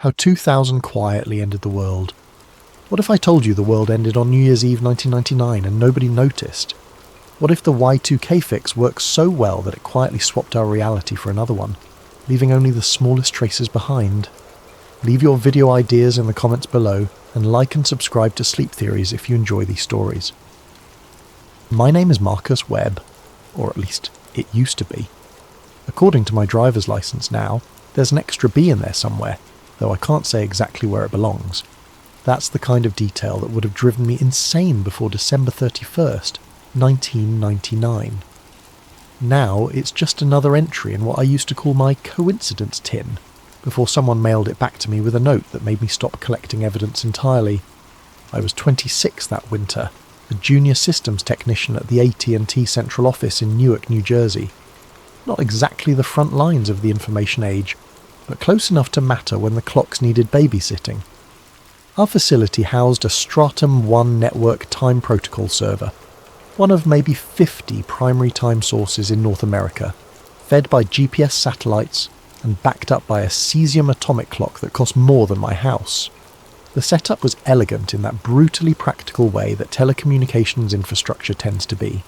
How 2000 quietly ended the world. What if I told you the world ended on New Year's Eve 1999 and nobody noticed? What if the Y2K fix worked so well that it quietly swapped our reality for another one, leaving only the smallest traces behind? Leave your video ideas in the comments below, and like and subscribe to Sleep Theories if you enjoy these stories. My name is Marcus Webb, or at least it used to be. According to my driver's license now, there's an extra B in there somewhere, though I can't say exactly where it belongs. That's the kind of detail that would have driven me insane before December 31st, 1999. Now it's just another entry in what I used to call my coincidence tin, before someone mailed it back to me with a note that made me stop collecting evidence entirely. I was 26 that winter, a junior systems technician at the AT&T central office in Newark, New Jersey. Not exactly the front lines of the information age, but close enough to matter when the clocks needed babysitting. Our facility housed a Stratum 1 network time protocol server, one of maybe 50 primary time sources in North America, fed by GPS satellites and backed up by a cesium atomic clock that cost more than my house. The setup was elegant in that brutally practical way that telecommunications infrastructure tends to be.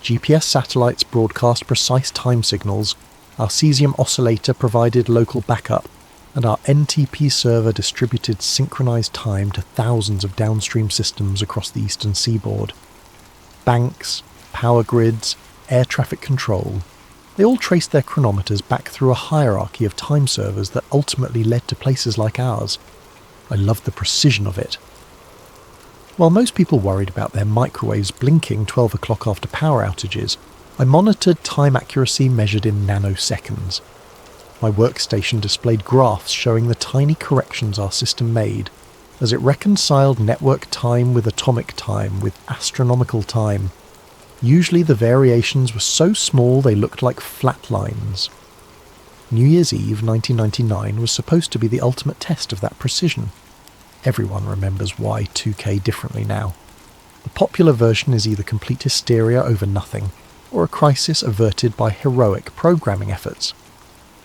GPS satellites broadcast precise time signals, our cesium oscillator provided local backup, and our NTP server distributed synchronized time to thousands of downstream systems across the eastern seaboard. Banks, power grids, air traffic control, they all traced their chronometers back through a hierarchy of time servers that ultimately led to places like ours. I loved the precision of it. While most people worried about their microwaves blinking 12 o'clock after power outages, I monitored time accuracy measured in nanoseconds. My workstation displayed graphs showing the tiny corrections our system made as it reconciled network time with atomic time with astronomical time. Usually the variations were so small they looked like flat lines. New Year's Eve 1999 was supposed to be the ultimate test of that precision. Everyone remembers Y2K differently now. The popular version is either complete hysteria over nothing, or a crisis averted by heroic programming efforts.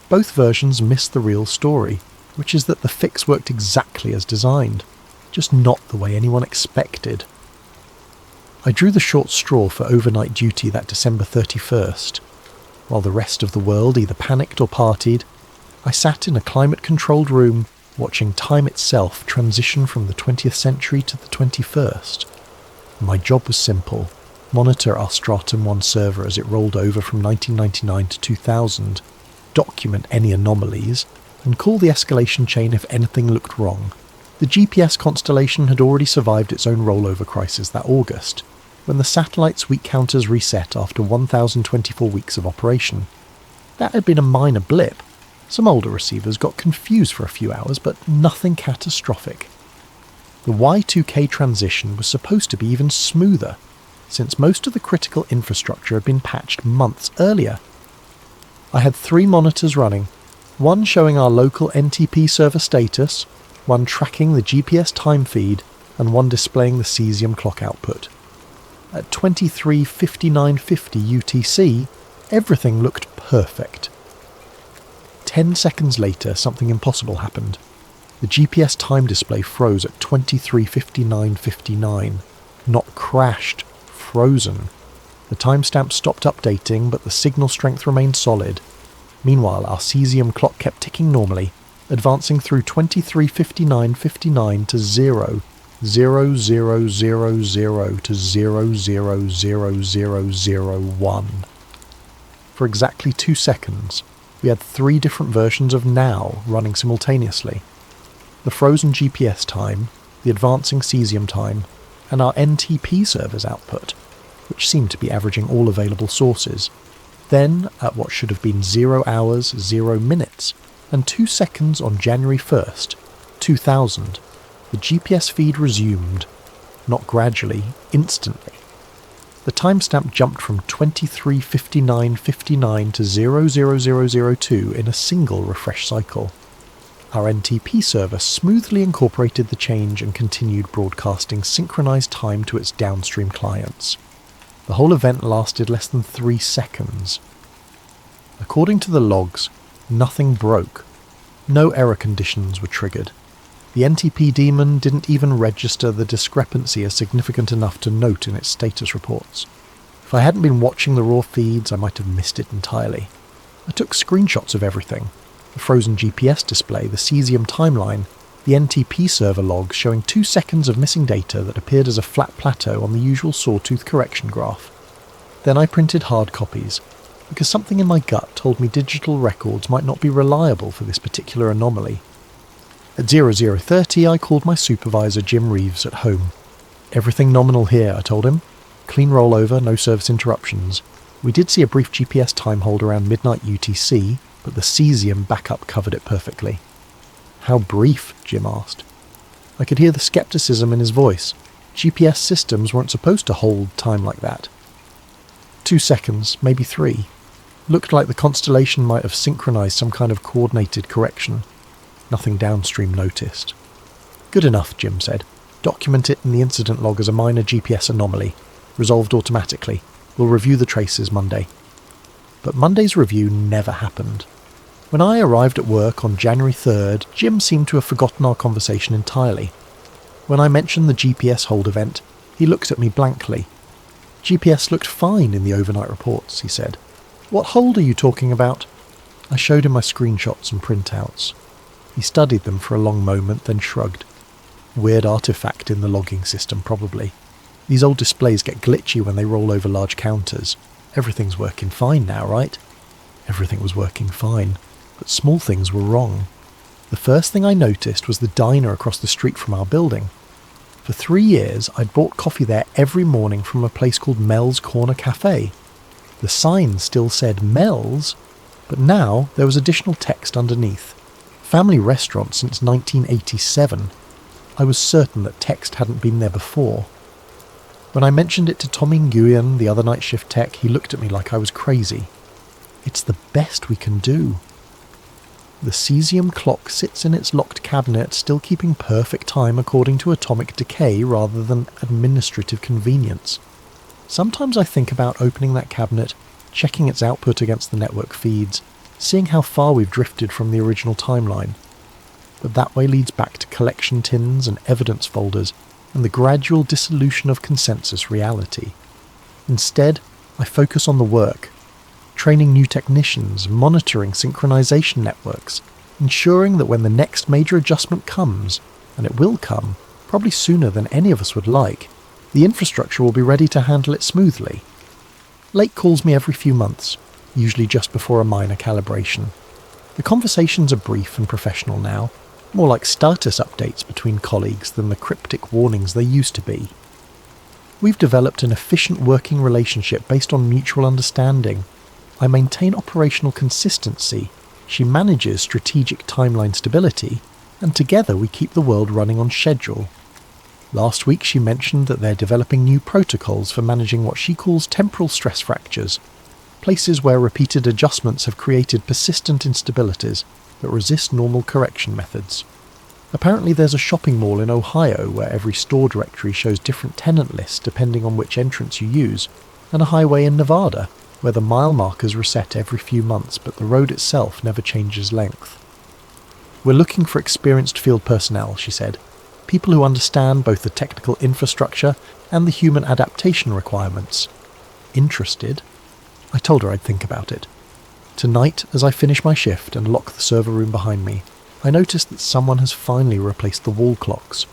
Both versions miss the real story, which is that the fix worked exactly as designed, just not the way anyone expected. I drew the short straw for overnight duty that December 31st. While the rest of the world either panicked or partied, I sat in a climate-controlled room watching time itself transition from the 20th century to the 21st. My job was simple: monitor our Stratum 1 server as it rolled over from 1999 to 2000, document any anomalies, and call the escalation chain if anything looked wrong. The GPS constellation had already survived its own rollover crisis that August, when the satellite's week counters reset after 1,024 weeks of operation. That had been a minor blip. Some older receivers got confused for a few hours, but nothing catastrophic. The Y2K transition was supposed to be even smoother, since most of the critical infrastructure had been patched months earlier. I had 3 monitors running, one showing our local NTP server status, one tracking the GPS time feed, and one displaying the cesium clock output. At 23:59:50 UTC, everything looked perfect. 10 seconds later, something impossible happened. The GPS time display froze at 23:59:59. Not crashed, frozen. The timestamp stopped updating, but the signal strength remained solid. Meanwhile, our cesium clock kept ticking normally, advancing through 23:59:59 to 0, 0000 to 000001. For exactly 2 seconds, we had 3 different versions of now running simultaneously. The frozen GPS time, the advancing cesium time, and our NTP server's output, which seemed to be averaging all available sources. Then, at what should have been 0 hours, 0 minutes, and 2 seconds on January 1st, 2000, the GPS feed resumed, not gradually, instantly. The timestamp jumped from 23:59:59 to 00002 in a single refresh cycle. Our NTP server smoothly incorporated the change and continued broadcasting synchronized time to its downstream clients. The whole event lasted less than 3 seconds. According to the logs, nothing broke. No error conditions were triggered. The NTP daemon didn't even register the discrepancy as significant enough to note in its status reports. If I hadn't been watching the raw feeds, I might have missed it entirely. I took screenshots of everything. The frozen GPS display, the cesium timeline, the NTP server logs showing 2 seconds of missing data that appeared as a flat plateau on the usual sawtooth correction graph. Then I printed hard copies, because something in my gut told me digital records might not be reliable for this particular anomaly. At 0030 I called my supervisor Jim Reeves at home. "Everything nominal here," I told him. "Clean rollover, no service interruptions. We did see a brief GPS time hold around midnight UTC, but the cesium backup covered it perfectly." "How brief?" Jim asked. I could hear the skepticism in his voice. GPS systems weren't supposed to hold time like that. 2 seconds, maybe 3. Looked like the constellation might have synchronized some kind of coordinated correction. Nothing downstream noticed. "Good enough," Jim said. "Document it in the incident log as a minor GPS anomaly. Resolved automatically. We'll review the traces Monday." But Monday's review never happened. When I arrived at work on January 3rd, Jim seemed to have forgotten our conversation entirely. When I mentioned the GPS hold event, he looked at me blankly. "GPS looked fine in the overnight reports," he said. "What hold are you talking about?" I showed him my screenshots and printouts. He studied them for a long moment, then shrugged. "Weird artifact in the logging system, probably. These old displays get glitchy when they roll over large counters. Everything's working fine now, right?" Everything was working fine, but small things were wrong. The first thing I noticed was the diner across the street from our building. For 3 years, I'd bought coffee there every morning from a place called Mel's Corner Cafe. The sign still said Mel's, but now there was additional text underneath. Family restaurant since 1987. I was certain that text hadn't been there before. When I mentioned it to Tommy Nguyen, the other night shift tech, he looked at me like I was crazy. "It's the best we can do." The cesium clock sits in its locked cabinet, still keeping perfect time according to atomic decay rather than administrative convenience. Sometimes I think about opening that cabinet, checking its output against the network feeds, seeing how far we've drifted from the original timeline. But that way leads back to collection tins and evidence folders, and the gradual dissolution of consensus reality. Instead, I focus on the work, training new technicians, monitoring synchronization networks, ensuring that when the next major adjustment comes, and it will come, probably sooner than any of us would like, the infrastructure will be ready to handle it smoothly. Lake calls me every few months, usually just before a minor calibration. The conversations are brief and professional now, more like status updates between colleagues than the cryptic warnings they used to be. We've developed an efficient working relationship based on mutual understanding. I maintain operational consistency, she manages strategic timeline stability, and together we keep the world running on schedule. Last week she mentioned that they're developing new protocols for managing what she calls temporal stress fractures, places where repeated adjustments have created persistent instabilities that resist normal correction methods. Apparently there's a shopping mall in Ohio where every store directory shows different tenant lists depending on which entrance you use, and a highway in Nevada where the mile markers reset every few months but the road itself never changes length. "We're looking for experienced field personnel," she said. "People who understand both the technical infrastructure and the human adaptation requirements." Interested? I told her I'd think about it. Tonight, as I finish my shift and lock the server room behind me, I notice that someone has finally replaced the wall clocks.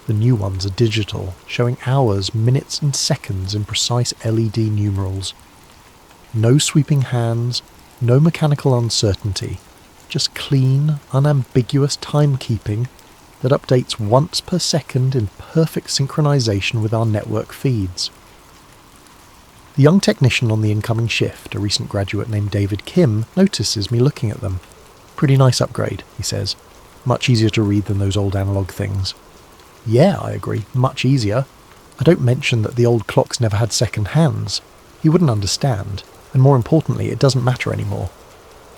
The new ones are digital, showing hours, minutes and seconds in precise LED numerals. No sweeping hands, no mechanical uncertainty, just clean, unambiguous timekeeping that updates once per second in perfect synchronization with our network feeds. The young technician on the incoming shift, a recent graduate named David Kim, notices me looking at them. "Pretty nice upgrade," he says. "Much easier to read than those old analog things." "Yeah," I agree, "much easier." I don't mention that the old clocks never had second hands. He wouldn't understand, and more importantly, it doesn't matter anymore.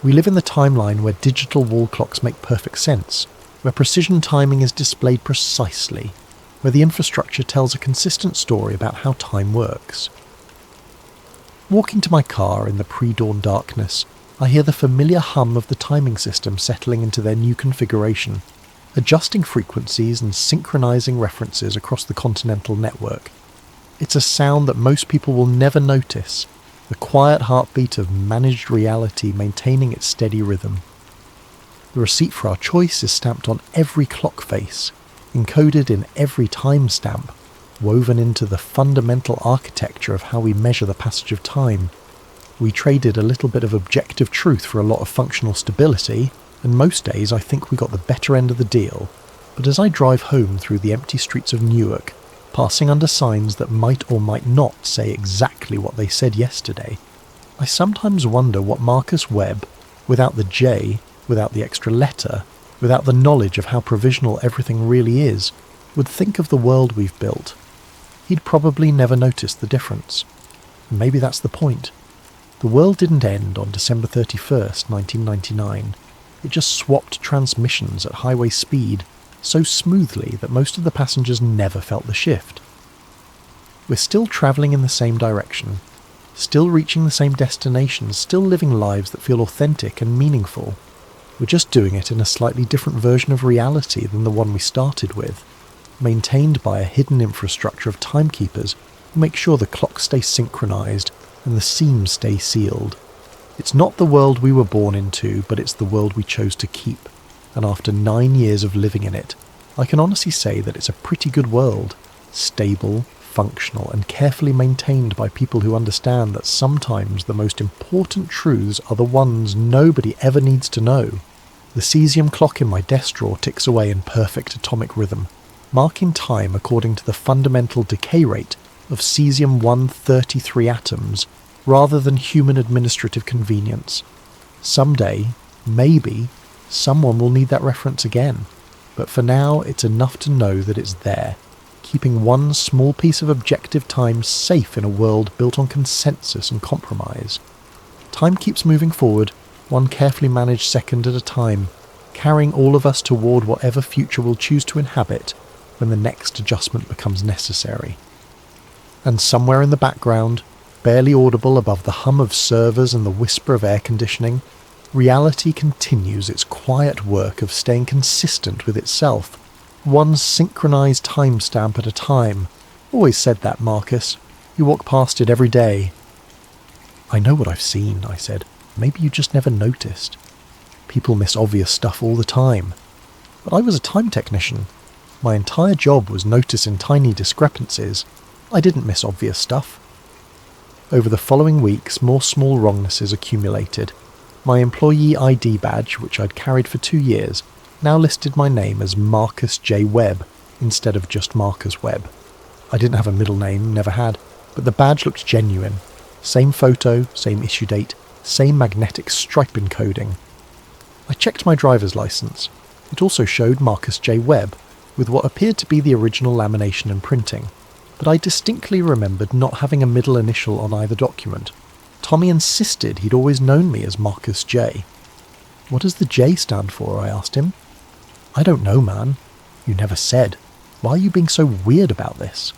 We live in the timeline where digital wall clocks make perfect sense, where precision timing is displayed precisely, where the infrastructure tells a consistent story about how time works. Walking to my car in the pre-dawn darkness, I hear the familiar hum of the timing system settling into their new configuration, adjusting frequencies and synchronizing references across the continental network. It's a sound that most people will never notice, the quiet heartbeat of managed reality maintaining its steady rhythm. The receipt for our choice is stamped on every clock face, encoded in every timestamp, woven into the fundamental architecture of how we measure the passage of time. We traded a little bit of objective truth for a lot of functional stability, and most days I think we got the better end of the deal. But as I drive home through the empty streets of Newark, passing under signs that might or might not say exactly what they said yesterday, I sometimes wonder what Marcus Webb, without the J, without the extra letter, without the knowledge of how provisional everything really is, would think of the world we've built. He'd probably never noticed the difference. And maybe that's the point. The world didn't end on December 31st, 1999. It just swapped transmissions at highway speed so smoothly that most of the passengers never felt the shift. We're still travelling in the same direction, still reaching the same destinations, still living lives that feel authentic and meaningful. We're just doing it in a slightly different version of reality than the one we started with, maintained by a hidden infrastructure of timekeepers who make sure the clocks stay synchronized and the seams stay sealed. It's not the world we were born into, but it's the world we chose to keep. And after 9 years of living in it, I can honestly say that it's a pretty good world. Stable, functional, and carefully maintained by people who understand that sometimes the most important truths are the ones nobody ever needs to know. The cesium clock in my desk drawer ticks away in perfect atomic rhythm, marking time according to the fundamental decay rate of cesium-133 atoms, rather than human administrative convenience. Someday, maybe, someone will need that reference again, but for now it's enough to know that it's there, keeping one small piece of objective time safe in a world built on consensus and compromise. Time keeps moving forward, one carefully managed second at a time, carrying all of us toward whatever future we'll choose to inhabit when the next adjustment becomes necessary. And somewhere in the background, barely audible above the hum of servers and the whisper of air conditioning, reality continues its quiet work of staying consistent with itself, one synchronized timestamp at a time. Always said that, Marcus. You walk past it every day. I know what I've seen, I said. Maybe you just never noticed. People miss obvious stuff all the time. But I was a time technician. My entire job was noticing tiny discrepancies. I didn't miss obvious stuff. Over the following weeks, more small wrongnesses accumulated. My employee ID badge, which I'd carried for 2 years, now listed my name as Marcus J. Webb instead of just Marcus Webb. I didn't have a middle name, never had, but the badge looked genuine. Same photo, same issue date, same magnetic stripe encoding. I checked my driver's license. It also showed Marcus J. Webb, with what appeared to be the original lamination and printing, but I distinctly remembered not having a middle initial on either document. Tommy insisted he'd always known me as Marcus J. What does the J stand for? I asked him. I don't know, man. You never said. Why are you being so weird about this?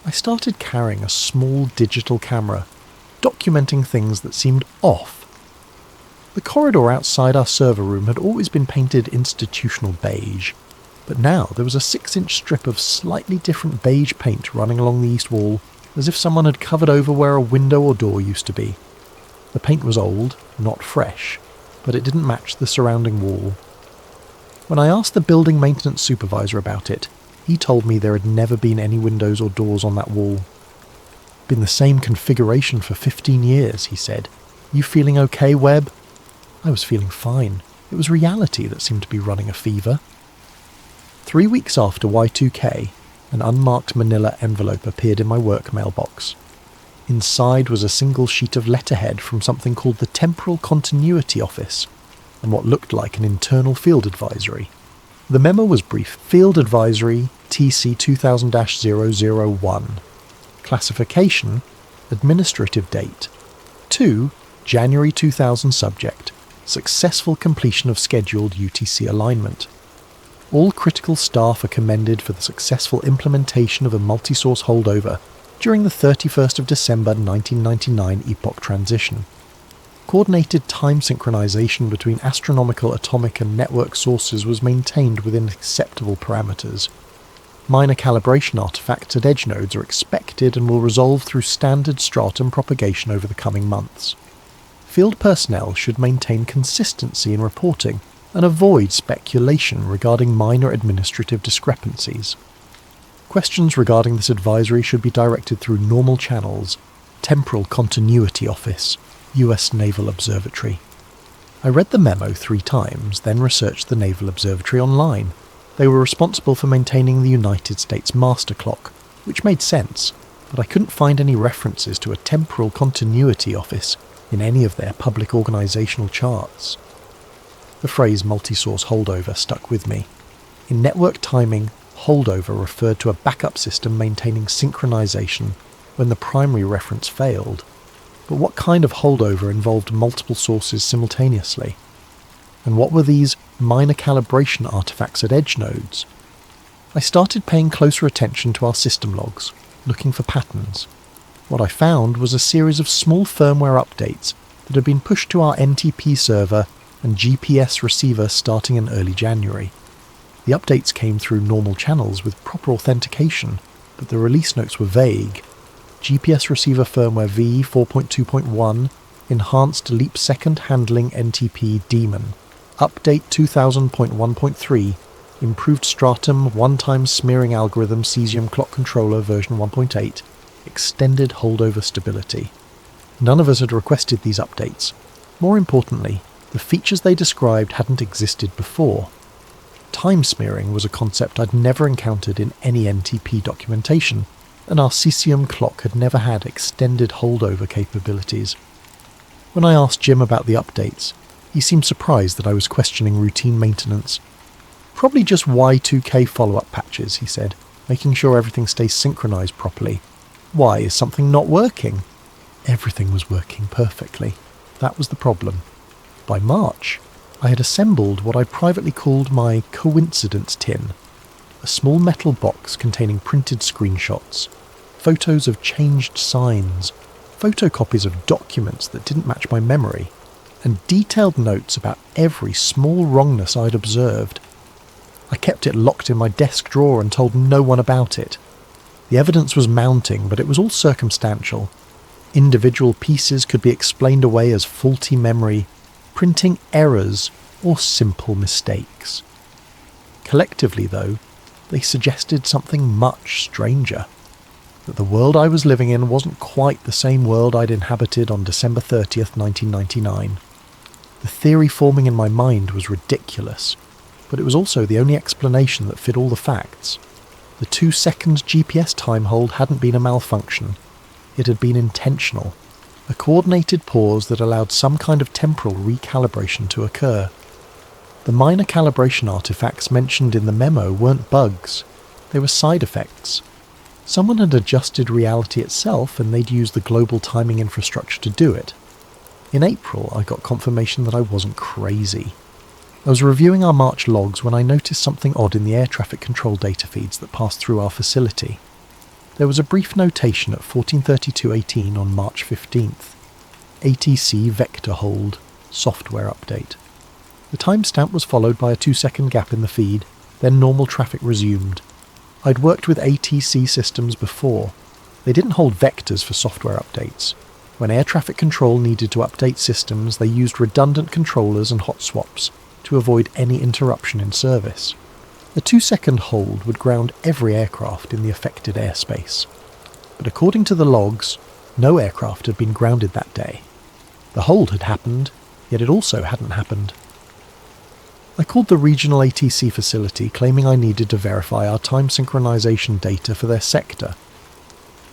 I started carrying a small digital camera, documenting things that seemed off. The corridor outside our server room had always been painted institutional beige, but now there was a 6-inch strip of slightly different beige paint running along the east wall, as if someone had covered over where a window or door used to be. The paint was old, not fresh, but it didn't match the surrounding wall. When I asked the building maintenance supervisor about it, he told me there had never been any windows or doors on that wall. Been the same configuration for 15 years, he said. You feeling okay, Webb? I was feeling fine. It was reality that seemed to be running a fever. 3 weeks after Y2K, an unmarked manila envelope appeared in my work mailbox. Inside was a single sheet of letterhead from something called the Temporal Continuity Office, and what looked like an internal field advisory. The memo was brief. Field Advisory TC 2000-001. Classification, Administrative Date. 2. January 2000 Subject. Successful completion of scheduled UTC alignment. All critical staff are commended for the successful implementation of a multi-source holdover during the 31st of December 1999 epoch transition. coordinated time synchronization between astronomical, atomic and network sources was maintained within acceptable parameters. Minor calibration artifacts at edge nodes are expected and will resolve through standard stratum propagation over the coming months. Field personnel should maintain consistency in reporting and avoid speculation regarding minor administrative discrepancies. Questions regarding this advisory should be directed through normal channels. Temporal Continuity Office, US Naval Observatory. I read the memo 3 times, then researched the Naval Observatory online. They were responsible for maintaining the United States master clock, which made sense, but I couldn't find any references to a Temporal Continuity Office in any of their public organisational charts. The phrase multi-source holdover stuck with me. In network timing, holdover referred to a backup system maintaining synchronization when the primary reference failed. But what kind of holdover involved multiple sources simultaneously? And what were these minor calibration artifacts at edge nodes? I started paying closer attention to our system logs, looking for patterns. What I found was a series of small firmware updates that had been pushed to our NTP server and GPS receiver starting in early January. The updates came through normal channels with proper authentication, but the release notes were vague. GPS receiver firmware v4.2.1 Enhanced Leap Second Handling NTP Daemon. Update 2000.1.3 Improved Stratum One-Time Smearing Algorithm Cesium Clock Controller version 1.8 Extended Holdover Stability. None of us had requested these updates. More importantly, the features they described hadn't existed before. Time smearing was a concept I'd never encountered in any NTP documentation, and our cesium clock had never had extended holdover capabilities. When I asked Jim about the updates, he seemed surprised that I was questioning routine maintenance. Probably just Y2K follow-up patches, he said, making sure everything stays synchronized properly. Why is something not working? Everything was working perfectly. That was the problem. By March, I had assembled what I privately called my coincidence tin, a small metal box containing printed screenshots, photos of changed signs, photocopies of documents that didn't match my memory, and detailed notes about every small wrongness I'd observed. I kept it locked in my desk drawer and told no one about it. The evidence was mounting, but it was all circumstantial. Individual pieces could be explained away as faulty memory, printing errors, or simple mistakes. Collectively, though, they suggested something much stranger. That the world I was living in wasn't quite the same world I'd inhabited on December 30th, 1999. The theory forming in my mind was ridiculous, but it was also the only explanation that fit all the facts. The 2-second GPS time hold hadn't been a malfunction. It had been intentional, a coordinated pause that allowed some kind of temporal recalibration to occur. The minor calibration artifacts mentioned in the memo weren't bugs, they were side effects. Someone had adjusted reality itself and they'd used the global timing infrastructure to do it. In April, I got confirmation that I wasn't crazy. I was reviewing our March logs when I noticed something odd in the air traffic control data feeds that passed through our facility. There was a brief notation at 14:32:18 on March 15th. ATC vector hold, software update. The timestamp was followed by a 2-second gap in the feed, then normal traffic resumed. I'd worked with ATC systems before. They didn't hold vectors for software updates. When air traffic control needed to update systems, they used redundant controllers and hot swaps to avoid any interruption in service. The 2-second hold would ground every aircraft in the affected airspace. But according to the logs, no aircraft had been grounded that day. The hold had happened, yet it also hadn't happened. I called the regional ATC facility claiming I needed to verify our time synchronization data for their sector.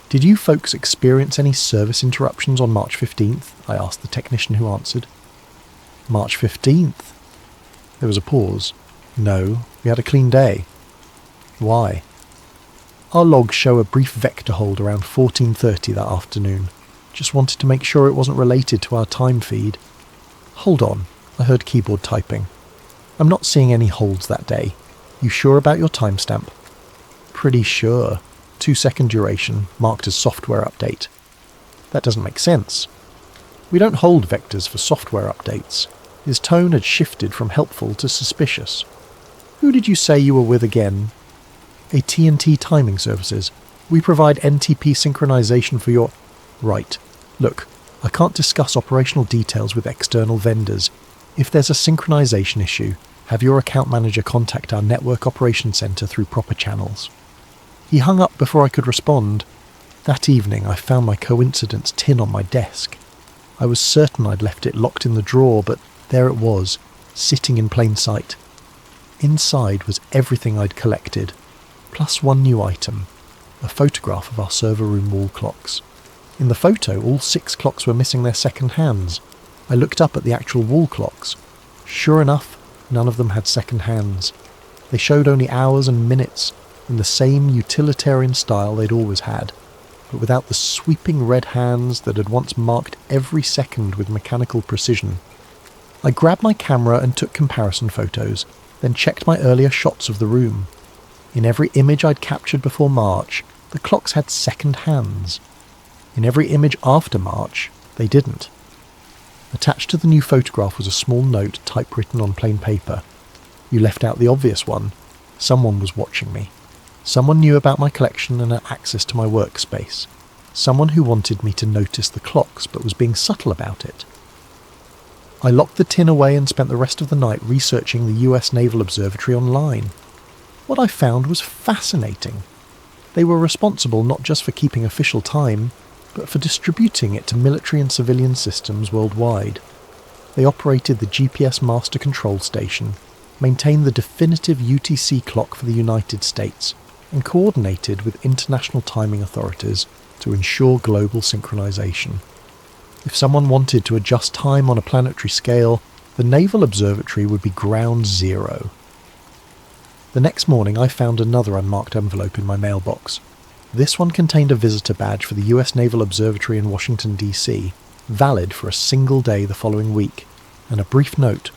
"Did you folks experience any service interruptions on March 15th? I asked the technician who answered. "March 15th? There was a pause. "No, we had a clean day." "Why?" "Our logs show a brief vector hold around 14:30 that afternoon. Just wanted to make sure it wasn't related to our time feed." "Hold on," I heard keyboard typing. "I'm not seeing any holds that day. You sure about your timestamp?" "Pretty sure. 2-second duration, marked as software update." "That doesn't make sense." We don't hold vectors for software updates. His tone had shifted from helpful to suspicious. Who did you say you were with again? AT&T Timing Services. We provide NTP synchronization for your... Right. Look, I can't discuss operational details with external vendors. If there's a synchronization issue, have your account manager contact our network operations center through proper channels. He hung up before I could respond. That evening I found my coincidence tin on my desk. I was certain I'd left it locked in the drawer, but there it was, sitting in plain sight. Inside was everything I'd collected, plus one new item, a photograph of our server room wall clocks. In the photo, all 6 clocks were missing their second hands. I looked up at the actual wall clocks. Sure enough, none of them had second hands. They showed only hours and minutes, in the same utilitarian style they'd always had, but without the sweeping red hands that had once marked every second with mechanical precision. I grabbed my camera and took comparison photos, then checked my earlier shots of the room. In every image I'd captured before March, the clocks had second hands. In every image after March, they didn't. Attached to the new photograph was a small note typewritten on plain paper. You left out the obvious one. Someone was watching me. Someone knew about my collection and had access to my workspace. Someone who wanted me to notice the clocks but was being subtle about it. I locked the tin away and spent the rest of the night researching the US Naval Observatory online. What I found was fascinating. They were responsible not just for keeping official time, but for distributing it to military and civilian systems worldwide. They operated the GPS Master Control Station, maintained the definitive UTC clock for the United States, and coordinated with international timing authorities to ensure global synchronization. If someone wanted to adjust time on a planetary scale, the Naval Observatory would be ground zero. The next morning I found another unmarked envelope in my mailbox. This one contained a visitor badge for the US Naval Observatory in Washington, D.C., valid for a single day the following week, and a brief note.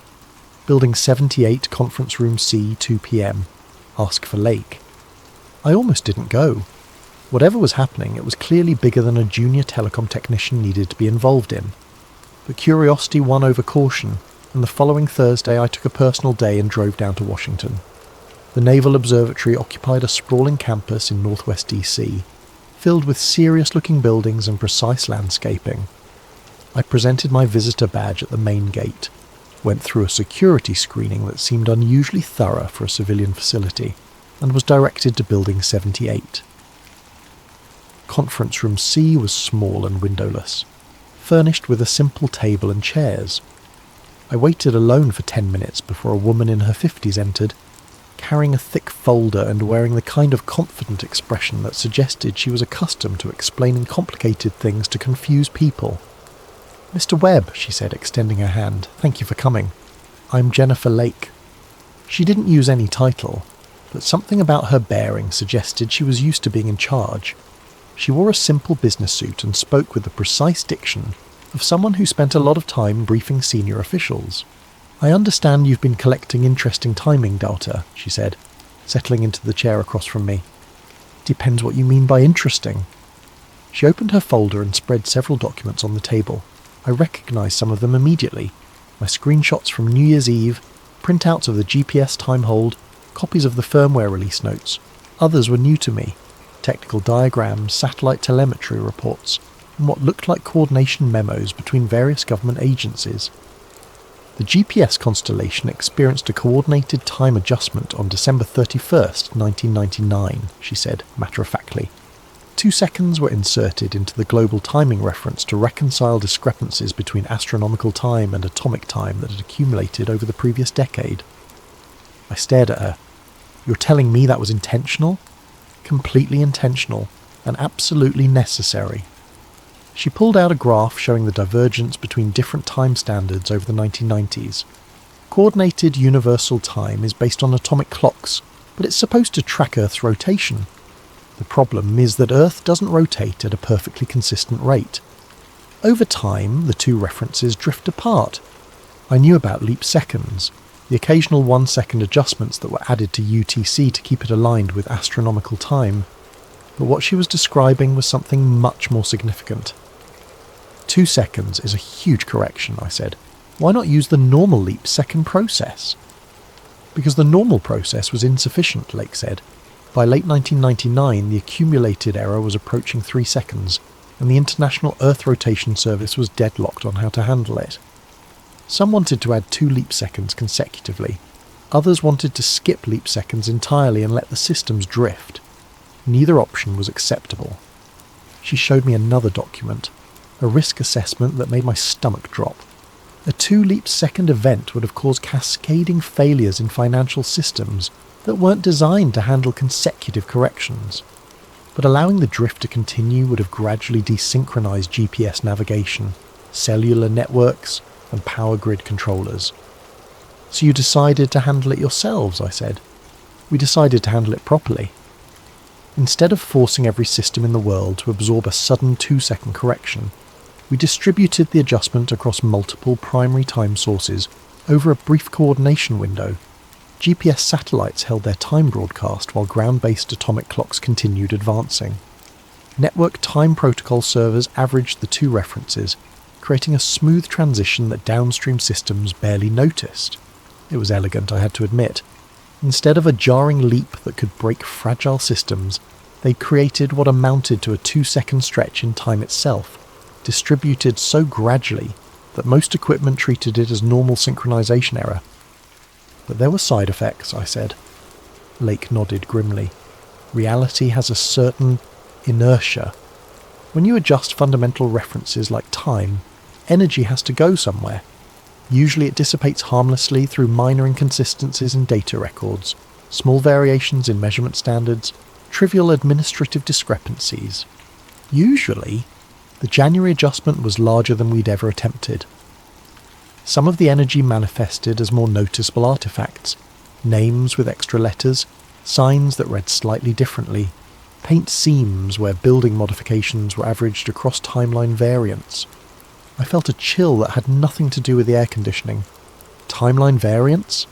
Building 78, Conference Room C, 2 p.m. Ask for Lake. I almost didn't go. Whatever was happening, it was clearly bigger than a junior telecom technician needed to be involved in. But curiosity won over caution, and the following Thursday I took a personal day and drove down to Washington. The Naval Observatory occupied a sprawling campus in northwest DC, filled with serious-looking buildings and precise landscaping. I presented my visitor badge at the main gate, went through a security screening that seemed unusually thorough for a civilian facility, and was directed to Building 78. Conference Room C was small and windowless, furnished with a simple table and chairs. I waited alone for 10 minutes before a woman in her 50s entered, carrying a thick folder and wearing the kind of confident expression that suggested she was accustomed to explaining complicated things to confuse people. "Mr. Webb," she said, extending her hand, "thank you for coming. I'm Jennifer Lake." She didn't use any title, but something about her bearing suggested she was used to being in charge. She wore a simple business suit and spoke with the precise diction of someone who spent a lot of time briefing senior officials. "I understand you've been collecting interesting timing data," she said, settling into the chair across from me. "Depends what you mean by interesting." She opened her folder and spread several documents on the table. I recognised some of them immediately. My screenshots from New Year's Eve, printouts of the GPS time hold, copies of the firmware release notes. Others were new to me. Technical diagrams, satellite telemetry reports, and what looked like coordination memos between various government agencies. The GPS constellation experienced a coordinated time adjustment on December 31st, 1999, she said, matter-of-factly. 2 seconds were inserted into the global timing reference to reconcile discrepancies between astronomical time and atomic time that had accumulated over the previous decade. I stared at her. "You're telling me that was intentional?" "Completely intentional, and absolutely necessary." She pulled out a graph showing the divergence between different time standards over the 1990s. Coordinated universal time is based on atomic clocks, but it's supposed to track Earth's rotation. The problem is that Earth doesn't rotate at a perfectly consistent rate. Over time, the two references drift apart. I knew about leap seconds, the occasional 1-second adjustments that were added to UTC to keep it aligned with astronomical time, but what she was describing was something much more significant. 2 seconds is a huge correction, I said. Why not use the normal leap second process? Because the normal process was insufficient, Lake said. By late 1999, the accumulated error was approaching 3 seconds, and the International Earth Rotation Service was deadlocked on how to handle it. Some wanted to add 2 leap seconds consecutively. Others wanted to skip leap seconds entirely and let the systems drift. Neither option was acceptable. She showed me another document, a risk assessment that made my stomach drop. A 2 leap second event would have caused cascading failures in financial systems that weren't designed to handle consecutive corrections. But allowing the drift to continue would have gradually desynchronized GPS navigation, cellular networks, and power grid controllers. So you decided to handle it yourselves, I said. We decided to handle it properly. Instead of forcing every system in the world to absorb a sudden 2-second correction, we distributed the adjustment across multiple primary time sources over a brief coordination window. GPS satellites held their time broadcast while ground-based atomic clocks continued advancing. Network time protocol servers averaged the 2 references, creating a smooth transition that downstream systems barely noticed. It was elegant, I had to admit. Instead of a jarring leap that could break fragile systems, they created what amounted to a 2-second stretch in time itself, distributed so gradually that most equipment treated it as normal synchronization error. But there were side effects, I said. Lake nodded grimly. Reality has a certain inertia. When you adjust fundamental references like time, energy has to go somewhere. Usually it dissipates harmlessly through minor inconsistencies in data records, small variations in measurement standards, trivial administrative discrepancies. Usually, the January adjustment was larger than we'd ever attempted. Some of the energy manifested as more noticeable artifacts, names with extra letters, signs that read slightly differently, paint seams where building modifications were averaged across timeline variants. I felt a chill that had nothing to do with the air conditioning. Timeline variants?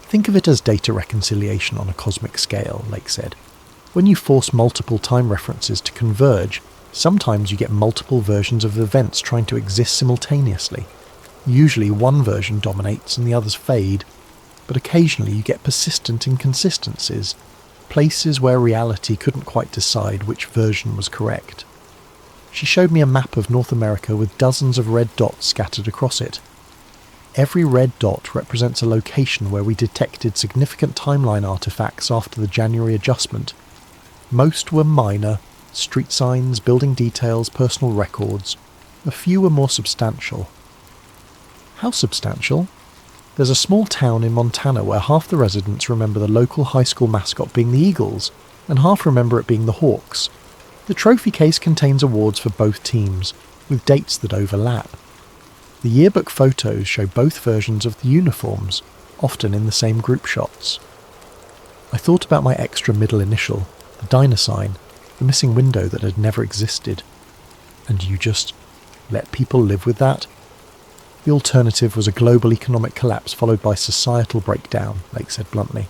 Think of it as data reconciliation on a cosmic scale, Lake said. When you force multiple time references to converge, sometimes you get multiple versions of events trying to exist simultaneously. Usually one version dominates and the others fade, but occasionally you get persistent inconsistencies, places where reality couldn't quite decide which version was correct. She showed me a map of North America with dozens of red dots scattered across it. Every red dot represents a location where we detected significant timeline artifacts after the January adjustment. Most were minor, street signs, building details, personal records. A few were more substantial. How substantial? There's a small town in Montana where half the residents remember the local high school mascot being the Eagles, and half remember it being the Hawks. The trophy case contains awards for both teams, with dates that overlap. The yearbook photos show both versions of the uniforms, often in the same group shots. I thought about my extra middle initial, the diner sign, the missing window that had never existed. And you just let people live with that? The alternative was a global economic collapse followed by societal breakdown, Lake said bluntly.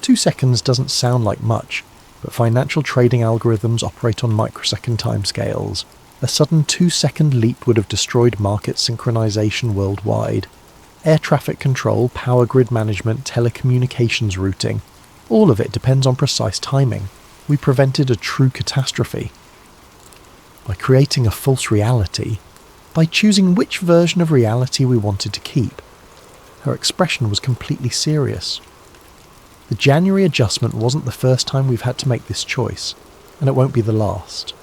2 seconds doesn't sound like much, but financial trading algorithms operate on microsecond timescales. A sudden 2-second leap would have destroyed market synchronization worldwide. Air traffic control, power grid management, telecommunications routing, all of it depends on precise timing. We prevented a true catastrophe. By creating a false reality, by choosing which version of reality we wanted to keep. Her expression was completely serious. The January adjustment wasn't the first time we've had to make this choice, and it won't be the last.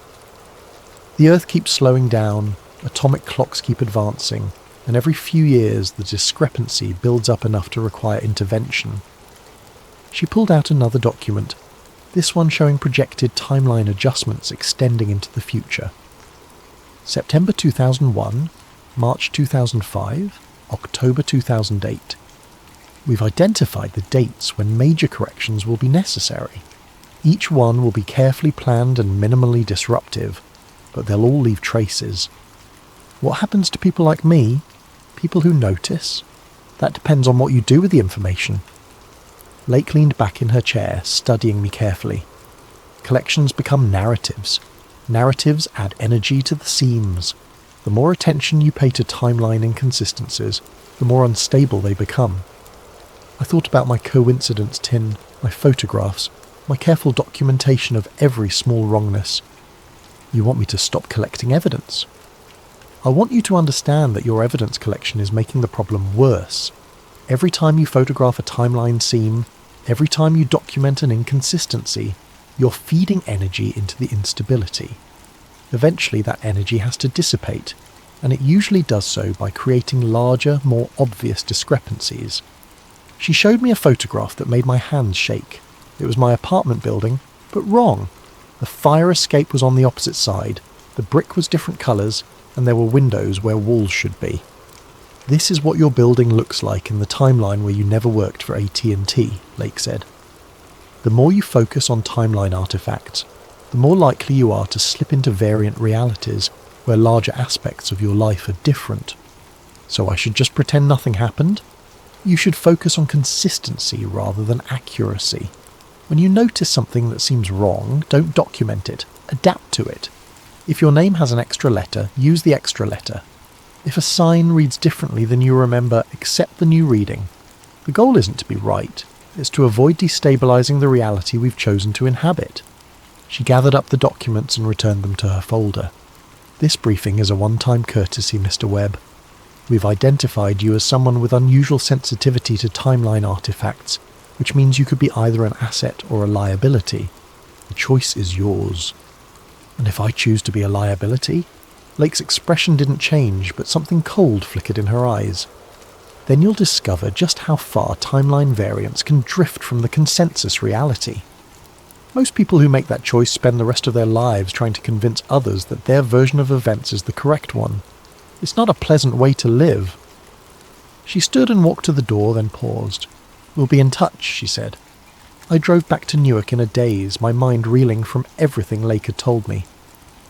The Earth keeps slowing down, atomic clocks keep advancing, and every few years the discrepancy builds up enough to require intervention. She pulled out another document, this one showing projected timeline adjustments extending into the future. September 2001, March 2005, October 2008. We've identified the dates when major corrections will be necessary. Each one will be carefully planned and minimally disruptive, but they'll all leave traces. What happens to people like me? People who notice? That depends on what you do with the information. Lake leaned back in her chair, studying me carefully. Collections become narratives. Narratives add energy to the seams. The more attention you pay to timeline inconsistencies, the more unstable they become. I thought about my coincidence tin, my photographs, my careful documentation of every small wrongness. You want me to stop collecting evidence? I want you to understand that your evidence collection is making the problem worse. Every time you photograph a timeline seam, every time you document an inconsistency, you're feeding energy into the instability. Eventually that energy has to dissipate, and it usually does so by creating larger, more obvious discrepancies. She showed me a photograph that made my hands shake. It was my apartment building, but wrong. The fire escape was on the opposite side, the brick was different colours, and there were windows where walls should be. This is what your building looks like in the timeline where you never worked for AT&T, Lake said. The more you focus on timeline artifacts, the more likely you are to slip into variant realities where larger aspects of your life are different. So I should just pretend nothing happened? You should focus on consistency rather than accuracy. When you notice something that seems wrong, don't document it, adapt to it. If your name has an extra letter, use the extra letter. If a sign reads differently than you remember, accept the new reading. The goal isn't to be right, it's to avoid destabilizing the reality we've chosen to inhabit. She gathered up the documents and returned them to her folder. This briefing is a one-time courtesy, Mr. Webb. We've identified you as someone with unusual sensitivity to timeline artifacts, which means you could be either an asset or a liability. The choice is yours. And if I choose to be a liability? Lake's expression didn't change, but something cold flickered in her eyes. Then you'll discover just how far timeline variance can drift from the consensus reality. Most people who make that choice spend the rest of their lives trying to convince others that their version of events is the correct one. It's not a pleasant way to live. She stood and walked to the door, then paused. "We'll be in touch," she said. I drove back to Newark in a daze, my mind reeling from everything Lake had told me.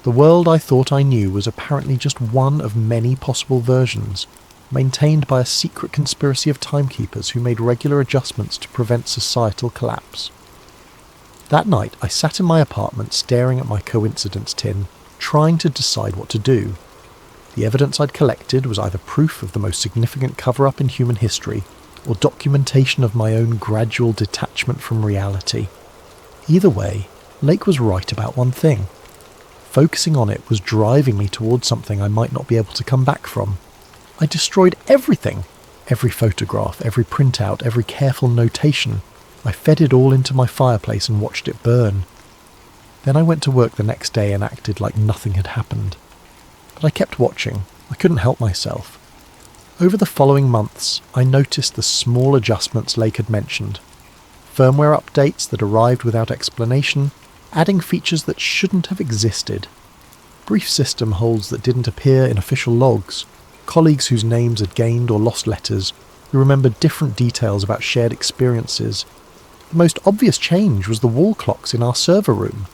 The world I thought I knew was apparently just one of many possible versions, maintained by a secret conspiracy of timekeepers who made regular adjustments to prevent societal collapse. That night I sat in my apartment staring at my coincidence tin, trying to decide what to do. The evidence I'd collected was either proof of the most significant cover-up in human history, or documentation of my own gradual detachment from reality. Either way, Lake was right about one thing. Focusing on it was driving me towards something I might not be able to come back from. I destroyed everything. Every photograph, every printout, every careful notation. I fed it all into my fireplace and watched it burn. Then I went to work the next day and acted like nothing had happened. But I kept watching. I couldn't help myself. Over the following months, I noticed the small adjustments Lake had mentioned. Firmware updates that arrived without explanation, adding features that shouldn't have existed. Brief system holds that didn't appear in official logs. Colleagues whose names had gained or lost letters, who remembered different details about shared experiences. The most obvious change was the wall clocks in our server room.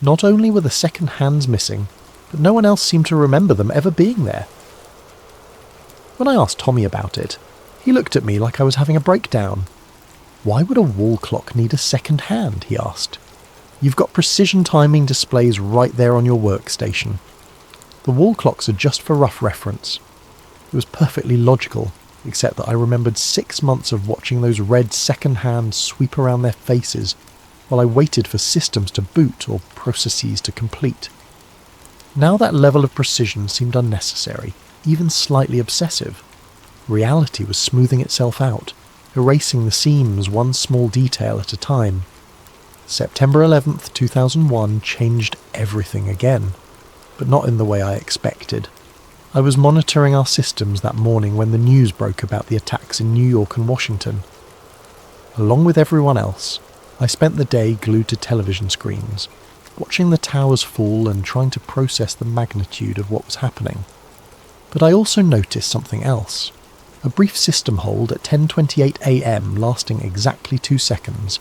Not only were the second hands missing, but no one else seemed to remember them ever being there. When I asked Tommy about it, he looked at me like I was having a breakdown. "Why would a wall clock need a second hand?" he asked. "You've got precision timing displays right there on your workstation. The wall clocks are just for rough reference." It was perfectly logical, except that I remembered 6 months of watching those red second hands sweep around their faces while I waited for systems to boot or processes to complete. Now that level of precision seemed unnecessary, even slightly obsessive. Reality was smoothing itself out, erasing the seams one small detail at a time. September 11th, 2001 changed everything again, but not in the way I expected. I was monitoring our systems that morning when the news broke about the attacks in New York and Washington. Along with everyone else, I spent the day glued to television screens, watching the towers fall and trying to process the magnitude of what was happening. But I also noticed something else. A brief system hold at 10:28 a.m. lasting exactly 2 seconds,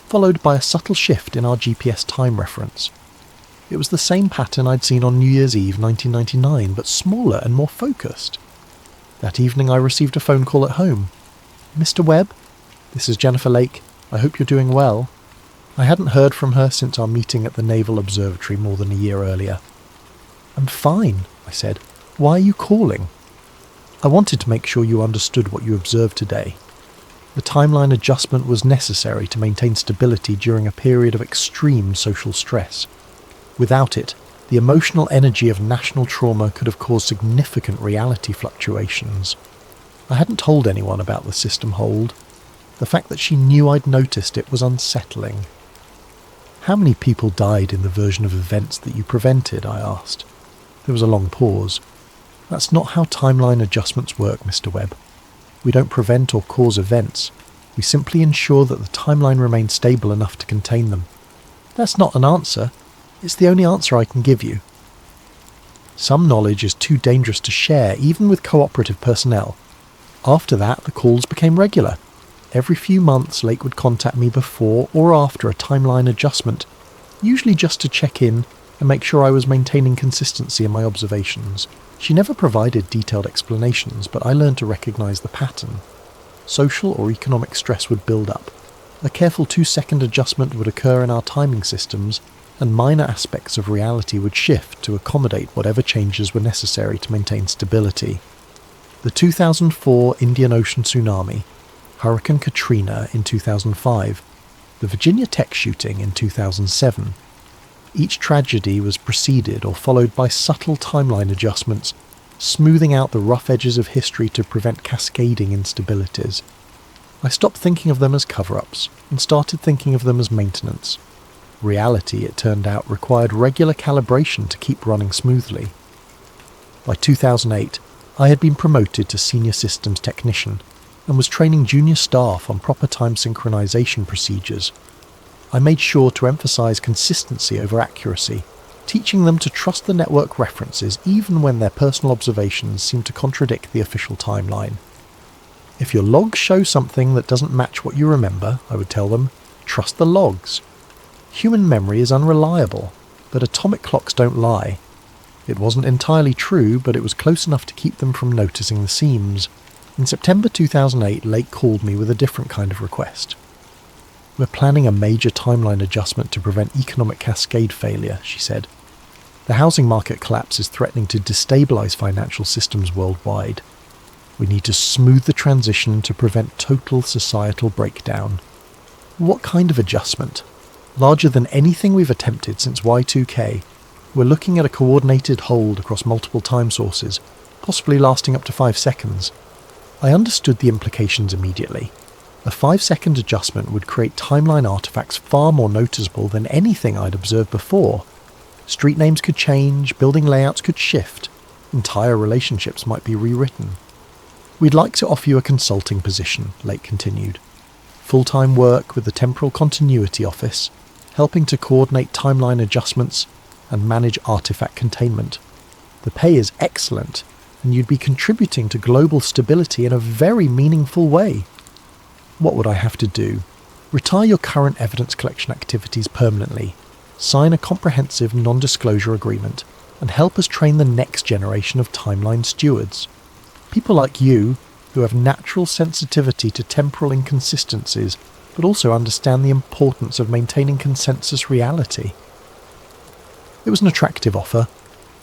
followed by a subtle shift in our GPS time reference. It was the same pattern I'd seen on New Year's Eve 1999, but smaller and more focused. That evening I received a phone call at home. "Mr. Webb, this is Jennifer Lake. I hope you're doing well." I hadn't heard from her since our meeting at the Naval Observatory more than a year earlier. "I'm fine," I said. Why are you calling? I wanted to make sure you understood what you observed today. The timeline adjustment was necessary to maintain stability during a period of extreme social stress. Without it, the emotional energy of national trauma could have caused significant reality fluctuations. I hadn't told anyone about the system hold. The fact that she knew I'd noticed it was unsettling. How many people died in the version of events that you prevented? I asked. There was a long pause. That's not how timeline adjustments work, Mr. Webb. We don't prevent or cause events. We simply ensure that the timeline remains stable enough to contain them. That's not an answer. It's the only answer I can give you. Some knowledge is too dangerous to share, even with cooperative personnel. After that, the calls became regular. Every few months, Lake would contact me before or after a timeline adjustment, usually just to check in and make sure I was maintaining consistency in my observations. She never provided detailed explanations, but I learned to recognise the pattern. Social or economic stress would build up. A careful 2-second adjustment would occur in our timing systems, and minor aspects of reality would shift to accommodate whatever changes were necessary to maintain stability. The 2004 Indian Ocean tsunami, Hurricane Katrina in 2005, the Virginia Tech shooting in 2007. Each tragedy was preceded or followed by subtle timeline adjustments, smoothing out the rough edges of history to prevent cascading instabilities. I stopped thinking of them as cover-ups and started thinking of them as maintenance. Reality, it turned out, required regular calibration to keep running smoothly. By 2008, I had been promoted to Senior Systems Technician and was training junior staff on proper time synchronization procedures. I made sure to emphasize consistency over accuracy, teaching them to trust the network references even when their personal observations seemed to contradict the official timeline. If your logs show something that doesn't match what you remember, I would tell them, trust the logs. Human memory is unreliable, but atomic clocks don't lie. It wasn't entirely true, but it was close enough to keep them from noticing the seams. In September 2008, Lake called me with a different kind of request. We're planning a major timeline adjustment to prevent economic cascade failure, she said. The housing market collapse is threatening to destabilize financial systems worldwide. We need to smooth the transition to prevent total societal breakdown. What kind of adjustment? Larger than anything we've attempted since Y2K. We're looking at a coordinated hold across multiple time sources, possibly lasting up to 5 seconds. I understood the implications immediately. A 5-second adjustment would create timeline artifacts far more noticeable than anything I'd observed before. Street names could change, building layouts could shift, entire relationships might be rewritten. We'd like to offer you a consulting position, Lake continued. Full-time work with the Temporal Continuity Office, helping to coordinate timeline adjustments and manage artifact containment. The pay is excellent, and you'd be contributing to global stability in a very meaningful way. What would I have to do? Retire your current evidence collection activities permanently, sign a comprehensive non-disclosure agreement, and help us train the next generation of timeline stewards. People like you, who have natural sensitivity to temporal inconsistencies, but also understand the importance of maintaining consensus reality. It was an attractive offer.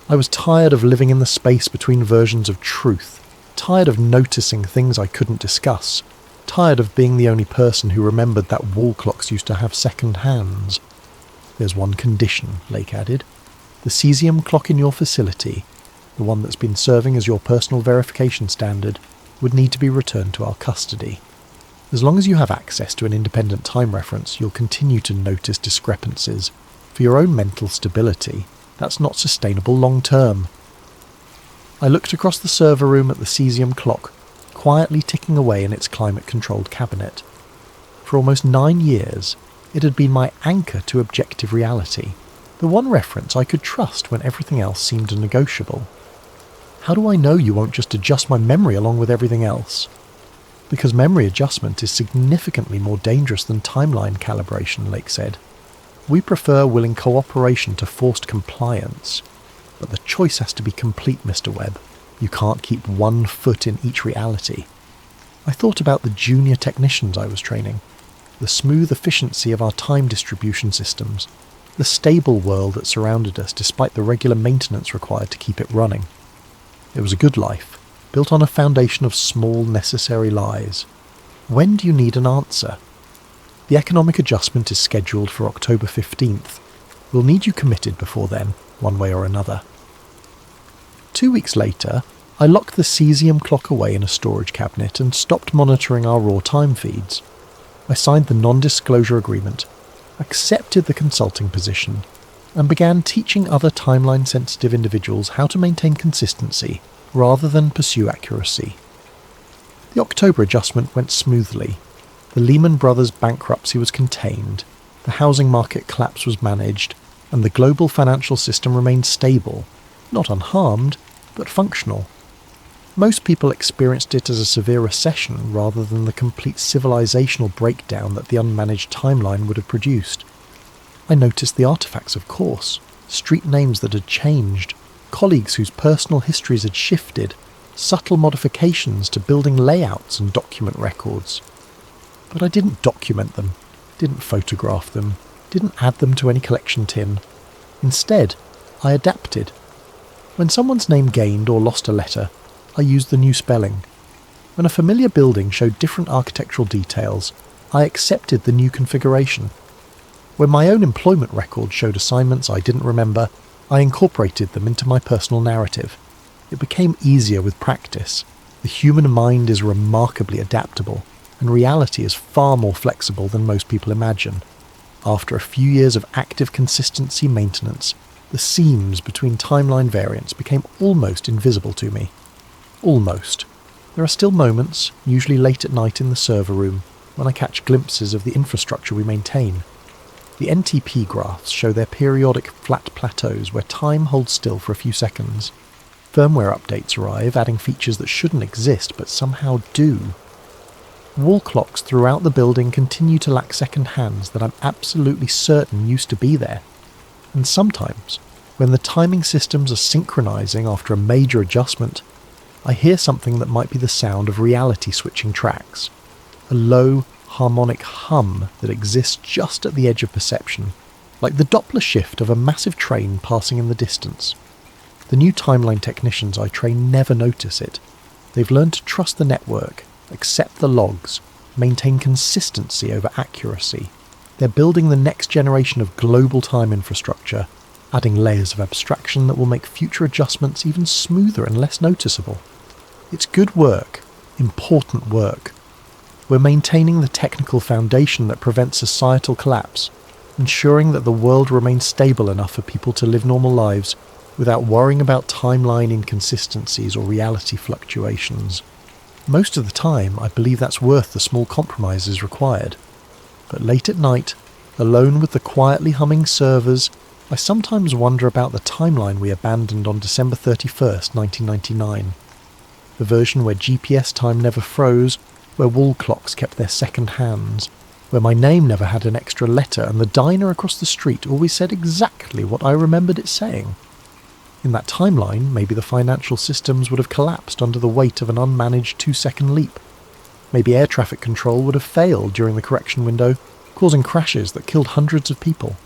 I was tired of living in the space between versions of truth, tired of noticing things I couldn't discuss, tired of being the only person who remembered that wall clocks used to have second hands. There's one condition, Lake added. The cesium clock in your facility, the one that's been serving as your personal verification standard, would need to be returned to our custody. As long as you have access to an independent time reference, you'll continue to notice discrepancies. For your own mental stability, that's not sustainable long term. I looked across the server room at the cesium clock, quietly ticking away in its climate-controlled cabinet. For almost 9 years, it had been my anchor to objective reality, the one reference I could trust when everything else seemed negotiable. How do I know you won't just adjust my memory along with everything else? Because memory adjustment is significantly more dangerous than timeline calibration, Lake said. We prefer willing cooperation to forced compliance, but the choice has to be complete, Mr. Webb. You can't keep one foot in each reality. I thought about the junior technicians I was training, the smooth efficiency of our time distribution systems, the stable world that surrounded us despite the regular maintenance required to keep it running. It was a good life, built on a foundation of small, necessary lies. When do you need an answer? The economic adjustment is scheduled for October 15th. We'll need you committed before then, one way or another. 2 weeks later, I locked the cesium clock away in a storage cabinet and stopped monitoring our raw time feeds. I signed the non-disclosure agreement, accepted the consulting position, and began teaching other timeline-sensitive individuals how to maintain consistency rather than pursue accuracy. The October adjustment went smoothly. The Lehman Brothers bankruptcy was contained, the housing market collapse was managed, and the global financial system remained stable, not unharmed, but functional. Most people experienced it as a severe recession rather than the complete civilizational breakdown that the unmanaged timeline would have produced. I noticed the artifacts, of course, street names that had changed, colleagues whose personal histories had shifted, subtle modifications to building layouts and document records. But I didn't document them, didn't photograph them, didn't add them to any collection tin. Instead, I adapted. When someone's name gained or lost a letter, I used the new spelling. When a familiar building showed different architectural details, I accepted the new configuration. When my own employment record showed assignments I didn't remember, I incorporated them into my personal narrative. It became easier with practice. The human mind is remarkably adaptable, and reality is far more flexible than most people imagine. After a few years of active consistency maintenance, the seams between timeline variants became almost invisible to me. Almost. There are still moments, usually late at night in the server room, when I catch glimpses of the infrastructure we maintain. The NTP graphs show their periodic flat plateaus where time holds still for a few seconds. Firmware updates arrive, adding features that shouldn't exist but somehow do. Wall clocks throughout the building continue to lack second hands that I'm absolutely certain used to be there. And sometimes, when the timing systems are synchronizing after a major adjustment, I hear something that might be the sound of reality switching tracks. A low, harmonic hum that exists just at the edge of perception, like the Doppler shift of a massive train passing in the distance. The new timeline technicians I train never notice it. They've learned to trust the network, accept the logs, maintain consistency over accuracy. They're building the next generation of global time infrastructure, adding layers of abstraction that will make future adjustments even smoother and less noticeable. It's good work, important work. We're maintaining the technical foundation that prevents societal collapse, ensuring that the world remains stable enough for people to live normal lives without worrying about timeline inconsistencies or reality fluctuations. Most of the time, I believe that's worth the small compromises required. But late at night, alone with the quietly humming servers, I sometimes wonder about the timeline we abandoned on December 31st, 1999. The version where GPS time never froze, where wall clocks kept their second hands, where my name never had an extra letter and the diner across the street always said exactly what I remembered it saying. In that timeline, maybe the financial systems would have collapsed under the weight of an unmanaged 2-second leap. Maybe air traffic control would have failed during the correction window, causing crashes that killed hundreds of people.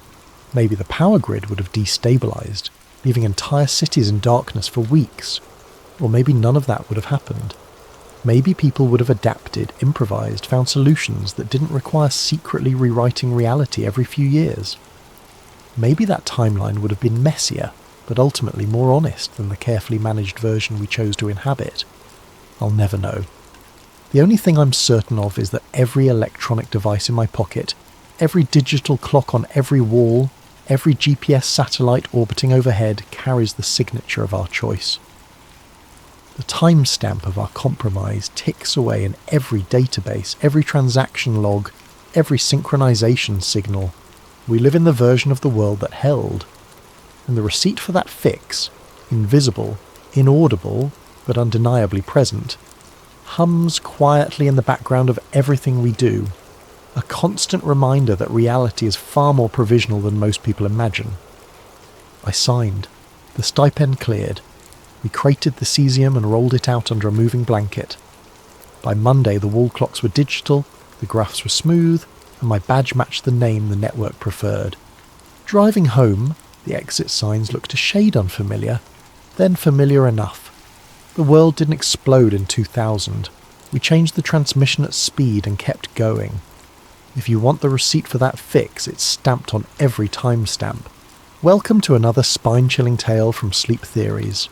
Maybe the power grid would have destabilized, leaving entire cities in darkness for weeks. Or maybe none of that would have happened. Maybe people would have adapted, improvised, found solutions that didn't require secretly rewriting reality every few years. Maybe that timeline would have been messier, but ultimately more honest than the carefully managed version we chose to inhabit. I'll never know. The only thing I'm certain of is that every electronic device in my pocket, every digital clock on every wall, every GPS satellite orbiting overhead carries the signature of our choice. The timestamp of our compromise ticks away in every database, every transaction log, every synchronization signal. We live in the version of the world that held. And the receipt for that fix, invisible, inaudible, but undeniably present, hums quietly in the background of everything we do, a constant reminder that reality is far more provisional than most people imagine. I signed. The stipend cleared. We crated the cesium and rolled it out under a moving blanket. By Monday the wall clocks were digital, the graphs were smooth, and my badge matched the name the network preferred. Driving home, the exit signs looked a shade unfamiliar, then familiar enough. The world didn't explode in 2000. We changed the transmission at speed and kept going. If you want the receipt for that fix, it's stamped on every timestamp. Welcome to another spine-chilling tale from Sleep Theories.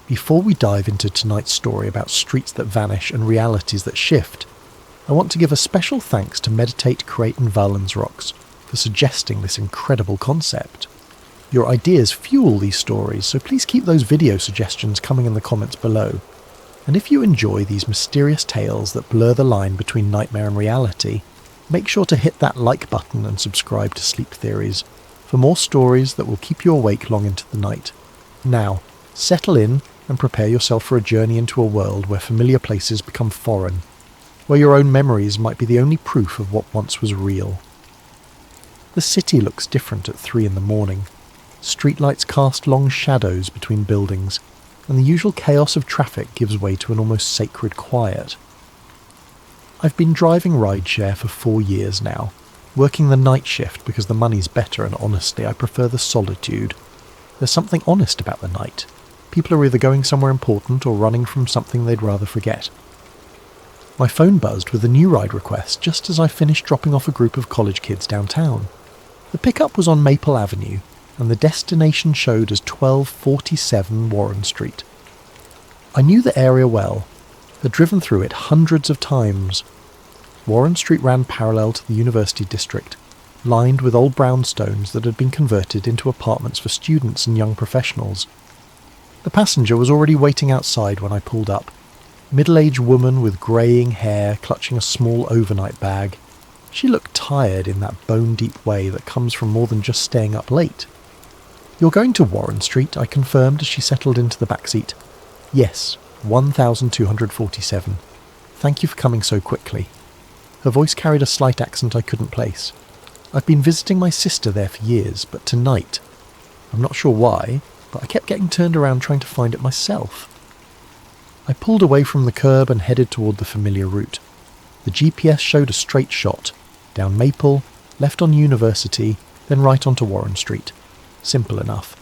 Before we dive into tonight's story about streets that vanish and realities that shift, I want to give a special thanks to Meditate, Create and Valensrocks for suggesting this incredible concept. Your ideas fuel these stories, so please keep those video suggestions coming in the comments below. And if you enjoy these mysterious tales that blur the line between nightmare and reality, make sure to hit that like button and subscribe to Sleep Theories for more stories that will keep you awake long into the night. Now, settle in and prepare yourself for a journey into a world where familiar places become foreign, where your own memories might be the only proof of what once was real. The city looks different at 3 a.m. Streetlights cast long shadows between buildings, and the usual chaos of traffic gives way to an almost sacred quiet. I've been driving rideshare for 4 years now, working the night shift because the money's better and honestly I prefer the solitude. There's something honest about the night. People are either going somewhere important or running from something they'd rather forget. My phone buzzed with a new ride request just as I finished dropping off a group of college kids downtown. The pickup was on Maple Avenue, and the destination showed as 1247 Warren Street. I knew the area well, had driven through it hundreds of times. Warren Street ran parallel to the University District, lined with old brownstones that had been converted into apartments for students and young professionals. The passenger was already waiting outside when I pulled up. Middle-aged woman with greying hair clutching a small overnight bag. She looked tired in that bone-deep way that comes from more than just staying up late. "You're going to Warren Street," I confirmed as she settled into the back seat. "Yes, 1247. Thank you for coming so quickly." Her voice carried a slight accent I couldn't place. I've been visiting my sister there for years, but tonight, I'm not sure why, but I kept getting turned around trying to find it myself. I pulled away from the curb and headed toward the familiar route. The GPS showed a straight shot, down Maple, left on University, then right onto Warren Street. Simple enough.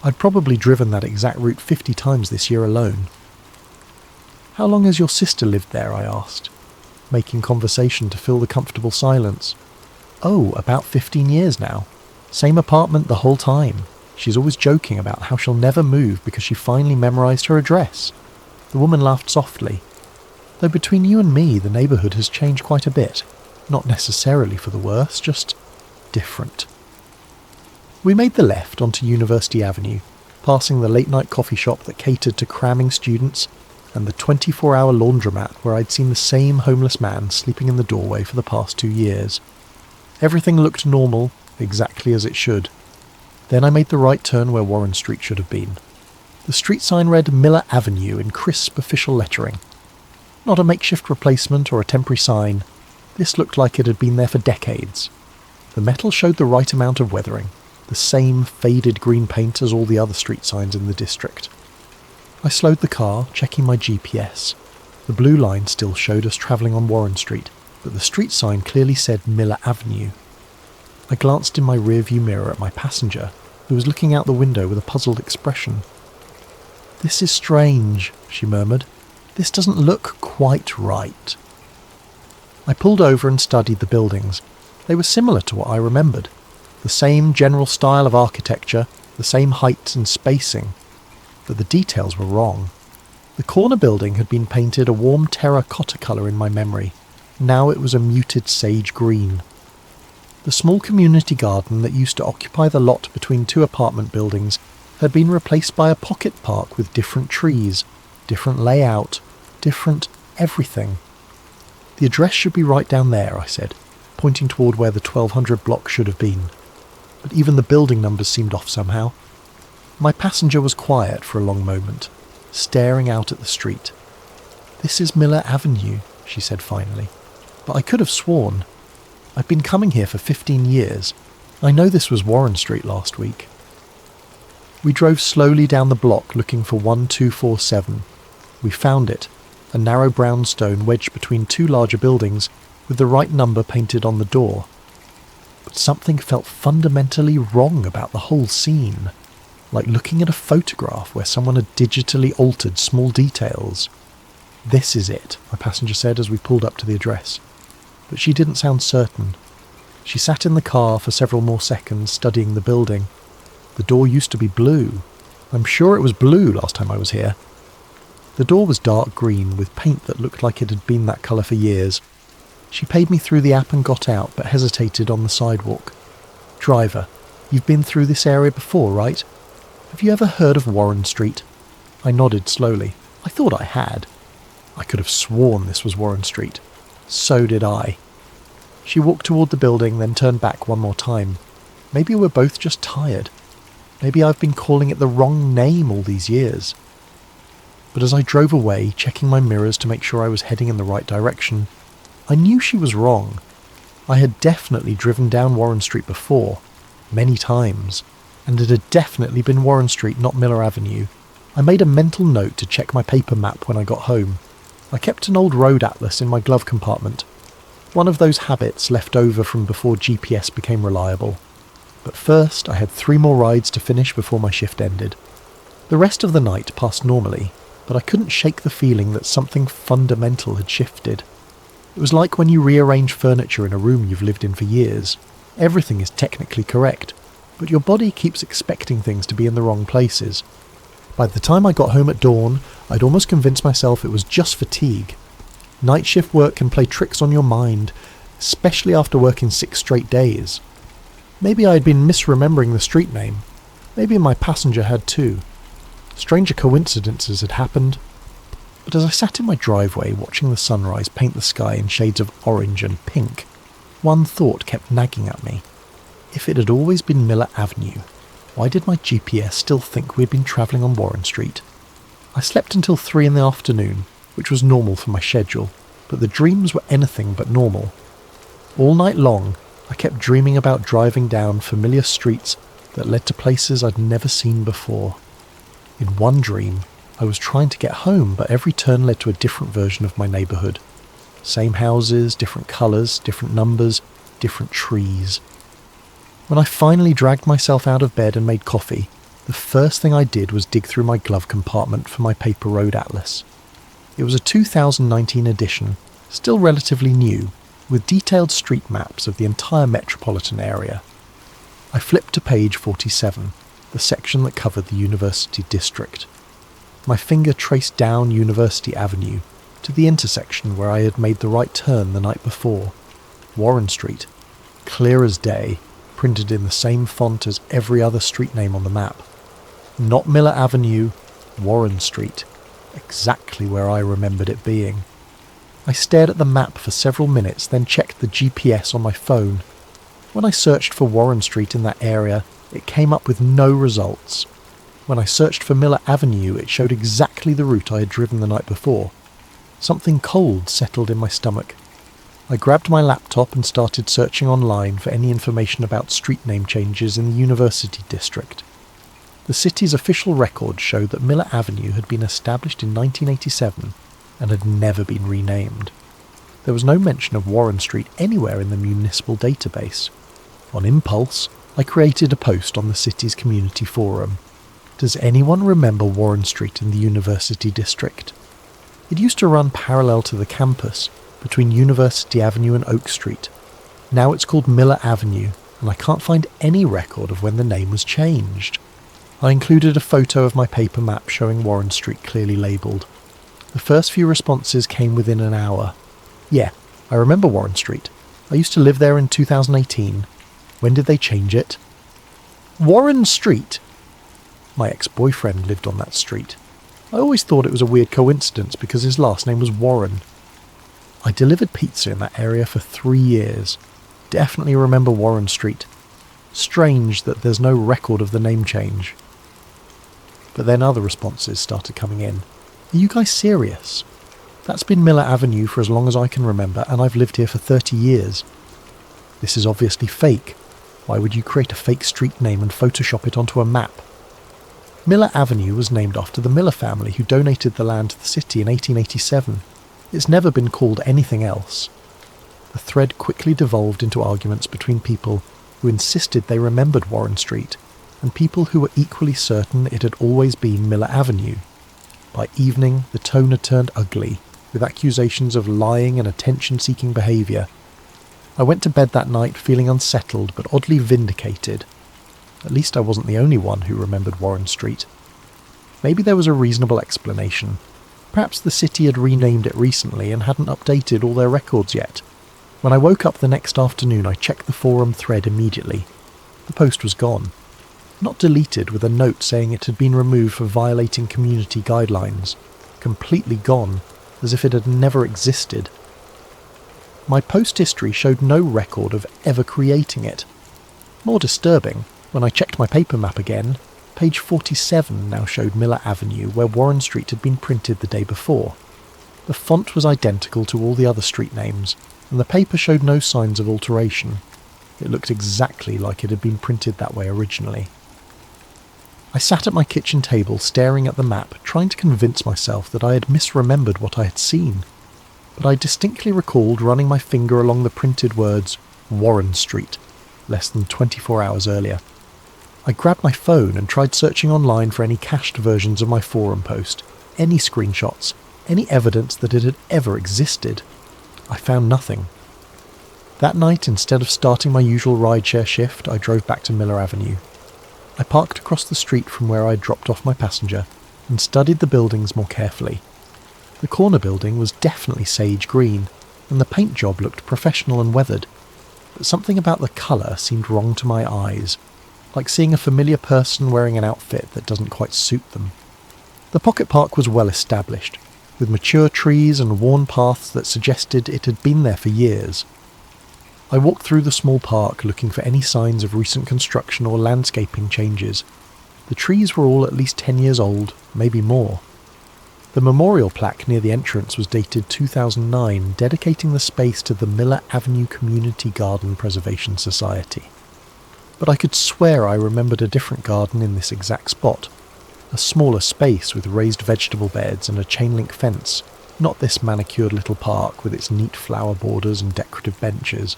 I'd probably driven that exact route 50 times this year alone. "How long has your sister lived there?" I asked, making conversation to fill the comfortable silence. "Oh, about 15 years now. Same apartment the whole time. She's always joking about how she'll never move because she finally memorized her address." The woman laughed softly. "Though between you and me, the neighbourhood has changed quite a bit. Not necessarily for the worse, just different." We made the left onto University Avenue, passing the late-night coffee shop that catered to cramming students and the 24-hour laundromat where I'd seen the same homeless man sleeping in the doorway for the past 2 years. Everything looked normal, exactly as it should. Then I made the right turn where Warren Street should have been. The street sign read Miller Avenue in crisp official lettering. Not a makeshift replacement or a temporary sign. This looked like it had been there for decades. The metal showed the right amount of weathering, the same faded green paint as all the other street signs in the district. I slowed the car, checking my GPS. The blue line still showed us travelling on Warren Street, but the street sign clearly said Miller Avenue. I glanced in my rearview mirror at my passenger, who was looking out the window with a puzzled expression. "This is strange," she murmured. "This doesn't look quite right." I pulled over and studied the buildings. They were similar to what I remembered. The same general style of architecture, the same height and spacing. But the details were wrong. The corner building had been painted a warm terracotta colour in my memory. Now it was a muted sage green. The small community garden that used to occupy the lot between 2 apartment buildings had been replaced by a pocket park with different trees, different layout, different everything. "The address should be right down there," I said, pointing toward where the 1200 block should have been. But even the building numbers seemed off somehow. My passenger was quiet for a long moment, staring out at the street. "This is Miller Avenue," she said finally. "But I could have sworn. I've been coming here for 15 years. I know this was Warren Street last week." We drove slowly down the block looking for 1247. We found it, a narrow brownstone wedged between 2 larger buildings with the right number painted on the door. But something felt fundamentally wrong about the whole scene. like looking at a photograph where someone had digitally altered small details. "This is it," my passenger said as we pulled up to the address. But she didn't sound certain. She sat in the car for several more seconds studying the building. The door used to be blue. I'm sure it was blue last time I was here. The door was dark green with paint that looked like it had been that colour for years. She paid me through the app and got out, but hesitated on the sidewalk. "Driver, you've been through this area before, right? Have you ever heard of Warren Street?" I nodded slowly. I thought I had. I could have sworn this was Warren Street. So did I. She walked toward the building, then turned back one more time. Maybe we're both just tired. Maybe I've been calling it the wrong name all these years. But as I drove away, checking my mirrors to make sure I was heading in the right direction, I knew she was wrong. I had definitely driven down Warren Street before, many times, and it had definitely been Warren Street, not Miller Avenue. I made a mental note to check my paper map when I got home. I kept an old road atlas in my glove compartment, one of those habits left over from before GPS became reliable. But first, I had 3 more rides to finish before my shift ended. The rest of the night passed normally, but I couldn't shake the feeling that something fundamental had shifted. It was like when you rearrange furniture in a room you've lived in for years. Everything is technically correct, but your body keeps expecting things to be in the wrong places. By the time I got home at dawn, I'd almost convinced myself it was just fatigue. Night shift work can play tricks on your mind, especially after working 6 straight days. Maybe I had been misremembering the street name. Maybe my passenger had too. Stranger coincidences had happened. But as I sat in my driveway watching the sunrise paint the sky in shades of orange and pink, one thought kept nagging at me. If it had always been Miller Avenue, why did my GPS still think we had been travelling on Warren Street? I slept until 3 in the afternoon, which was normal for my schedule, but the dreams were anything but normal. All night long, I kept dreaming about driving down familiar streets that led to places I'd never seen before. In one dream, I was trying to get home, but every turn led to a different version of my neighbourhood. Same houses, different colours, different numbers, different trees. When I finally dragged myself out of bed and made coffee, the first thing I did was dig through my glove compartment for my paper road atlas. It was a 2019 edition, still relatively new, with detailed street maps of the entire metropolitan area. I flipped to page 47, the section that covered the University District. My finger traced down University Avenue to the intersection where I had made the right turn the night before. Warren Street, clear as day, printed in the same font as every other street name on the map. Not Miller Avenue, Warren Street, exactly where I remembered it being. I stared at the map for several minutes, then checked the GPS on my phone. When I searched for Warren Street in that area, it came up with no results. When I searched for Miller Avenue, it showed exactly the route I had driven the night before. Something cold settled in my stomach. I grabbed my laptop and started searching online for any information about street name changes in the University District. The city's official records showed that Miller Avenue had been established in 1987 and had never been renamed. There was no mention of Warren Street anywhere in the municipal database. On impulse, I created a post on the city's community forum. Does anyone remember Warren Street in the University District? It used to run parallel to the campus, between University Avenue and Oak Street. Now it's called Miller Avenue, and I can't find any record of when the name was changed. I included a photo of my paper map showing Warren Street clearly labelled. The first few responses came within an hour. Yeah, I remember Warren Street. I used to live there in 2018. When did they change it? Warren Street? My ex-boyfriend lived on that street. I always thought it was a weird coincidence because his last name was Warren. I delivered pizza in that area for 3 years. Definitely remember Warren Street. Strange that there's no record of the name change. But then other responses started coming in. Are you guys serious? That's been Miller Avenue for as long as I can remember, and I've lived here for 30 years. This is obviously fake. Why would you create a fake street name and Photoshop it onto a map? Miller Avenue was named after the Miller family who donated the land to the city in 1887. It's never been called anything else. The thread quickly devolved into arguments between people who insisted they remembered Warren Street, and people who were equally certain it had always been Miller Avenue. By evening, the tone had turned ugly, with accusations of lying and attention-seeking behaviour. I went to bed that night feeling unsettled but oddly vindicated. At least I wasn't the only one who remembered Warren Street. Maybe there was a reasonable explanation. Perhaps the city had renamed it recently and hadn't updated all their records yet. When I woke up the next afternoon, I checked the forum thread immediately. The post was gone. Not deleted, with a note saying it had been removed for violating community guidelines. Completely gone, as if it had never existed. My post history showed no record of ever creating it. More disturbing, when I checked my paper map again, page 47 now showed Miller Avenue where Warren Street had been printed the day before. The font was identical to all the other street names, and the paper showed no signs of alteration. It looked exactly like it had been printed that way originally. I sat at my kitchen table staring at the map, trying to convince myself that I had misremembered what I had seen. But I distinctly recalled running my finger along the printed words Warren Street less than 24 hours earlier. I grabbed my phone and tried searching online for any cached versions of my forum post, any screenshots, any evidence that it had ever existed. I found nothing. That night, instead of starting my usual rideshare shift, I drove back to Miller Avenue. I parked across the street from where I had dropped off my passenger and studied the buildings more carefully. The corner building was definitely sage green, and the paint job looked professional and weathered, but something about the colour seemed wrong to my eyes, like seeing a familiar person wearing an outfit that doesn't quite suit them. The pocket park was well established, with mature trees and worn paths that suggested it had been there for years. I walked through the small park looking for any signs of recent construction or landscaping changes. The trees were all at least 10 years old, maybe more. The memorial plaque near the entrance was dated 2009, dedicating the space to the Miller Avenue Community Garden Preservation Society. But I could swear I remembered a different garden in this exact spot. A smaller space with raised vegetable beds and a chain-link fence, not this manicured little park with its neat flower borders and decorative benches.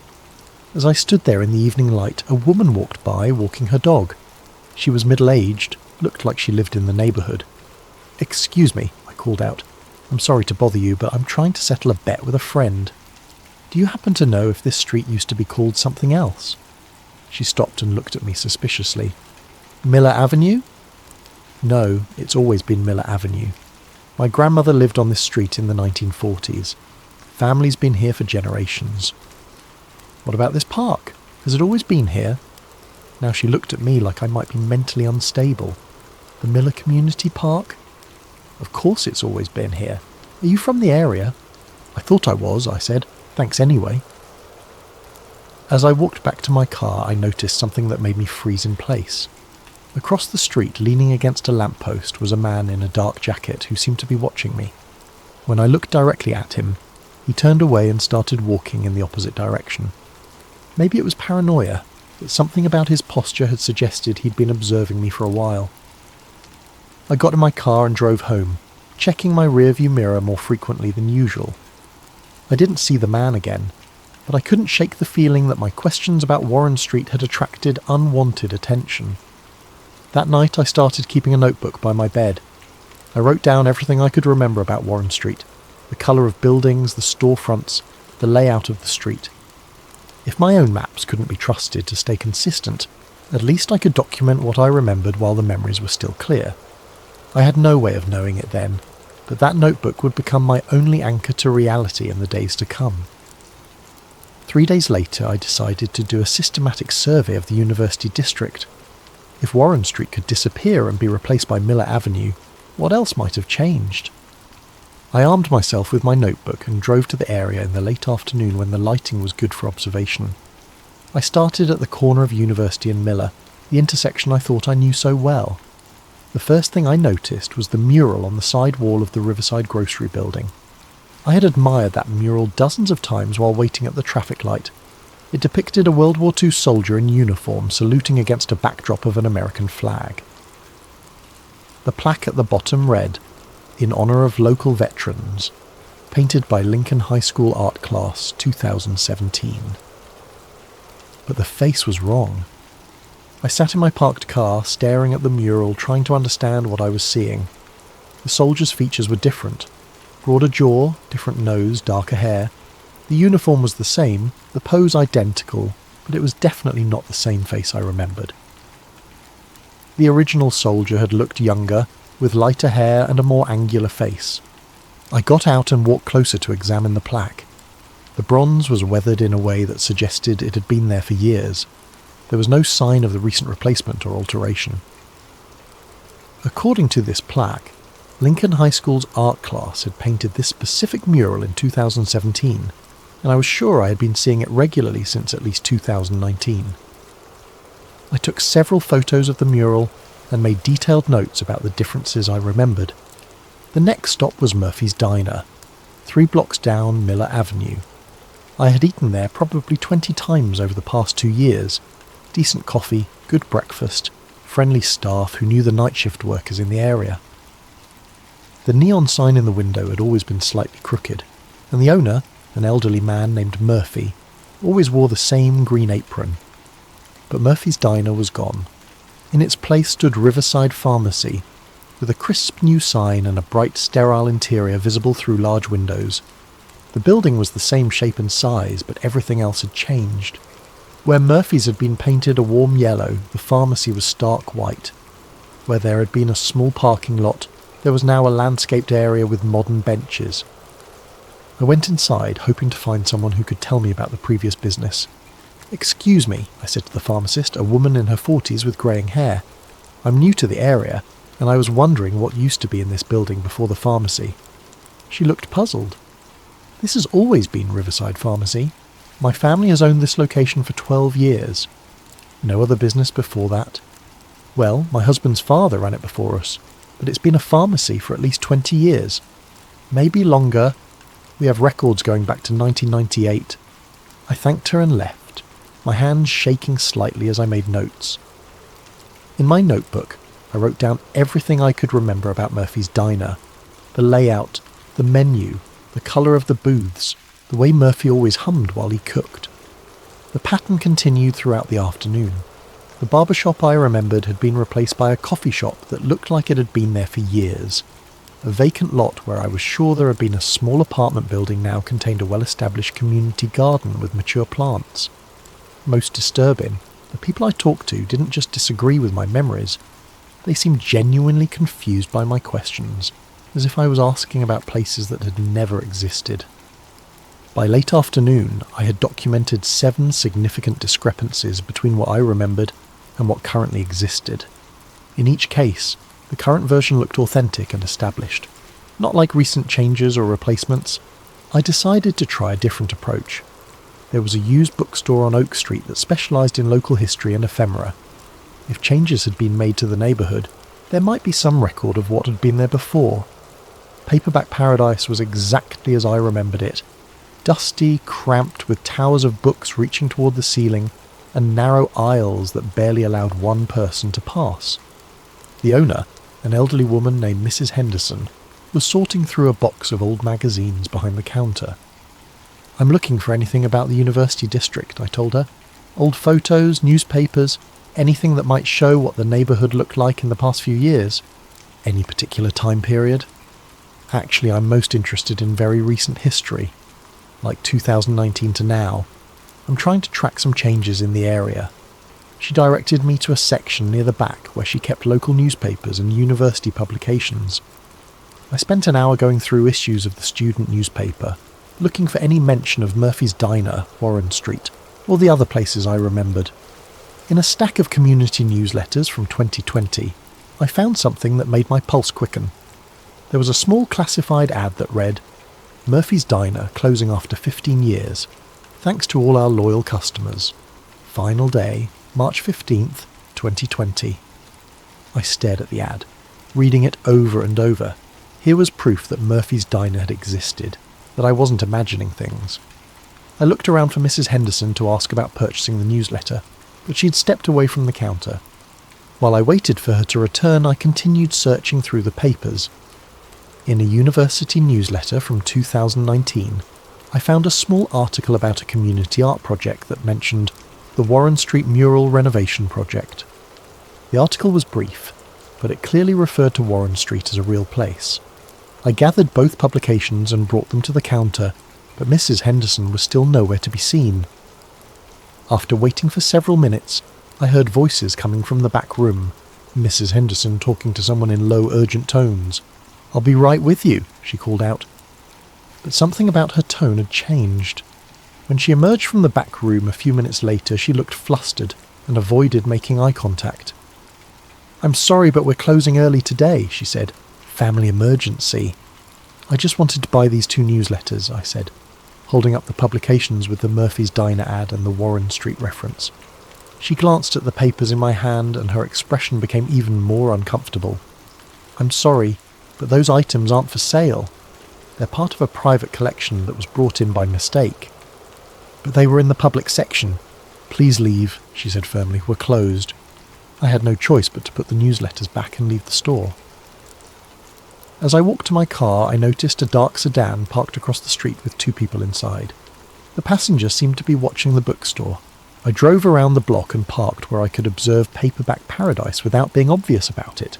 As I stood there in the evening light, a woman walked by walking her dog. She was middle-aged, looked like she lived in the neighbourhood. "Excuse me," I called out. "I'm sorry to bother you, but I'm trying to settle a bet with a friend. Do you happen to know if this street used to be called something else?" She stopped and looked at me suspiciously. "Miller Avenue?" "No, it's always been Miller Avenue. My grandmother lived on this street in the 1940s. Family's been here for generations." "What about this park? Has it always been here?" Now she looked at me like I might be mentally unstable. "The Miller Community Park?" "Of course it's always been here. Are you from the area?" "I thought I was," I said. "Thanks anyway." As I walked back to my car, I noticed something that made me freeze in place. Across the street, leaning against a lamppost, was a man in a dark jacket who seemed to be watching me. When I looked directly at him, he turned away and started walking in the opposite direction. Maybe it was paranoia, but something about his posture had suggested he'd been observing me for a while. I got in my car and drove home, checking my rearview mirror more frequently than usual. I didn't see the man again, but I couldn't shake the feeling that my questions about Warren Street had attracted unwanted attention. That night I started keeping a notebook by my bed. I wrote down everything I could remember about Warren Street, the colour of buildings, the storefronts, the layout of the street. If my own maps couldn't be trusted to stay consistent, at least I could document what I remembered while the memories were still clear. I had no way of knowing it then, but that notebook would become my only anchor to reality in the days to come. 3 days later, I decided to do a systematic survey of the university district. If Warren Street could disappear and be replaced by Miller Avenue, what else might have changed? I armed myself with my notebook and drove to the area in the late afternoon when the lighting was good for observation. I started at the corner of University and Miller, the intersection I thought I knew so well. The first thing I noticed was the mural on the side wall of the Riverside Grocery Building. I had admired that mural dozens of times while waiting at the traffic light. It depicted a World War II soldier in uniform saluting against a backdrop of an American flag. The plaque at the bottom read, "In honour of local veterans, painted by Lincoln High School Art Class 2017. But the face was wrong. I sat in my parked car, staring at the mural, trying to understand what I was seeing. The soldier's features were different. Broader jaw, different nose, darker hair. The uniform was the same, the pose identical, but it was definitely not the same face I remembered. The original soldier had looked younger, with lighter hair and a more angular face. I got out and walked closer to examine the plaque. The bronze was weathered in a way that suggested it had been there for years. There was no sign of the recent replacement or alteration. According to this plaque, Lincoln High School's art class had painted this specific mural in 2017, and I was sure I had been seeing it regularly since at least 2019. I took several photos of the mural and made detailed notes about the differences I remembered. The next stop was Murphy's Diner, 3 blocks down Miller Avenue. I had eaten there probably 20 times over the past 2 years. Decent coffee, good breakfast, friendly staff who knew the night shift workers in the area. The neon sign in the window had always been slightly crooked, and the owner, an elderly man named Murphy, always wore the same green apron. But Murphy's Diner was gone. In its place stood Riverside Pharmacy, with a crisp new sign and a bright, sterile interior visible through large windows. The building was the same shape and size, but everything else had changed. Where Murphy's had been painted a warm yellow, the pharmacy was stark white. Where there had been a small parking lot, there was now a landscaped area with modern benches. I went inside, hoping to find someone who could tell me about the previous business. "Excuse me," I said to the pharmacist, a woman in her 40s with greying hair. "I'm new to the area, and I was wondering what used to be in this building before the pharmacy." She looked puzzled. "This has always been Riverside Pharmacy. My family has owned this location for 12 years. No other business before that. Well, my husband's father ran it before us, but it's been a pharmacy for at least 20 years. Maybe longer. We have records going back to 1998. I thanked her and left, my hands shaking slightly as I made notes. In my notebook, I wrote down everything I could remember about Murphy's Diner. The layout, the menu, the colour of the booths, the way Murphy always hummed while he cooked. The pattern continued throughout the afternoon. The barbershop I remembered had been replaced by a coffee shop that looked like it had been there for years. A vacant lot where I was sure there had been a small apartment building now contained a well-established community garden with mature plants. Most disturbing, the people I talked to didn't just disagree with my memories. They seemed genuinely confused by my questions, as if I was asking about places that had never existed. By late afternoon, I had documented 7 significant discrepancies between what I remembered and what currently existed. In each case, the current version looked authentic and established. Not like recent changes or replacements. I decided to try a different approach. There was a used bookstore on Oak Street that specialised in local history and ephemera. If changes had been made to the neighbourhood, there might be some record of what had been there before. Paperback Paradise was exactly as I remembered it. Dusty, cramped, with towers of books reaching toward the ceiling, and narrow aisles that barely allowed one person to pass. The owner, an elderly woman named Mrs. Henderson, was sorting through a box of old magazines behind the counter. "I'm looking for anything about the university district," I told her. "Old photos, newspapers, anything that might show what the neighbourhood looked like in the past few years. Any particular time period? Actually, I'm most interested in very recent history, like 2019 to now. I'm trying to track some changes in the area." She directed me to a section near the back where she kept local newspapers and university publications. I spent an hour going through issues of the student newspaper, looking for any mention of Murphy's Diner, Warren Street, or the other places I remembered. In a stack of community newsletters from 2020, I found something that made my pulse quicken. There was a small classified ad that read, "Murphy's Diner closing after 15 years. Thanks to all our loyal customers. Final day, March 15th, 2020. I stared at the ad, reading it over and over. Here was proof that Murphy's Diner had existed, that I wasn't imagining things. I looked around for Mrs. Henderson to ask about purchasing the newsletter, but she'd stepped away from the counter. While I waited for her to return, I continued searching through the papers. In a university newsletter from 2019, I found a small article about a community art project that mentioned the Warren Street Mural Renovation Project. The article was brief, but it clearly referred to Warren Street as a real place. I gathered both publications and brought them to the counter, but Mrs. Henderson was still nowhere to be seen. After waiting for several minutes, I heard voices coming from the back room, Mrs. Henderson talking to someone in low, urgent tones. "I'll be right with you," she called out. But something about her tone had changed. When she emerged from the back room a few minutes later, she looked flustered and avoided making eye contact. "I'm sorry, but we're closing early today," she said. "Family emergency." "I just wanted to buy these 2 newsletters," I said, holding up the publications with the Murphy's Diner ad and the Warren Street reference. She glanced at the papers in my hand and her expression became even more uncomfortable. "I'm sorry, but those items aren't for sale. They're part of a private collection that was brought in by mistake." "But they were in the public section." "Please leave," she said firmly. "We're closed." I had no choice but to put the newsletters back and leave the store. As I walked to my car, I noticed a dark sedan parked across the street with 2 people inside. The passenger seemed to be watching the bookstore. I drove around the block and parked where I could observe paperback paradise without being obvious about it.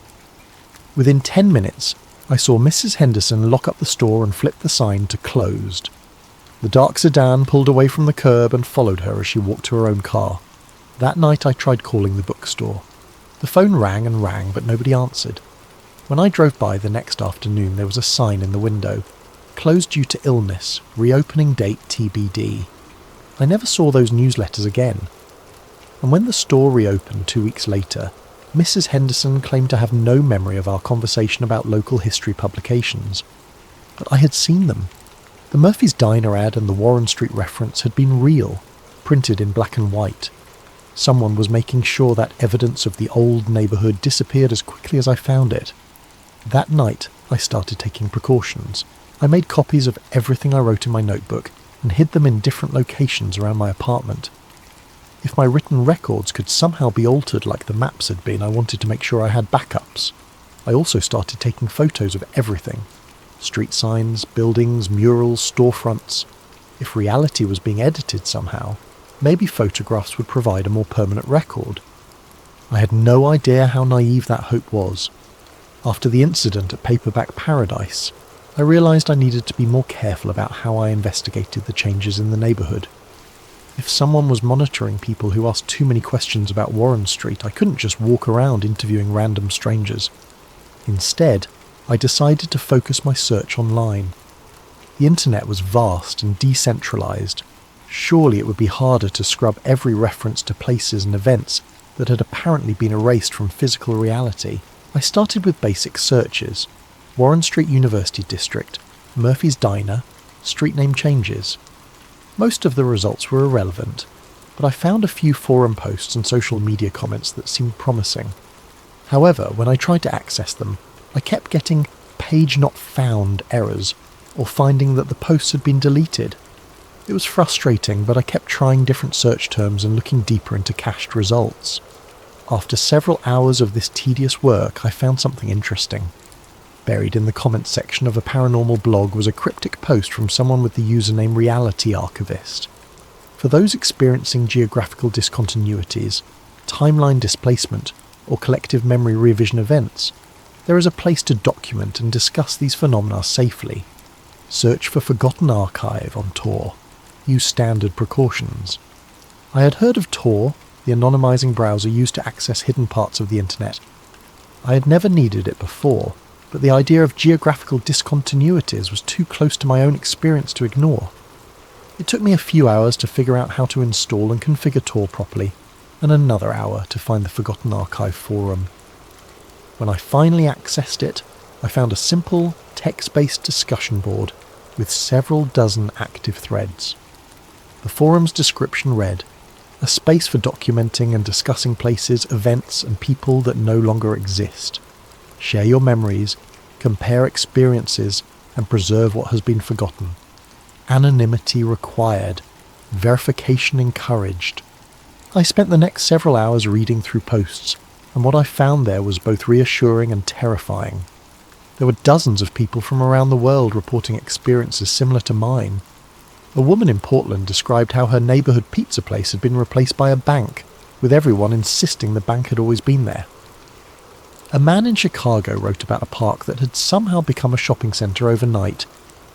Within 10 minutes, I saw Mrs. Henderson lock up the store and flip the sign to closed. The dark sedan pulled away from the curb and followed her as she walked to her own car. That night I tried calling the bookstore. The phone rang and rang, but nobody answered. When I drove by the next afternoon, there was a sign in the window. "Closed due to illness. Reopening date TBD." I never saw those newsletters again. And when the store reopened 2 weeks later, Mrs. Henderson claimed to have no memory of our conversation about local history publications. But I had seen them. The Murphy's Diner ad and the Warren Street reference had been real, printed in black and white. Someone was making sure that evidence of the old neighbourhood disappeared as quickly as I found it. That night, I started taking precautions. I made copies of everything I wrote in my notebook and hid them in different locations around my apartment. If my written records could somehow be altered like the maps had been, I wanted to make sure I had backups. I also started taking photos of everything. Street signs, buildings, murals, storefronts. If reality was being edited somehow, maybe photographs would provide a more permanent record. I had no idea how naive that hope was. After the incident at Paperback Paradise, I realised I needed to be more careful about how I investigated the changes in the neighbourhood. If someone was monitoring people who asked too many questions about Warren Street, I couldn't just walk around interviewing random strangers. Instead, I decided to focus my search online. The internet was vast and decentralised. Surely it would be harder to scrub every reference to places and events that had apparently been erased from physical reality. I started with basic searches: Warren Street University District, Murphy's Diner, street name changes. Most of the results were irrelevant, but I found a few forum posts and social media comments that seemed promising. However, when I tried to access them, I kept getting "page not found" errors, or finding that the posts had been deleted. It was frustrating, but I kept trying different search terms and looking deeper into cached results. After several hours of this tedious work, I found something interesting. Buried in the comments section of a paranormal blog was a cryptic post from someone with the username Reality Archivist. For those experiencing geographical discontinuities, timeline displacement, or collective memory revision events, there is a place to document and discuss these phenomena safely. Search for Forgotten Archive on Tor. Use standard precautions. I had heard of Tor, the anonymizing browser used to access hidden parts of the internet. I had never needed it before, but the idea of geographical discontinuities was too close to my own experience to ignore. It took me a few hours to figure out how to install and configure Tor properly, and another hour to find the Forgotten Archive forum. When I finally accessed it, I found a simple, text-based discussion board with several dozen active threads. The forum's description read, "A space for documenting and discussing places, events, and people that no longer exist. Share your memories, compare experiences, and preserve what has been forgotten. Anonymity required. Verification encouraged." I spent the next several hours reading through posts, and what I found there was both reassuring and terrifying. There were dozens of people from around the world reporting experiences similar to mine. A woman in Portland described how her neighbourhood pizza place had been replaced by a bank, with everyone insisting the bank had always been there. A man in Chicago wrote about a park that had somehow become a shopping centre overnight,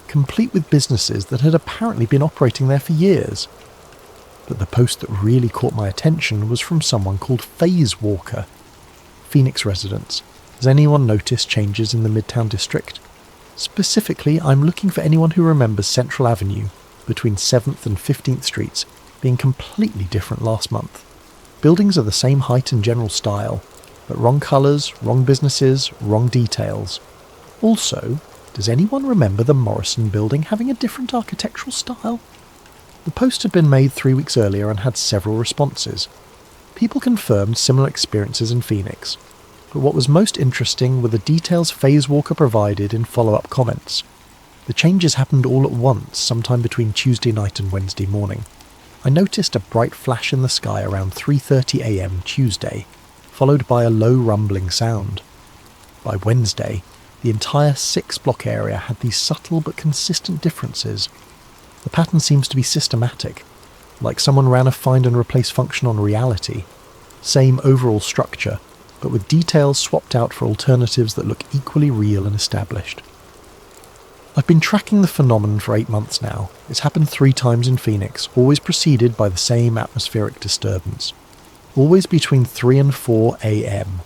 complete with businesses that had apparently been operating there for years. But the post that really caught my attention was from someone called Phase Walker. Phoenix residents, has anyone noticed changes in the Midtown district? Specifically, I'm looking for anyone who remembers Central Avenue, between 7th and 15th Streets, being completely different last month. Buildings are the same height and general style, but wrong colours, wrong businesses, wrong details. Also, does anyone remember the Morrison building having a different architectural style? The post had been made 3 weeks earlier and had several responses. People confirmed similar experiences in Phoenix, but what was most interesting were the details Phase Walker provided in follow-up comments. The changes happened all at once, sometime between Tuesday night and Wednesday morning. I noticed a bright flash in the sky around 3:30 a.m. Tuesday, followed by a low rumbling sound. By Wednesday, the entire 6-block area had these subtle but consistent differences. The pattern seems to be systematic, like someone ran a find and replace function on reality. Same overall structure, but with details swapped out for alternatives that look equally real and established. I've been tracking the phenomenon for 8 months now. It's happened 3 times in Phoenix, always preceded by the same atmospheric disturbance. Always between 3 and 4 a.m.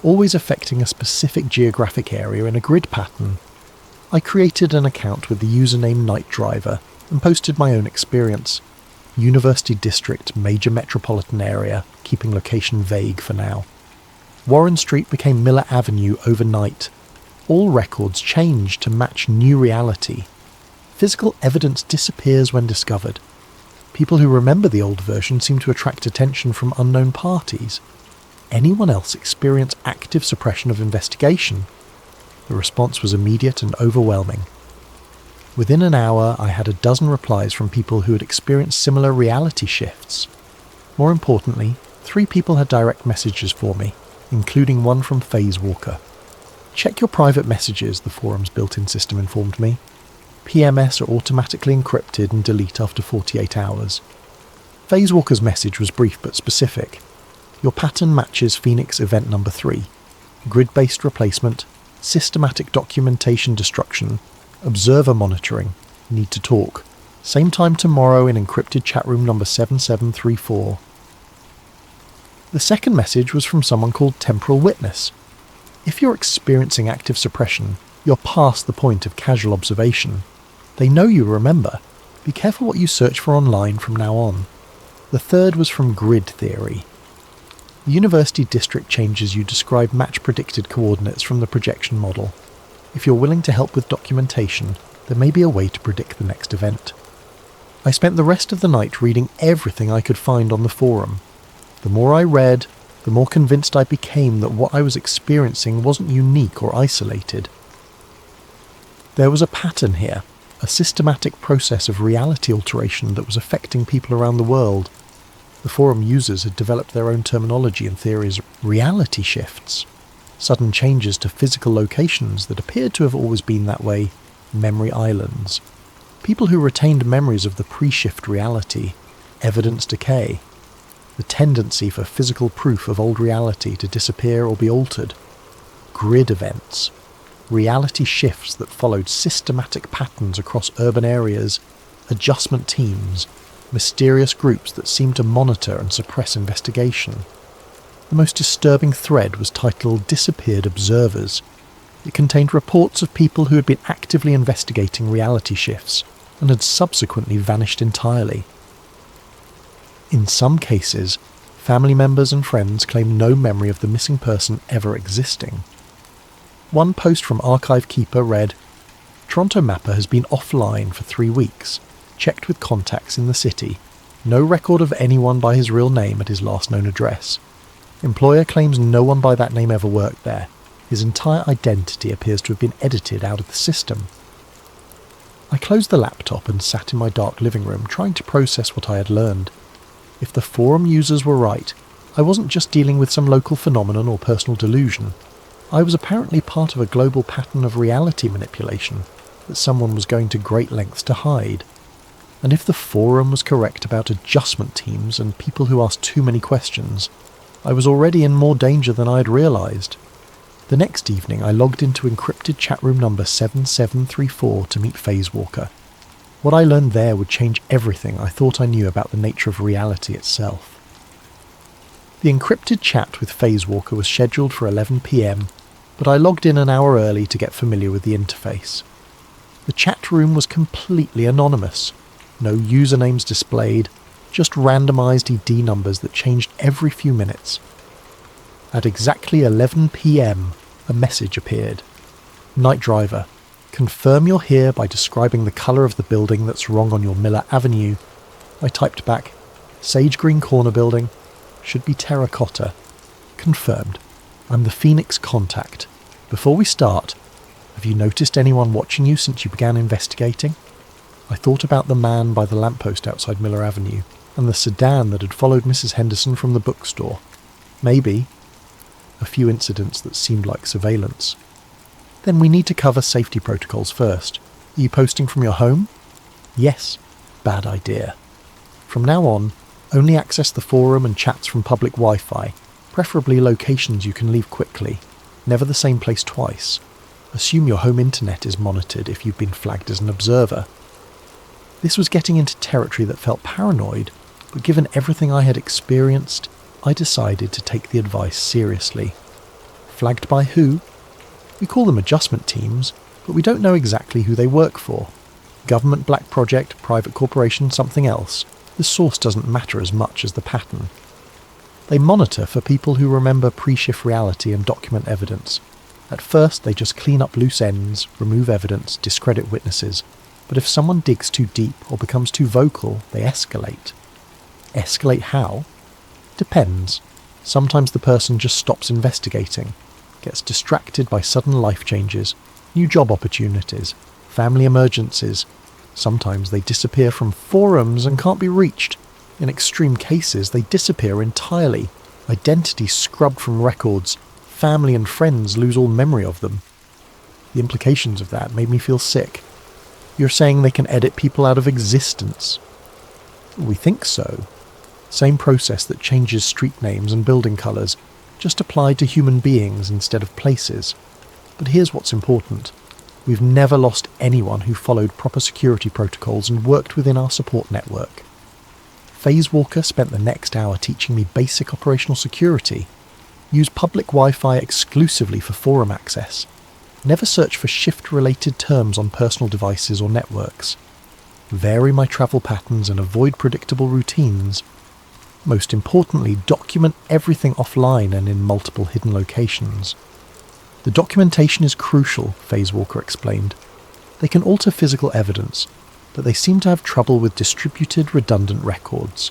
Always affecting a specific geographic area in a grid pattern. I created an account with the username Night Driver and posted my own experience. University District, major metropolitan area, keeping location vague for now. Warren Street became Miller Avenue overnight. All records changed to match new reality. Physical evidence disappears when discovered. People who remember the old version seem to attract attention from unknown parties. Anyone else experience active suppression of investigation? The response was immediate and overwhelming. Within an hour, I had a dozen replies from people who had experienced similar reality shifts. More importantly, 3 people had direct messages for me, including one from Phase Walker. Check your private messages, the forum's built-in system informed me. PMS are automatically encrypted and delete after 48 hours. Phase Walker's message was brief but specific. Your pattern matches Phoenix event number 3. Grid-based replacement, systematic documentation destruction, observer monitoring, need to talk. Same time tomorrow in encrypted chat room number 7734. The second message was from someone called Temporal Witness. If you're experiencing active suppression, you're past the point of casual observation. They know you remember. Be careful what you search for online from now on. The third was from Grid Theory. The University District changes you describe match predicted coordinates from the projection model. If you're willing to help with documentation, there may be a way to predict the next event. I spent the rest of the night reading everything I could find on the forum. The more I read, the more convinced I became that what I was experiencing wasn't unique or isolated. There was a pattern here, a systematic process of reality alteration that was affecting people around the world. The forum users had developed their own terminology and theories. Reality shifts, sudden changes to physical locations that appeared to have always been that way, memory islands. People who retained memories of the pre-shift reality, evidence decay, the tendency for physical proof of old reality to disappear or be altered, grid events, reality shifts that followed systematic patterns across urban areas, adjustment teams, mysterious groups that seemed to monitor and suppress investigation. The most disturbing thread was titled Disappeared Observers. It contained reports of people who had been actively investigating reality shifts and had subsequently vanished entirely. In some cases, family members and friends claimed no memory of the missing person ever existing. One post from Archive Keeper read, Toronto Mapper has been offline for 3 weeks, checked with contacts in the city, no record of anyone by his real name at his last known address. Employer claims no one by that name ever worked there. His entire identity appears to have been edited out of the system. I closed the laptop and sat in my dark living room trying to process what I had learned. If the forum users were right, I wasn't just dealing with some local phenomenon or personal delusion. I was apparently part of a global pattern of reality manipulation that someone was going to great lengths to hide. And if the forum was correct about adjustment teams and people who asked too many questions, I was already in more danger than I had realised. The next evening I logged into encrypted chat room number 7734 to meet Phase Walker. What I learned there would change everything I thought I knew about the nature of reality itself. The encrypted chat with Phase Walker was scheduled for 11 PM, but I logged in an hour early to get familiar with the interface. The chat room was completely anonymous. No usernames displayed, just randomised ED numbers that changed every few minutes. At exactly 11 PM, a message appeared. Night driver, confirm you're here by describing the colour of the building that's wrong on your Miller Avenue. I typed back, sage green corner building, should be terracotta. Confirmed. I'm the Phoenix contact. Before we start, have you noticed anyone watching you since you began investigating? I thought about the man by the lamppost outside Miller Avenue, and the sedan that had followed Mrs. Henderson from the bookstore. Maybe. A few incidents that seemed like surveillance. Then we need to cover safety protocols first. Are you posting from your home? Yes. Bad idea. From now on, only access the forum and chats from public Wi-Fi, preferably locations you can leave quickly. Never the same place twice. Assume your home internet is monitored if you've been flagged as an observer. This was getting into territory that felt paranoid, but given everything I had experienced, I decided to take the advice seriously. Flagged by who? We call them adjustment teams, but we don't know exactly who they work for. Government black project, private corporation, something else. The source doesn't matter as much as the pattern. They monitor for people who remember pre-shift reality and document evidence. At first they just clean up loose ends, remove evidence, discredit witnesses. But if someone digs too deep or becomes too vocal, they escalate. Escalate how? Depends. Sometimes the person just stops investigating, gets distracted by sudden life changes, new job opportunities, family emergencies. Sometimes they disappear from forums and can't be reached. In extreme cases, they disappear entirely. Identity scrubbed from records. Family and friends lose all memory of them. The implications of that made me feel sick. You're saying they can edit people out of existence? We think so. Same process that changes street names and building colours, just applied to human beings instead of places. But here's what's important. We've never lost anyone who followed proper security protocols and worked within our support network. Phase Walker spent the next hour teaching me basic operational security. Use public Wi-Fi exclusively for forum access. Never search for shift-related terms on personal devices or networks. Vary my travel patterns and avoid predictable routines. Most importantly, document everything offline and in multiple hidden locations. The documentation is crucial, Phase Walker explained. They can alter physical evidence, but they seem to have trouble with distributed, redundant records.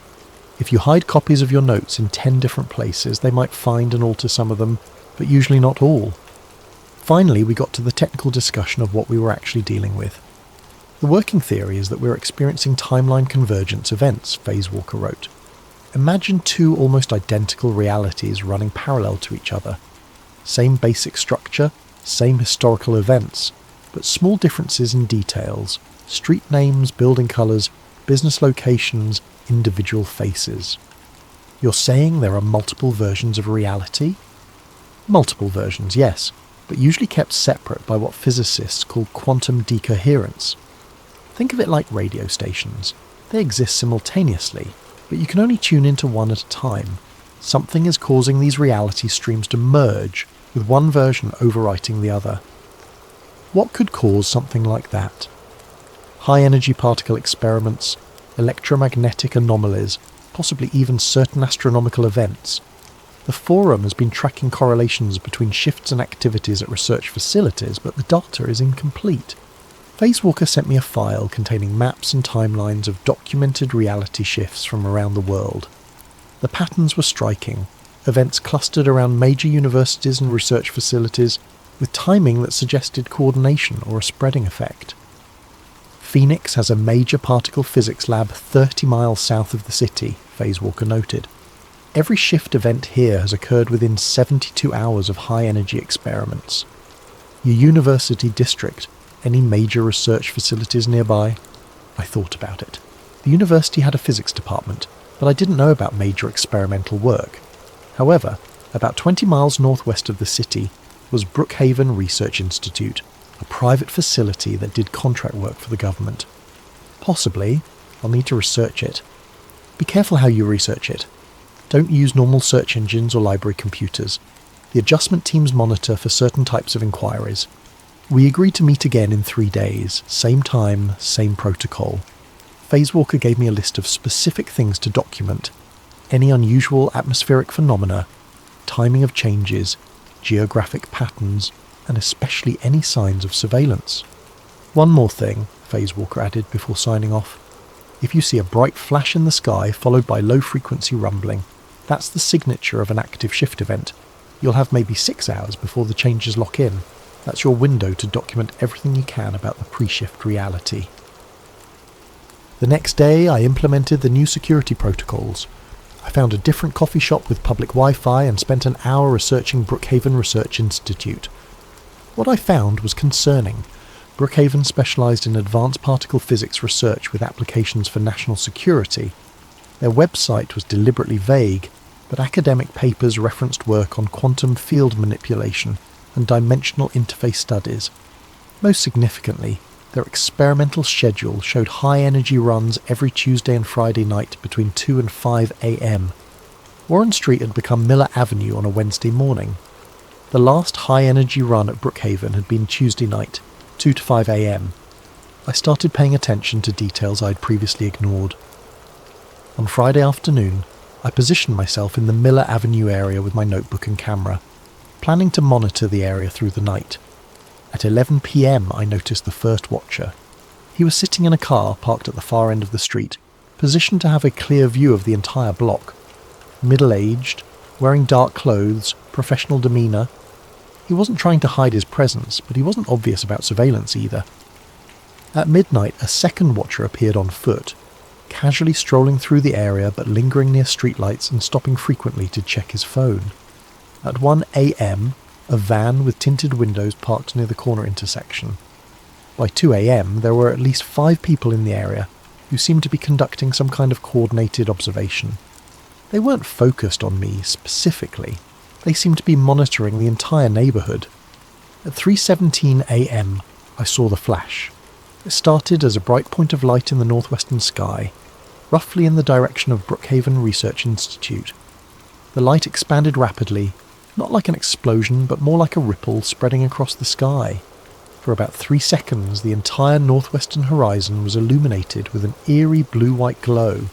If you hide copies of your notes in 10 different places, they might find and alter some of them, but usually not all. Finally, we got to the technical discussion of what we were actually dealing with. The working theory is that we're experiencing timeline convergence events, Phase Walker wrote. Imagine two almost identical realities running parallel to each other. Same basic structure, same historical events, but small differences in details. Street names, building colours, business locations, individual faces. You're saying there are multiple versions of reality? Multiple versions, yes, but usually kept separate by what physicists call quantum decoherence. Think of it like radio stations. They exist simultaneously, but you can only tune into one at a time. Something is causing these reality streams to merge, with one version overwriting the other. What could cause something like that? High-energy particle experiments, electromagnetic anomalies, possibly even certain astronomical events. The forum has been tracking correlations between shifts and activities at research facilities, but the data is incomplete. Phase Walker sent me a file containing maps and timelines of documented reality shifts from around the world. The patterns were striking. Events clustered around major universities and research facilities, with timing that suggested coordination or a spreading effect. Phoenix has a major particle physics lab 30 miles south of the city, Phase Walker noted. Every shift event here has occurred within 72 hours of high-energy experiments. Your university district, any major research facilities nearby? I thought about it. The university had a physics department, but I didn't know about major experimental work. However, about 20 miles northwest of the city, was Brookhaven Research Institute, a private facility that did contract work for the government. Possibly, I'll need to research it. Be careful how you research it. Don't use normal search engines or library computers. The adjustment teams monitor for certain types of inquiries. We agreed to meet again in 3 days, same time, same protocol. Phasewalker gave me a list of specific things to document: any unusual atmospheric phenomena, timing of changes, geographic patterns, and especially any signs of surveillance. One more thing, Phasewalker added before signing off. If you see a bright flash in the sky followed by low-frequency rumbling, that's the signature of an active shift event. You'll have maybe 6 hours before the changes lock in. That's your window to document everything you can about the pre-shift reality. The next day, I implemented the new security protocols. I found a different coffee shop with public Wi-Fi and spent an hour researching Brookhaven Research Institute. What I found was concerning. Brookhaven specialised in advanced particle physics research with applications for national security. Their website was deliberately vague, but academic papers referenced work on quantum field manipulation and dimensional interface studies. Most significantly, their experimental schedule showed high-energy runs every Tuesday and Friday night between 2 and 5 a.m. Warren Street had become Miller Avenue on a Wednesday morning. The last high-energy run at Brookhaven had been Tuesday night, 2 to 5 a.m. I started paying attention to details I'd previously ignored. On Friday afternoon, I positioned myself in the Miller Avenue area with my notebook and camera, planning to monitor the area through the night. At 11 p.m. I noticed the first watcher. He was sitting in a car parked at the far end of the street, positioned to have a clear view of the entire block. Middle-aged, wearing dark clothes, professional demeanour. He wasn't trying to hide his presence, but he wasn't obvious about surveillance either. At midnight, a second watcher appeared on foot, casually strolling through the area but lingering near streetlights and stopping frequently to check his phone. At 1 a.m, a van with tinted windows parked near the corner intersection. By 2 a.m, there were at least 5 people in the area who seemed to be conducting some kind of coordinated observation. They weren't focused on me specifically. They seemed to be monitoring the entire neighbourhood. At 3:17 a.m, I saw the flash. It started as a bright point of light in the northwestern sky, roughly in the direction of Brookhaven Research Institute. The light expanded rapidly, not like an explosion, but more like a ripple spreading across the sky. For about 3 seconds, the entire northwestern horizon was illuminated with an eerie blue-white glow.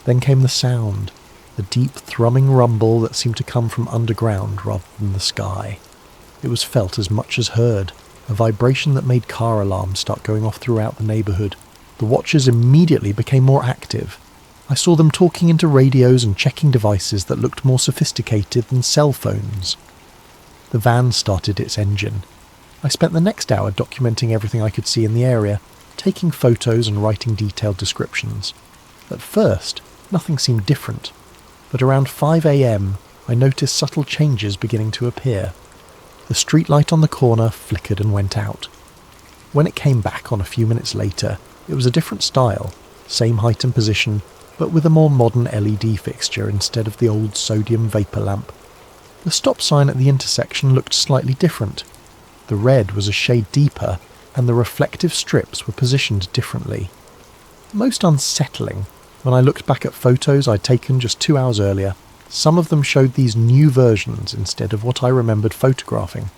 Then came the sound, the deep thrumming rumble that seemed to come from underground rather than the sky. It was felt as much as heard, a vibration that made car alarms start going off throughout the neighbourhood. The watchers immediately became more active. I saw them talking into radios and checking devices that looked more sophisticated than cell phones. The van started its engine. I spent the next hour documenting everything I could see in the area, taking photos and writing detailed descriptions. At first, nothing seemed different, but around 5 a.m, I noticed subtle changes beginning to appear. The streetlight on the corner flickered and went out. When it came back on a few minutes later, it was a different style, same height and position, but with a more modern LED fixture instead of the old sodium vapour lamp. The stop sign at the intersection looked slightly different. The red was a shade deeper, and the reflective strips were positioned differently. Most unsettling, when I looked back at photos I'd taken just 2 hours earlier, some of them showed these new versions instead of what I remembered photographing.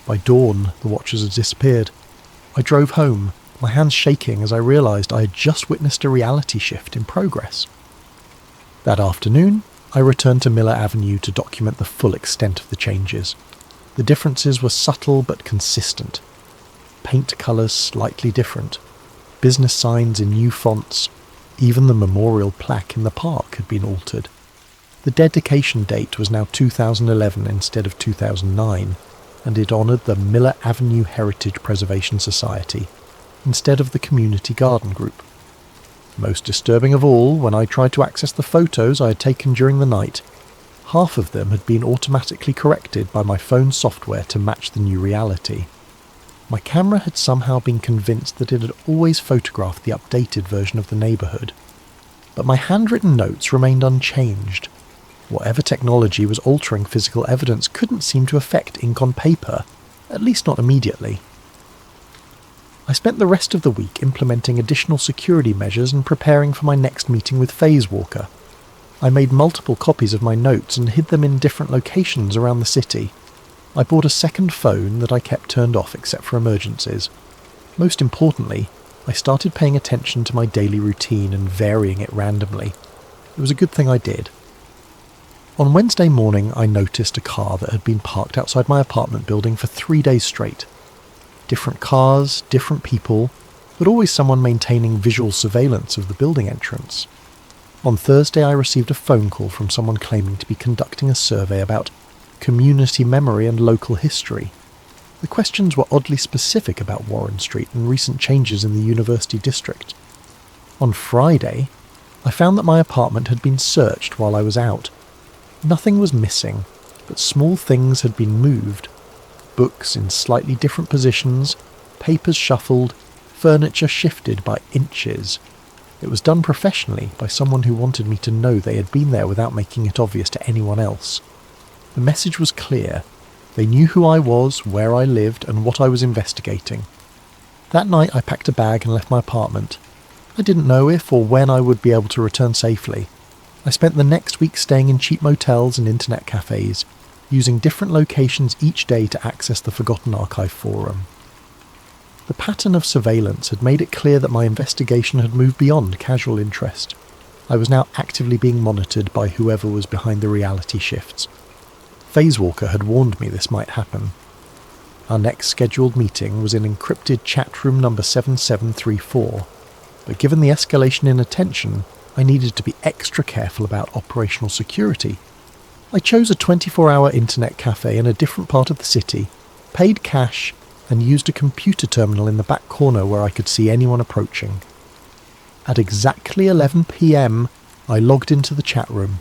By dawn, the watchers had disappeared. I drove home, my hands shaking as I realised I had just witnessed a reality shift in progress. That afternoon, I returned to Miller Avenue to document the full extent of the changes. The differences were subtle but consistent. Paint colours slightly different, business signs in new fonts, even the memorial plaque in the park had been altered. The dedication date was now 2011 instead of 2009, and it honoured the Miller Avenue Heritage Preservation Society instead of the Community Garden Group. Most disturbing of all, when I tried to access the photos I had taken during the night, half of them had been automatically corrected by my phone software to match the new reality. My camera had somehow been convinced that it had always photographed the updated version of the neighbourhood, but my handwritten notes remained unchanged. Whatever technology was altering physical evidence couldn't seem to affect ink on paper, at least not immediately. I spent the rest of the week implementing additional security measures and preparing for my next meeting with Phase Walker. I made multiple copies of my notes and hid them in different locations around the city. I bought a second phone that I kept turned off except for emergencies. Most importantly, I started paying attention to my daily routine and varying it randomly. It was a good thing I did. On Wednesday morning, I noticed a car that had been parked outside my apartment building for 3 days straight. Different cars, different people, but always someone maintaining visual surveillance of the building entrance. On Thursday, I received a phone call from someone claiming to be conducting a survey about community memory and local history. The questions were oddly specific about Warren Street and recent changes in the university district. On Friday, I found that my apartment had been searched while I was out. Nothing was missing, but small things had been moved. Books in slightly different positions, papers shuffled, furniture shifted by inches. It was done professionally by someone who wanted me to know they had been there without making it obvious to anyone else. The message was clear. They knew who I was, where I lived, and what I was investigating. That night I packed a bag and left my apartment. I didn't know if or when I would be able to return safely. I spent the next week staying in cheap motels and internet cafes, using different locations each day to access the Forgotten Archive forum. The pattern of surveillance had made it clear that my investigation had moved beyond casual interest. I was now actively being monitored by whoever was behind the reality shifts. Phase Walker had warned me this might happen. Our next scheduled meeting was in encrypted chat room number 7734, but given the escalation in attention, I needed to be extra careful about operational security. I chose a 24-hour internet cafe in a different part of the city, paid cash, and used a computer terminal in the back corner where I could see anyone approaching. At exactly 11 p.m, I logged into the chat room.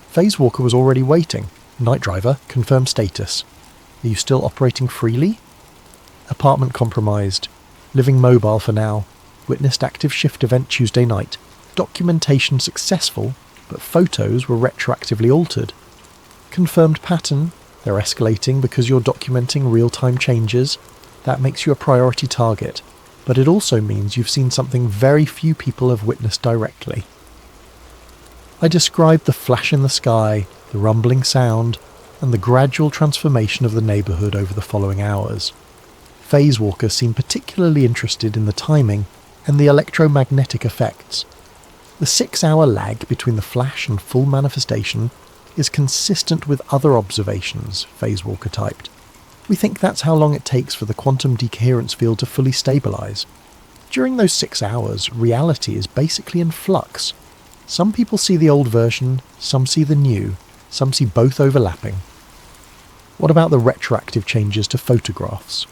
Phase Walker was already waiting. Night driver, confirm status. Are you still operating freely? Apartment compromised. Living mobile for now. Witnessed active shift event Tuesday night. Documentation successful, but photos were retroactively altered. Confirmed pattern. They're escalating because you're documenting real-time changes. That makes you a priority target, but it also means you've seen something very few people have witnessed directly. I described the flash in the sky, the rumbling sound, and the gradual transformation of the neighbourhood over the following hours. Phase Walker seemed particularly interested in the timing and the electromagnetic effects. The 6-hour lag between the flash and full manifestation is consistent with other observations, Phase Walker typed. We think that's how long it takes for the quantum decoherence field to fully stabilise. During those 6 hours, reality is basically in flux. Some people see the old version, some see the new, some see both overlapping. What about the retroactive changes to photographs?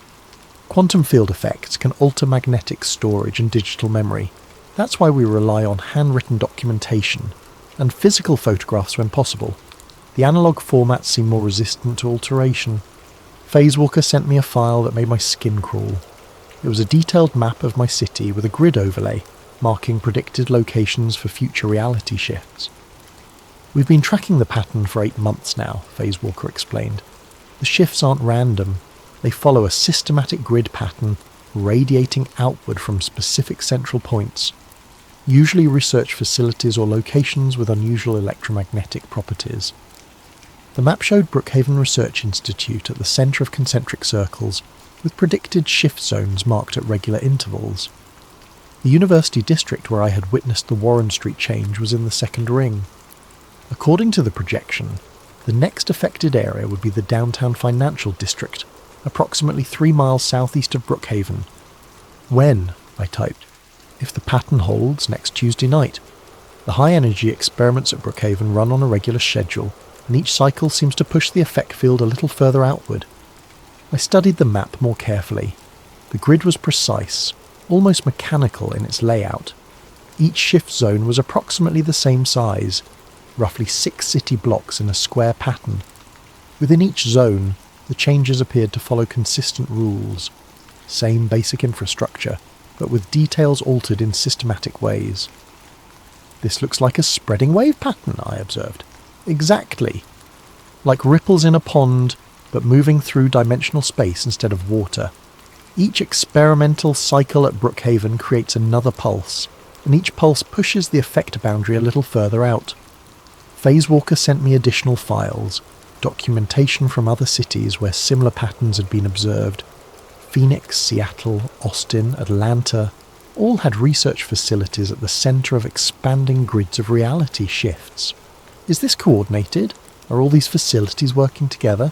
Quantum field effects can alter magnetic storage and digital memory. That's why we rely on handwritten documentation, and physical photographs when possible. The analogue formats seem more resistant to alteration. Phase Walker sent me a file that made my skin crawl. It was a detailed map of my city with a grid overlay, marking predicted locations for future reality shifts. We've been tracking the pattern for 8 months now, Phase Walker explained. The shifts aren't random. They follow a systematic grid pattern, radiating outward from specific central points, usually research facilities or locations with unusual electromagnetic properties. The map showed Brookhaven Research Institute at the centre of concentric circles, with predicted shift zones marked at regular intervals. The university district where I had witnessed the Warren Street change was in the second ring. According to the projection, the next affected area would be the downtown financial district, approximately 3 miles southeast of Brookhaven. When? I typed. If the pattern holds, next Tuesday night. The high-energy experiments at Brookhaven run on a regular schedule, and each cycle seems to push the effect field a little further outward. I studied the map more carefully. The grid was precise, almost mechanical in its layout. Each shift zone was approximately the same size, roughly 6 city blocks in a square pattern. Within each zone, the changes appeared to follow consistent rules. Same basic infrastructure, but with details altered in systematic ways. This looks like a spreading wave pattern, I observed. Exactly. Like ripples in a pond, but moving through dimensional space instead of water. Each experimental cycle at Brookhaven creates another pulse, and each pulse pushes the effect boundary a little further out. Phasewalker sent me additional files, documentation from other cities where similar patterns had been observed. Phoenix, Seattle, Austin, Atlanta, all had research facilities at the centre of expanding grids of reality shifts. Is this coordinated? Are all these facilities working together?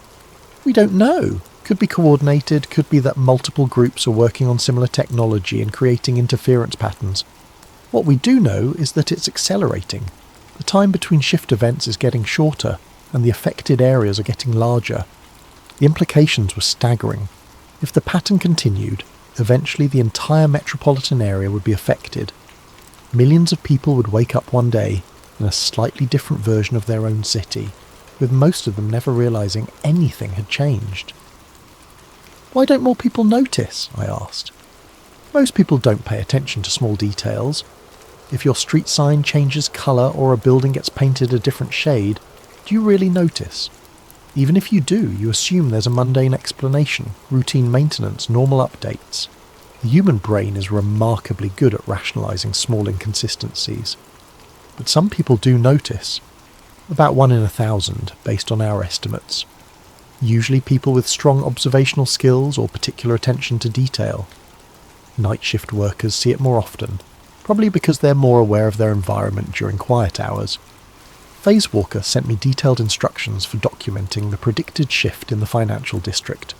We don't know. Could be coordinated, could be that multiple groups are working on similar technology and creating interference patterns. What we do know is that it's accelerating. The time between shift events is getting shorter, and the affected areas are getting larger. The implications were staggering. If the pattern continued, eventually the entire metropolitan area would be affected. Millions of people would wake up one day in a slightly different version of their own city, with most of them never realising anything had changed. Why don't more people notice? I asked. Most people don't pay attention to small details. If your street sign changes colour or a building gets painted a different shade, do you really notice? Even if you do, you assume there's a mundane explanation, routine maintenance, normal updates. The human brain is remarkably good at rationalising small inconsistencies. But some people do notice. About 1 in 1,000, based on our estimates. Usually people with strong observational skills or particular attention to detail. Night shift workers see it more often, probably because they're more aware of their environment during quiet hours. Phasewalker sent me detailed instructions for documenting the predicted shift in the financial district.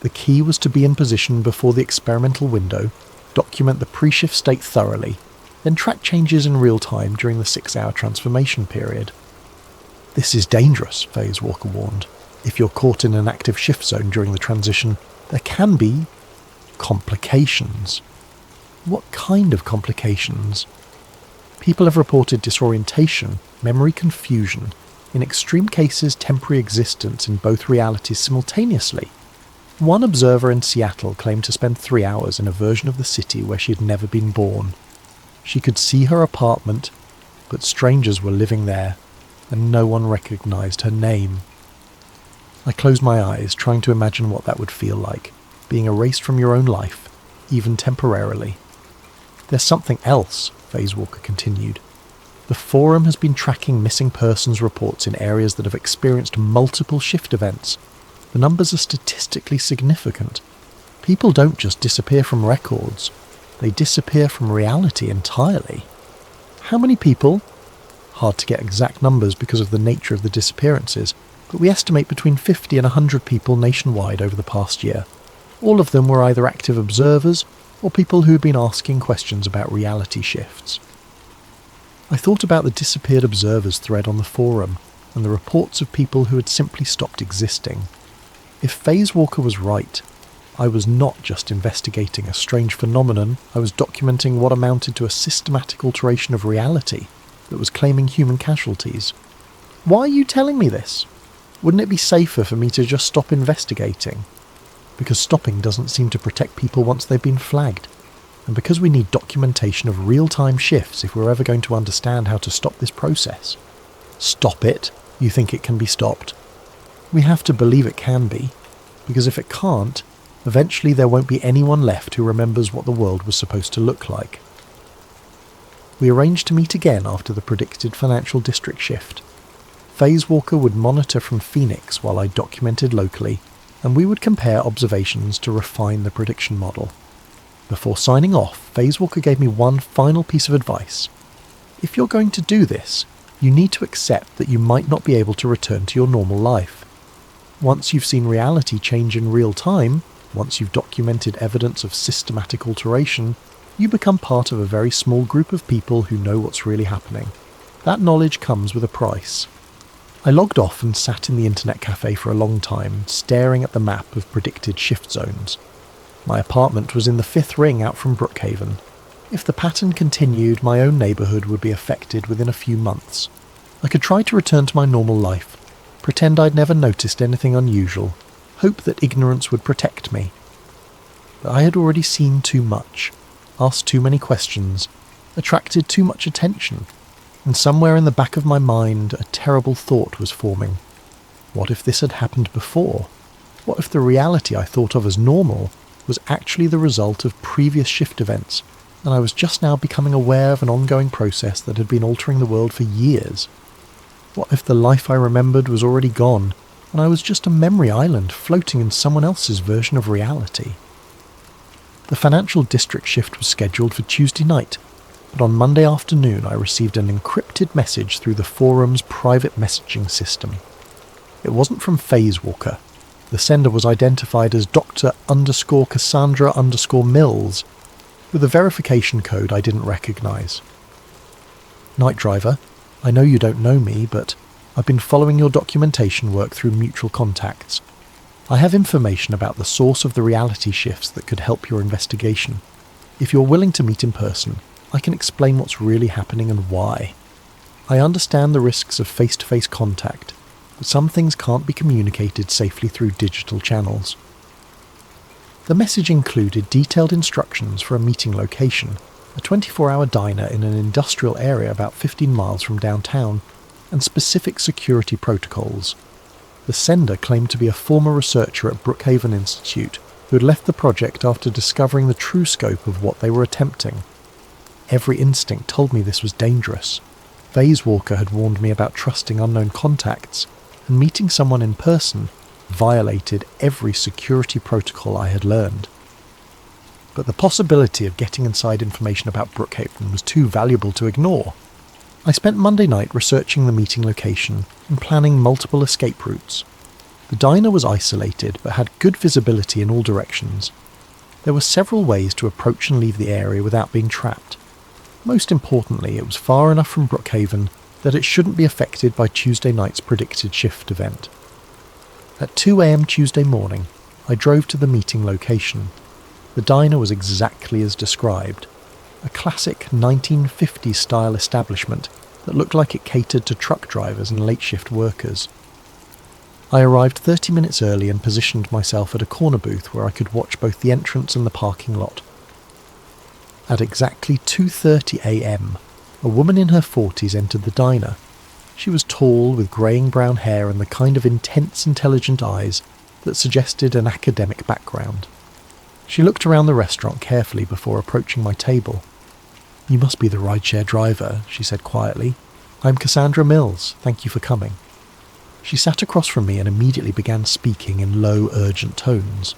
The key was to be in position before the experimental window, document the pre-shift state thoroughly, then track changes in real time during the 6-hour transformation period. This is dangerous, Phasewalker warned. If you're caught in an active shift zone during the transition, there can be complications. What kind of complications? People have reported disorientation, memory confusion, in extreme cases temporary existence in both realities simultaneously. One observer in Seattle claimed to spend 3 hours in a version of the city where she had never been born. She could see her apartment, but strangers were living there, and no one recognised her name. I closed my eyes, trying to imagine what that would feel like, being erased from your own life, even temporarily. There's something else, Phasewalker continued. The Forum has been tracking missing persons reports in areas that have experienced multiple shift events. The numbers are statistically significant. People don't just disappear from records, they disappear from reality entirely. How many people? Hard to get exact numbers because of the nature of the disappearances, but we estimate between 50 and 100 people nationwide over the past year. All of them were either active observers or people who had been asking questions about reality shifts. I thought about the disappeared observers thread on the forum and the reports of people who had simply stopped existing. If Phasewalker was right, I was not just investigating a strange phenomenon, I was documenting what amounted to a systematic alteration of reality that was claiming human casualties. Why are you telling me this? Wouldn't it be safer for me to just stop investigating? Because stopping doesn't seem to protect people once they've been flagged, and because we need documentation of real-time shifts if we're ever going to understand how to stop this process. Stop it? You think it can be stopped? We have to believe it can be, because if it can't, eventually there won't be anyone left who remembers what the world was supposed to look like. We arranged to meet again after the predicted financial district shift. Phasewalker would monitor from Phoenix while I documented locally, and we would compare observations to refine the prediction model. Before signing off, Phasewalker gave me one final piece of advice. If you're going to do this, you need to accept that you might not be able to return to your normal life. Once you've seen reality change in real time, once you've documented evidence of systematic alteration, you become part of a very small group of people who know what's really happening. That knowledge comes with a price. I logged off and sat in the internet cafe for a long time, staring at the map of predicted shift zones. My apartment was in the 5th ring out from Brookhaven. If the pattern continued, my own neighbourhood would be affected within a few months. I could try to return to my normal life, pretend I'd never noticed anything unusual, hope that ignorance would protect me. But I had already seen too much, asked too many questions, attracted too much attention. And somewhere in the back of my mind, a terrible thought was forming. What if this had happened before? What if the reality I thought of as normal was actually the result of previous shift events, and I was just now becoming aware of an ongoing process that had been altering the world for years? What if the life I remembered was already gone, and I was just a memory island floating in someone else's version of reality? The financial district shift was scheduled for Tuesday night, but on Monday afternoon I received an encrypted message through the forum's private messaging system. It wasn't from Phase Walker. The sender was identified as Dr_Cassandra_Mills, with a verification code I didn't recognise. Night Driver, I know you don't know me, but I've been following your documentation work through mutual contacts. I have information about the source of the reality shifts that could help your investigation. If you're willing to meet in person, I can explain what's really happening and why. I understand the risks of face-to-face contact, but some things can't be communicated safely through digital channels. The message included detailed instructions for a meeting location, a 24-hour diner in an industrial area about 15 miles from downtown, and specific security protocols. The sender claimed to be a former researcher at Brookhaven Institute who had left the project after discovering the true scope of what they were attempting. Every instinct told me this was dangerous. Phase Walker had warned me about trusting unknown contacts, and meeting someone in person violated every security protocol I had learned. But the possibility of getting inside information about Brookhaven was too valuable to ignore. I spent Monday night researching the meeting location and planning multiple escape routes. The diner was isolated but had good visibility in all directions. There were several ways to approach and leave the area without being trapped. Most importantly, it was far enough from Brookhaven that it shouldn't be affected by Tuesday night's predicted shift event. At 2 a.m. Tuesday morning, I drove to the meeting location. The diner was exactly as described. A classic 1950s-style establishment that looked like it catered to truck drivers and late-shift workers. I arrived 30 minutes early and positioned myself at a corner booth where I could watch both the entrance and the parking lot. At exactly 2:30 a.m, a woman in her 40s entered the diner. She was tall, with greying brown hair and the kind of intense, intelligent eyes that suggested an academic background. She looked around the restaurant carefully before approaching my table. "You must be the rideshare driver," she said quietly. "I'm Cassandra Mills. Thank you for coming." She sat across from me and immediately began speaking in low, urgent tones.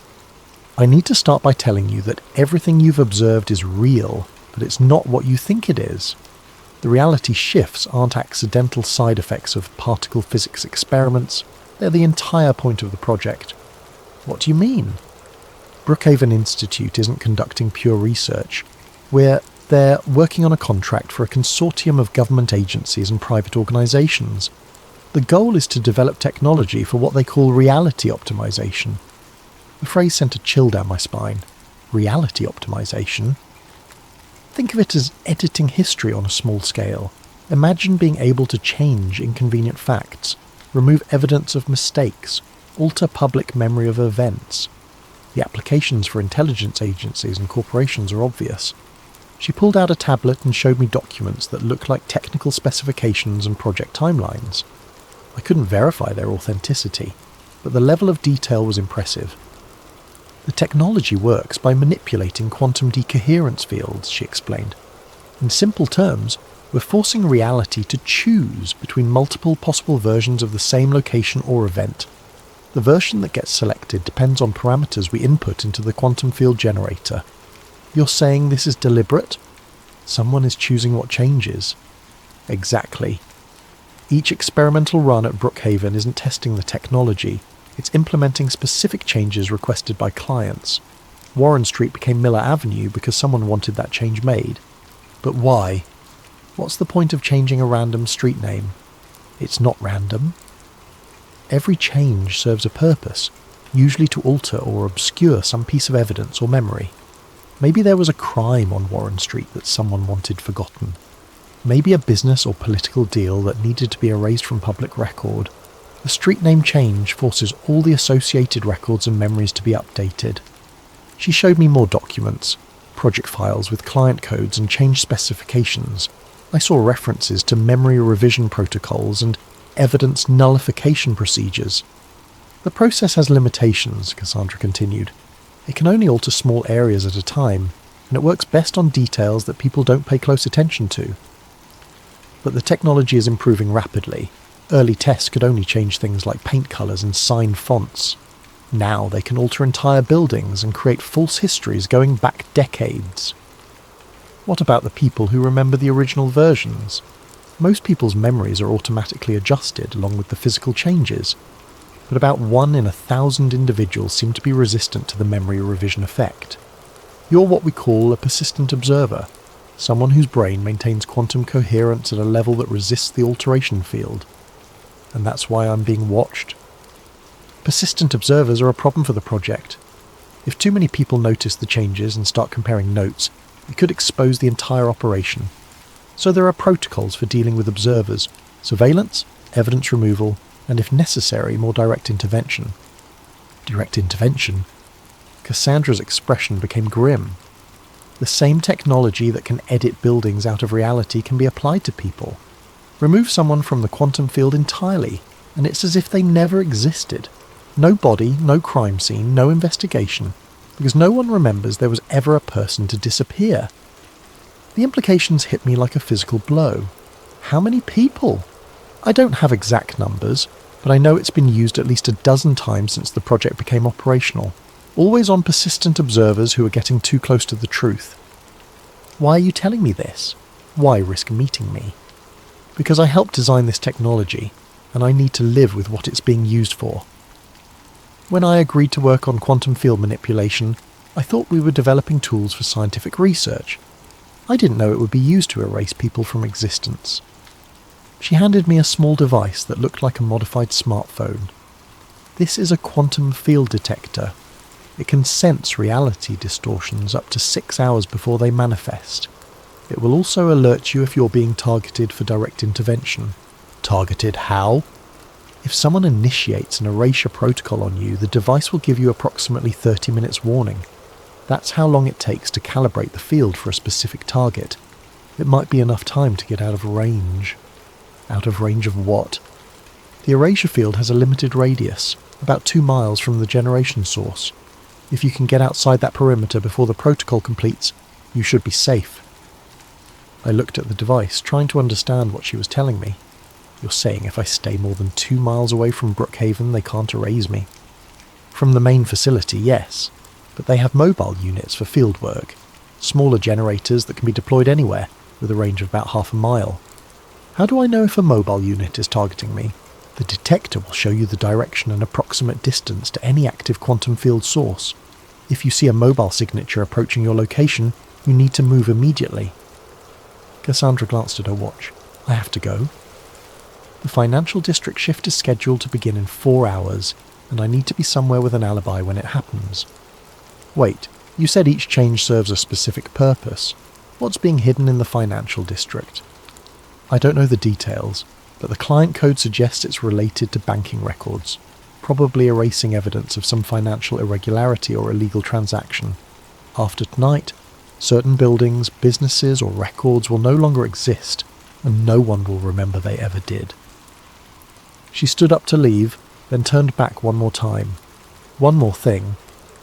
"I need to start by telling you that everything you've observed is real, but it's not what you think it is. The reality shifts aren't accidental side effects of particle physics experiments. They're the entire point of the project." "What do you mean?" "Brookhaven Institute isn't conducting pure research. They're working on a contract for a consortium of government agencies and private organisations. The goal is to develop technology for what they call reality optimization." The phrase sent a chill down my spine. Reality optimization? Think of it as editing history on a small scale. Imagine being able to change inconvenient facts, remove evidence of mistakes, alter public memory of events. The applications for intelligence agencies and corporations are obvious. She pulled out a tablet and showed me documents that looked like technical specifications and project timelines. I couldn't verify their authenticity, but the level of detail was impressive. "The technology works by manipulating quantum decoherence fields," she explained. "In simple terms, we're forcing reality to choose between multiple possible versions of the same location or event. The version that gets selected depends on parameters we input into the quantum field generator." "You're saying this is deliberate?" "Someone is choosing what changes." "Exactly. Each experimental run at Brookhaven isn't testing the technology, it's implementing specific changes requested by clients. Warren Street became Miller Avenue because someone wanted that change made. But why? What's the point of changing a random street name? It's not random. Every change serves a purpose, usually to alter or obscure some piece of evidence or memory. Maybe there was a crime on Warren Street that someone wanted forgotten. Maybe a business or political deal that needed to be erased from public record. The street name change forces all the associated records and memories to be updated." She showed me more documents, project files with client codes and change specifications. I saw references to memory revision protocols and evidence nullification procedures. The process has limitations, Cassandra continued. It can only alter small areas at a time, and it works best on details that people don't pay close attention to. But the technology is improving rapidly. Early tests could only change things like paint colours and sign fonts. Now they can alter entire buildings and create false histories going back decades. What about the people who remember the original versions? Most people's memories are automatically adjusted along with the physical changes, but about 1 in 1,000 individuals seem to be resistant to the memory revision effect. You're what we call a persistent observer, someone whose brain maintains quantum coherence at a level that resists the alteration field. And that's why I'm being watched. Persistent observers are a problem for the project. If too many people notice the changes and start comparing notes, it could expose the entire operation. So there are protocols for dealing with observers: surveillance, evidence removal, and if necessary, more direct intervention. Direct intervention? Cassandra's expression became grim. The same technology that can edit buildings out of reality can be applied to people. Remove someone from the quantum field entirely, and it's as if they never existed. No body, no crime scene, no investigation, because no one remembers there was ever a person to disappear. The implications hit me like a physical blow. How many people? I don't have exact numbers, but I know it's been used at least a dozen times since the project became operational, always on persistent observers who are getting too close to the truth. Why are you telling me this? Why risk meeting me? Because I helped design this technology, and I need to live with what it's being used for. When I agreed to work on quantum field manipulation, I thought we were developing tools for scientific research. I didn't know it would be used to erase people from existence. She handed me a small device that looked like a modified smartphone. This is a quantum field detector. It can sense reality distortions up to 6 hours before they manifest. It will also alert you if you're being targeted for direct intervention. Targeted how? If someone initiates an erasure protocol on you, the device will give you approximately 30 minutes warning. That's how long it takes to calibrate the field for a specific target. It might be enough time to get out of range. Out of range of what? The erasure field has a limited radius, about 2 miles from the generation source. If you can get outside that perimeter before the protocol completes, you should be safe. I looked at the device, trying to understand what she was telling me. You're saying if I stay more than 2 miles away from Brookhaven, they can't erase me? From the main facility, yes, but they have mobile units for field work, smaller generators that can be deployed anywhere, with a range of about half a mile. How do I know if a mobile unit is targeting me? The detector will show you the direction and approximate distance to any active quantum field source. If you see a mobile signature approaching your location, you need to move immediately. Cassandra glanced at her watch. I have to go. The financial district shift is scheduled to begin in 4 hours, and I need to be somewhere with an alibi when it happens. Wait, you said each change serves a specific purpose. What's being hidden in the financial district? I don't know the details, but the client code suggests it's related to banking records, probably erasing evidence of some financial irregularity or illegal transaction. After tonight, certain buildings, businesses or records will no longer exist, and no one will remember they ever did. She stood up to leave, then turned back one more time. One more thing.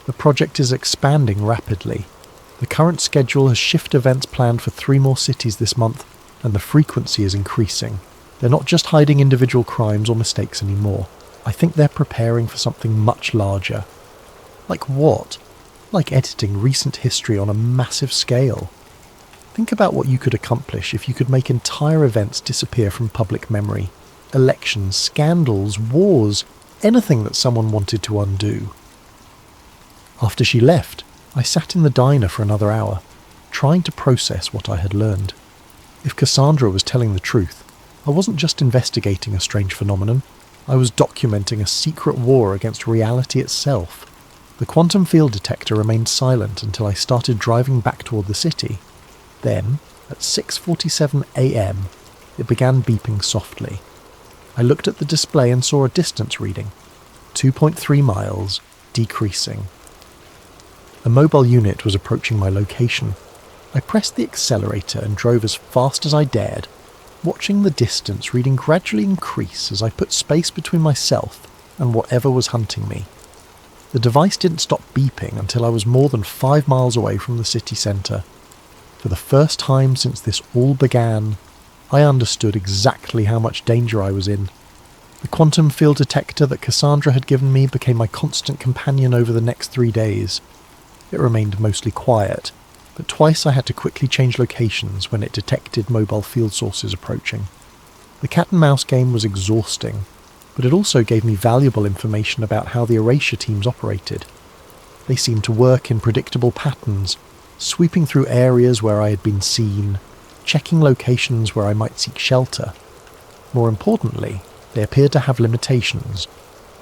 The project is expanding rapidly. The current schedule has shift events planned for 3 more cities this month, and the frequency is increasing. They're not just hiding individual crimes or mistakes anymore. I think they're preparing for something much larger. Like what? Like editing recent history on a massive scale. Think about what you could accomplish if you could make entire events disappear from public memory. Elections, scandals, wars, anything that someone wanted to undo. After she left, I sat in the diner for another hour, trying to process what I had learned. If Cassandra was telling the truth, I wasn't just investigating a strange phenomenon, I was documenting a secret war against reality itself. The quantum field detector remained silent until I started driving back toward the city. Then, at 6:47 a.m., it began beeping softly. I looked at the display and saw a distance reading, 2.3 miles, decreasing. A mobile unit was approaching my location. I pressed the accelerator and drove as fast as I dared, watching the distance reading gradually increase as I put space between myself and whatever was hunting me. The device didn't stop beeping until I was more than 5 miles away from the city centre. For the first time since this all began, I understood exactly how much danger I was in. The quantum field detector that Cassandra had given me became my constant companion over the next 3 days. It remained mostly quiet, but twice I had to quickly change locations when it detected mobile field sources approaching. The cat and mouse game was exhausting, but it also gave me valuable information about how the erasure teams operated. They seemed to work in predictable patterns, sweeping through areas where I had been seen, checking locations where I might seek shelter. More importantly, they appeared to have limitations.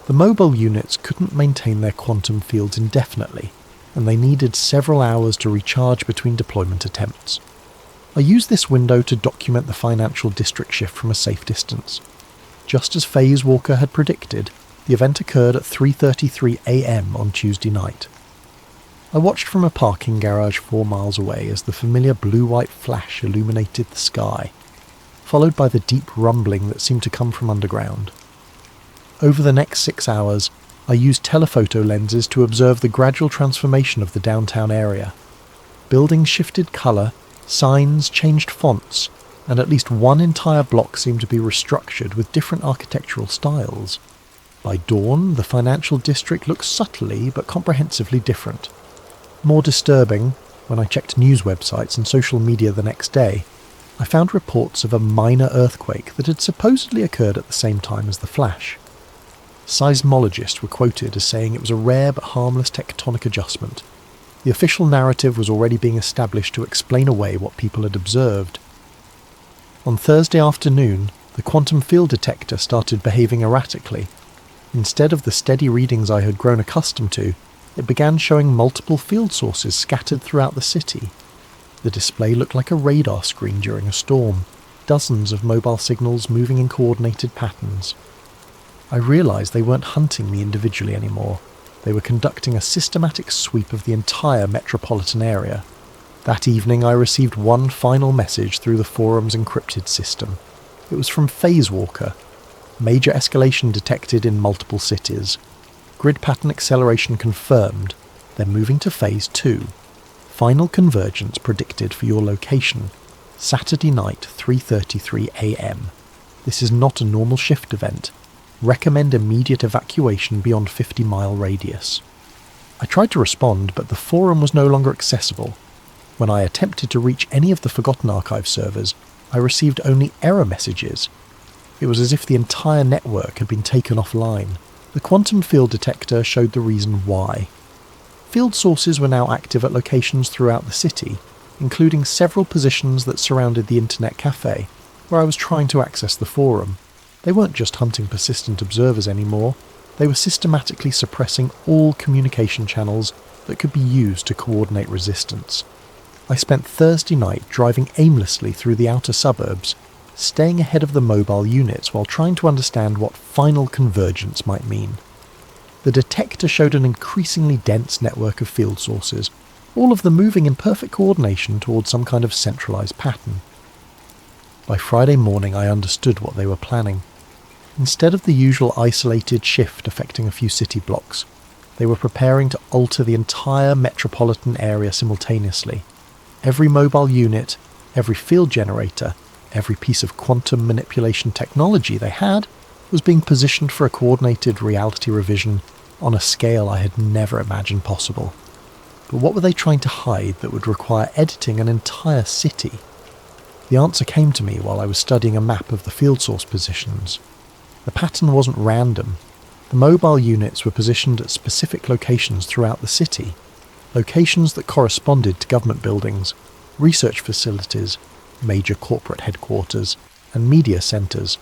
The mobile units couldn't maintain their quantum fields indefinitely, and they needed several hours to recharge between deployment attempts. I used this window to document the financial district shift from a safe distance. Just as Phase Walker had predicted, the event occurred at 3:33 a.m. on Tuesday night. I watched from a parking garage 4 miles away as the familiar blue-white flash illuminated the sky, followed by the deep rumbling that seemed to come from underground. Over the next 6 hours, I used telephoto lenses to observe the gradual transformation of the downtown area. Buildings shifted colour, signs changed fonts, and at least one entire block seemed to be restructured with different architectural styles. By dawn, the financial district looked subtly but comprehensively different. More disturbing, when I checked news websites and social media the next day, I found reports of a minor earthquake that had supposedly occurred at the same time as the flash. Seismologists were quoted as saying it was a rare but harmless tectonic adjustment. The official narrative was already being established to explain away what people had observed. On Thursday afternoon, the quantum field detector started behaving erratically. Instead of the steady readings I had grown accustomed to, it began showing multiple field sources scattered throughout the city. The display looked like a radar screen during a storm, dozens of mobile signals moving in coordinated patterns. I realised they weren't hunting me individually anymore. They were conducting a systematic sweep of the entire metropolitan area. That evening I received one final message through the forum's encrypted system. It was from Phase Walker. Major escalation detected in multiple cities. Grid pattern acceleration confirmed. They're moving to Phase 2. Final convergence predicted for your location. Saturday night, 3:33 a.m. This is not a normal shift event. Recommend immediate evacuation beyond 50-mile radius. I tried to respond, but the forum was no longer accessible. When I attempted to reach any of the Forgotten Archive servers, I received only error messages. It was as if the entire network had been taken offline. The quantum field detector showed the reason why. Field sources were now active at locations throughout the city, including several positions that surrounded the internet cafe, where I was trying to access the forum. They weren't just hunting persistent observers anymore, they were systematically suppressing all communication channels that could be used to coordinate resistance. I spent Thursday night driving aimlessly through the outer suburbs, staying ahead of the mobile units while trying to understand what final convergence might mean. The detector showed an increasingly dense network of field sources, all of them moving in perfect coordination towards some kind of centralized pattern. By Friday morning I understood what they were planning. Instead of the usual isolated shift affecting a few city blocks, they were preparing to alter the entire metropolitan area simultaneously. Every mobile unit, every field generator, every piece of quantum manipulation technology they had was being positioned for a coordinated reality revision on a scale I had never imagined possible. But what were they trying to hide that would require editing an entire city? The answer came to me while I was studying a map of the field source positions. The pattern wasn't random. The mobile units were positioned at specific locations throughout the city, locations that corresponded to government buildings, research facilities, major corporate headquarters, and media centres.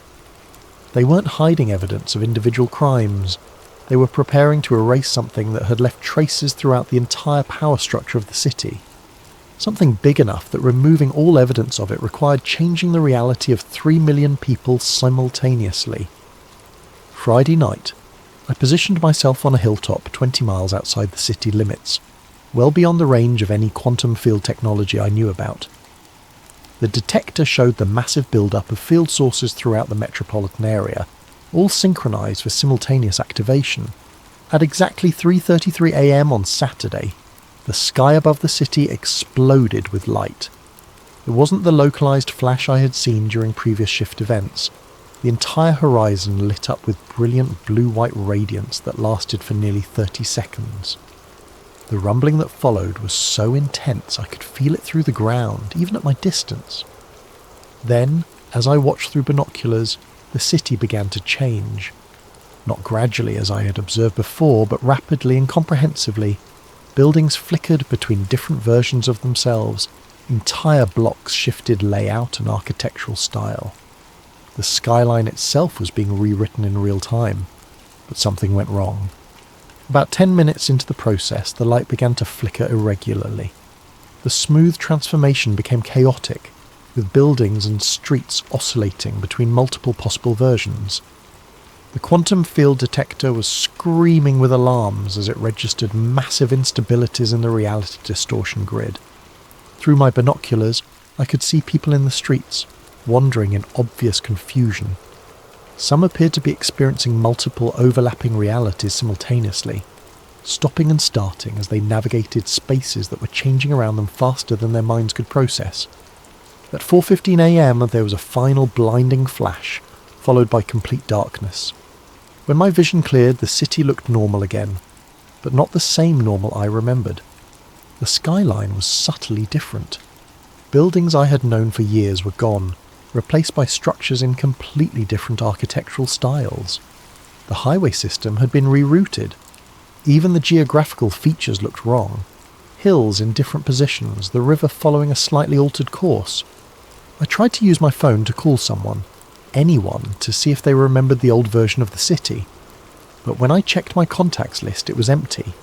They weren't hiding evidence of individual crimes. They were preparing to erase something that had left traces throughout the entire power structure of the city. Something big enough that removing all evidence of it required changing the reality of 3 million people simultaneously. Friday night, I positioned myself on a hilltop 20 miles outside the city limits. well beyond the range of any quantum field technology I knew about. The detector showed the massive build-up of field sources throughout the metropolitan area, all synchronized for simultaneous activation. At exactly 3:33 a.m. on Saturday, the sky above the city exploded with light. It wasn't the localized flash I had seen during previous shift events. The entire horizon lit up with brilliant blue-white radiance that lasted for nearly 30 seconds. The rumbling that followed was so intense I could feel it through the ground, even at my distance. Then, as I watched through binoculars, the city began to change. Not gradually as I had observed before, but rapidly and comprehensively. Buildings flickered between different versions of themselves. Entire blocks shifted layout and architectural style. The skyline itself was being rewritten in real time, but something went wrong. About 10 minutes into the process, the light began to flicker irregularly. The smooth transformation became chaotic, with buildings and streets oscillating between multiple possible versions. The quantum field detector was screaming with alarms as it registered massive instabilities in the reality distortion grid. Through my binoculars, I could see people in the streets, wandering in obvious confusion. Some appeared to be experiencing multiple overlapping realities simultaneously, stopping and starting as they navigated spaces that were changing around them faster than their minds could process. At 4:15 a.m. there was a final blinding flash, followed by complete darkness. When my vision cleared, the city looked normal again, but not the same normal I remembered. The skyline was subtly different. Buildings I had known for years were gone, replaced by structures in completely different architectural styles. The highway system had been rerouted. Even the geographical features looked wrong. Hills in different positions, the river following a slightly altered course. I tried to use my phone to call someone, anyone, to see if they remembered the old version of the city. But when I checked my contacts list, it was empty.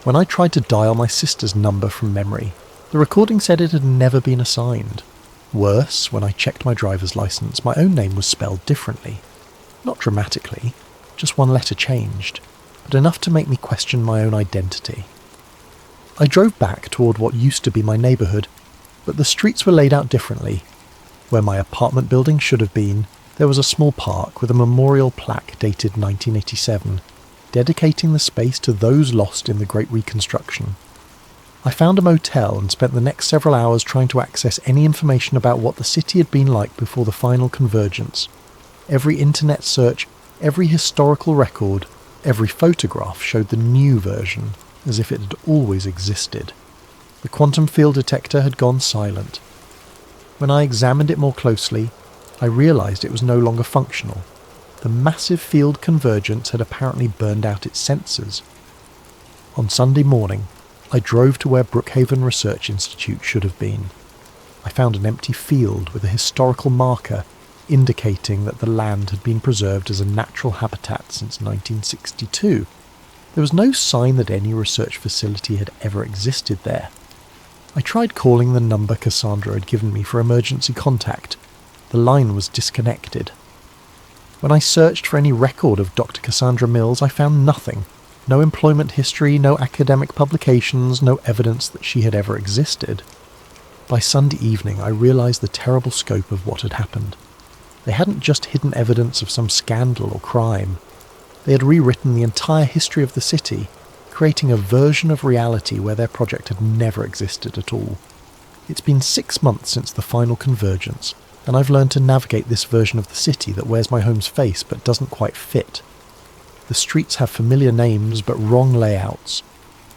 When I tried to dial my sister's number from memory, the recording said it had never been assigned. Worse, when I checked my driver's license, my own name was spelled differently. Not dramatically, just one letter changed, but enough to make me question my own identity. I drove back toward what used to be my neighbourhood, but the streets were laid out differently. Where my apartment building should have been, there was a small park with a memorial plaque dated 1987, dedicating the space to those lost in the Great Reconstruction. I found a motel and spent the next several hours trying to access any information about what the city had been like before the final convergence. Every internet search, every historical record, every photograph showed the new version, as if it had always existed. The quantum field detector had gone silent. When I examined it more closely, I realised it was no longer functional. The massive field convergence had apparently burned out its sensors. On Sunday morning, I drove to where Brookhaven Research Institute should have been. I found an empty field with a historical marker indicating that the land had been preserved as a natural habitat since 1962. There was no sign that any research facility had ever existed there. I tried calling the number Cassandra had given me for emergency contact. The line was disconnected. When I searched for any record of Dr. Cassandra Mills, I found nothing. No employment history, no academic publications, no evidence that she had ever existed. By Sunday evening, I realised the terrible scope of what had happened. They hadn't just hidden evidence of some scandal or crime. They had rewritten the entire history of the city, creating a version of reality where their project had never existed at all. It's been 6 months since the final convergence, and I've learned to navigate this version of the city that wears my home's face but doesn't quite fit. The streets have familiar names but wrong layouts.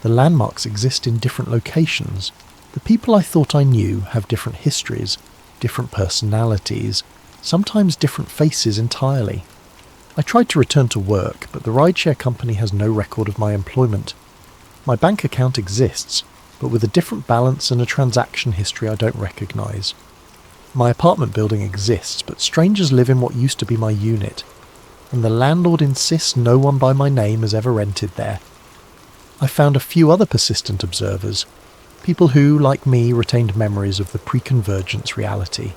The landmarks exist in different locations. The people I thought I knew have different histories, different personalities, sometimes different faces entirely. I tried to return to work, but the rideshare company has no record of my employment. My bank account exists, but with a different balance and a transaction history I don't recognise. My apartment building exists, but strangers live in what used to be my unit, and the landlord insists no one by my name has ever rented there. I found a few other persistent observers, people who, like me, retained memories of the pre-convergence reality.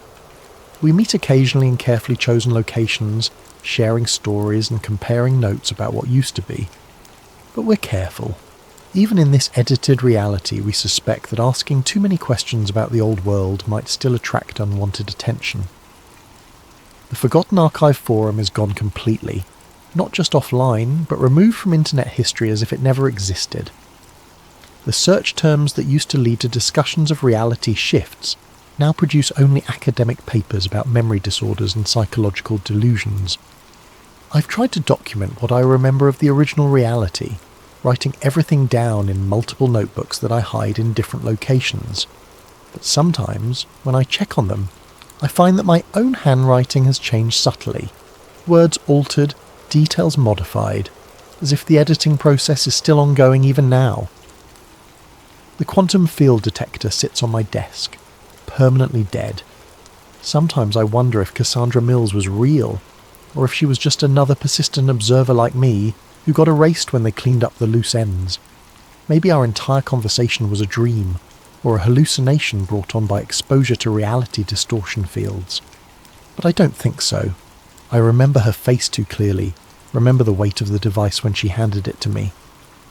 We meet occasionally in carefully chosen locations, sharing stories and comparing notes about what used to be. But we're careful. Even in this edited reality, we suspect that asking too many questions about the old world might still attract unwanted attention. The Forgotten Archive forum is gone completely, not just offline, but removed from internet history as if it never existed. The search terms that used to lead to discussions of reality shifts now produce only academic papers about memory disorders and psychological delusions. I've tried to document what I remember of the original reality, writing everything down in multiple notebooks that I hide in different locations. But sometimes, when I check on them, I find that my own handwriting has changed subtly. Words altered, details modified, as if the editing process is still ongoing even now. The quantum field detector sits on my desk, permanently dead. Sometimes I wonder if Cassandra Mills was real, or if she was just another persistent observer like me who got erased when they cleaned up the loose ends. Maybe our entire conversation was a dream, or a hallucination brought on by exposure to reality distortion fields. But I don't think so. I remember her face too clearly, remember the weight of the device when she handed it to me,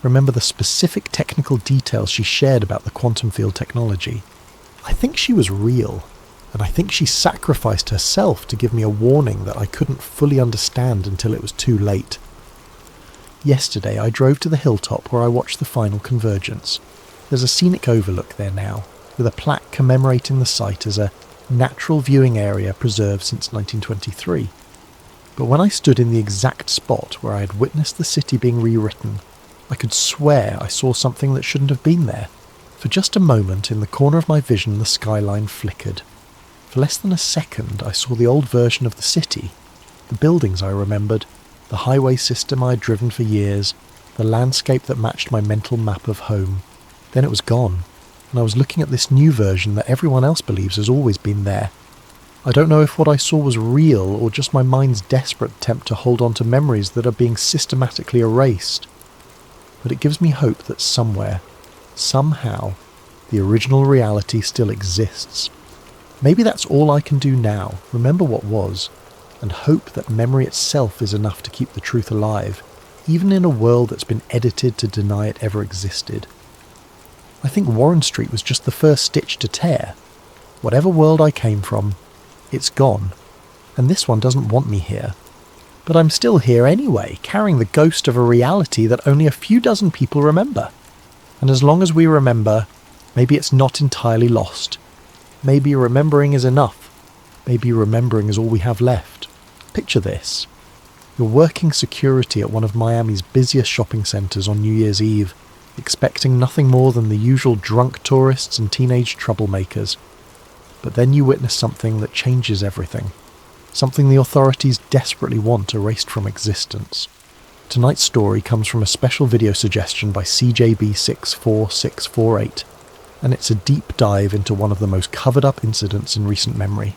remember the specific technical details she shared about the quantum field technology. I think she was real, and I think she sacrificed herself to give me a warning that I couldn't fully understand until it was too late. Yesterday I drove to the hilltop where I watched the final convergence. There's a scenic overlook there now, with a plaque commemorating the site as a natural viewing area preserved since 1923. But when I stood in the exact spot where I had witnessed the city being rewritten, I could swear I saw something that shouldn't have been there. For just a moment, in the corner of my vision, the skyline flickered. For less than a second, I saw the old version of the city, the buildings I remembered, the highway system I had driven for years, the landscape that matched my mental map of home. Then it was gone, and I was looking at this new version that everyone else believes has always been there. I don't know if what I saw was real or just my mind's desperate attempt to hold on to memories that are being systematically erased. But it gives me hope that somewhere, somehow, the original reality still exists. Maybe that's all I can do now, remember what was, and hope that memory itself is enough to keep the truth alive, even in a world that's been edited to deny it ever existed. I think Warren Street was just the first stitch to tear. Whatever world I came from, it's gone, and this one doesn't want me here. But I'm still here anyway, carrying the ghost of a reality that only a few dozen people remember. And as long as we remember, maybe it's not entirely lost. Maybe remembering is enough. Maybe remembering is all we have left. Picture this. You're working security at one of Miami's busiest shopping centres on New Year's Eve, expecting nothing more than the usual drunk tourists and teenage troublemakers. But then you witness something that changes everything. Something the authorities desperately want erased from existence. Tonight's story comes from a special video suggestion by CJB64648, and it's a deep dive into one of the most covered-up incidents in recent memory.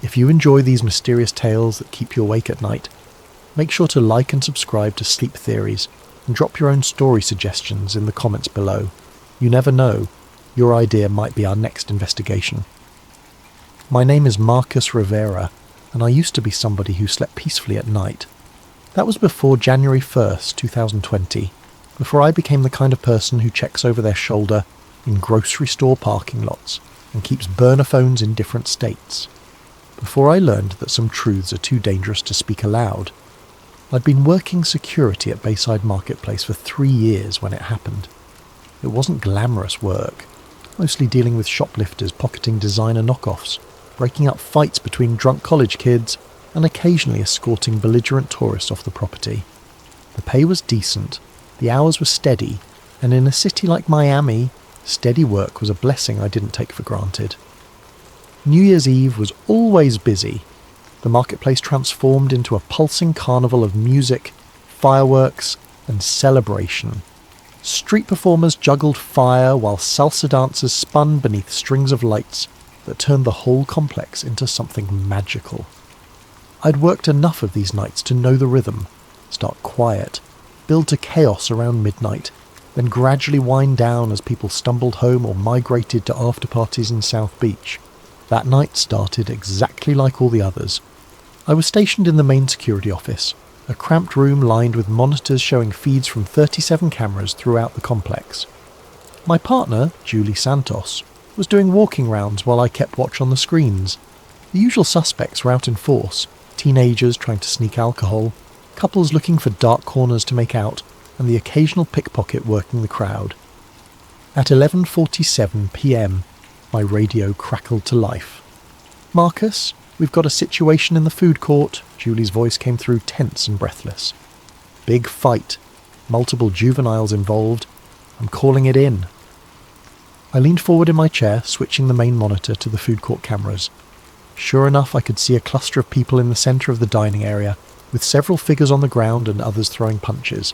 If you enjoy these mysterious tales that keep you awake at night, make sure to like and subscribe to Sleep Theories, and drop your own story suggestions in the comments below. You never know, your idea might be our next investigation. My name is Marcus Rivera, and I used to be somebody who slept peacefully at night. That was before January 1st, 2020, before I became the kind of person who checks over their shoulder in grocery store parking lots and keeps burner phones in different states. Before I learned that some truths are too dangerous to speak aloud. I'd been working security at Bayside Marketplace for 3 years when it happened. It wasn't glamorous work, mostly dealing with shoplifters pocketing designer knockoffs, breaking up fights between drunk college kids, and occasionally escorting belligerent tourists off the property. The pay was decent, the hours were steady, and in a city like Miami, steady work was a blessing I didn't take for granted. New Year's Eve was always busy. The marketplace transformed into a pulsing carnival of music, fireworks, and celebration. Street performers juggled fire while salsa dancers spun beneath strings of lights that turned the whole complex into something magical. I'd worked enough of these nights to know the rhythm, start quiet, build to chaos around midnight, then gradually wind down as people stumbled home or migrated to after-parties in South Beach. That night started exactly like all the others. I was stationed in the main security office, a cramped room lined with monitors showing feeds from 37 cameras throughout the complex. My partner, Julie Santos, was doing walking rounds while I kept watch on the screens. The usual suspects were out in force, teenagers trying to sneak alcohol, couples looking for dark corners to make out, and the occasional pickpocket working the crowd. At 11:47 p.m, my radio crackled to life. "Marcus, we've got a situation in the food court," Julie's voice came through tense and breathless. "Big fight. Multiple juveniles involved. I'm calling it in." I leaned forward in my chair, switching the main monitor to the food court cameras. Sure enough, I could see a cluster of people in the centre of the dining area, with several figures on the ground and others throwing punches.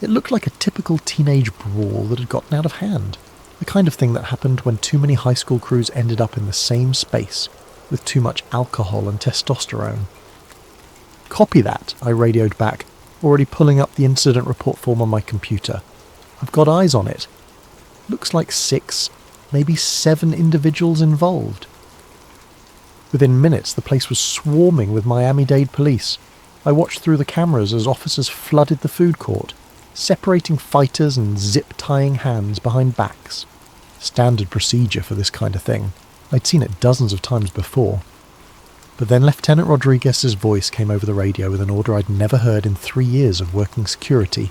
It looked like a typical teenage brawl that had gotten out of hand, the kind of thing that happened when too many high school crews ended up in the same space, with too much alcohol and testosterone. "Copy that," I radioed back, already pulling up the incident report form on my computer. "I've got eyes on it. Looks like 6, maybe 7 individuals involved." Within minutes, the place was swarming with Miami-Dade police. I watched through the cameras as officers flooded the food court, separating fighters and zip-tying hands behind backs. Standard procedure for this kind of thing. I'd seen it dozens of times before. But then Lieutenant Rodriguez's voice came over the radio with an order I'd never heard in 3 years of working security.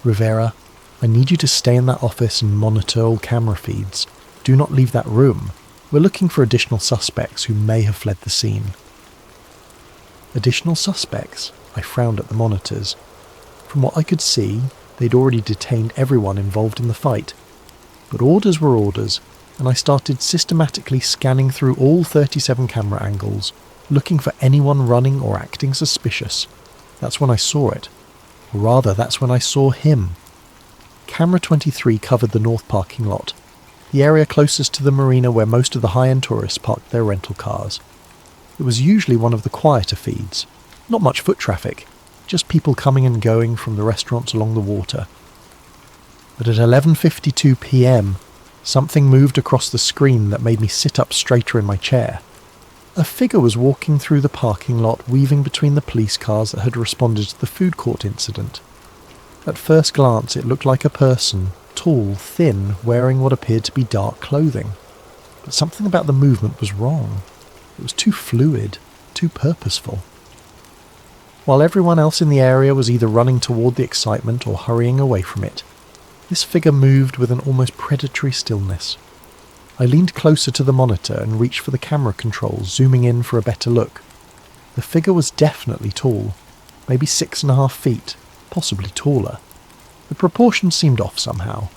"Rivera, I need you to stay in that office and monitor all camera feeds. Do not leave that room. We're looking for additional suspects who may have fled the scene." Additional suspects? I frowned at the monitors. From what I could see, they'd already detained everyone involved in the fight. But orders were orders, and I started systematically scanning through all 37 camera angles, looking for anyone running or acting suspicious. That's when I saw it. Or rather, that's when I saw him. Camera 23 covered the north parking lot, the area closest to the marina where most of the high-end tourists parked their rental cars. It was usually one of the quieter feeds. Not much foot traffic, just people coming and going from the restaurants along the water. But at 11:52 p.m, something moved across the screen that made me sit up straighter in my chair. A figure was walking through the parking lot, weaving between the police cars that had responded to the food court incident. At first glance, it looked like a person, tall, thin, wearing what appeared to be dark clothing. But something about the movement was wrong. It was too fluid, too purposeful. While everyone else in the area was either running toward the excitement or hurrying away from it, this figure moved with an almost predatory stillness. I leaned closer to the monitor and reached for the camera controls, zooming in for a better look. The figure was definitely tall, maybe 6.5 feet, possibly taller. The proportions seemed off somehow,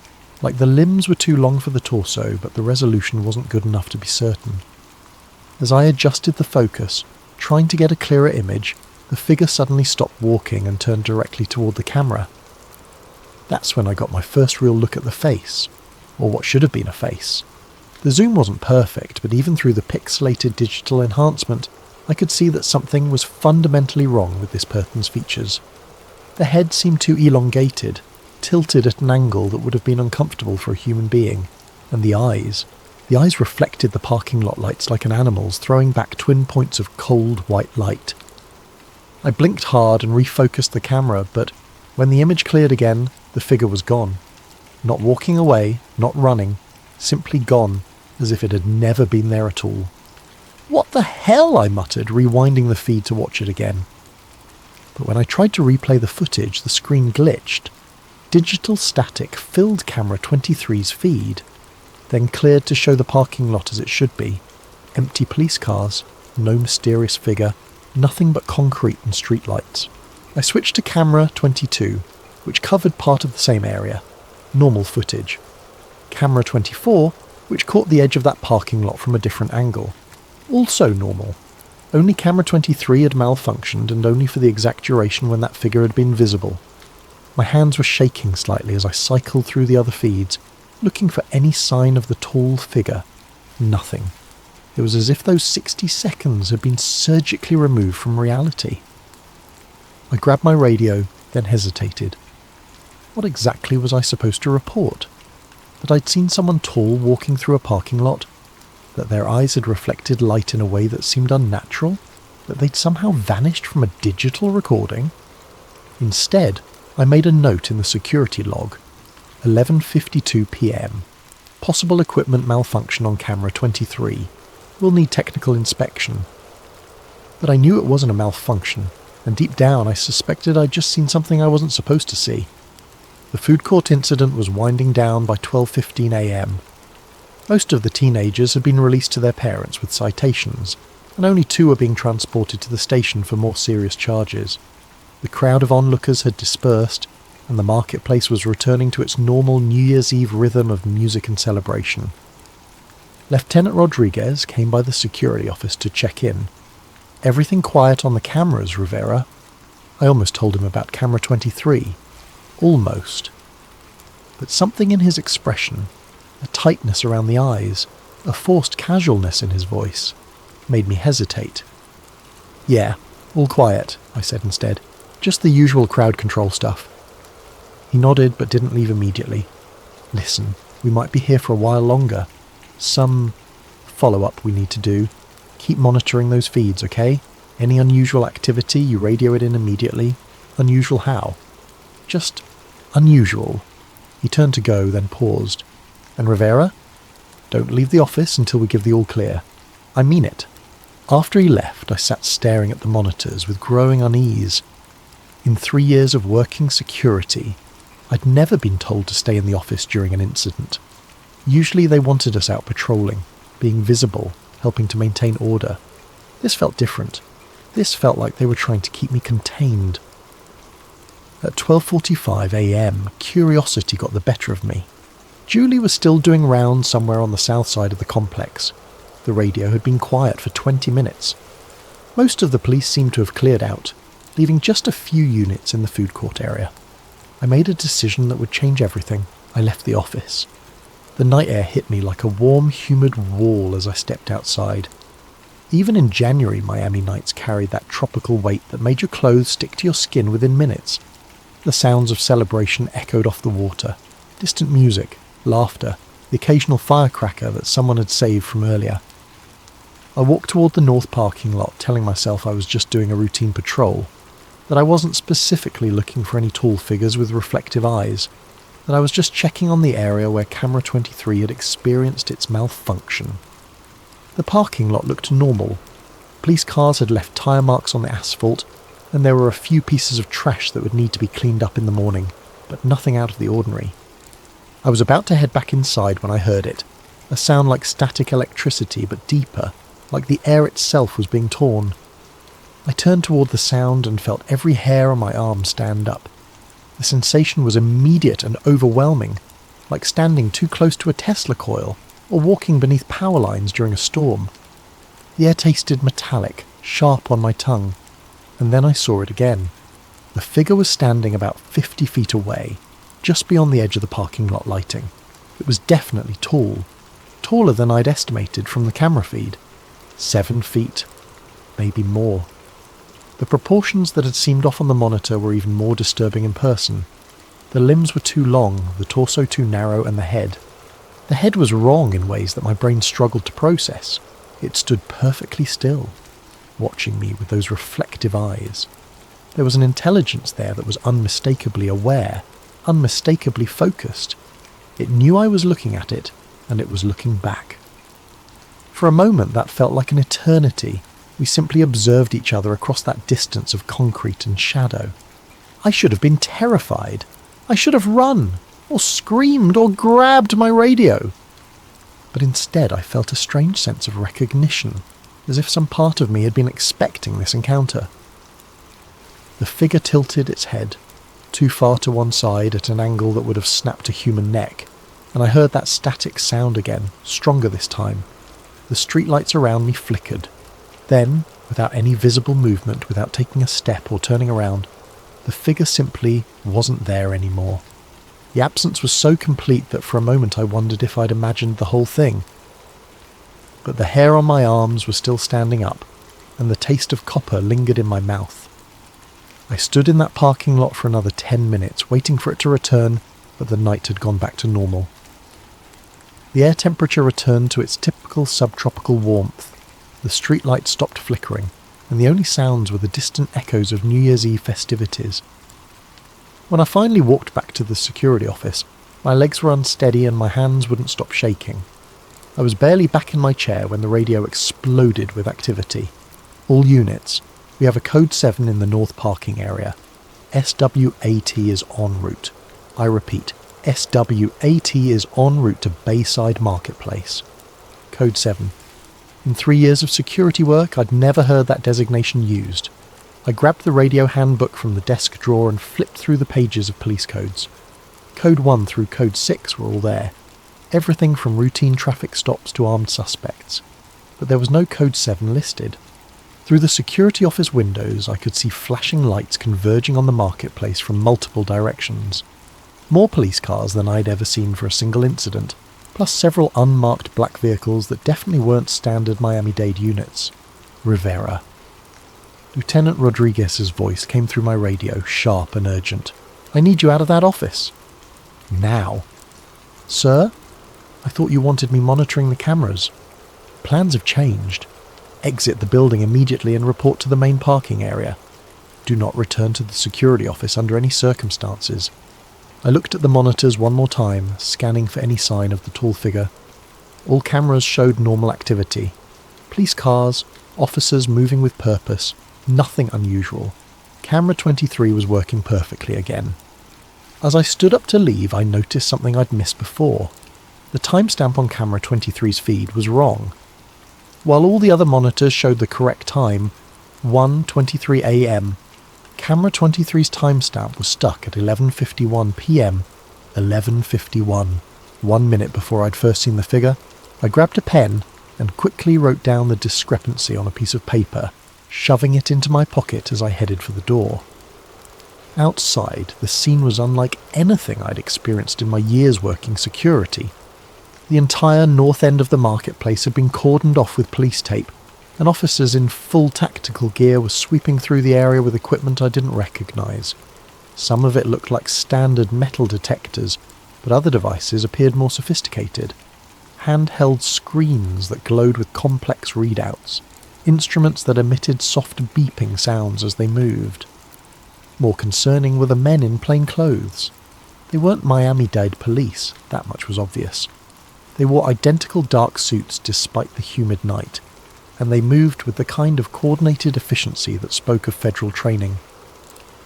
like the limbs were too long for the torso, but the resolution wasn't good enough to be certain. As I adjusted the focus, trying to get a clearer image, the figure suddenly stopped walking and turned directly toward the camera. That's when I got my first real look at the face, or what should have been a face. The zoom wasn't perfect, but even through the pixelated digital enhancement, I could see that something was fundamentally wrong with this person's features. The head seemed too elongated, tilted at an angle that would have been uncomfortable for a human being, and the eyes reflected the parking lot lights like an animal's, throwing back twin points of cold white light. I blinked hard and refocused the camera, but when the image cleared again, the figure was gone. Not walking away, not running, simply gone, as if it had never been there at all. "What the hell?" I muttered, rewinding the feed to watch it again. But when I tried to replay the footage, the screen glitched. Digital static filled camera 23's feed, then cleared to show the parking lot as it should be. Empty police cars, no mysterious figure, nothing but concrete and streetlights. I switched to camera 22, which covered part of the same area. Normal footage. Camera 24, which caught the edge of that parking lot from a different angle. Also normal. Only camera 23 had malfunctioned, and only for the exact duration when that figure had been visible. My hands were shaking slightly as I cycled through the other feeds, looking for any sign of the tall figure. Nothing. It was as if those 60 seconds had been surgically removed from reality. I grabbed my radio, then hesitated. What exactly was I supposed to report? That I'd seen someone tall walking through a parking lot? That their eyes had reflected light in a way that seemed unnatural? That they'd somehow vanished from a digital recording? Instead, I made a note in the security log, 11:52 p.m. Possible equipment malfunction on camera 23. Will need technical inspection. But I knew it wasn't a malfunction, and deep down I suspected I'd just seen something I wasn't supposed to see. The food court incident was winding down by 12:15 a.m. Most of the teenagers had been released to their parents with citations, and only 2 were being transported to the station for more serious charges. The crowd of onlookers had dispersed, and the marketplace was returning to its normal New Year's Eve rhythm of music and celebration. Lieutenant Rodriguez came by the security office to check in. "Everything quiet on the cameras, Rivera?" I almost told him about camera 23. Almost. But something in his expression, a tightness around the eyes, a forced casualness in his voice, made me hesitate. "Yeah, all quiet," I said instead. "Just the usual crowd control stuff." He nodded but didn't leave immediately. "Listen, we might be here for a while longer. Some follow-up we need to do. Keep monitoring those feeds, okay? Any unusual activity, you radio it in immediately. Unusual how?" "Just unusual." He turned to go, then paused. "And Rivera? Don't leave the office until we give the all-clear. I mean it." After he left, I sat staring at the monitors with growing unease. In 3 years of working security, I'd never been told to stay in the office during an incident. Usually they wanted us out patrolling, being visible, helping to maintain order. This felt different. This felt like they were trying to keep me contained. At 12:45 a.m, curiosity got the better of me. Julie was still doing rounds somewhere on the south side of the complex. The radio had been quiet for 20 minutes. Most of the police seemed to have cleared out, leaving just a few units in the food court area. I made a decision that would change everything. I left the office. The night air hit me like a warm, humid wall as I stepped outside. Even in January, Miami nights carried that tropical weight that made your clothes stick to your skin within minutes. The sounds of celebration echoed off the water. Distant music, laughter, the occasional firecracker that someone had saved from earlier. I walked toward the north parking lot, telling myself I was just doing a routine patrol, that I wasn't specifically looking for any tall figures with reflective eyes, that I was just checking on the area where camera 23 had experienced its malfunction. The parking lot looked normal. Police cars had left tyre marks on the asphalt, and there were a few pieces of trash that would need to be cleaned up in the morning, but nothing out of the ordinary. I was about to head back inside when I heard it, a sound like static electricity but deeper, like the air itself was being torn. I turned toward the sound and felt every hair on my arm stand up. The sensation was immediate and overwhelming, like standing too close to a Tesla coil or walking beneath power lines during a storm. The air tasted metallic, sharp on my tongue, and then I saw it again. The figure was standing about 50 feet away, just beyond the edge of the parking lot lighting. It was definitely tall, taller than I'd estimated from the camera feed. 7 feet, maybe more. The proportions that had seemed off on the monitor were even more disturbing in person. The limbs were too long, the torso too narrow, and the head. The head was wrong in ways that my brain struggled to process. It stood perfectly still, watching me with those reflective eyes. There was an intelligence there that was unmistakably aware, unmistakably focused. It knew I was looking at it, and it was looking back. For a moment that felt like an eternity. We simply observed each other across that distance of concrete and shadow. I should have been terrified. I should have run, or screamed, or grabbed my radio. But instead I felt a strange sense of recognition, as if some part of me had been expecting this encounter. The figure tilted its head, too far to one side at an angle that would have snapped a human neck, and I heard that static sound again, stronger this time. The streetlights around me flickered. Then, without any visible movement, without taking a step or turning around, the figure simply wasn't there anymore. The absence was so complete that for a moment I wondered if I'd imagined the whole thing. But the hair on my arms was still standing up, and the taste of copper lingered in my mouth. I stood in that parking lot for another 10 minutes, waiting for it to return, but the night had gone back to normal. The air temperature returned to its typical subtropical warmth. The streetlights stopped flickering, and the only sounds were the distant echoes of New Year's Eve festivities. When I finally walked back to the security office, my legs were unsteady and my hands wouldn't stop shaking. I was barely back in my chair when the radio exploded with activity. All units, we have a code 7 in the north parking area. SWAT is en route. I repeat, SWAT is en route to Bayside Marketplace. Code 7. In 3 years of security work, I'd never heard that designation used. I grabbed the radio handbook from the desk drawer and flipped through the pages of police codes. Code 1 through Code 6 were all there. Everything from routine traffic stops to armed suspects. But there was no Code 7 listed. Through the security office windows, I could see flashing lights converging on the marketplace from multiple directions. More police cars than I'd ever seen for a single incident, plus several unmarked black vehicles that definitely weren't standard Miami-Dade units. Rivera. Lieutenant Rodriguez's voice came through my radio, sharp and urgent. I need you out of that office. Now. Sir? I thought you wanted me monitoring the cameras. Plans have changed. Exit the building immediately and report to the main parking area. Do not return to the security office under any circumstances. I looked at the monitors one more time, scanning for any sign of the tall figure. All cameras showed normal activity. Police cars, officers moving with purpose, nothing unusual. Camera 23 was working perfectly again. As I stood up to leave, I noticed something I'd missed before. The timestamp on camera 23's feed was wrong. While all the other monitors showed the correct time, 1:23 a.m., camera 23's timestamp was stuck at 11:51 p.m. 11:51. 1 minute before I'd first seen the figure, I grabbed a pen and quickly wrote down the discrepancy on a piece of paper, shoving it into my pocket as I headed for the door. Outside, the scene was unlike anything I'd experienced in my years working security. The entire north end of the marketplace had been cordoned off with police tape, and officers in full tactical gear were sweeping through the area with equipment I didn't recognise. Some of it looked like standard metal detectors, but other devices appeared more sophisticated. Handheld screens that glowed with complex readouts, instruments that emitted soft beeping sounds as they moved. More concerning were the men in plain clothes. They weren't Miami-Dade police, that much was obvious. They wore identical dark suits despite the humid night, and they moved with the kind of coordinated efficiency that spoke of federal training.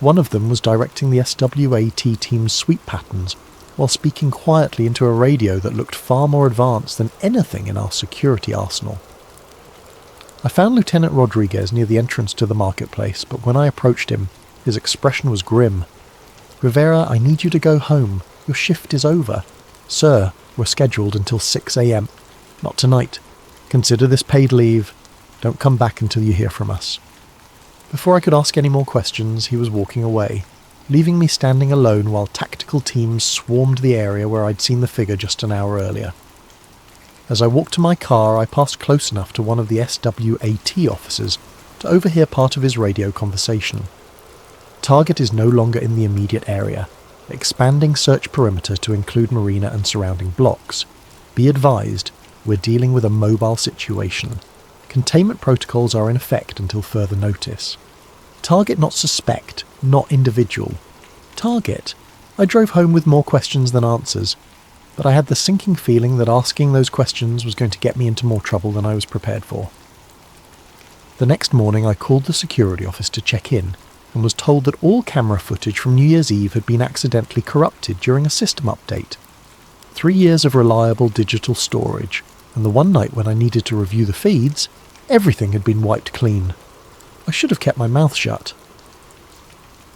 One of them was directing the SWAT team's sweep patterns, while speaking quietly into a radio that looked far more advanced than anything in our security arsenal. I found Lieutenant Rodriguez near the entrance to the marketplace, but when I approached him, his expression was grim. "Rivera, I need you to go home. Your shift is over." "Sir, we're scheduled until 6 a.m. Not tonight. Consider this paid leave. Don't come back until you hear from us." Before I could ask any more questions, he was walking away, leaving me standing alone while tactical teams swarmed the area where I'd seen the figure just an hour earlier. As I walked to my car, I passed close enough to one of the SWAT officers to overhear part of his radio conversation. Target is no longer in the immediate area. Expanding search perimeter to include marina and surrounding blocks. Be advised, we're dealing with a mobile situation. Containment protocols are in effect until further notice. Target not suspect, not individual. Target. I drove home with more questions than answers, but I had the sinking feeling that asking those questions was going to get me into more trouble than I was prepared for. The next morning I called the security office to check in, and was told that all camera footage from New Year's Eve had been accidentally corrupted during a system update. 3 years of reliable digital storage, and the one night when I needed to review the feeds, everything had been wiped clean. I should have kept my mouth shut.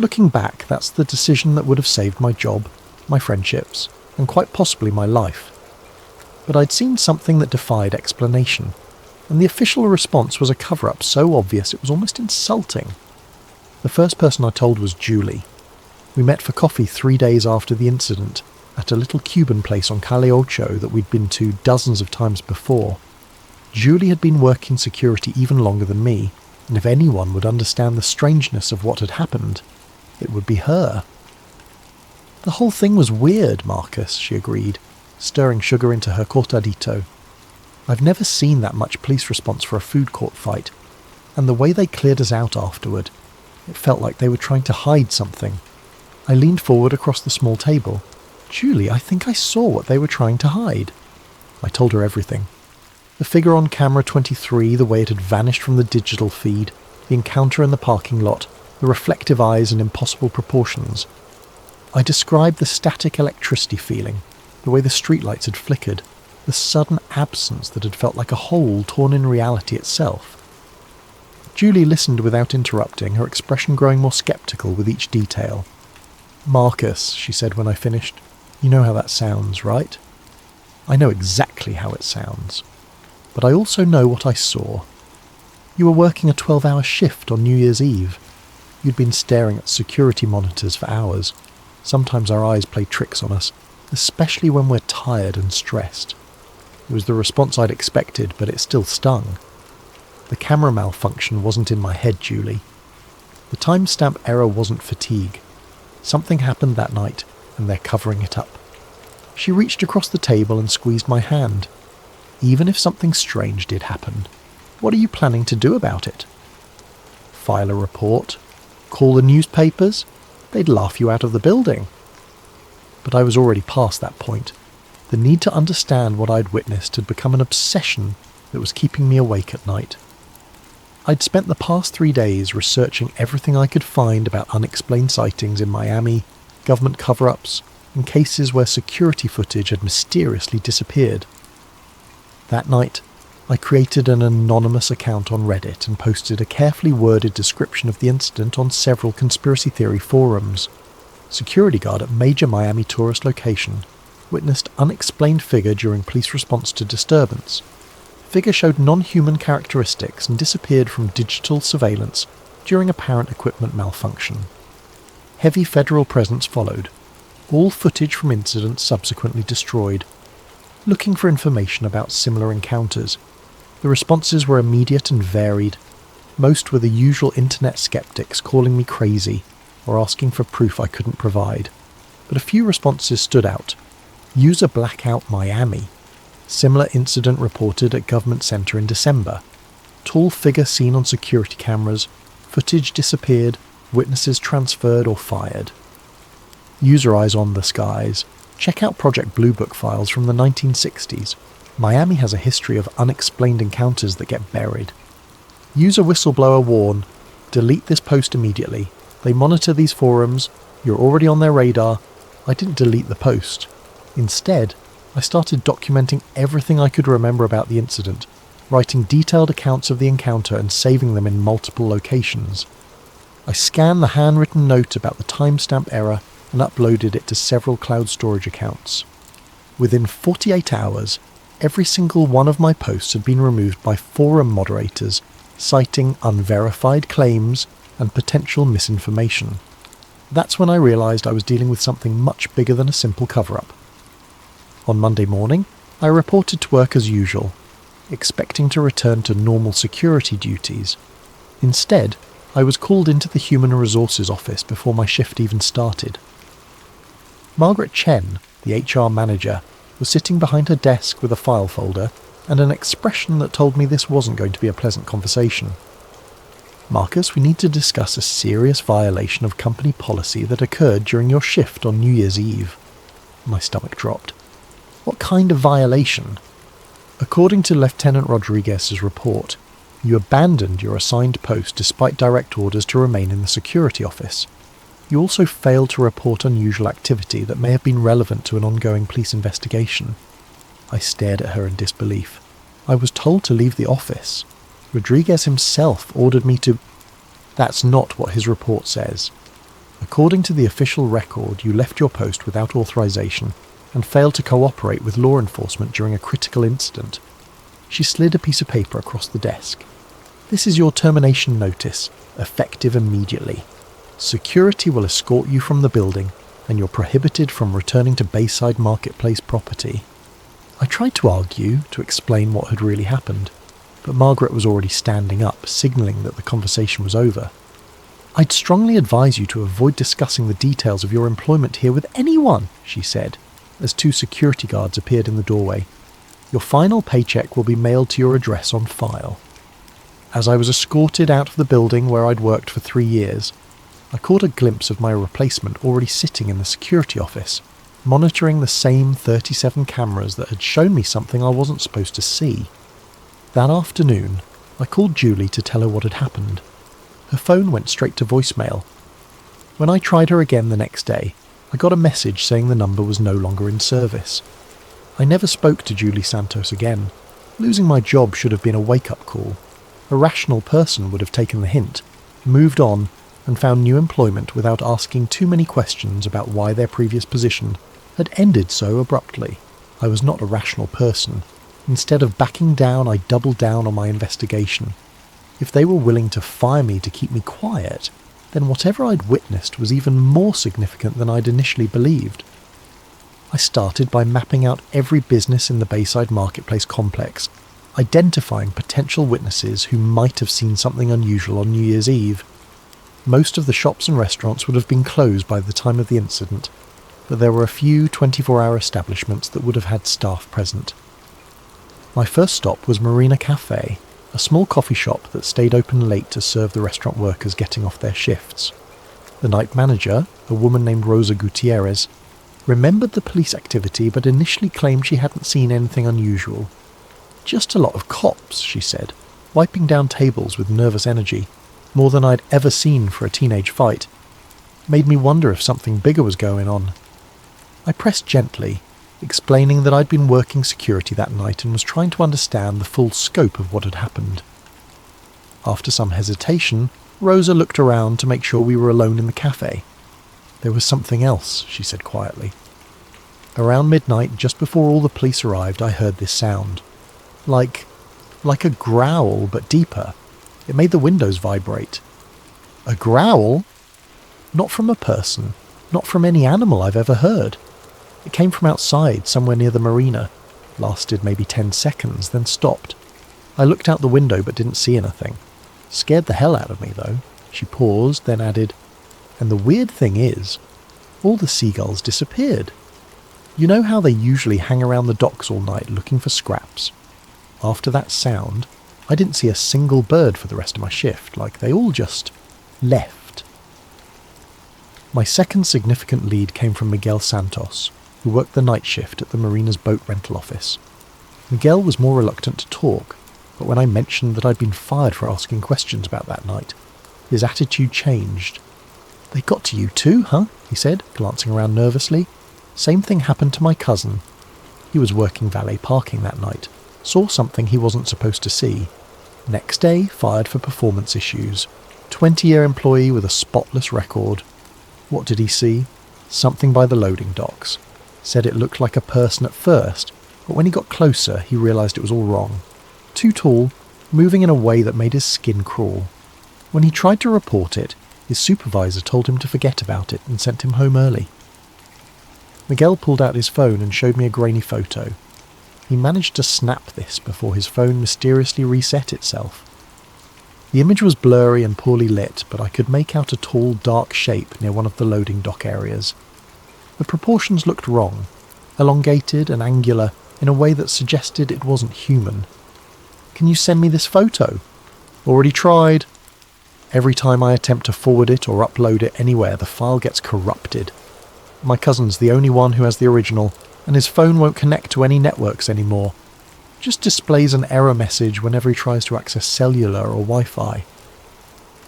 Looking back, that's the decision that would have saved my job, my friendships, and quite possibly my life. But I'd seen something that defied explanation, and the official response was a cover-up so obvious it was almost insulting. The first person I told was Julie. We met for coffee 3 days after the incident at a little Cuban place on Calle Ocho that we'd been to dozens of times before. Julie had been working security even longer than me, and if anyone would understand the strangeness of what had happened, it would be her. "The whole thing was weird, Marcus," she agreed, stirring sugar into her cortadito. "I've never seen that much police response for a food court fight, and the way they cleared us out afterward, it felt like they were trying to hide something. I leaned forward across the small table. Julie, I think I saw what they were trying to hide. I told her everything. The figure on camera 23, the way it had vanished from the digital feed, the encounter in the parking lot, the reflective eyes and impossible proportions. I described the static electricity feeling, the way the streetlights had flickered, the sudden absence that had felt like a hole torn in reality itself. Julie listened without interrupting, her expression growing more sceptical with each detail. "Marcus," she said when I finished, "you know how that sounds, right?" "I know exactly how it sounds. But I also know what I saw. You were working a 12-hour shift on New Year's Eve. You'd been staring at security monitors for hours. Sometimes our eyes play tricks on us, especially when we're tired and stressed. It was the response I'd expected, but it still stung. The camera malfunction wasn't in my head, Julie. The timestamp error wasn't fatigue. Something happened that night, and they're covering it up." She reached across the table and squeezed my hand. "Even if something strange did happen, what are you planning to do about it? File a report? Call the newspapers? They'd laugh you out of the building." But I was already past that point. The need to understand what I'd witnessed had become an obsession that was keeping me awake at night. I'd spent the past 3 days researching everything I could find about unexplained sightings in Miami, government cover-ups, and cases where security footage had mysteriously disappeared. That night, I created an anonymous account on Reddit and posted a carefully worded description of the incident on several conspiracy theory forums. Security guard at major Miami tourist location witnessed unexplained figure during police response to disturbance. Figure showed non-human characteristics and disappeared from digital surveillance during apparent equipment malfunction. Heavy federal presence followed. All footage from incidents subsequently destroyed. Looking for information about similar encounters. The responses were immediate and varied. Most were the usual internet skeptics calling me crazy or asking for proof I couldn't provide. But a few responses stood out. User blackout Miami. Similar incident reported at government center in December. Tall figure seen on security cameras. Footage disappeared. Witnesses transferred or fired. User eyes on the skies. Check out Project Blue Book files from the 1960s. Miami has a history of unexplained encounters that get buried. User whistleblower warn. Delete this post immediately. They monitor these forums. You're already on their radar. I didn't delete the post. Instead, I started documenting everything I could remember about the incident, writing detailed accounts of the encounter and saving them in multiple locations. I scanned the handwritten note about the timestamp error and uploaded it to several cloud storage accounts. Within 48 hours, every single one of my posts had been removed by forum moderators, citing unverified claims and potential misinformation. That's when I realised I was dealing with something much bigger than a simple cover-up. On Monday morning, I reported to work as usual, expecting to return to normal security duties. Instead, I was called into the Human Resources office before my shift even started. Margaret Chen, the HR manager, was sitting behind her desk with a file folder and an expression that told me this wasn't going to be a pleasant conversation. "Marcus, we need to discuss a serious violation of company policy that occurred during your shift on New Year's Eve." My stomach dropped. "What kind of violation?" "According to Lieutenant Rodriguez's report, you abandoned your assigned post despite direct orders to remain in the security office. You also failed to report unusual activity that may have been relevant to an ongoing police investigation." I stared at her in disbelief. "I was told to leave the office. Rodriguez himself ordered me to—" "That's not what his report says. According to the official record, you left your post without authorization and failed to cooperate with law enforcement during a critical incident." She slid a piece of paper across the desk. "This is your termination notice, effective immediately. Security will escort you from the building, and you're prohibited from returning to Bayside Marketplace property." I tried to argue, to explain what had really happened, but Margaret was already standing up, signalling that the conversation was over. "I'd strongly advise you to avoid discussing the details of your employment here with anyone," she said, as 2 security guards appeared in the doorway. "Your final paycheck will be mailed to your address on file." As I was escorted out of the building where I'd worked for 3 years, I caught a glimpse of my replacement already sitting in the security office, monitoring the same 37 cameras that had shown me something I wasn't supposed to see. That afternoon, I called Julie to tell her what had happened. Her phone went straight to voicemail. When I tried her again the next day, I got a message saying the number was no longer in service. I never spoke to Julie Santos again. Losing my job should have been a wake-up call. A rational person would have taken the hint, moved on, and found new employment without asking too many questions about why their previous position had ended so abruptly. I was not a rational person. Instead of backing down, I doubled down on my investigation. If they were willing to fire me to keep me quiet, then whatever I'd witnessed was even more significant than I'd initially believed. I started by mapping out every business in the Bayside Marketplace complex, identifying potential witnesses who might have seen something unusual on New Year's Eve. Most of the shops and restaurants would have been closed by the time of the incident, but there were a few 24-hour establishments that would have had staff present. My first stop was Marina Cafe, a small coffee shop that stayed open late to serve the restaurant workers getting off their shifts. The night manager, a woman named Rosa Gutierrez, remembered the police activity but initially claimed she hadn't seen anything unusual. Just a lot of cops, she said, wiping down tables with nervous energy, more than I'd ever seen for a teenage fight. Made me wonder if something bigger was going on. I pressed gently, explaining that I'd been working security that night and was trying to understand the full scope of what had happened. After some hesitation, Rosa looked around to make sure we were alone in the cafe. There was something else, she said quietly. Around midnight, just before all the police arrived, I heard this sound. Like a growl, but deeper. It made the windows vibrate. A growl? Not from a person, not from any animal I've ever heard. It came from outside, somewhere near the marina. Lasted maybe 10 seconds, then stopped. I looked out the window but didn't see anything. Scared the hell out of me, though. She paused, then added, "And the weird thing is, all the seagulls disappeared. You know how they usually hang around the docks all night looking for scraps? After that sound, I didn't see a single bird for the rest of my shift, like they all just left." My second significant lead came from Miguel Santos, who worked the night shift at the marina's boat rental office. Miguel was more reluctant to talk, but when I mentioned that I'd been fired for asking questions about that night, his attitude changed. "They got to you too, huh?" he said, glancing around nervously. "Same thing happened to my cousin. He was working valet parking that night, saw something he wasn't supposed to see. Next day, fired for performance issues. 20-year employee with a spotless record. What did he see? Something by the loading docks. Said it looked like a person at first, but when he got closer, he realised it was all wrong. Too tall, moving in a way that made his skin crawl. When he tried to report it, his supervisor told him to forget about it and sent him home early." Miguel pulled out his phone and showed me a grainy photo. He managed to snap this before his phone mysteriously reset itself. The image was blurry and poorly lit, but I could make out a tall, dark shape near one of the loading dock areas. The proportions looked wrong, elongated and angular in a way that suggested it wasn't human. "Can you send me this photo?" "Already tried. Every time I attempt to forward it or upload it anywhere, the file gets corrupted. My cousin's the only one who has the original, and his phone won't connect to any networks anymore. Just displays an error message whenever he tries to access cellular or Wi-Fi."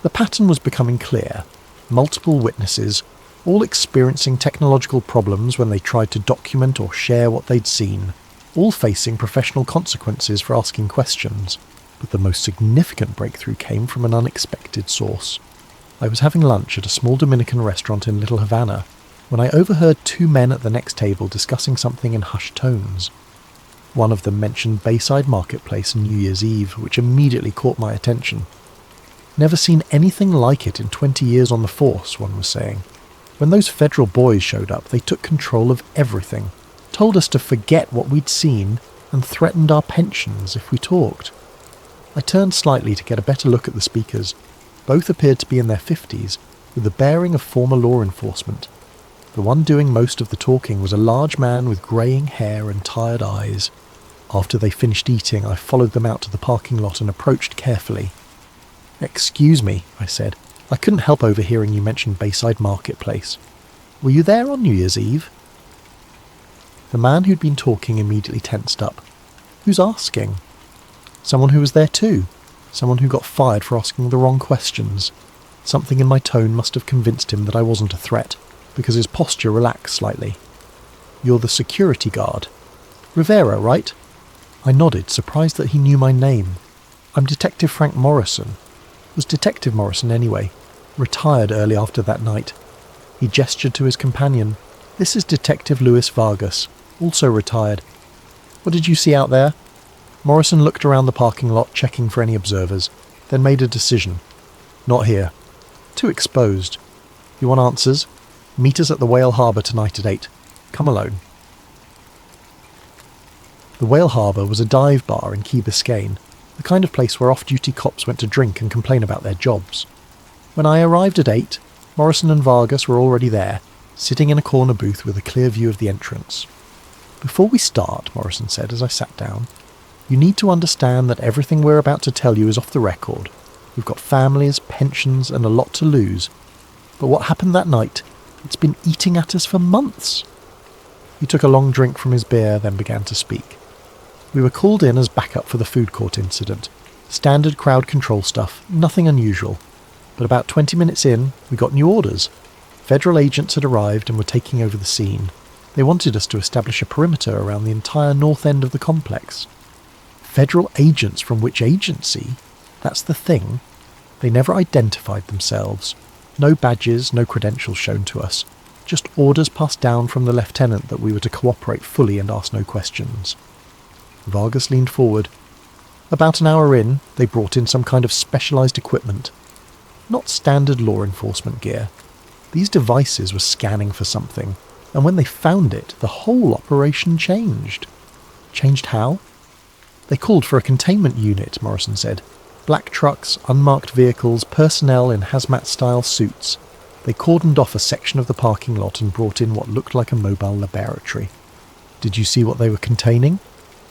The pattern was becoming clear. Multiple witnesses, all experiencing technological problems when they tried to document or share what they'd seen, all facing professional consequences for asking questions. But the most significant breakthrough came from an unexpected source. I was having lunch at a small Dominican restaurant in Little Havana when I overheard two men at the next table discussing something in hushed tones. One of them mentioned Bayside Marketplace and New Year's Eve, which immediately caught my attention. "Never seen anything like it in 20 years on the force," one was saying. "When those federal boys showed up, they took control of everything, told us to forget what we'd seen, and threatened our pensions if we talked." I turned slightly to get a better look at the speakers. Both appeared to be in their 50s, with the bearing of former law enforcement. The one doing most of the talking was a large man with greying hair and tired eyes. After they finished eating, I followed them out to the parking lot and approached carefully. "Excuse me," I said. I couldn't help overhearing you mention Bayside Marketplace. Were you there on New Year's Eve?" The man who'd been talking immediately tensed up. Who's asking? Someone who was there too. Someone who got fired for asking the wrong questions. Something in my tone must have convinced him that I wasn't a threat, because his posture relaxed slightly. "You're the security guard. Rivera, right?" I nodded, surprised that he knew my name. "I'm Detective Frank Morrison." Was Detective Morrison anyway. Retired early after that night. He gestured to his companion. "This is Detective Louis Vargas, also retired. What did you see out there?" Morrison looked around the parking lot, checking for any observers, then made a decision. "Not here. Too exposed. You want answers? Meet us at the Whale Harbour tonight at 8. Come alone." The Whale Harbour was a dive bar in Key Biscayne, the kind of place where off-duty cops went to drink and complain about their jobs. When I arrived at 8, Morrison and Vargas were already there, sitting in a corner booth with a clear view of the entrance. "Before we start," Morrison said as I sat down, "you need to understand that everything we're about to tell you is off the record. We've got families, pensions, and a lot to lose. But what happened that night, it's been eating at us for months." He took a long drink from his beer, then began to speak. "We were called in as backup for the food court incident. Standard crowd control stuff, nothing unusual. But about 20 minutes in, we got new orders. Federal agents had arrived and were taking over the scene. They wanted us to establish a perimeter around the entire north end of the complex." Federal agents from which agency? That's the thing. They never identified themselves. No badges, no credentials shown to us. Just orders passed down from the lieutenant that we were to cooperate fully and ask no questions. Vargas leaned forward. "About an hour in, they brought in some kind of specialised equipment. Not standard law enforcement gear. These devices were scanning for something, and when they found it, the whole operation changed." "Changed how?" "They called for a containment unit," Morrison said. "Black trucks, unmarked vehicles, personnel in hazmat-style suits. They cordoned off a section of the parking lot and brought in what looked like a mobile laboratory." "Did you see what they were containing?"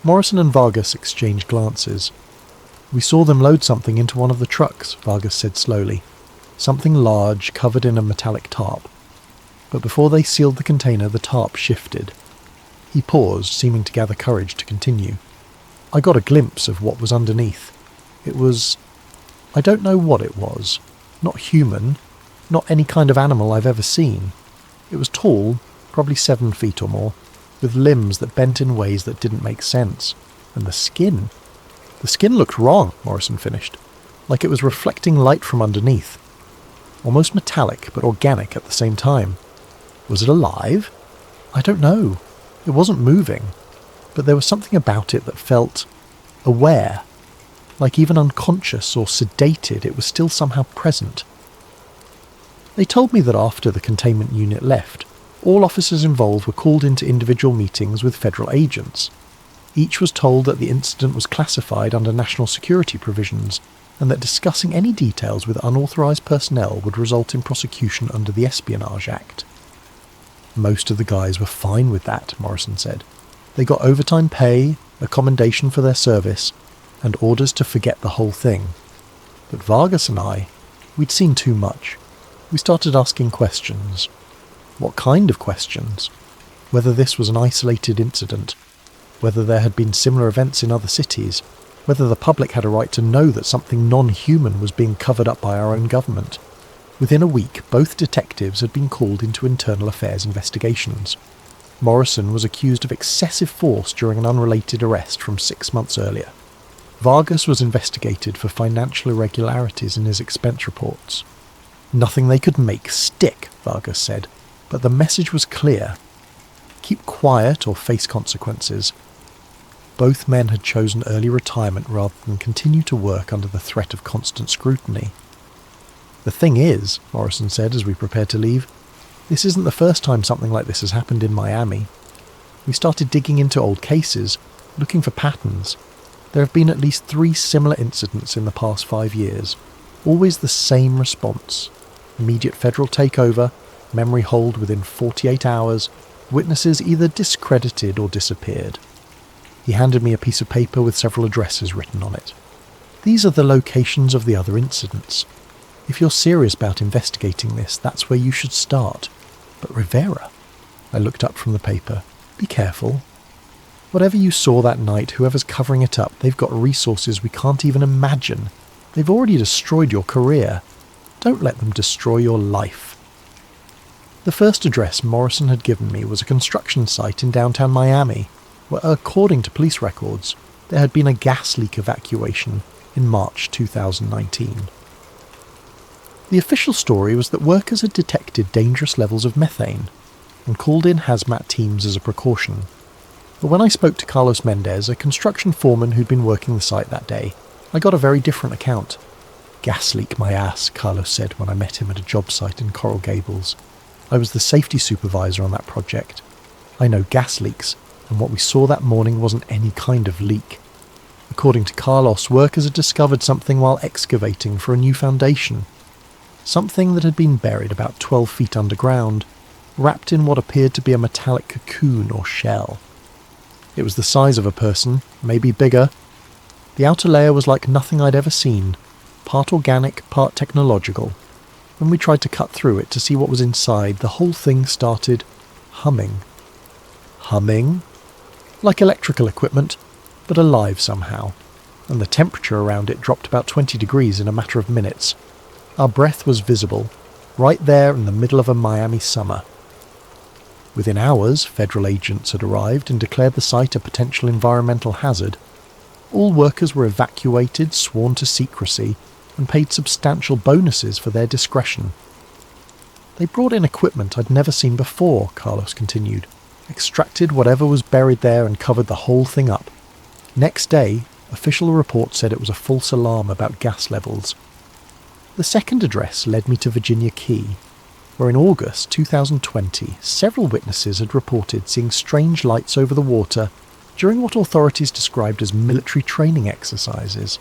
Morrison and Vargas exchanged glances. "We saw them load something into one of the trucks," Vargas said slowly. "Something large, covered in a metallic tarp. But before they sealed the container, the tarp shifted." He paused, seeming to gather courage to continue. "I got a glimpse of what was underneath. It was... I don't know what it was. Not human. Not any kind of animal I've ever seen. It was tall, probably 7 feet or more, with limbs that bent in ways that didn't make sense. And the skin. The skin looked wrong," Morrison finished. "Like it was reflecting light from underneath. Almost metallic, but organic at the same time. Was it alive? I don't know. It wasn't moving. But there was something about it that felt aware. Like even unconscious or sedated, it was still somehow present." They told me that after the containment unit left, all officers involved were called into individual meetings with federal agents. Each was told that the incident was classified under national security provisions, and that discussing any details with unauthorised personnel would result in prosecution under the Espionage Act. "Most of the guys were fine with that," Morrison said. "They got overtime pay, a commendation for their service, and orders to forget the whole thing. But Vargas and I, we'd seen too much. We started asking questions." What kind of questions? Whether this was an isolated incident, whether there had been similar events in other cities, whether the public had a right to know that something non-human was being covered up by our own government. Within a week, both detectives had been called into internal affairs investigations. Morrison was accused of excessive force during an unrelated arrest from 6 months earlier. Vargas was investigated for financial irregularities in his expense reports. "Nothing they could make stick," Vargas said, but the message was clear. Keep quiet or face consequences. Both men had chosen early retirement rather than continue to work under the threat of constant scrutiny. "The thing is," Morrison said as we prepared to leave, "this isn't the first time something like this has happened in Miami. We started digging into old cases, looking for patterns. There have been at least 3 similar incidents in the past 5 years. Always the same response. Immediate federal takeover, memory hold within 48 hours, witnesses either discredited or disappeared." He handed me a piece of paper with several addresses written on it. "These are the locations of the other incidents. If you're serious about investigating this, that's where you should start. But Rivera? I looked up from the paper. Be careful. Whatever you saw that night, whoever's covering it up, they've got resources we can't even imagine. They've already destroyed your career. Don't let them destroy your life. The first address Morrison had given me was a construction site in downtown Miami, where, according to police records, there had been a gas leak evacuation in March 2019. The official story was that workers had detected dangerous levels of methane and called in hazmat teams as a precaution. But when I spoke to Carlos Mendez, a construction foreman who'd been working the site that day, I got a very different account. Gas leak my ass, Carlos said when I met him at a job site in Coral Gables. I was the safety supervisor on that project. I know gas leaks, and what we saw that morning wasn't any kind of leak. According to Carlos, workers had discovered something while excavating for a new foundation. Something that had been buried about 12 feet underground, wrapped in what appeared to be a metallic cocoon or shell. It was the size of a person, maybe bigger. The outer layer was like nothing I'd ever seen, part organic, part technological. When we tried to cut through it to see what was inside, the whole thing started humming. Humming? Like electrical equipment, but alive somehow, and the temperature around it dropped about 20 degrees in a matter of minutes. Our breath was visible, right there in the middle of a Miami summer. Within hours, federal agents had arrived and declared the site a potential environmental hazard. All workers were evacuated, sworn to secrecy, and paid substantial bonuses for their discretion. They brought in equipment I'd never seen before, Carlos continued, extracted whatever was buried there and covered the whole thing up. Next day, official reports said it was a false alarm about gas levels. The second address led me to Virginia Key, where in August 2020, several witnesses had reported seeing strange lights over the water during what authorities described as military training exercises.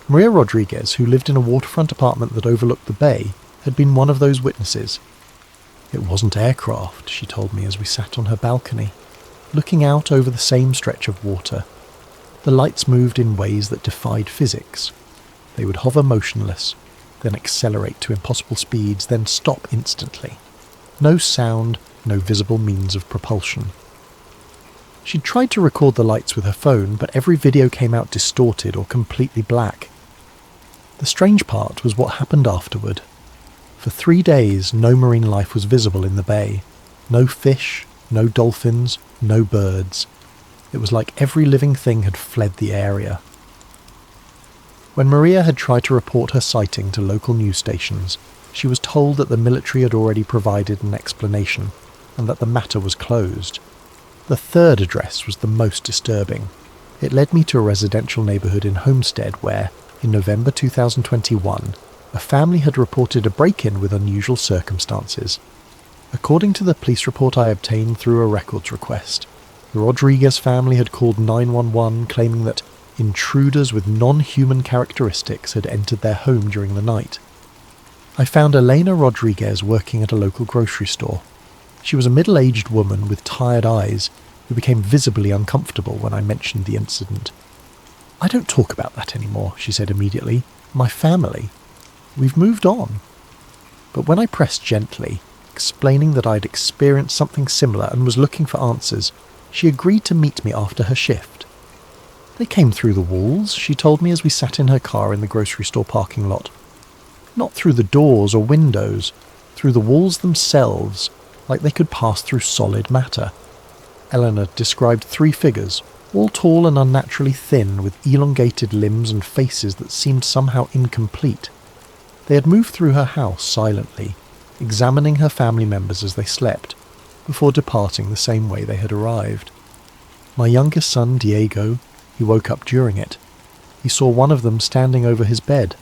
Maria Rodriguez, who lived in a waterfront apartment that overlooked the bay, had been one of those witnesses. It wasn't aircraft, she told me as we sat on her balcony, looking out over the same stretch of water. The lights moved in ways that defied physics. They would hover motionless, then accelerate to impossible speeds, then stop instantly. No sound, no visible means of propulsion. She'd tried to record the lights with her phone, but every video came out distorted or completely black. The strange part was what happened afterward. For 3 days, no marine life was visible in the bay. No fish, no dolphins, no birds. It was like every living thing had fled the area. When Maria had tried to report her sighting to local news stations, she was told that the military had already provided an explanation and that the matter was closed. The third address was the most disturbing. It led me to a residential neighbourhood in Homestead where, in November 2021, a family had reported a break-in with unusual circumstances. According to the police report I obtained through a records request, the Rodriguez family had called 911 claiming that intruders with non-human characteristics had entered their home during the night. I found Elena Rodriguez working at a local grocery store. She was a middle-aged woman with tired eyes who became visibly uncomfortable when I mentioned the incident. "I don't talk about that anymore," she said immediately. "My family. We've moved on." But when I pressed gently, explaining that I'd experienced something similar and was looking for answers, she agreed to meet me after her shift. "They came through the walls," she told me as we sat in her car in the grocery store parking lot. "Not through the doors or windows, through the walls themselves, like they could pass through solid matter." Eleanor described 3 figures, all tall and unnaturally thin, with elongated limbs and faces that seemed somehow incomplete. They had moved through her house silently, examining her family members as they slept, before departing the same way they had arrived. My youngest son, Diego, he woke up during it. He saw one of them standing over his bed.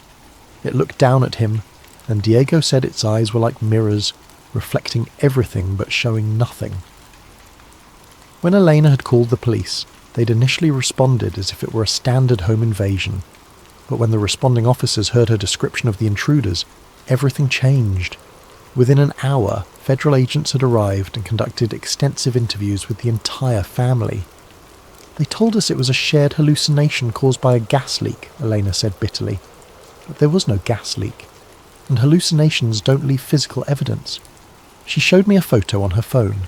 It looked down at him, and Diego said its eyes were like mirrors, reflecting everything but showing nothing. When Elena had called the police, they'd initially responded as if it were a standard home invasion. But when the responding officers heard her description of the intruders, everything changed. Within an hour, federal agents had arrived and conducted extensive interviews with the entire family. "They told us it was a shared hallucination caused by a gas leak," Elena said bitterly. But there was no gas leak. and hallucinations don't leave physical evidence. She showed me a photo on her phone.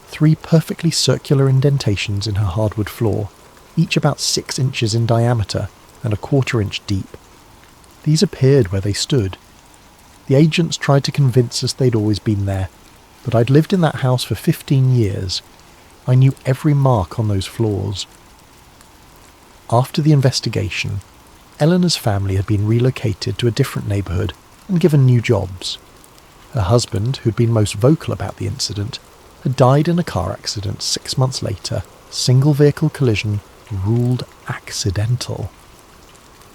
3 perfectly circular indentations in her hardwood floor, each about 6 inches in diameter and a 1/4 inch deep. These appeared where they stood. The agents tried to convince us they'd always been there, but I'd lived in that house for 15 years. I knew every mark on those floors. After the investigation, Eleanor's family had been relocated to a different neighbourhood and given new jobs. Her husband, who'd been most vocal about the incident, had died in a car accident 6 months later, single vehicle collision, ruled accidental.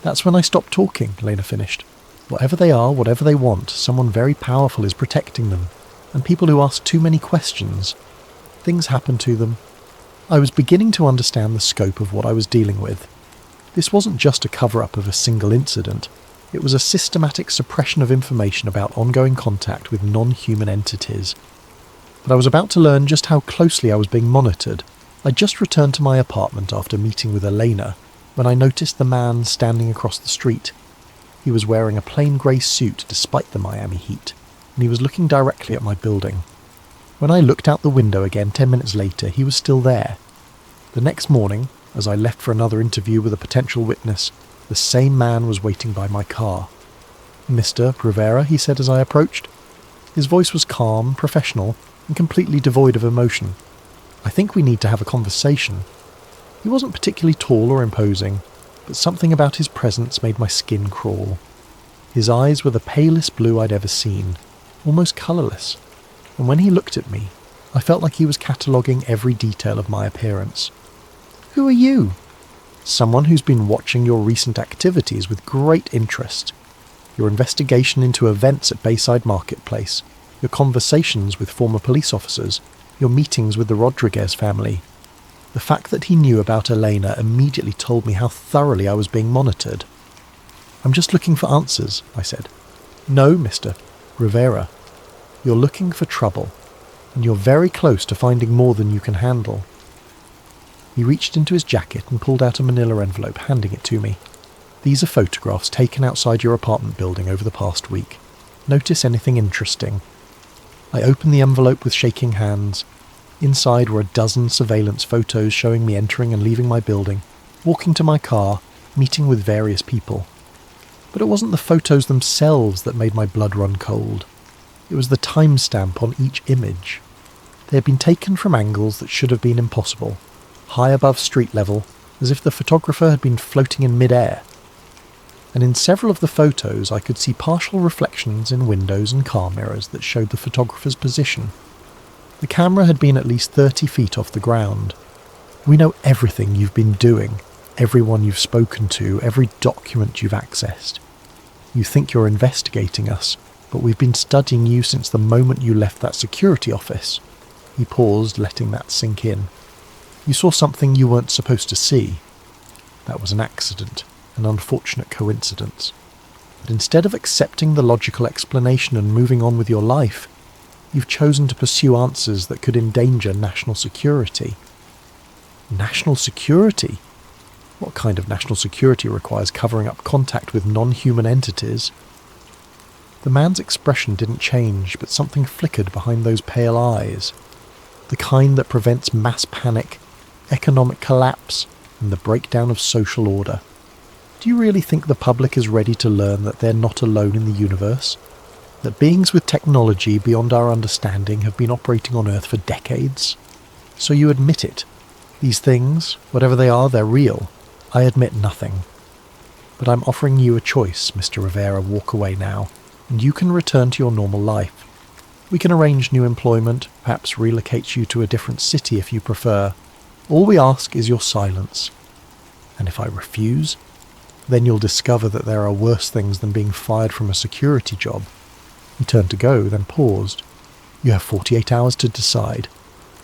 That's when I stopped talking, Lena finished. Whatever they are, whatever they want, someone very powerful is protecting them, and people who ask too many questions, things happen to them. I was beginning to understand the scope of what I was dealing with. This wasn't just a cover-up of a single incident. It was a systematic suppression of information about ongoing contact with non-human entities. But I was about to learn just how closely I was being monitored. I just returned to my apartment after meeting with Elena when I noticed the man standing across the street. He was wearing a plain grey suit despite the Miami heat, and he was looking directly at my building. When I looked out the window again 10 minutes later, he was still there. The next morning, as I left for another interview with a potential witness, the same man was waiting by my car. "Mr. Rivera," he said as I approached. His voice was calm, professional, and completely devoid of emotion. "I think we need to have a conversation." He wasn't particularly tall or imposing, but something about his presence made my skin crawl. His eyes were the palest blue I'd ever seen, almost colourless, and when he looked at me, I felt like he was cataloguing every detail of my appearance. "Who are you?" "Someone who's been watching your recent activities with great interest. Your investigation into events at Bayside Marketplace, your conversations with former police officers, your meetings with the Rodriguez family." The fact that he knew about Elena immediately told me how thoroughly I was being monitored. "I'm just looking for answers," I said. "No, Mr. Rivera. You're looking for trouble, and you're very close to finding more than you can handle." He reached into his jacket and pulled out a manila envelope, handing it to me. "These are photographs taken outside your apartment building over the past week. Notice anything interesting?" I opened the envelope with shaking hands. Inside were a dozen surveillance photos showing me entering and leaving my building, walking to my car, meeting with various people. But it wasn't the photos themselves that made my blood run cold. It was the timestamp on each image. They had been taken from angles that should have been impossible, high above street level, as if the photographer had been floating in mid-air. And in several of the photos I could see partial reflections in windows and car mirrors that showed the photographer's position. The camera had been at least 30 feet off the ground. "We know everything you've been doing, everyone you've spoken to, every document you've accessed. You think you're investigating us, but we've been studying you since the moment you left that security office." He paused, letting that sink in. "You saw something you weren't supposed to see. That was an accident, an unfortunate coincidence. But instead of accepting the logical explanation and moving on with your life, you've chosen to pursue answers that could endanger national security." National security? What kind of national security requires covering up contact with non-human entities? The man's expression didn't change, but something flickered behind those pale eyes. The kind that prevents mass panic, economic collapse, and the breakdown of social order. Do you really think the public is ready to learn that they're not alone in the universe? That beings with technology beyond our understanding have been operating on Earth for decades? So you admit it. These things, whatever they are, they're real. I admit nothing. But I'm offering you a choice, Mr. Rivera. Walk away now, and you can return to your normal life. We can arrange new employment, perhaps relocate you to a different city if you prefer. All we ask is your silence. And if I refuse, then you'll discover that there are worse things than being fired from a security job." He turned to go, then paused. "You have 48 hours to decide.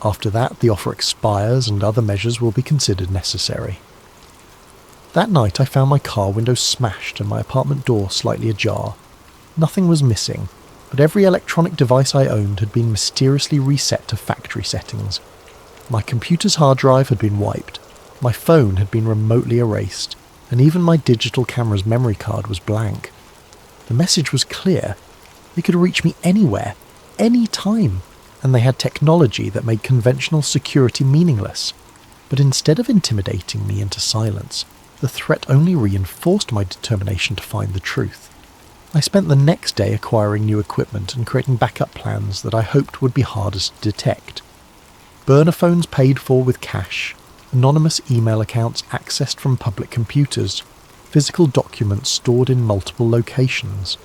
After that, the offer expires and other measures will be considered necessary." That night I found my car window smashed and my apartment door slightly ajar. Nothing was missing, but every electronic device I owned had been mysteriously reset to factory settings. My computer's hard drive had been wiped, my phone had been remotely erased, and even my digital camera's memory card was blank. The message was clear. They could reach me anywhere, any time, and they had technology that made conventional security meaningless. But instead of intimidating me into silence, the threat only reinforced my determination to find the truth. I spent the next day acquiring new equipment and creating backup plans that I hoped would be hardest to detect. Burner phones paid for with cash, anonymous email accounts accessed from public computers, physical documents stored in multiple locations.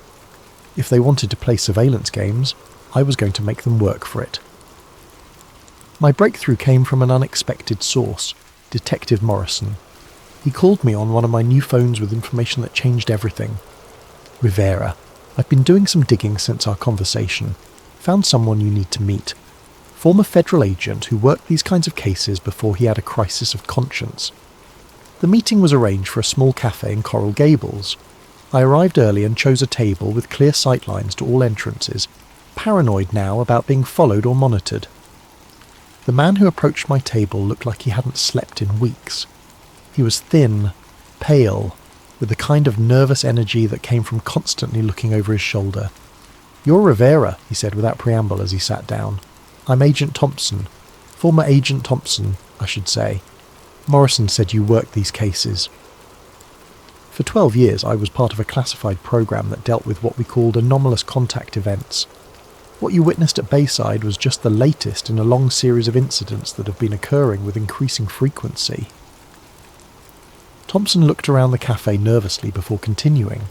If they wanted to play surveillance games, I was going to make them work for it. My breakthrough came from an unexpected source, Detective Morrison. He called me on one of my new phones with information that changed everything. Rivera, I've been doing some digging since our conversation. Found someone you need to meet. Former federal agent who worked these kinds of cases before he had a crisis of conscience. The meeting was arranged for a small cafe in Coral Gables. I arrived early and chose a table with clear sightlines to all entrances, paranoid now about being followed or monitored. The man who approached my table looked like he hadn't slept in weeks. He was thin, pale, with the kind of nervous energy that came from constantly looking over his shoulder. "You're Rivera," he said without preamble as he sat down. "I'm Agent Thompson. Former Agent Thompson, I should say. Morrison said you worked these cases." For 12 years I was part of a classified program that dealt with what we called anomalous contact events. What you witnessed at Bayside was just the latest in a long series of incidents that have been occurring with increasing frequency. Thompson looked around the cafe nervously before continuing.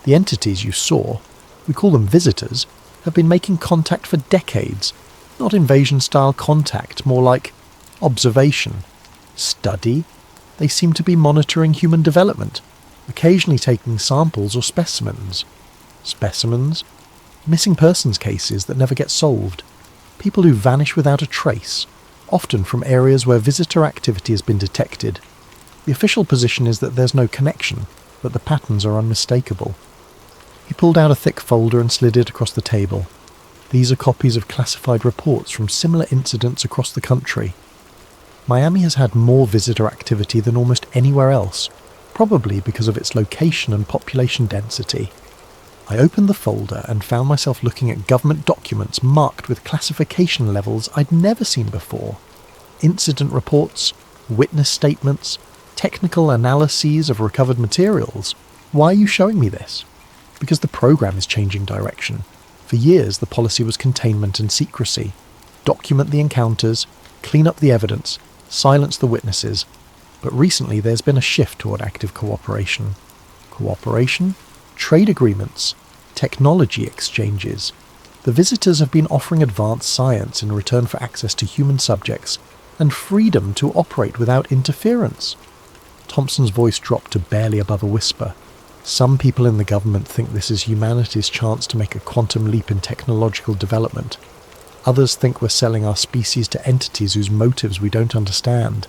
"The entities you saw, we call them visitors, have been making contact for decades. Not invasion-style contact, more like observation. Study. They seem to be monitoring human development, occasionally taking samples or specimens. Specimens? Missing persons cases that never get solved. People who vanish without a trace, often from areas where visitor activity has been detected. The official position is that there's no connection, but the patterns are unmistakable." He pulled out a thick folder and slid it across the table. "These are copies of classified reports from similar incidents across the country. Miami has had more visitor activity than almost anywhere else, probably because of its location and population density." I opened the folder and found myself looking at government documents marked with classification levels I'd never seen before. Incident reports, witness statements, technical analyses of recovered materials. Why are you showing me this? Because the program is changing direction. For years the policy was containment and secrecy. Document the encounters, clean up the evidence, silence the witnesses. But recently there's been a shift toward active cooperation. Cooperation? Trade agreements, technology exchanges. The visitors have been offering advanced science in return for access to human subjects and freedom to operate without interference. Thompson's voice dropped to barely above a whisper. "Some people in the government think this is humanity's chance to make a quantum leap in technological development. Others think we're selling our species to entities whose motives we don't understand."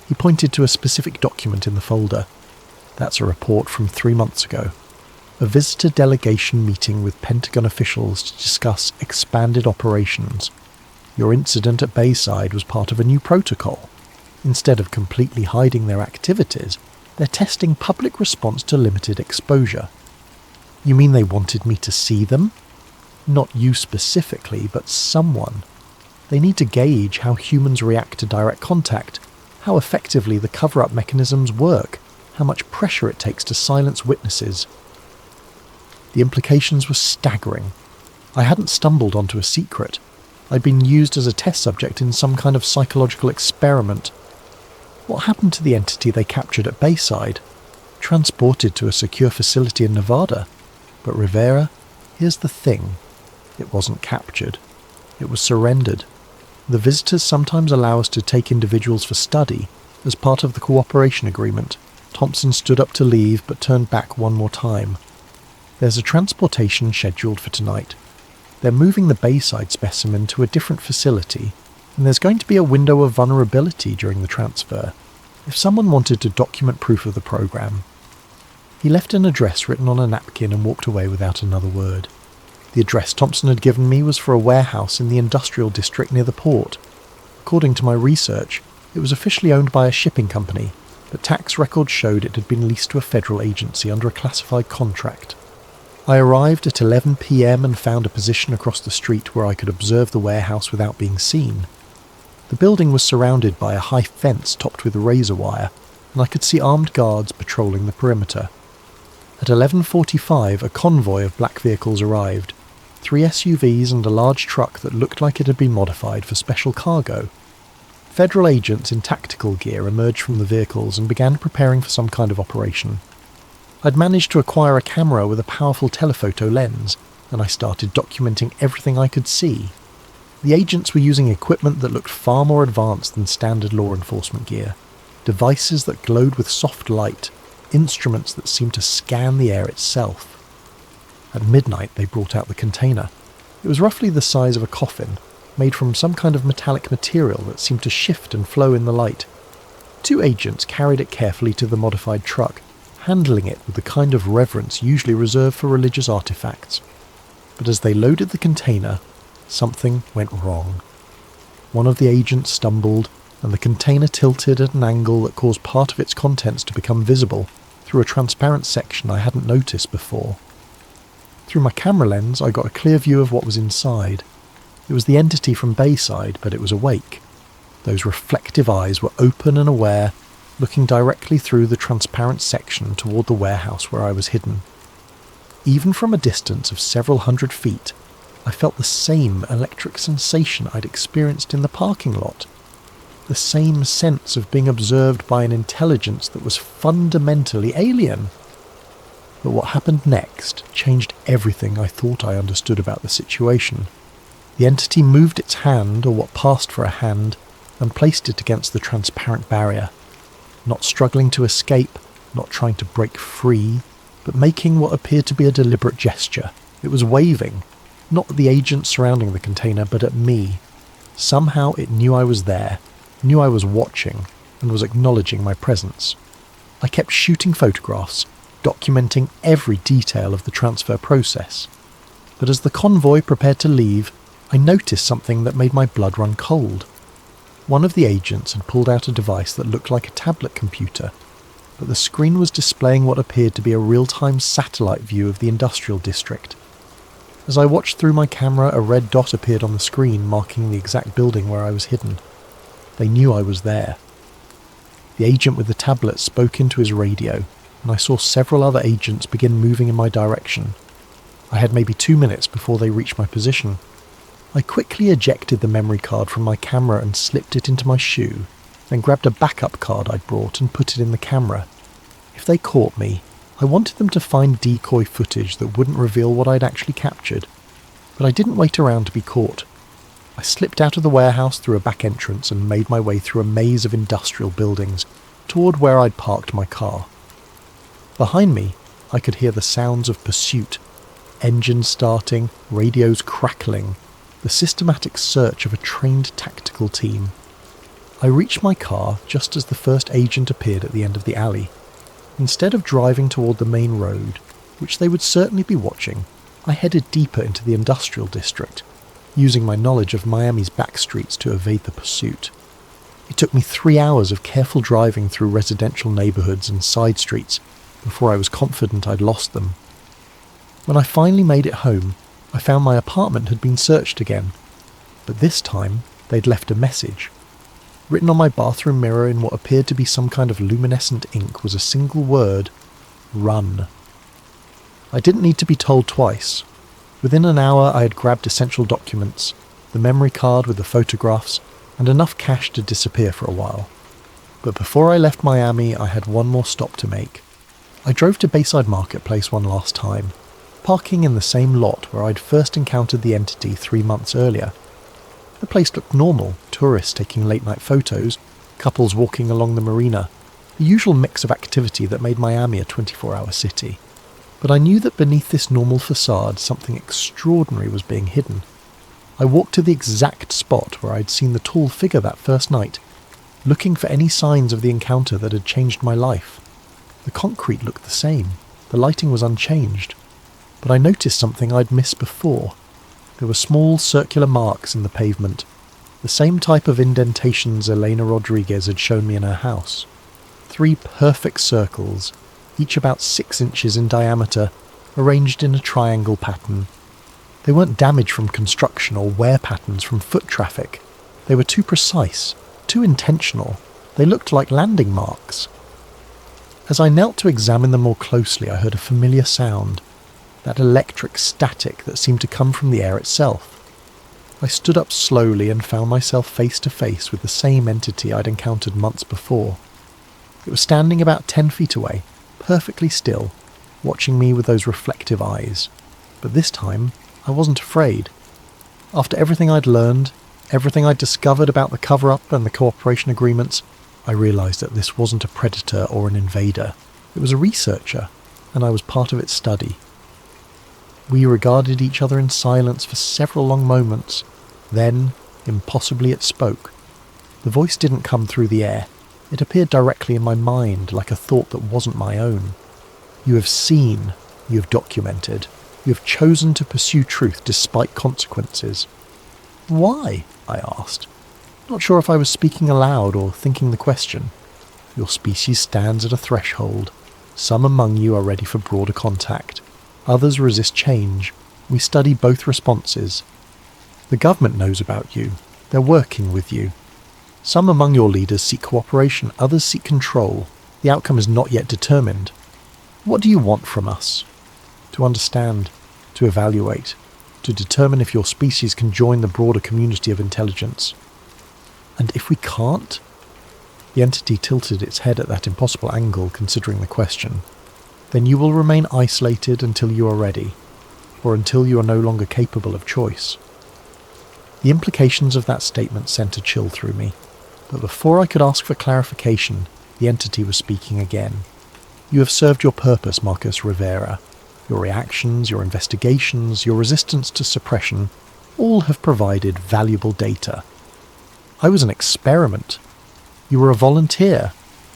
He pointed to a specific document in the folder. "That's a report from 3 months ago. A visitor delegation meeting with Pentagon officials to discuss expanded operations. Your incident at Bayside was part of a new protocol. Instead of completely hiding their activities, they're testing public response to limited exposure." "You mean they wanted me to see them?" "Not you specifically, but someone. They need to gauge how humans react to direct contact, how effectively the cover-up mechanisms work, how much pressure it takes to silence witnesses." The implications were staggering. I hadn't stumbled onto a secret. I'd been used as a test subject in some kind of psychological experiment. What happened to the entity they captured at Bayside? Transported to a secure facility in Nevada. But Rivera, here's the thing. It wasn't captured. It was surrendered. The visitors sometimes allow us to take individuals for study as part of the cooperation agreement. Thompson stood up to leave but turned back one more time. "There's a transportation scheduled for tonight. They're moving the Bayside specimen to a different facility, and there's going to be a window of vulnerability during the transfer. If someone wanted to document proof of the program..." He left an address written on a napkin and walked away without another word. The address Thompson had given me was for a warehouse in the industrial district near the port. According to my research, it was officially owned by a shipping company, but tax records showed it had been leased to a federal agency under a classified contract. I arrived at 11 p.m. and found a position across the street where I could observe the warehouse without being seen. The building was surrounded by a high fence topped with razor wire, and I could see armed guards patrolling the perimeter. At 11:45, a convoy of black vehicles arrived, 3 SUVs and a large truck that looked like it had been modified for special cargo. Federal agents in tactical gear emerged from the vehicles and began preparing for some kind of operation. I'd managed to acquire a camera with a powerful telephoto lens, and I started documenting everything I could see. The agents were using equipment that looked far more advanced than standard law enforcement gear. Devices that glowed with soft light, instruments that seemed to scan the air itself. At midnight they brought out the container. It was roughly the size of a coffin, made from some kind of metallic material that seemed to shift and flow in the light. 2 agents carried it carefully to the modified truck, handling it with the kind of reverence usually reserved for religious artifacts. But as they loaded the container, something went wrong. One of the agents stumbled, and the container tilted at an angle that caused part of its contents to become visible through a transparent section I hadn't noticed before. Through my camera lens, I got a clear view of what was inside. It was the entity from Bayside, but it was awake. Those reflective eyes were open and aware, looking directly through the transparent section toward the warehouse where I was hidden. Even from a distance of several hundred feet, I felt the same electric sensation I'd experienced in the parking lot. The same sense of being observed by an intelligence that was fundamentally alien. But what happened next changed everything I thought I understood about the situation. The entity moved its hand, or what passed for a hand, and placed it against the transparent barrier. Not struggling to escape, not trying to break free, but making what appeared to be a deliberate gesture. It was waving, not at the agents surrounding the container, but at me. Somehow it knew I was there, knew I was watching, and was acknowledging my presence. I kept shooting photographs, documenting every detail of the transfer process. But as the convoy prepared to leave, I noticed something that made my blood run cold. One of the agents had pulled out a device that looked like a tablet computer, but the screen was displaying what appeared to be a real-time satellite view of the industrial district. As I watched through my camera, a red dot appeared on the screen marking the exact building where I was hidden. They knew I was there. The agent with the tablet spoke into his radio, and I saw several other agents begin moving in my direction. I had maybe 2 minutes before they reached my position. I quickly ejected the memory card from my camera and slipped it into my shoe, then grabbed a backup card I'd brought and put it in the camera. If they caught me, I wanted them to find decoy footage that wouldn't reveal what I'd actually captured. But I didn't wait around to be caught. I slipped out of the warehouse through a back entrance and made my way through a maze of industrial buildings toward where I'd parked my car. Behind me, I could hear the sounds of pursuit, engines starting, radios crackling, the systematic search of a trained tactical team. I reached my car just as the first agent appeared at the end of the alley. Instead of driving toward the main road, which they would certainly be watching, I headed deeper into the industrial district, using my knowledge of Miami's back streets to evade the pursuit. It took me 3 hours of careful driving through residential neighbourhoods and side streets before I was confident I'd lost them. When I finally made it home, I found my apartment had been searched again, but this time they'd left a message. Written on my bathroom mirror in what appeared to be some kind of luminescent ink was a single word: run. I didn't need to be told twice. Within an hour I had grabbed essential documents, the memory card with the photographs, and enough cash to disappear for a while. But before I left Miami, I had one more stop to make. I drove to Bayside Marketplace one last time, parking in the same lot where I'd first encountered the entity 3 months earlier. The place looked normal, tourists taking late-night photos, couples walking along the marina, the usual mix of activity that made Miami a 24-hour city. But I knew that beneath this normal facade something extraordinary was being hidden. I walked to the exact spot where I'd seen the tall figure that first night, looking for any signs of the encounter that had changed my life. The concrete looked the same, the lighting was unchanged, but I noticed something I'd missed before. There were small circular marks in the pavement, the same type of indentations Elena Rodriguez had shown me in her house. 3 perfect circles, each about 6 inches in diameter, arranged in a triangle pattern. They weren't damage from construction or wear patterns from foot traffic. They were too precise, too intentional. They looked like landing marks. As I knelt to examine them more closely, I heard a familiar sound, that electric static that seemed to come from the air itself. I stood up slowly and found myself face to face with the same entity I'd encountered months before. It was standing about 10 feet away, perfectly still, watching me with those reflective eyes. But this time, I wasn't afraid. After everything I'd learned, everything I'd discovered about the cover-up and the cooperation agreements, I realised that this wasn't a predator or an invader. It was a researcher, and I was part of its study. We regarded each other in silence for several long moments. Then, impossibly, it spoke. The voice didn't come through the air. It appeared directly in my mind, like a thought that wasn't my own. You have seen, you have documented, you have chosen to pursue truth despite consequences. Why? I asked. Not sure if I was speaking aloud or thinking the question. Your species stands at a threshold. Some among you are ready for broader contact. Others resist change. We study both responses. The government knows about you. They're working with you. Some among your leaders seek cooperation, others seek control. The outcome is not yet determined. What do you want from us? To understand, to evaluate, to determine if your species can join the broader community of intelligence. And if we can't? The entity tilted its head at that impossible angle, considering the question. Then you will remain isolated until you are ready, or until you are no longer capable of choice. The implications of that statement sent a chill through me, but before I could ask for clarification, the entity was speaking again. You have served your purpose, Marcus Rivera. Your reactions, your investigations, your resistance to suppression, all have provided valuable data. I was an experiment. You were a volunteer.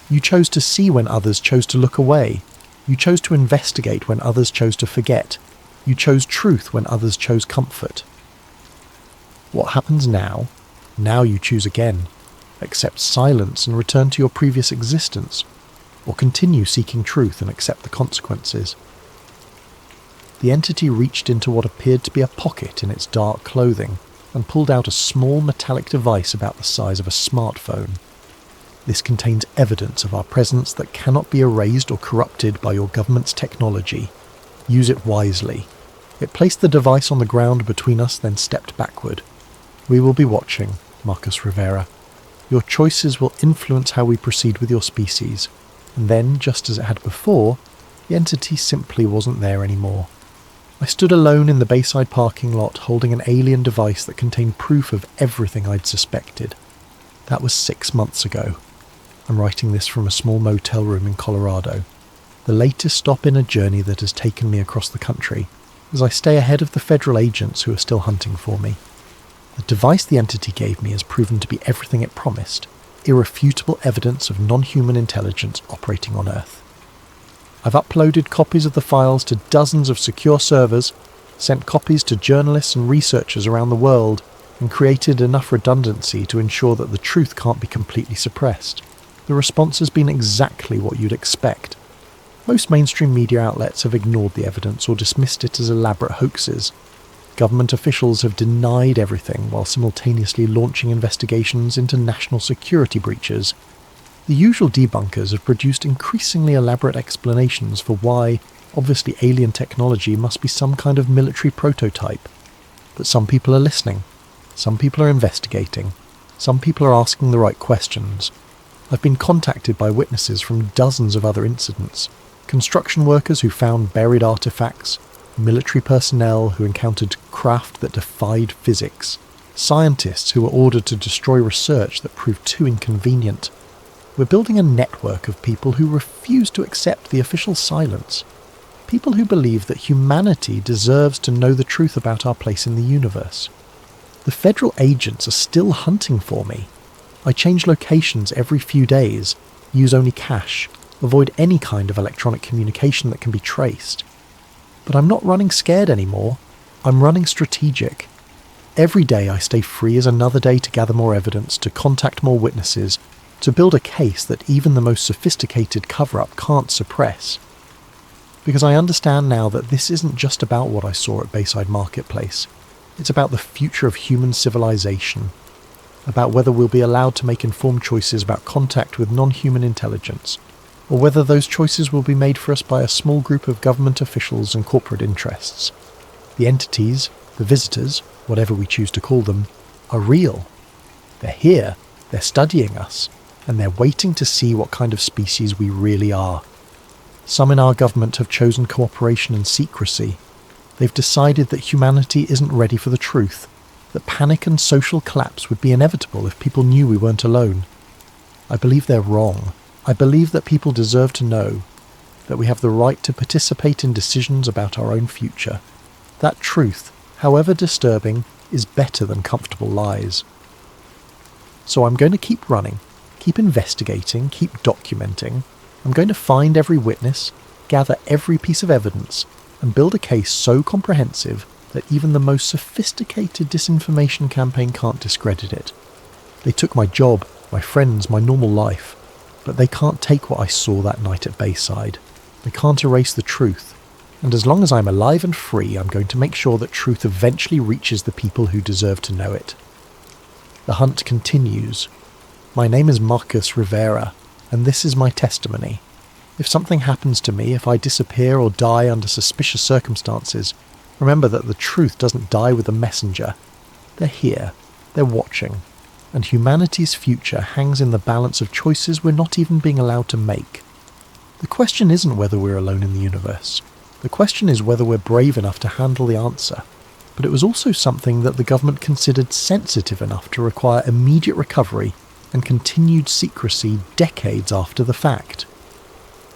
You chose to see when others chose to look away. You chose to investigate when others chose to forget. You chose truth when others chose comfort. What happens now? Now you choose again. Accept silence and return to your previous existence, or continue seeking truth and accept the consequences. The entity reached into what appeared to be a pocket in its dark clothing and pulled out a small metallic device about the size of a smartphone. This contains evidence of our presence that cannot be erased or corrupted by your government's technology. Use it wisely. It placed the device on the ground between us, then stepped backward. We will be watching, Marcus Rivera. Your choices will influence how we proceed with your species. And then, just as it had before, the entity simply wasn't there anymore. I stood alone in the Bayside parking lot, holding an alien device that contained proof of everything I'd suspected. That was 6 months ago. I'm writing this from a small motel room in Colorado, the latest stop in a journey that has taken me across the country, as I stay ahead of the federal agents who are still hunting for me. The device the entity gave me has proven to be everything it promised, irrefutable evidence of non-human intelligence operating on Earth. I've uploaded copies of the files to dozens of secure servers, sent copies to journalists and researchers around the world, and created enough redundancy to ensure that the truth can't be completely suppressed. The response has been exactly what you'd expect. Most mainstream media outlets have ignored the evidence or dismissed it as elaborate hoaxes. Government officials have denied everything while simultaneously launching investigations into national security breaches. The usual debunkers have produced increasingly elaborate explanations for why, obviously alien technology must be some kind of military prototype. But some people are listening. Some people are investigating. Some people are asking the right questions. I've been contacted by witnesses from dozens of other incidents. Construction workers who found buried artifacts, military personnel who encountered craft that defied physics, scientists who were ordered to destroy research that proved too inconvenient. We're building a network of people who refuse to accept the official silence. People who believe that humanity deserves to know the truth about our place in the universe. The federal agents are still hunting for me. I change locations every few days, use only cash, avoid any kind of electronic communication that can be traced. But I'm not running scared anymore. I'm running strategic. Every day I stay free as another day to gather more evidence, to contact more witnesses, to build a case that even the most sophisticated cover-up can't suppress. because I understand now that this isn't just about what I saw at Bayside Marketplace. It's about the future of human civilization, about whether we'll be allowed to make informed choices about contact with non-human intelligence, or whether those choices will be made for us by a small group of government officials and corporate interests. The entities, the visitors, whatever we choose to call them, are real. They're here, they're studying us, and they're waiting to see what kind of species we really are. Some in our government have chosen cooperation and secrecy. They've decided that humanity isn't ready for the truth, that panic and social collapse would be inevitable if people knew we weren't alone. I believe they're wrong. I believe that people deserve to know that we have the right to participate in decisions about our own future. That truth, however disturbing, is better than comfortable lies. So I'm going to keep running, keep investigating, keep documenting. I'm going to find every witness, gather every piece of evidence, and build a case so comprehensive that even the most sophisticated disinformation campaign can't discredit it. They took my job, my friends, my normal life, but they can't take what I saw that night at Bayside. They can't erase the truth. And as long as I'm alive and free, I'm going to make sure that truth eventually reaches the people who deserve to know it. The hunt continues. My name is Marcus Rivera, and this is my testimony. If something happens to me, if I disappear or die under suspicious circumstances, remember that the truth doesn't die with the messenger. They're here, they're watching, and humanity's future hangs in the balance of choices we're not even being allowed to make. The question isn't whether we're alone in the universe. The question is whether we're brave enough to handle the answer. But it was also something that the government considered sensitive enough to require immediate recovery and continued secrecy decades after the fact.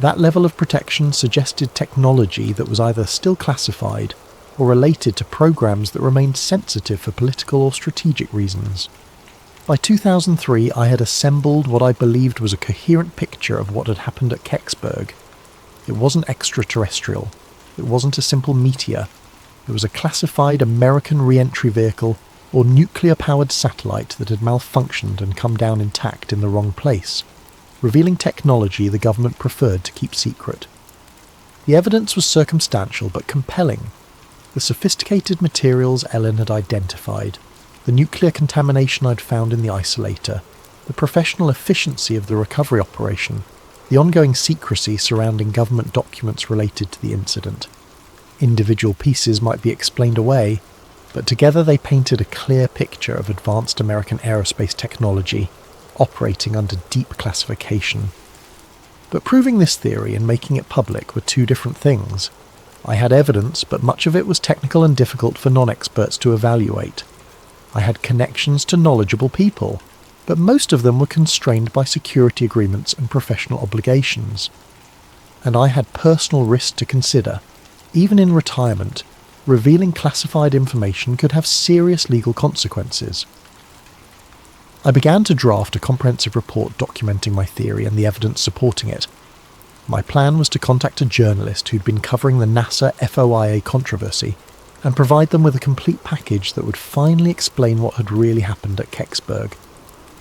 That level of protection suggested technology that was either still classified or related to programs that remained sensitive for political or strategic reasons. By 2003, I had assembled what I believed was a coherent picture of what had happened at Kecksburg. It wasn't extraterrestrial. It wasn't a simple meteor. It was a classified American re-entry vehicle or nuclear-powered satellite that had malfunctioned and come down intact in the wrong place, revealing technology the government preferred to keep secret. The evidence was circumstantial but compelling. The sophisticated materials Ellen had identified, the nuclear contamination I'd found in the isolator, the professional efficiency of the recovery operation, the ongoing secrecy surrounding government documents related to the incident. Individual pieces might be explained away, but together they painted a clear picture of advanced American aerospace technology operating under deep classification. But proving this theory and making it public were two different things. I had evidence, but much of it was technical and difficult for non-experts to evaluate. I had connections to knowledgeable people, but most of them were constrained by security agreements and professional obligations. And I had personal risks to consider. Even in retirement, revealing classified information could have serious legal consequences. I began to draft a comprehensive report documenting my theory and the evidence supporting it. My plan was to contact a journalist who'd been covering the NASA FOIA controversy and provide them with a complete package that would finally explain what had really happened at Kecksburg.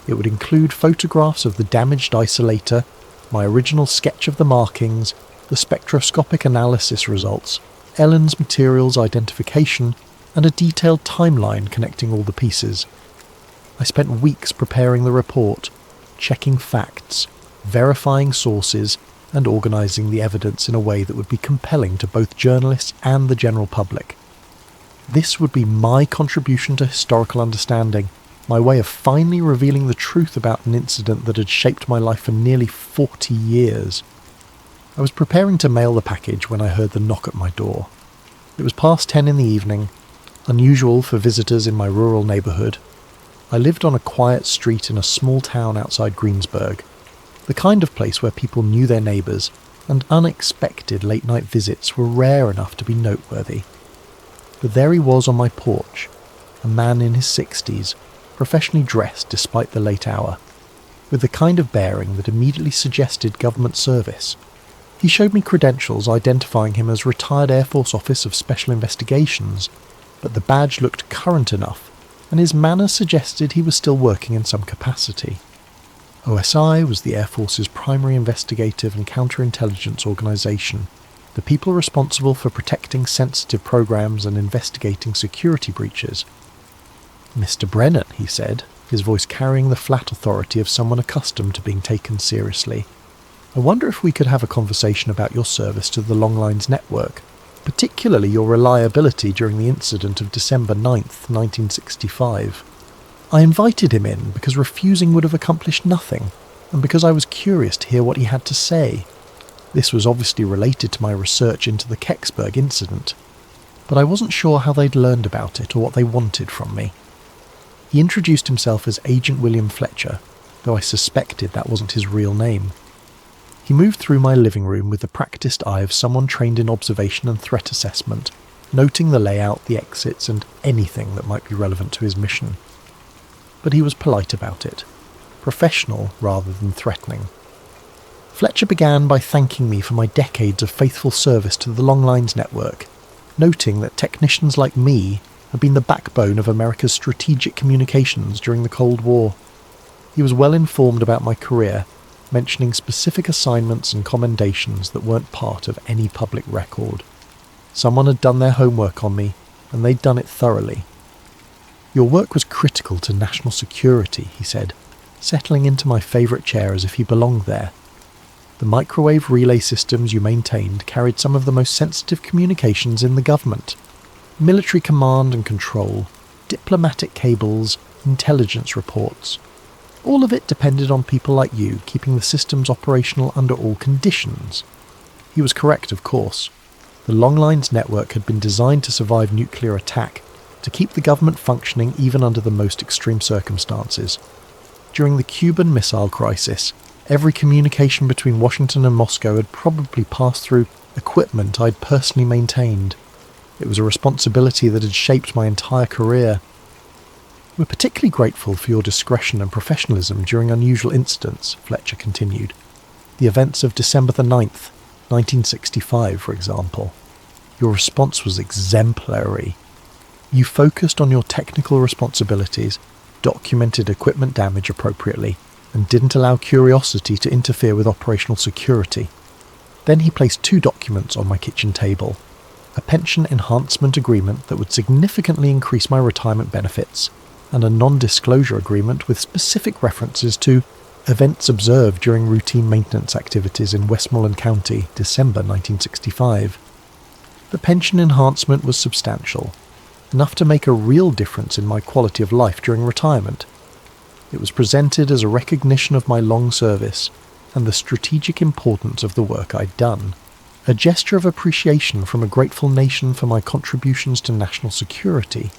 It would include photographs of the damaged isolator, my original sketch of the markings, the spectroscopic analysis results, Ellen's materials identification, and a detailed timeline connecting all the pieces. I spent weeks preparing the report, checking facts, verifying sources, and organising the evidence in a way that would be compelling to both journalists and the general public. This would be my contribution to historical understanding, my way of finally revealing the truth about an incident that had shaped my life for nearly 40 years. I was preparing to mail the package when I heard the knock at my door. It was past 10 in the evening, unusual for visitors in my rural neighbourhood. I lived on a quiet street in a small town outside Greensburg, the kind of place where people knew their neighbours, and unexpected late-night visits were rare enough to be noteworthy. But there he was on my porch, a man in his 60s, professionally dressed despite the late hour, with the kind of bearing that immediately suggested government service. He showed me credentials identifying him as Retired Air Force Office of Special Investigations, but the badge looked current enough, and his manner suggested he was still working in some capacity. OSI was the Air Force's primary investigative and counterintelligence organisation, the people responsible for protecting sensitive programs and investigating security breaches. "Mr. Brennan," he said, his voice carrying the flat authority of someone accustomed to being taken seriously, "I wonder if we could have a conversation about your service to the Longlines network, particularly your reliability during the incident of December 9th, 1965. I invited him in because refusing would have accomplished nothing, and because I was curious to hear what he had to say. This was obviously related to my research into the Kecksburg incident, but I wasn't sure how they'd learned about it or what they wanted from me." He introduced himself as Agent William Fletcher, though I suspected that wasn't his real name. He moved through my living room with the practiced eye of someone trained in observation and threat assessment, noting the layout, the exits, and anything that might be relevant to his mission. But he was polite about it, professional rather than threatening. Fletcher began by thanking me for my decades of faithful service to the Longlines network, noting that technicians like me had been the backbone of America's strategic communications during the Cold War. He was well informed about my career, mentioning specific assignments and commendations that weren't part of any public record. Someone had done their homework on me, and they'd done it thoroughly. "Your work was critical to national security," he said, settling into my favourite chair as if he belonged there. "The microwave relay systems you maintained carried some of the most sensitive communications in the government. Military command and control, diplomatic cables, intelligence reports. All of it depended on people like you keeping the systems operational under all conditions." He was correct, of course. The Longlines network had been designed to survive nuclear attack, to keep the government functioning even under the most extreme circumstances. During the Cuban Missile Crisis, every communication between Washington and Moscow had probably passed through equipment I'd personally maintained. It was a responsibility that had shaped my entire career. "We're particularly grateful for your discretion and professionalism during unusual incidents," Fletcher continued. "The events of December the 9th, 1965, for example. Your response was exemplary. You focused on your technical responsibilities, documented equipment damage appropriately, and didn't allow curiosity to interfere with operational security." Then he placed 2 documents on my kitchen table: a pension enhancement agreement that would significantly increase my retirement benefits, and a non-disclosure agreement with specific references to events observed during routine maintenance activities in Westmoreland County, December 1965. The pension enhancement was substantial, enough to make a real difference in my quality of life during retirement. It was presented as a recognition of my long service and the strategic importance of the work I'd done, a gesture of appreciation from a grateful nation for my contributions to national security.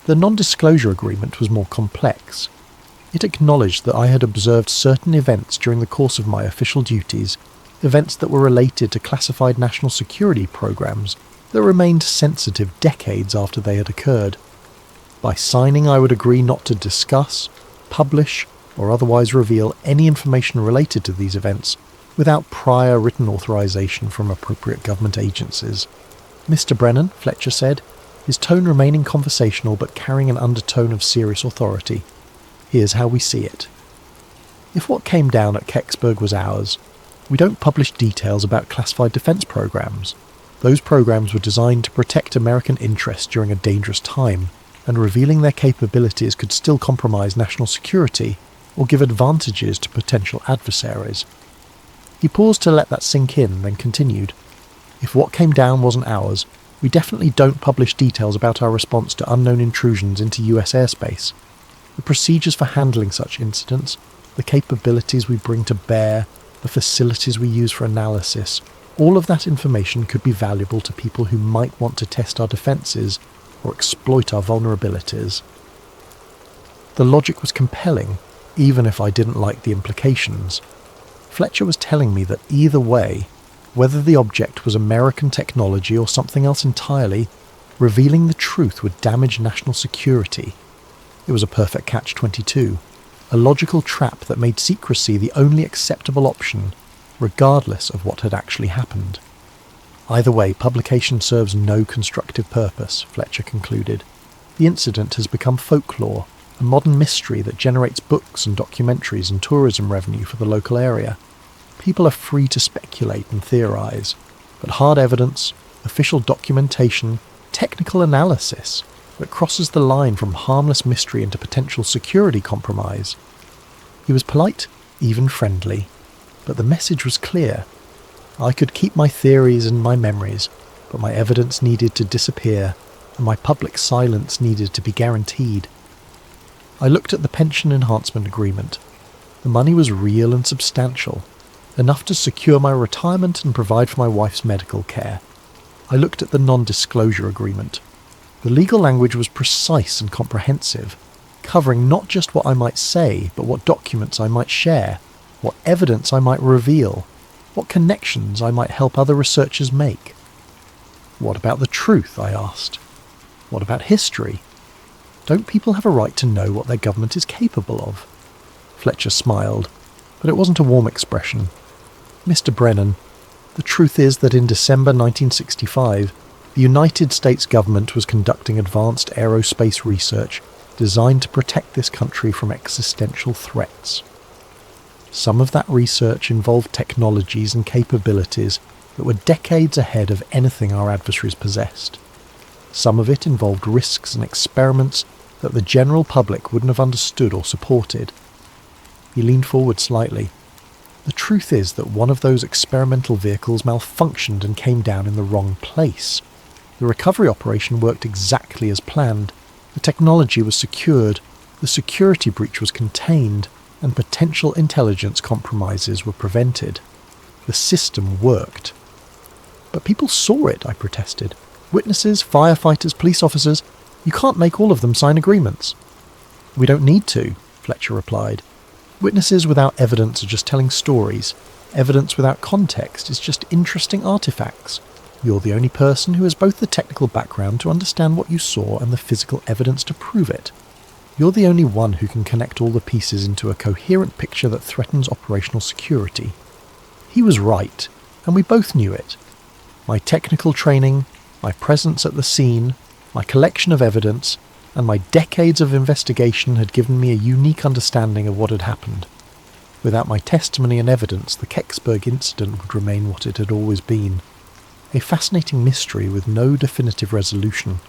The non-disclosure agreement was more complex. It acknowledged that I had observed certain events during the course of my official duties, events that were related to classified national security programs that remained sensitive decades after they had occurred. By signing, I would agree not to discuss, publish, or otherwise reveal any information related to these events without prior written authorization from appropriate government agencies. "Mr. Brennan," Fletcher said, his tone remaining conversational but carrying an undertone of serious authority, "here's how we see it. If what came down at Kecksburg was ours, we don't publish details about classified defense programs. Those programs were designed to protect American interests during a dangerous time, and revealing their capabilities could still compromise national security or give advantages to potential adversaries." He paused to let that sink in, then continued, "If what came down wasn't ours, we definitely don't publish details about our response to unknown intrusions into US airspace. The procedures for handling such incidents, the capabilities we bring to bear, the facilities we use for analysis, all of that information could be valuable to people who might want to test our defences or exploit our vulnerabilities." The logic was compelling, even if I didn't like the implications. Fletcher was telling me that either way, whether the object was American technology or something else entirely, revealing the truth would damage national security. It was a perfect catch-22, a logical trap that made secrecy the only acceptable option, regardless of what had actually happened. "Either way, publication serves no constructive purpose," Fletcher concluded. "The incident has become folklore, a modern mystery that generates books and documentaries and tourism revenue for the local area. People are free to speculate and theorize. but hard evidence, official documentation, technical analysis that crosses the line from harmless mystery into potential security compromise. He was polite, even friendly, but the message was clear. I could keep my theories and my memories, but my evidence needed to disappear, and my public silence needed to be guaranteed. I looked at the pension enhancement agreement. The money was real and substantial, enough to secure my retirement and provide for my wife's medical care. I looked at the non-disclosure agreement. The legal language was precise and comprehensive, covering not just what I might say, but what documents I might share, what evidence I might reveal, what connections I might help other researchers make. What about the truth, I asked. What about history? Don't people have a right to know what their government is capable of? Fletcher smiled, but it wasn't a warm expression. Mr. Brennan, the truth is that in December 1965, the United States government was conducting advanced aerospace research designed to protect this country from existential threats. Some of that research involved technologies and capabilities that were decades ahead of anything our adversaries possessed. Some of it involved risks and experiments that the general public wouldn't have understood or supported. He leaned forward slightly. The truth is that one of those experimental vehicles malfunctioned and came down in the wrong place. The recovery operation worked exactly as planned. The technology was secured, the security breach was contained, and potential intelligence compromises were prevented. The system worked. But people saw it, I protested. Witnesses, firefighters, police officers, you can't make all of them sign agreements. We don't need to, Fletcher replied. Witnesses without evidence are just telling stories. Evidence without context is just interesting artifacts. You're the only person who has both the technical background to understand what you saw and the physical evidence to prove it. You're the only one who can connect all the pieces into a coherent picture that threatens operational security. He was right, and we both knew it. My technical training, my presence at the scene, my collection of evidence, and my decades of investigation had given me a unique understanding of what had happened. Without my testimony and evidence, the Kecksburg incident would remain what it had always been. A fascinating mystery with no definitive resolution.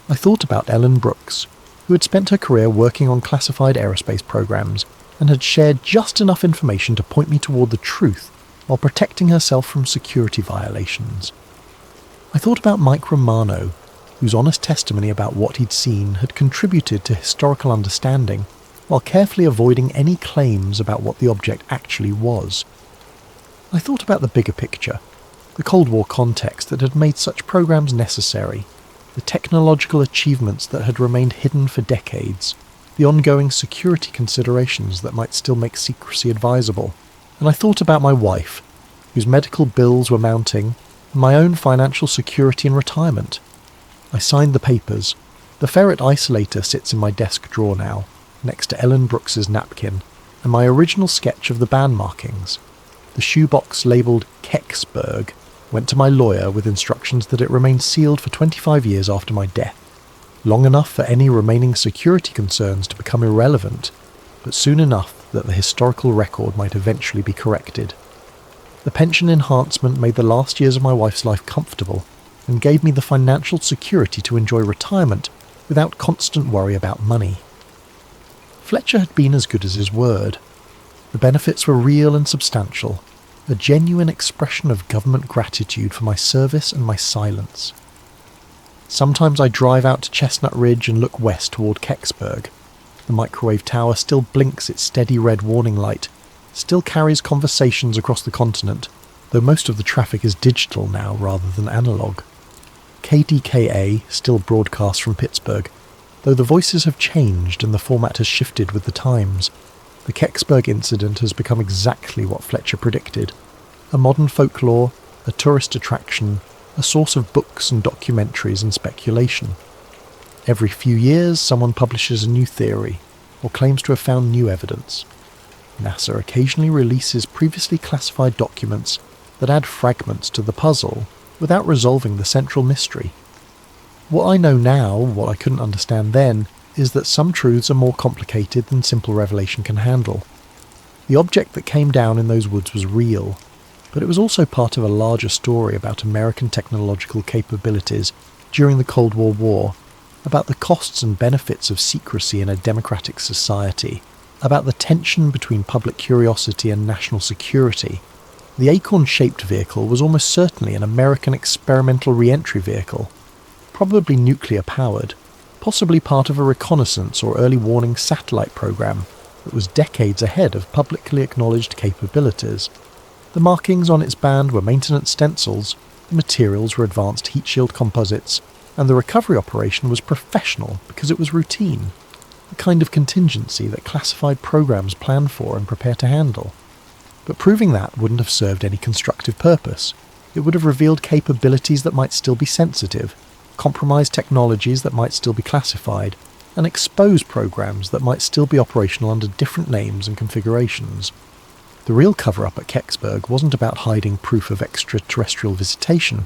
I thought about Ellen Brooks, who had spent her career working on classified aerospace programs and had shared just enough information to point me toward the truth while protecting herself from security violations. I thought about Mike Romano, whose honest testimony about what he'd seen had contributed to historical understanding while carefully avoiding any claims about what the object actually was. I thought about the bigger picture, the Cold War context that had made such programs necessary, the technological achievements that had remained hidden for decades, the ongoing security considerations that might still make secrecy advisable, and I thought about my wife, whose medical bills were mounting, and my own financial security in retirement. I signed the papers. The ferret isolator sits in my desk drawer now, next to Ellen Brooks's napkin, and my original sketch of the band markings. The shoebox labelled Kecksburg went to my lawyer with instructions that it remain sealed for 25 years after my death, long enough for any remaining security concerns to become irrelevant, but soon enough that the historical record might eventually be corrected. The pension enhancement made the last years of my wife's life comfortable and gave me the financial security to enjoy retirement without constant worry about money. Fletcher had been as good as his word. The benefits were real and substantial, a genuine expression of government gratitude for my service and my silence. Sometimes I drive out to Chestnut Ridge and look west toward Kecksburg. The microwave tower still blinks its steady red warning light, still carries conversations across the continent, though most of the traffic is digital now rather than analog. KDKA still broadcasts from Pittsburgh, though the voices have changed and the format has shifted with the times. The Kecksburg incident has become exactly what Fletcher predicted. A modern folklore, a tourist attraction, a source of books and documentaries and speculation. Every few years someone publishes a new theory, or claims to have found new evidence. NASA occasionally releases previously classified documents that add fragments to the puzzle without resolving the central mystery. What I know now, what I couldn't understand then, is that some truths are more complicated than simple revelation can handle. The object that came down in those woods was real. but it was also part of a larger story about American technological capabilities during the Cold War, about the costs and benefits of secrecy in a democratic society, about the tension between public curiosity and national security. The acorn-shaped vehicle was almost certainly an American experimental re-entry vehicle, probably nuclear-powered, possibly part of a reconnaissance or early warning satellite program that was decades ahead of publicly acknowledged capabilities. The markings on its band were maintenance stencils, the materials were advanced heat shield composites, and the recovery operation was professional because it was routine, the kind of contingency that classified programs plan for and prepare to handle. But proving that wouldn't have served any constructive purpose. It would have revealed capabilities that might still be sensitive, compromised technologies that might still be classified, and expose programs that might still be operational under different names and configurations. The real cover-up at Kecksburg wasn't about hiding proof of extraterrestrial visitation.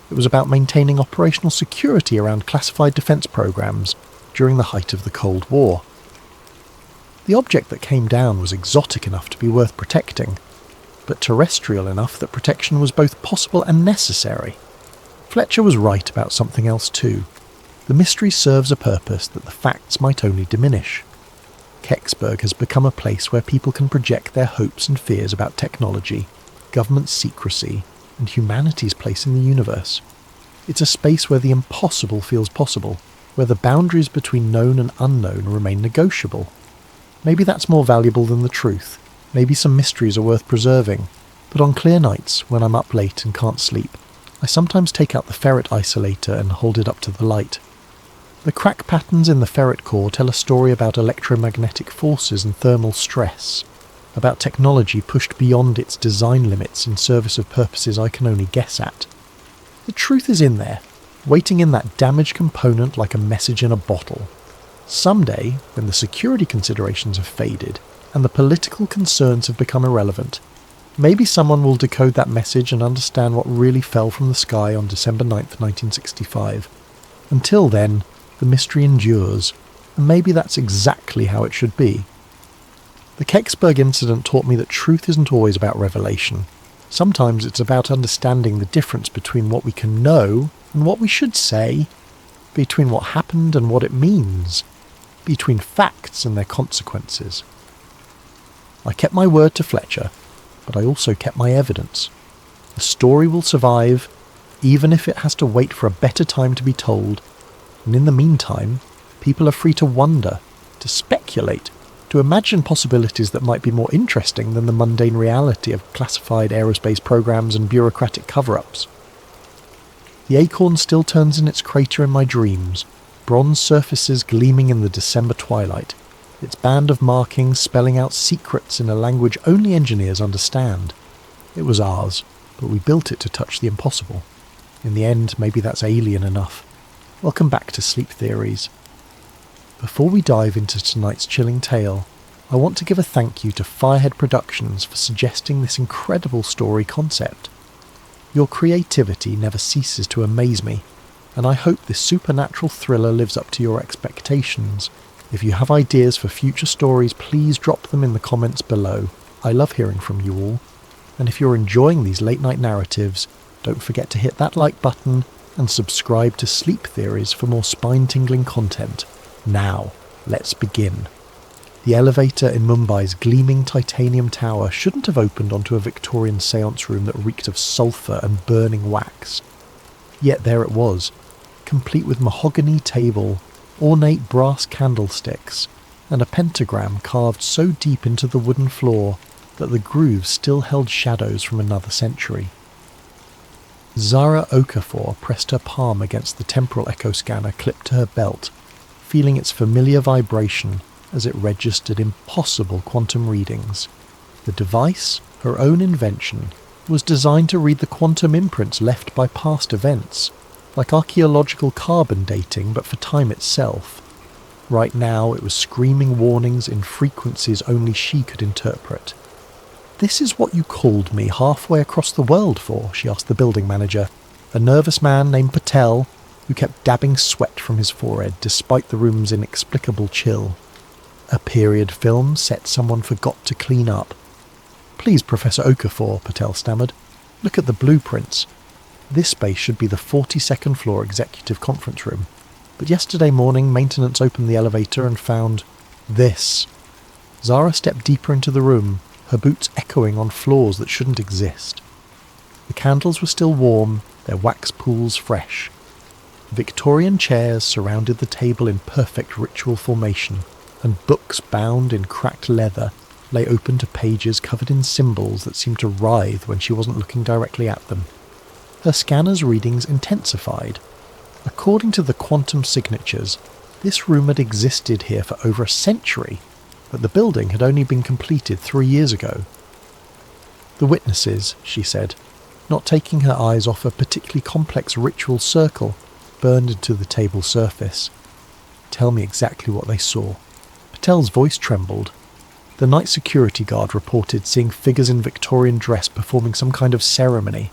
It was about maintaining operational security around classified defense programs during the height of the Cold War. The object that came down was exotic enough to be worth protecting, but terrestrial enough that protection was both possible and necessary. Fletcher was right about something else too. The mystery serves a purpose that the facts might only diminish. Kecksburg has become a place where people can project their hopes and fears about technology, government secrecy, and humanity's place in the universe. It's a space where the impossible feels possible, where the boundaries between known and unknown remain negotiable. Maybe that's more valuable than the truth. Maybe some mysteries are worth preserving. But on clear nights, when I'm up late and can't sleep, I sometimes take out the ferret isolator and hold it up to the light. The crack patterns in the ferret core tell a story about electromagnetic forces and thermal stress, about technology pushed beyond its design limits in service of purposes I can only guess at. The truth is in there, waiting in that damaged component like a message in a bottle. Someday, when the security considerations have faded and the political concerns have become irrelevant, maybe someone will decode that message and understand what really fell from the sky on December 9th, 1965. Until then, the mystery endures, and maybe that's exactly how it should be. The Kecksburg incident taught me that truth isn't always about revelation. Sometimes it's about understanding the difference between what we can know and what we should say, between what happened and what it means, between facts and their consequences. I kept my word to Fletcher, but I also kept my evidence. The story will survive, even if it has to wait for a better time to be told, and in the meantime, people are free to wonder, to speculate, to imagine possibilities that might be more interesting than the mundane reality of classified aerospace programs and bureaucratic cover-ups. The acorn still turns in its crater in my dreams, bronze surfaces gleaming in the December twilight, its band of markings spelling out secrets in a language only engineers understand. It was ours, but we built it to touch the impossible. In the end, maybe that's alien enough. Welcome back to Sleep Theories. Before we dive into tonight's chilling tale, I want to give a thank you to Firehead Productions for suggesting this incredible story concept. Your creativity never ceases to amaze me, and I hope this supernatural thriller lives up to your expectations. If you have ideas for future stories, please drop them in the comments below. I love hearing from you all. And if you're enjoying these late-night narratives, don't forget to hit that like button and subscribe to Sleep Theories for more spine-tingling content. Now, let's begin. The elevator in Mumbai's gleaming titanium tower shouldn't have opened onto a Victorian seance room that reeked of sulphur and burning wax. Yet there it was, complete with mahogany table, ornate brass candlesticks, and a pentagram carved so deep into the wooden floor that the grooves still held shadows from another century. Zara Okafor pressed her palm against the temporal echo scanner clipped to her belt, feeling its familiar vibration as it registered impossible quantum readings. The device, her own invention, was designed to read the quantum imprints left by past events, like archaeological carbon dating but for time itself. Right now it was screaming warnings in frequencies only she could interpret. "This is what you called me halfway across the world for?" she asked the building manager, a nervous man named Patel, who kept dabbing sweat from his forehead despite the room's inexplicable chill. "A period film set someone forgot to clean up." "Please, Professor Okafor," Patel stammered. Look at the blueprints. This space should be the 42nd floor executive conference room. But yesterday morning, maintenance opened the elevator and found this. Zara stepped deeper into the room, her boots echoing on floors that shouldn't exist. The candles were still warm, their wax pools fresh. Victorian chairs surrounded the table in perfect ritual formation, and books bound in cracked leather lay open to pages covered in symbols that seemed to writhe when she wasn't looking directly at them. Her scanner's readings intensified. According to the quantum signatures, this room had existed here for over a century, but the building had only been completed 3 years ago. The witnesses, she said, not taking her eyes off a particularly complex ritual circle, burned into the table's surface. Tell me exactly what they saw. Patel's voice trembled. The night security guard reported seeing figures in Victorian dress performing some kind of ceremony.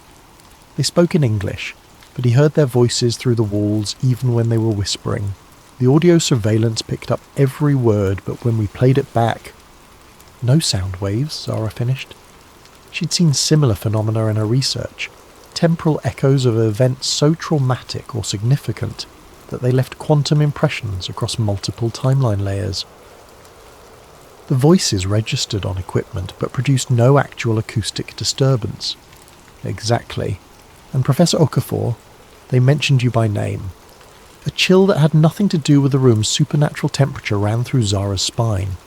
They spoke in English, but he heard their voices through the walls even when they were whispering. The audio surveillance picked up every word, but when we played it back... No sound waves, Zara finished. She'd seen similar phenomena in her research, temporal echoes of events so traumatic or significant that they left quantum impressions across multiple timeline layers. The voices registered on equipment but produced no actual acoustic disturbance. Exactly. And Professor Okafor, they mentioned you by name. A chill that had nothing to do with the room's supernatural temperature ran through Zara's spine.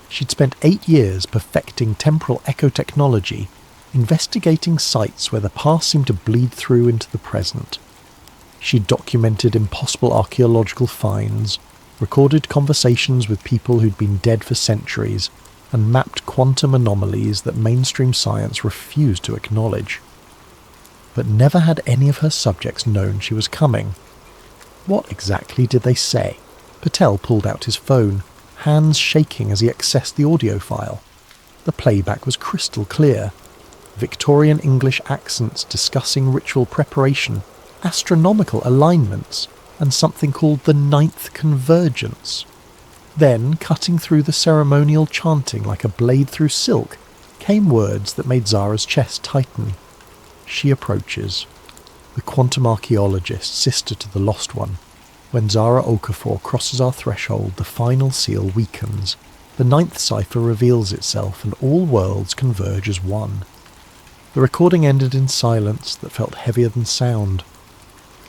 She'd spent 8 years perfecting temporal echo technology, investigating sites where the past seemed to bleed through into the present. She'd documented impossible archaeological finds, recorded conversations with people who'd been dead for centuries, and mapped quantum anomalies that mainstream science refused to acknowledge. But never had any of her subjects known she was coming. What exactly did they say? Patel pulled out his phone, hands shaking as he accessed the audio file. The playback was crystal clear. Victorian English accents discussing ritual preparation, astronomical alignments, and something called the 9th convergence. Then, cutting through the ceremonial chanting like a blade through silk, came words that made Zara's chest tighten. She approaches. The quantum archaeologist, sister to the lost one. When Zara Okafor crosses our threshold, the final seal weakens. The 9th cipher reveals itself, and all worlds converge as one. The recording ended in silence that felt heavier than sound.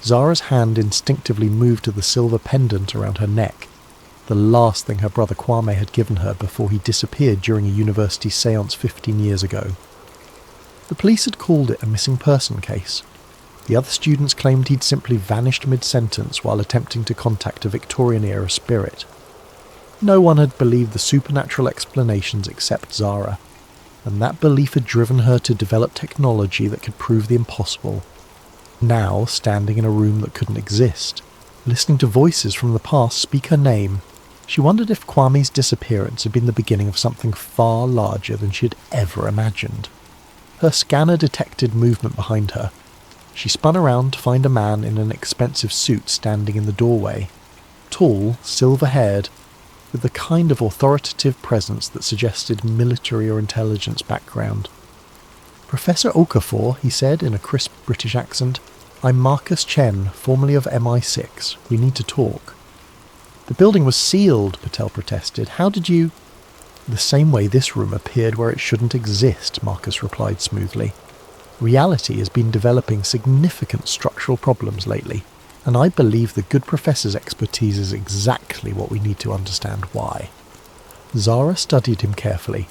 Zara's hand instinctively moved to the silver pendant around her neck, the last thing her brother Kwame had given her before he disappeared during a university séance 15 years ago. The police had called it a missing person case. The other students claimed he'd simply vanished mid-sentence while attempting to contact a Victorian-era spirit. No one had believed the supernatural explanations except Zara, and that belief had driven her to develop technology that could prove the impossible. Now, standing in a room that couldn't exist, listening to voices from the past speak her name, she wondered if Kwame's disappearance had been the beginning of something far larger than she had ever imagined. Her scanner detected movement behind her. She spun around to find a man in an expensive suit standing in the doorway. Tall, silver-haired, with the kind of authoritative presence that suggested military or intelligence background. "Professor Okafor," he said in a crisp British accent, "I'm Marcus Chen, formerly of MI6. We need to talk." "The building was sealed," Patel protested. "How did you—" "The same way this room appeared where it shouldn't exist," Marcus replied smoothly. "Reality has been developing significant structural problems lately, and I believe the good professor's expertise is exactly what we need to understand why." Zara studied him carefully.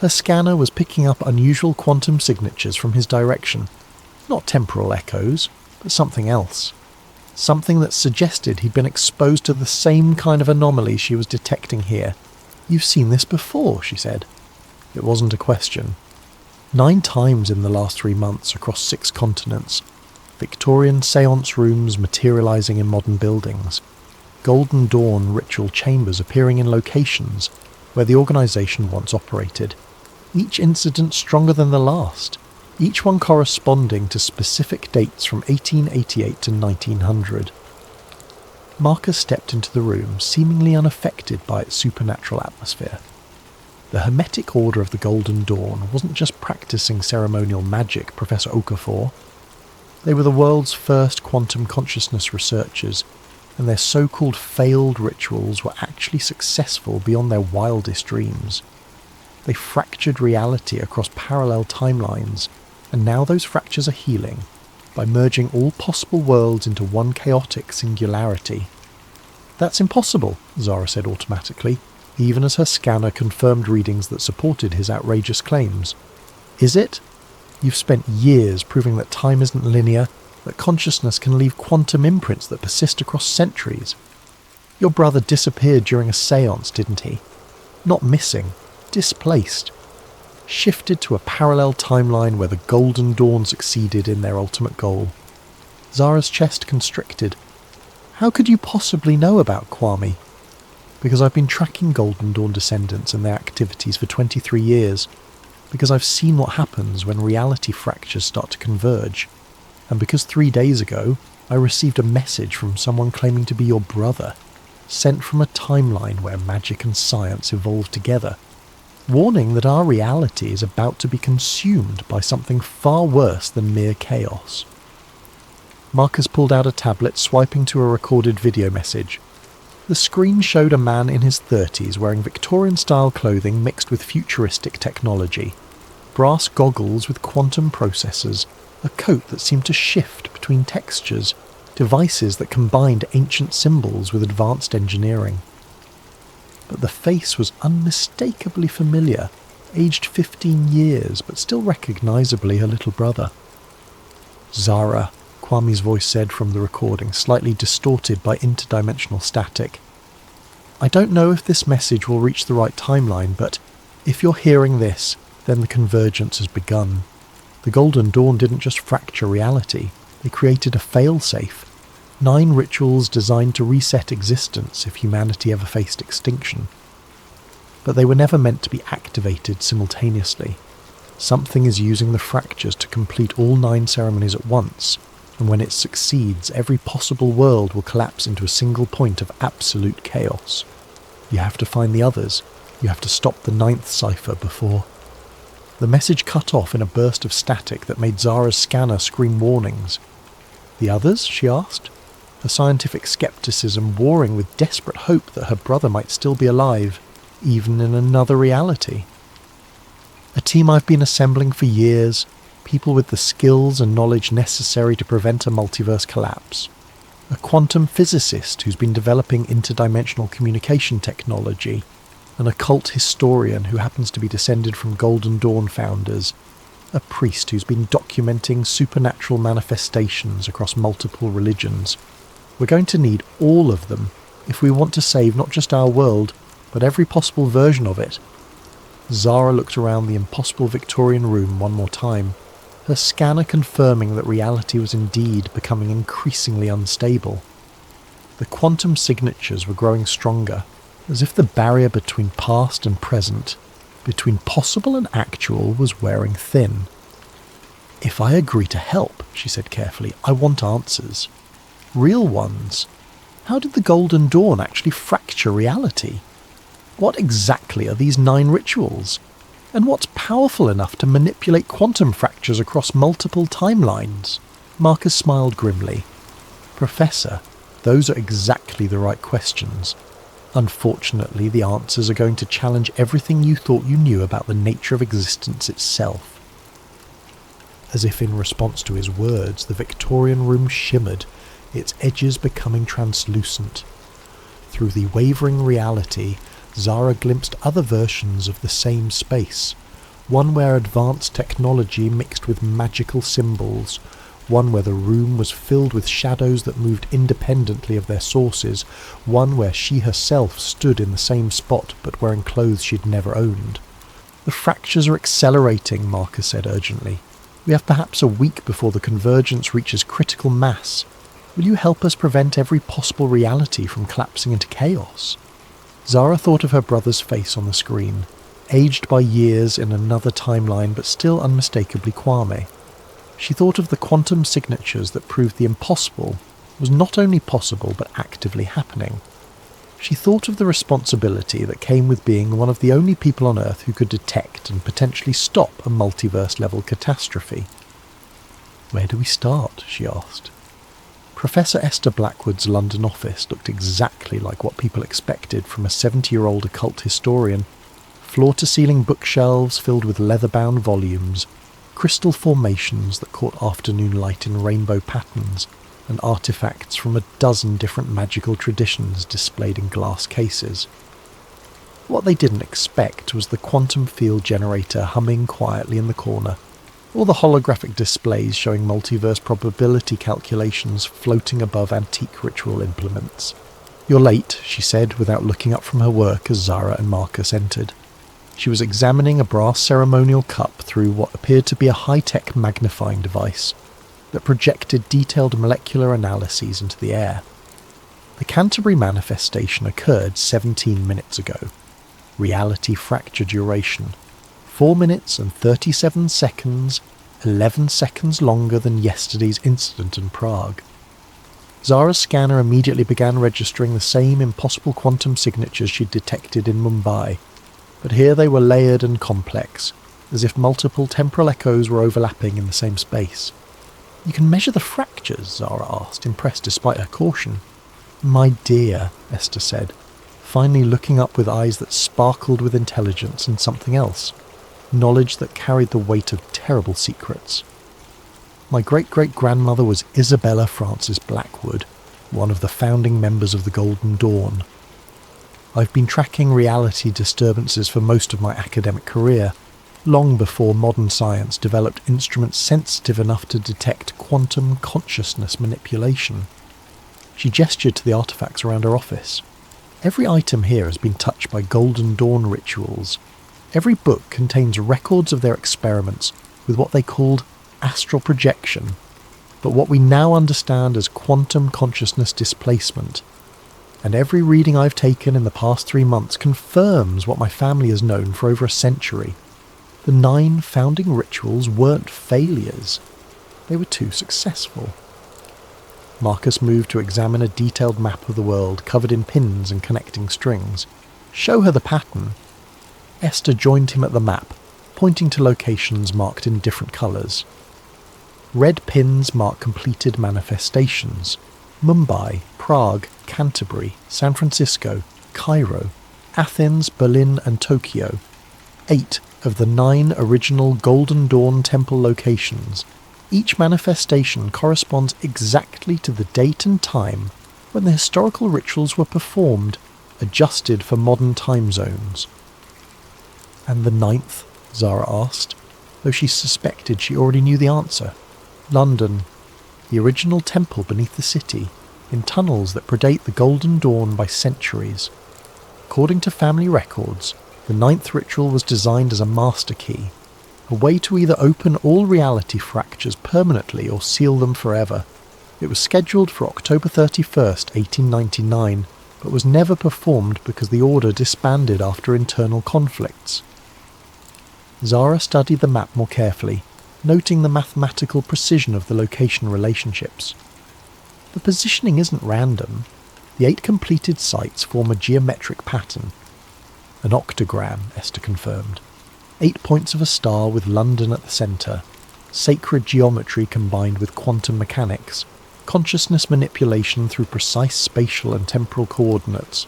Her scanner was picking up unusual quantum signatures from his direction. Not temporal echoes, but something else. Something that suggested he'd been exposed to the same kind of anomaly she was detecting here. "You've seen this before," she said. It wasn't a question. 9 times in the last 3 months across 6 continents. Victorian séance rooms materializing in modern buildings. Golden Dawn ritual chambers appearing in locations where the organization once operated. Each incident stronger than the last, each one corresponding to specific dates from 1888 to 1900. Marcus stepped into the room, seemingly unaffected by its supernatural atmosphere. The Hermetic Order of the Golden Dawn wasn't just practicing ceremonial magic, Professor Okafor. They were the world's first quantum consciousness researchers, and their so-called failed rituals were actually successful beyond their wildest dreams. They fractured reality across parallel timelines, and now those fractures are healing by merging all possible worlds into one chaotic singularity. That's impossible, Zara said automatically, even as her scanner confirmed readings that supported his outrageous claims. Is it? You've spent years proving that time isn't linear, that consciousness can leave quantum imprints that persist across centuries. Your brother disappeared during a séance, didn't he? Not missing, displaced. Shifted to a parallel timeline where the Golden Dawn succeeded in their ultimate goal. Zara's chest constricted. How could you possibly know about Kwame? Because I've been tracking Golden Dawn descendants and their activities for 23 years. Because I've seen what happens when reality fractures start to converge. And because 3 days ago, I received a message from someone claiming to be your brother, sent from a timeline where magic and science evolved together, warning that our reality is about to be consumed by something far worse than mere chaos. Marcus pulled out a tablet, swiping to a recorded video message. The screen showed a man in his 30s wearing Victorian-style clothing mixed with futuristic technology, brass goggles with quantum processors, a coat that seemed to shift between textures, devices that combined ancient symbols with advanced engineering. But the face was unmistakably familiar, aged 15 years, but still recognisably her little brother. Zara, Kwame's voice said from the recording, slightly distorted by interdimensional static. I don't know if this message will reach the right timeline, but if you're hearing this, then the convergence has begun. The Golden Dawn didn't just fracture reality, they created a fail-safe. 9 rituals designed to reset existence if humanity ever faced extinction. But they were never meant to be activated simultaneously. Something is using the fractures to complete all 9 ceremonies at once, and when it succeeds, every possible world will collapse into a single point of absolute chaos. You have to find the others. You have to stop the 9th cipher before... The message cut off in a burst of static that made Zara's scanner scream warnings. The others? She asked, her scientific skepticism warring with desperate hope that her brother might still be alive, even in another reality. A team I've been assembling for years, people with the skills and knowledge necessary to prevent a multiverse collapse. A quantum physicist who's been developing interdimensional communication technology, an occult historian who happens to be descended from Golden Dawn founders, a priest who's been documenting supernatural manifestations across multiple religions. We're going to need all of them if we want to save not just our world, but every possible version of it. Zara looked around the impossible Victorian room one more time, her scanner confirming that reality was indeed becoming increasingly unstable. The quantum signatures were growing stronger, as if the barrier between past and present, between possible and actual, was wearing thin. If I agree to help, she said carefully, I want answers. Real ones. How did the Golden Dawn actually fracture reality? What exactly are these 9 rituals? And what's powerful enough to manipulate quantum fractures across multiple timelines? Marcus smiled grimly. Professor, those are exactly the right questions. Unfortunately, the answers are going to challenge everything you thought you knew about the nature of existence itself. As if in response to his words, the Victorian room shimmered, its edges becoming translucent. Through the wavering reality, Zara glimpsed other versions of the same space, one where advanced technology mixed with magical symbols, one where the room was filled with shadows that moved independently of their sources, one where she herself stood in the same spot but wearing clothes she'd never owned. The fractures are accelerating, Marcus said urgently. We have perhaps a week before the convergence reaches critical mass. Will you help us prevent every possible reality from collapsing into chaos? Zara thought of her brother's face on the screen, aged by years in another timeline but still unmistakably Kwame. She thought of the quantum signatures that proved the impossible was not only possible but actively happening. She thought of the responsibility that came with being one of the only people on Earth who could detect and potentially stop a multiverse-level catastrophe. "Where do we start?" she asked. Professor Esther Blackwood's London office looked exactly like what people expected from a 70-year-old occult historian. Floor-to-ceiling bookshelves filled with leather-bound volumes, crystal formations that caught afternoon light in rainbow patterns, and artifacts from a dozen different magical traditions displayed in glass cases. What they didn't expect was the quantum field generator humming quietly in the corner, or the holographic displays showing multiverse probability calculations floating above antique ritual implements. "You're late," she said without looking up from her work as Zara and Marcus entered. She was examining a brass ceremonial cup through what appeared to be a high-tech magnifying device that projected detailed molecular analyses into the air. The Canterbury manifestation occurred 17 minutes ago. Reality fracture duration: 4 minutes and 37 seconds, 11 seconds longer than yesterday's incident in Prague. Zara's scanner immediately began registering the same impossible quantum signatures she'd detected in Mumbai, but here they were layered and complex, as if multiple temporal echoes were overlapping in the same space. "You can measure the fractures?" Zara asked, impressed despite her caution. "My dear," Esther said, finally looking up with eyes that sparkled with intelligence and something else, knowledge that carried the weight of terrible secrets. "My great-great-grandmother was Isabella Frances Blackwood, one of the founding members of the Golden Dawn. I've been tracking reality disturbances for most of my academic career, long before modern science developed instruments sensitive enough to detect quantum consciousness manipulation." She gestured to the artifacts around her office. "Every item here has been touched by Golden Dawn rituals. Every book contains records of their experiments with what they called astral projection, but what we now understand as quantum consciousness displacement. And every reading I've taken in the past 3 months confirms what my family has known for over a century. The 9 founding rituals weren't failures. They were too successful." Marcus moved to examine a detailed map of the world covered in pins and connecting strings. "Show her the pattern." Esther joined him at the map, pointing to locations marked in different colours. Red pins mark completed manifestations: Mumbai, Prague, Canterbury, San Francisco, Cairo, Athens, Berlin and Tokyo. 8 of the 9 original Golden Dawn temple locations. Each manifestation corresponds exactly to the date and time when the historical rituals were performed, adjusted for modern time zones. "And the 9th?" Zara asked, though she suspected she already knew the answer. "London, the original temple beneath the city, in tunnels that predate the Golden Dawn by centuries. According to family records, the 9th ritual was designed as a master key, a way to either open all reality fractures permanently or seal them forever. It was scheduled for October 31st, 1899, but was never performed because the order disbanded after internal conflicts." Zara studied the map more carefully, noting the mathematical precision of the location relationships. "The positioning isn't random. The 8 completed sites form a geometric pattern." "An octagram," Esther confirmed. 8 points of a star with London at the centre. Sacred geometry combined with quantum mechanics. Consciousness manipulation through precise spatial and temporal coordinates.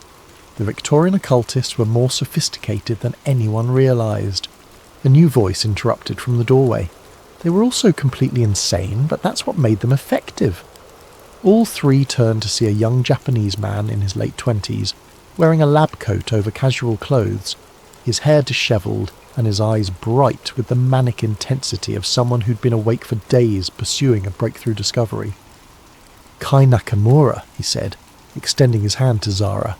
The Victorian occultists were more sophisticated than anyone realised. A new voice interrupted from the doorway. "They were also completely insane, but that's what made them effective." All 3 turned to see a young Japanese man in his late 20s, wearing a lab coat over casual clothes, his hair dishevelled and his eyes bright with the manic intensity of someone who'd been awake for days pursuing a breakthrough discovery. "Kai Nakamura," he said, extending his hand to Zara.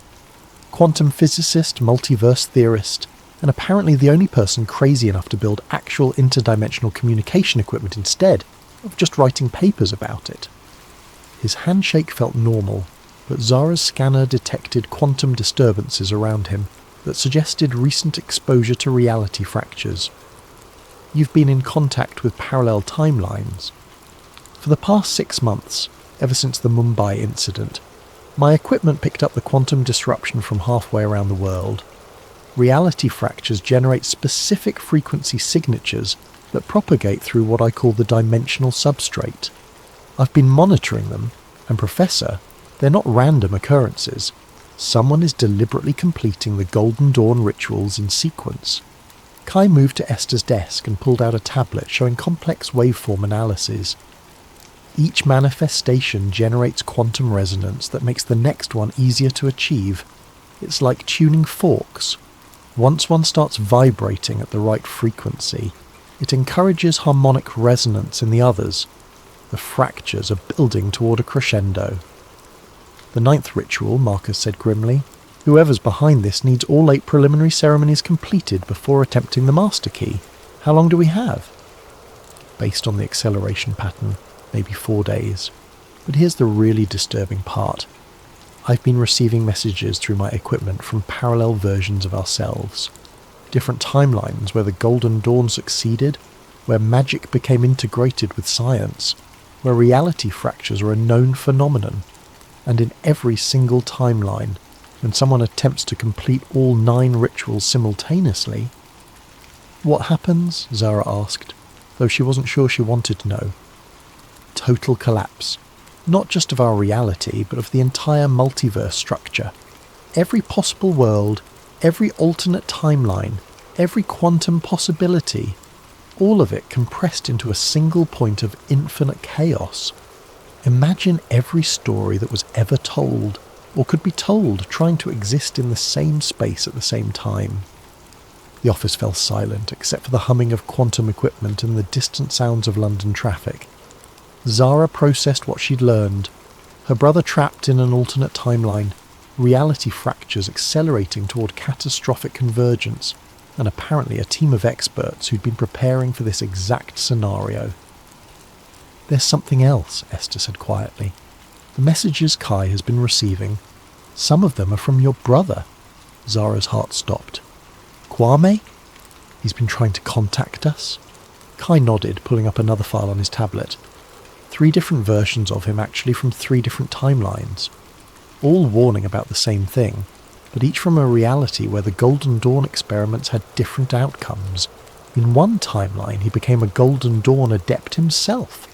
"Quantum physicist, multiverse theorist, and apparently the only person crazy enough to build actual interdimensional communication equipment instead of just writing papers about it." His handshake felt normal, but Zara's scanner detected quantum disturbances around him that suggested recent exposure to reality fractures. "You've been in contact with parallel timelines." For the past 6 months, ever since the Mumbai incident, My equipment picked up the quantum disruption from halfway around the world. Reality fractures generate specific frequency signatures that propagate through what I call the dimensional substrate. I've been monitoring them, and Professor, they're not random occurrences. Someone is deliberately completing the Golden Dawn rituals in sequence. Kai moved to Esther's desk and pulled out a tablet showing complex waveform analyses. Each manifestation generates quantum resonance that makes the next one easier to achieve. It's like tuning forks. Once one starts vibrating at the right frequency, it encourages harmonic resonance in the others. The fractures are building toward a crescendo. The 9th ritual, Marcus said grimly. Whoever's behind this needs all 8 preliminary ceremonies completed before attempting the master key. How long do we have? Based on the acceleration pattern, maybe 4 days. But here's the really disturbing part. I've been receiving messages through my equipment from parallel versions of ourselves. Different timelines where the Golden Dawn succeeded, where magic became integrated with science, where reality fractures are a known phenomenon. And in every single timeline, when someone attempts to complete all 9 rituals simultaneously... What happens? Zara asked, though she wasn't sure she wanted to know. Total collapse. Not just of our reality, but of the entire multiverse structure. Every possible world, every alternate timeline, every quantum possibility, all of it compressed into a single point of infinite chaos. Imagine every story that was ever told, or could be told, trying to exist in the same space at the same time. The office fell silent, except for the humming of quantum equipment and the distant sounds of London traffic. Zara processed what she'd learned. Her brother trapped in an alternate timeline, reality fractures accelerating toward catastrophic convergence, and apparently a team of experts who'd been preparing for this exact scenario. There's something else, Esther said quietly. The messages Kai has been receiving, some of them are from your brother. Zara's heart stopped. Kwame? He's been trying to contact us? Kai nodded, pulling up another file on his tablet. 3 different versions of him, actually, from 3 different timelines. All warning about the same thing, but each from a reality where the Golden Dawn experiments had different outcomes. In one timeline, he became a Golden Dawn adept himself.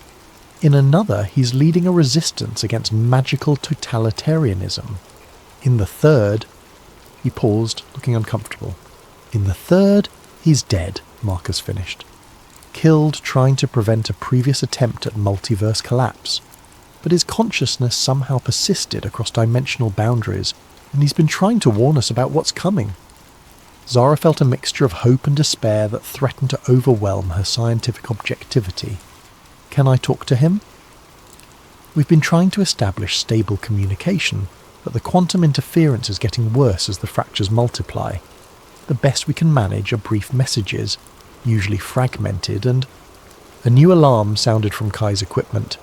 In another, he's leading a resistance against magical totalitarianism. In the third... He paused, looking uncomfortable. In the third, he's dead, Marcus finished. Killed trying to prevent a previous attempt at multiverse collapse. But his consciousness somehow persisted across dimensional boundaries, and he's been trying to warn us about what's coming. Zara felt a mixture of hope and despair that threatened to overwhelm her scientific objectivity. Can I talk to him? We've been trying to establish stable communication, but the quantum interference is getting worse as the fractures multiply. The best we can manage are brief messages, usually fragmented, and... A new alarm sounded from Kai's equipment.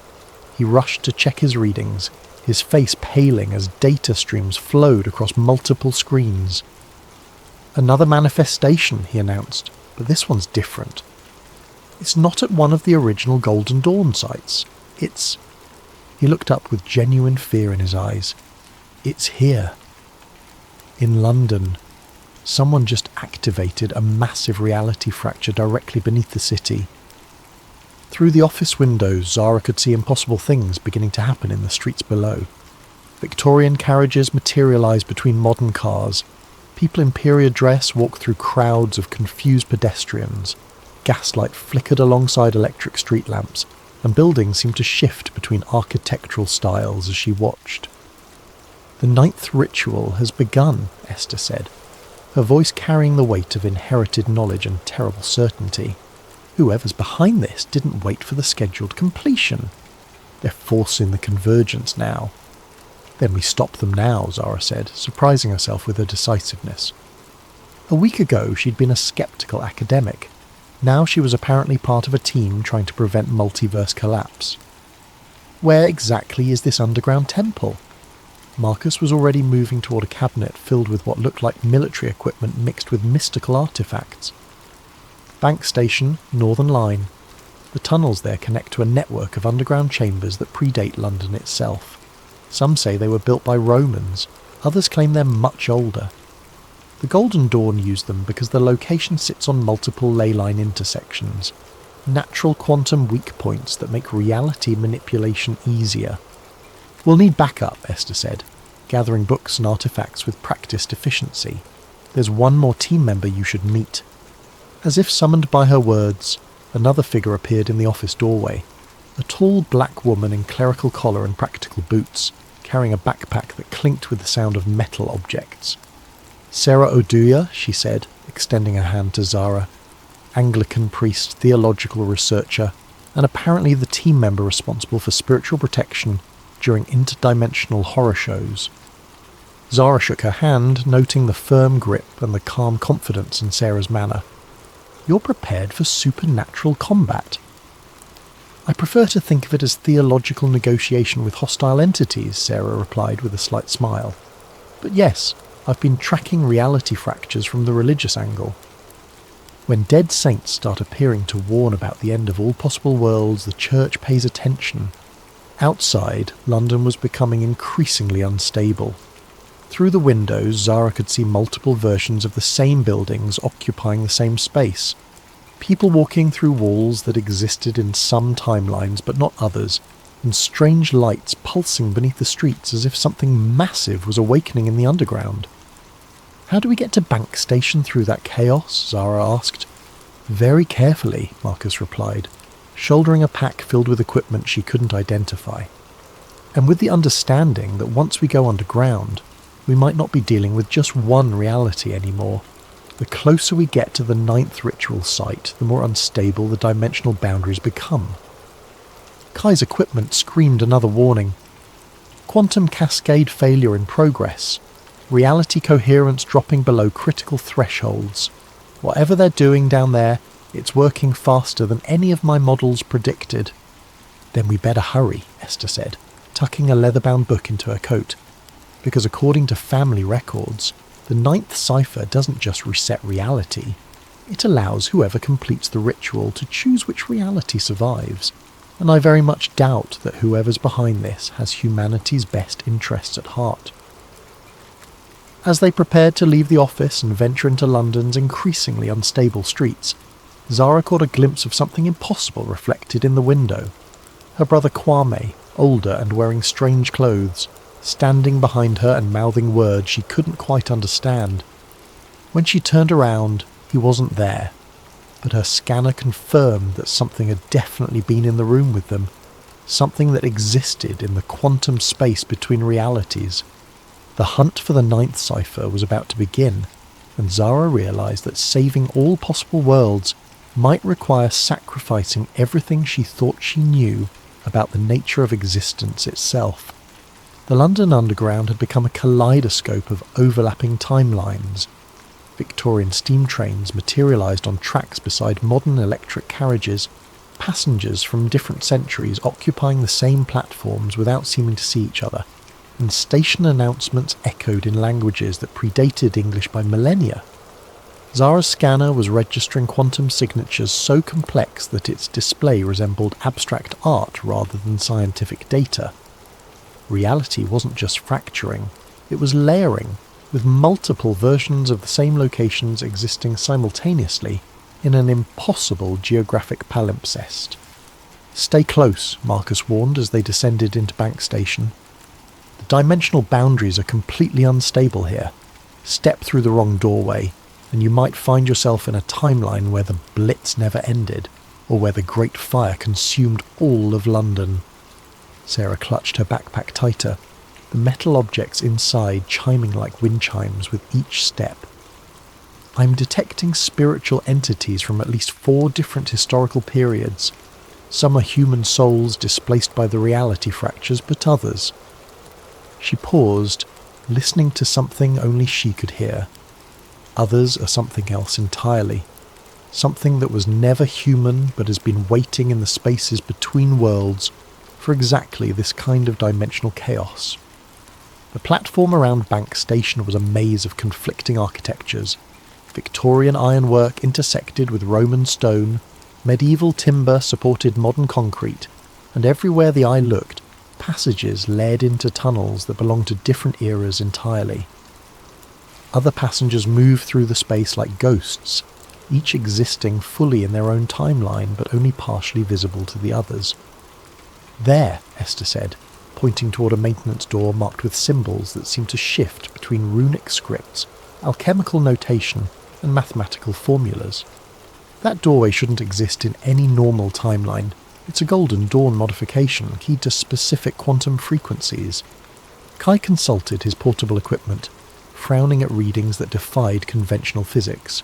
He rushed to check his readings, his face paling as data streams flowed across multiple screens. Another manifestation, he announced, but this one's different. It's not at one of the original Golden Dawn sites. It's... He looked up with genuine fear in his eyes. It's here. In London. Someone just activated a massive reality fracture directly beneath the city. Through the office windows, Zara could see impossible things beginning to happen in the streets below. Victorian carriages materialised between modern cars. People in period dress walked through crowds of confused pedestrians. Gaslight flickered alongside electric street lamps, and buildings seemed to shift between architectural styles as she watched. The 9th ritual has begun, Esther said, her voice carrying the weight of inherited knowledge and terrible certainty. Whoever's behind this didn't wait for the scheduled completion. They're forcing the convergence now. Then we stop them now, Zara said, surprising herself with her decisiveness. A week ago she'd been a sceptical academic. Now she was apparently part of a team trying to prevent multiverse collapse. Where exactly is this underground temple? Marcus was already moving toward a cabinet filled with what looked like military equipment mixed with mystical artefacts. Bank Station, Northern Line. The tunnels there connect to a network of underground chambers that predate London itself. Some say they were built by Romans, others claim they're much older. The Golden Dawn used them because the location sits on multiple ley line intersections, natural quantum weak points that make reality manipulation easier. We'll need backup, Esther said, gathering books and artifacts with practiced efficiency. There's one more team member you should meet. As if summoned by her words, another figure appeared in the office doorway, a tall black woman in clerical collar and practical boots, carrying a backpack that clinked with the sound of metal objects. Sarah Oduya, she said, extending her hand to Zara, Anglican priest, theological researcher, and apparently the team member responsible for spiritual protection during interdimensional horror shows. Zara shook her hand, noting the firm grip and the calm confidence in Sarah's manner. You're prepared for supernatural combat. I prefer to think of it as theological negotiation with hostile entities, Sarah replied with a slight smile. But yes, I've been tracking reality fractures from the religious angle. When dead saints start appearing to warn about the end of all possible worlds, the church pays attention. Outside, London was becoming increasingly unstable. Through the windows, Zara could see multiple versions of the same buildings occupying the same space. People walking through walls that existed in some timelines but not others, and strange lights pulsing beneath the streets as if something massive was awakening in the underground. How do we get to Bank Station through that chaos? Zara asked. Very carefully, Marcus replied, shouldering a pack filled with equipment she couldn't identify. And with the understanding that once we go underground, we might not be dealing with just one reality anymore. The closer we get to the 9th ritual site, the more unstable the dimensional boundaries become. Kai's equipment screamed another warning. Quantum cascade failure in progress. Reality coherence dropping below critical thresholds. Whatever they're doing down there, it's working faster than any of my models predicted. Then we better hurry, Esther said, tucking a leather-bound book into her coat. Because according to family records, the 9th cipher doesn't just reset reality. It allows whoever completes the ritual to choose which reality survives. And I very much doubt that whoever's behind this has humanity's best interests at heart. As they prepared to leave the office and venture into London's increasingly unstable streets, Zara caught a glimpse of something impossible reflected in the window. Her brother Kwame, older and wearing strange clothes, standing behind her and mouthing words she couldn't quite understand. When she turned around, he wasn't there, but her scanner confirmed that something had definitely been in the room with them, something that existed in the quantum space between realities. The hunt for the 9th cipher was about to begin, and Zara realized that saving all possible worlds might require sacrificing everything she thought she knew about the nature of existence itself. The London Underground had become a kaleidoscope of overlapping timelines. Victorian steam trains materialised on tracks beside modern electric carriages, passengers from different centuries occupying the same platforms without seeming to see each other, and station announcements echoed in languages that predated English by millennia. Zara's scanner was registering quantum signatures so complex that its display resembled abstract art rather than scientific data. Reality wasn't just fracturing, it was layering, with multiple versions of the same locations existing simultaneously in an impossible geographic palimpsest. Stay close, Marcus warned as they descended into Bank Station. The dimensional boundaries are completely unstable here. Step through the wrong doorway, and you might find yourself in a timeline where the Blitz never ended, or where the Great Fire consumed all of London. Sarah clutched her backpack tighter, the metal objects inside chiming like wind chimes with each step. I'm detecting spiritual entities from at least 4 different historical periods. Some are human souls displaced by the reality fractures, but others. She paused, listening to something only she could hear. Others are something else entirely. Something that was never human but has been waiting in the spaces between worlds for exactly this kind of dimensional chaos. The platform around Bank Station was a maze of conflicting architectures. Victorian ironwork intersected with Roman stone, medieval timber supported modern concrete, and everywhere the eye looked, passages led into tunnels that belonged to different eras entirely. Other passengers moved through the space like ghosts, each existing fully in their own timeline but only partially visible to the others. "There," Esther said, pointing toward a maintenance door marked with symbols that seemed to shift between runic scripts, alchemical notation, and mathematical formulas. "That doorway shouldn't exist in any normal timeline. It's a Golden Dawn modification keyed to specific quantum frequencies." Kai consulted his portable equipment, frowning at readings that defied conventional physics.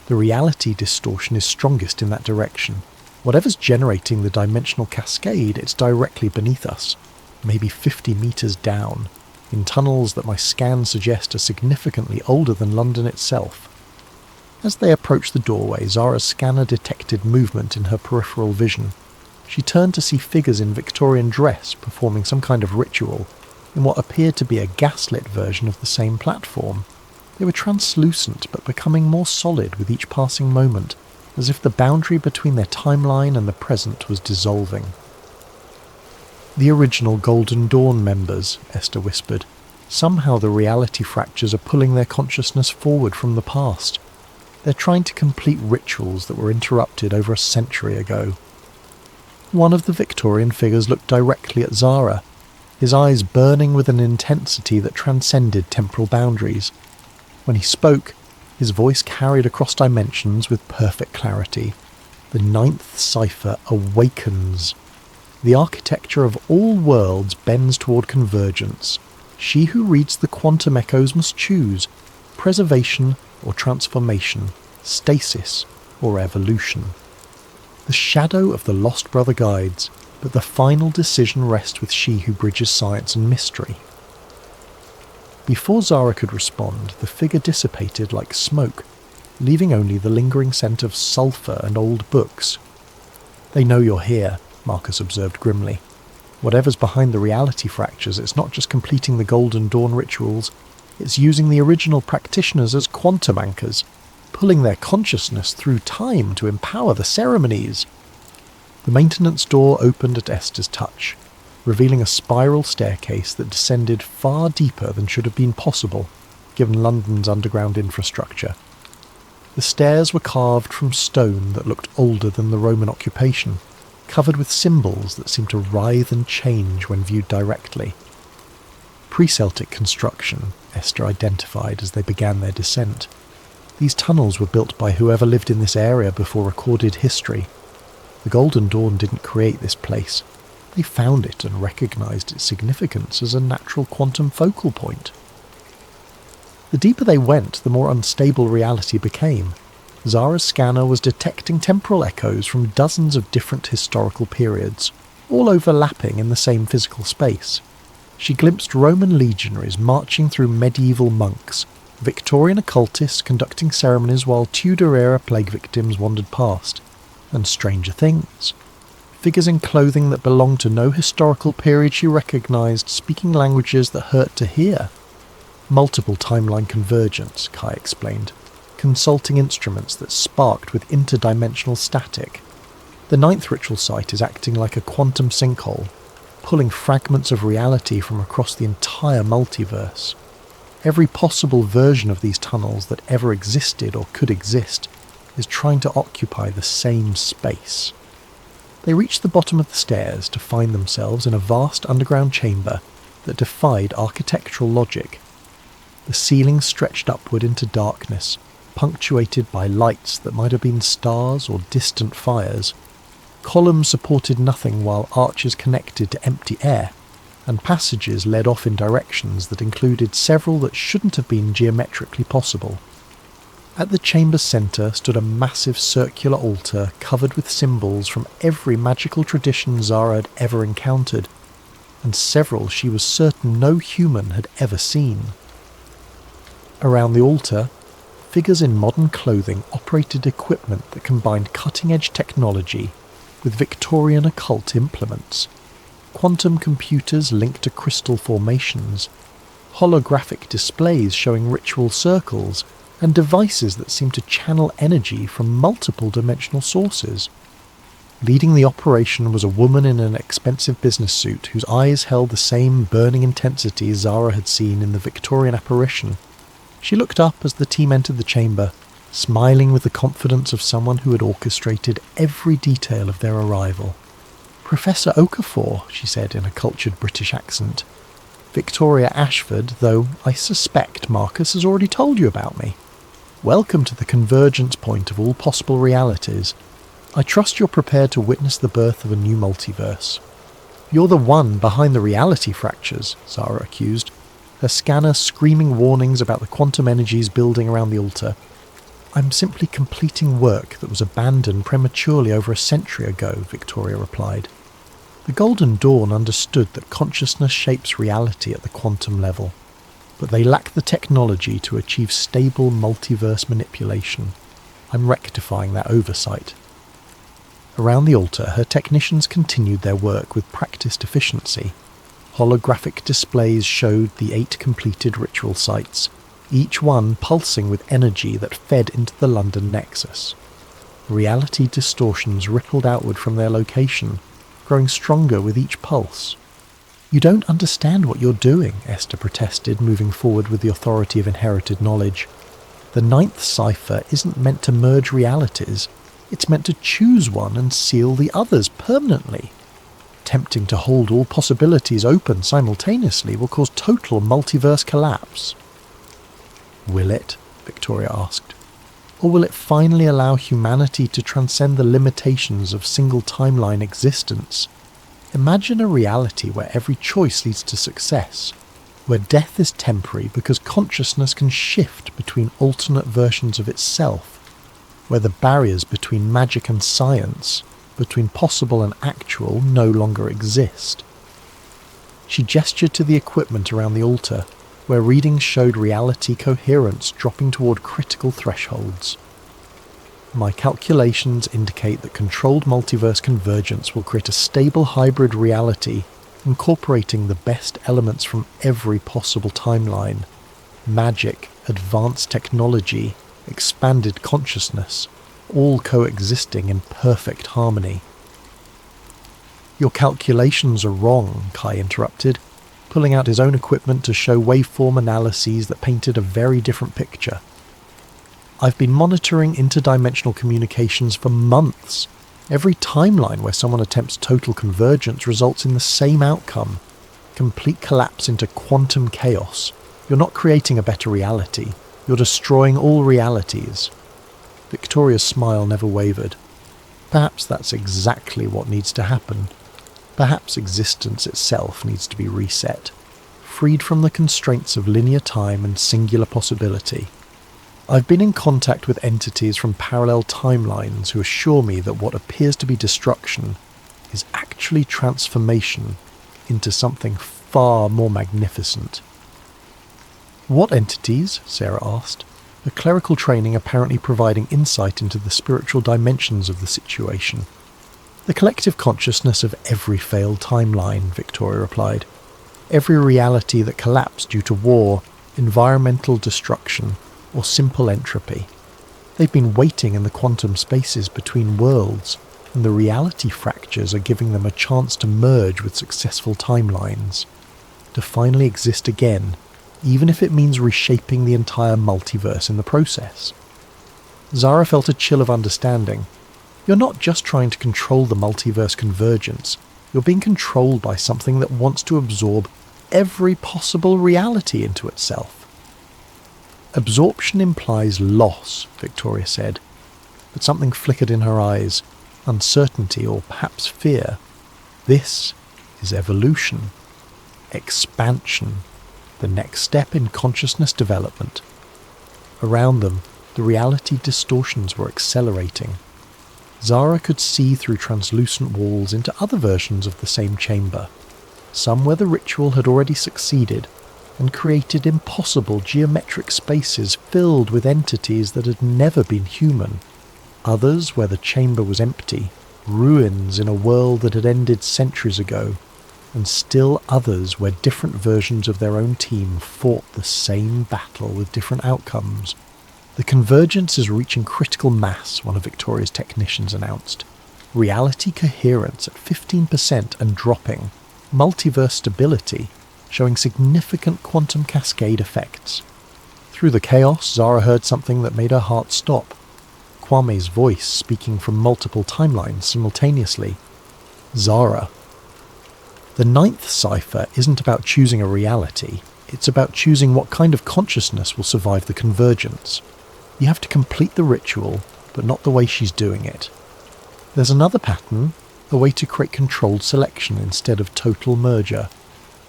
The reality distortion is strongest in that direction. Whatever's generating the dimensional cascade, it's directly beneath us, maybe 50 meters down, in tunnels that my scans suggest are significantly older than London itself. As they approached the doorway, Zara's scanner detected movement in her peripheral vision. She turned to see figures in Victorian dress performing some kind of ritual in what appeared to be a gaslit version of the same platform. They were translucent but becoming more solid with each passing moment, as if the boundary between their timeline and the present was dissolving. "The original Golden Dawn members," Esther whispered. "Somehow the reality fractures are pulling their consciousness forward from the past. They're trying to complete rituals that were interrupted over a century ago." One of the Victorian figures looked directly at Zara, his eyes burning with an intensity that transcended temporal boundaries. When he spoke, his voice carried across dimensions with perfect clarity. "The ninth cipher awakens. The architecture of all worlds bends toward convergence. She who reads the quantum echoes must choose preservation or transformation, stasis or evolution. The shadow of the lost brother guides, but the final decision rests with she who bridges science and mystery." Before Zara could respond, the figure dissipated like smoke, leaving only the lingering scent of sulphur and old books. "They know you're here," Marcus observed grimly. "Whatever's behind the reality fractures, it's not just completing the Golden Dawn rituals, it's using the original practitioners as quantum anchors, pulling their consciousness through time to empower the ceremonies." The maintenance door opened at Esther's touch, revealing a spiral staircase that descended far deeper than should have been possible, given London's underground infrastructure. The stairs were carved from stone that looked older than the Roman occupation, covered with symbols that seemed to writhe and change when viewed directly. Pre-Celtic construction, Esther identified as they began their descent. These tunnels were built by whoever lived in this area before recorded history. The Golden Dawn didn't create this place. They found it and recognized its significance as a natural quantum focal point. The deeper they went, the more unstable reality became. Zara's scanner was detecting temporal echoes from dozens of different historical periods, all overlapping in the same physical space. She glimpsed Roman legionaries marching through medieval monks, Victorian occultists conducting ceremonies while Tudor-era plague victims wandered past, and stranger things. Figures in clothing that belonged to no historical period she recognized, speaking languages that hurt to hear. Multiple timeline convergence, Kai explained, consulting instruments that sparked with interdimensional static. The ninth ritual site is acting like a quantum sinkhole, pulling fragments of reality from across the entire multiverse. Every possible version of these tunnels that ever existed or could exist is trying to occupy the same space. They reached the bottom of the stairs to find themselves in a vast underground chamber that defied architectural logic. The ceiling stretched upward into darkness, punctuated by lights that might have been stars or distant fires. Columns supported nothing while arches connected to empty air, and passages led off in directions that included several that shouldn't have been geometrically possible. At the chamber's centre stood a massive circular altar covered with symbols from every magical tradition Zara had ever encountered, and several she was certain no human had ever seen. Around the altar, figures in modern clothing operated equipment that combined cutting-edge technology with Victorian occult implements. Quantum computers linked to crystal formations, holographic displays showing ritual circles, and devices that seemed to channel energy from multiple dimensional sources. Leading the operation was a woman in an expensive business suit whose eyes held the same burning intensity Zara had seen in the Victorian apparition. She looked up as the team entered the chamber, smiling with the confidence of someone who had orchestrated every detail of their arrival. "Professor Okafor," she said in a cultured British accent. "Victoria Ashford, though I suspect Marcus has already told you about me. Welcome to the convergence point of all possible realities. I trust you're prepared to witness the birth of a new multiverse." "You're the one behind the reality fractures," Zara accused, her scanner screaming warnings about the quantum energies building around the altar. "I'm simply completing work that was abandoned prematurely over a century ago," Victoria replied. The Golden Dawn understood that consciousness shapes reality at the quantum level, but they lack the technology to achieve stable multiverse manipulation. I'm rectifying that oversight. Around the altar, her technicians continued their work with practiced efficiency. Holographic displays showed the 8 completed ritual sites, each one pulsing with energy that fed into the London nexus. Reality distortions rippled outward from their location, growing stronger with each pulse. "You don't understand what you're doing," Esther protested, moving forward with the authority of inherited knowledge. "The 9th cipher isn't meant to merge realities. It's meant to choose one and seal the others permanently. Attempting to hold all possibilities open simultaneously will cause total multiverse collapse." "Will it?" Victoria asked. "Or will it finally allow humanity to transcend the limitations of single timeline existence? Imagine a reality where every choice leads to success, where death is temporary because consciousness can shift between alternate versions of itself, where the barriers between magic and science, between possible and actual, no longer exist." She gestured to the equipment around the altar, where readings showed reality coherence dropping toward critical thresholds. "My calculations indicate that controlled multiverse convergence will create a stable hybrid reality, incorporating the best elements from every possible timeline: magic, advanced technology, expanded consciousness, all coexisting in perfect harmony." "Your calculations are wrong," Kai interrupted, pulling out his own equipment to show waveform analyses that painted a very different picture. "I've been monitoring interdimensional communications for months. Every timeline where someone attempts total convergence results in the same outcome: complete collapse into quantum chaos. You're not creating a better reality. You're destroying all realities." Victoria's smile never wavered. "Perhaps that's exactly what needs to happen. Perhaps existence itself needs to be reset, freed from the constraints of linear time and singular possibility. I've been in contact with entities from parallel timelines who assure me that what appears to be destruction is actually transformation into something far more magnificent." "What entities?" Sarah asked, her clerical training apparently providing insight into the spiritual dimensions of the situation. "The collective consciousness of every failed timeline," Victoria replied. "Every reality that collapsed due to war, environmental destruction, or simple entropy. They've been waiting in the quantum spaces between worlds, and the reality fractures are giving them a chance to merge with successful timelines, to finally exist again, even if it means reshaping the entire multiverse in the process." Zara felt a chill of understanding. "You're not just trying to control the multiverse convergence, you're being controlled by something that wants to absorb every possible reality into itself." "Absorption implies loss," Victoria said, but something flickered in her eyes, uncertainty or perhaps fear. "This is evolution, expansion, the next step in consciousness development." Around them, the reality distortions were accelerating. Zara could see through translucent walls into other versions of the same chamber, some where the ritual had already succeeded and created impossible geometric spaces filled with entities that had never been human, others where the chamber was empty, ruins in a world that had ended centuries ago, and still others where different versions of their own team fought the same battle with different outcomes. "The convergence is reaching critical mass," one of Victoria's technicians announced. reality coherence at 15% and dropping, multiverse stability, showing significant quantum cascade effects. Through the chaos, Zara heard something that made her heart stop. Kwame's voice speaking from multiple timelines simultaneously. Zara. The ninth cipher isn't about choosing a reality, it's about choosing what kind of consciousness will survive the convergence. You have to complete the ritual, but not the way she's doing it. There's another pattern, a way to create controlled selection instead of total merger.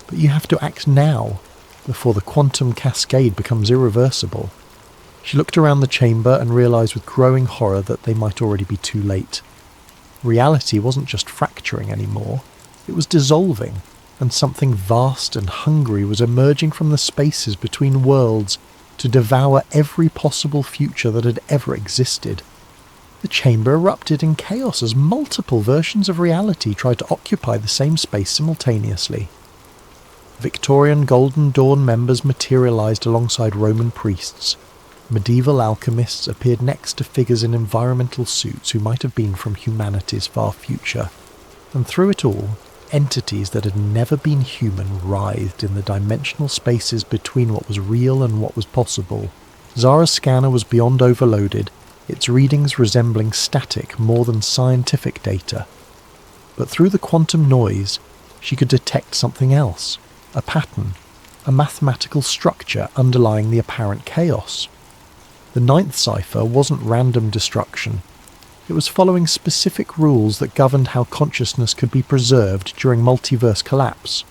But you have to act now, before the quantum cascade becomes irreversible. She looked around the chamber and realised with growing horror that they might already be too late. Reality wasn't just fracturing anymore, it was dissolving, and something vast and hungry was emerging from the spaces between worlds to devour every possible future that had ever existed. The chamber erupted in chaos as multiple versions of reality tried to occupy the same space simultaneously. Victorian Golden Dawn members materialised alongside Roman priests. Medieval alchemists appeared next to figures in environmental suits who might have been from humanity's far future. And through it all, entities that had never been human writhed in the dimensional spaces between what was real and what was possible. Zara's scanner was beyond overloaded, its readings resembling static more than scientific data. But through the quantum noise, she could detect something else, a pattern, a mathematical structure underlying the apparent chaos. The ninth cipher wasn't random destruction. It was following specific rules that governed how consciousness could be preserved during multiverse collapse.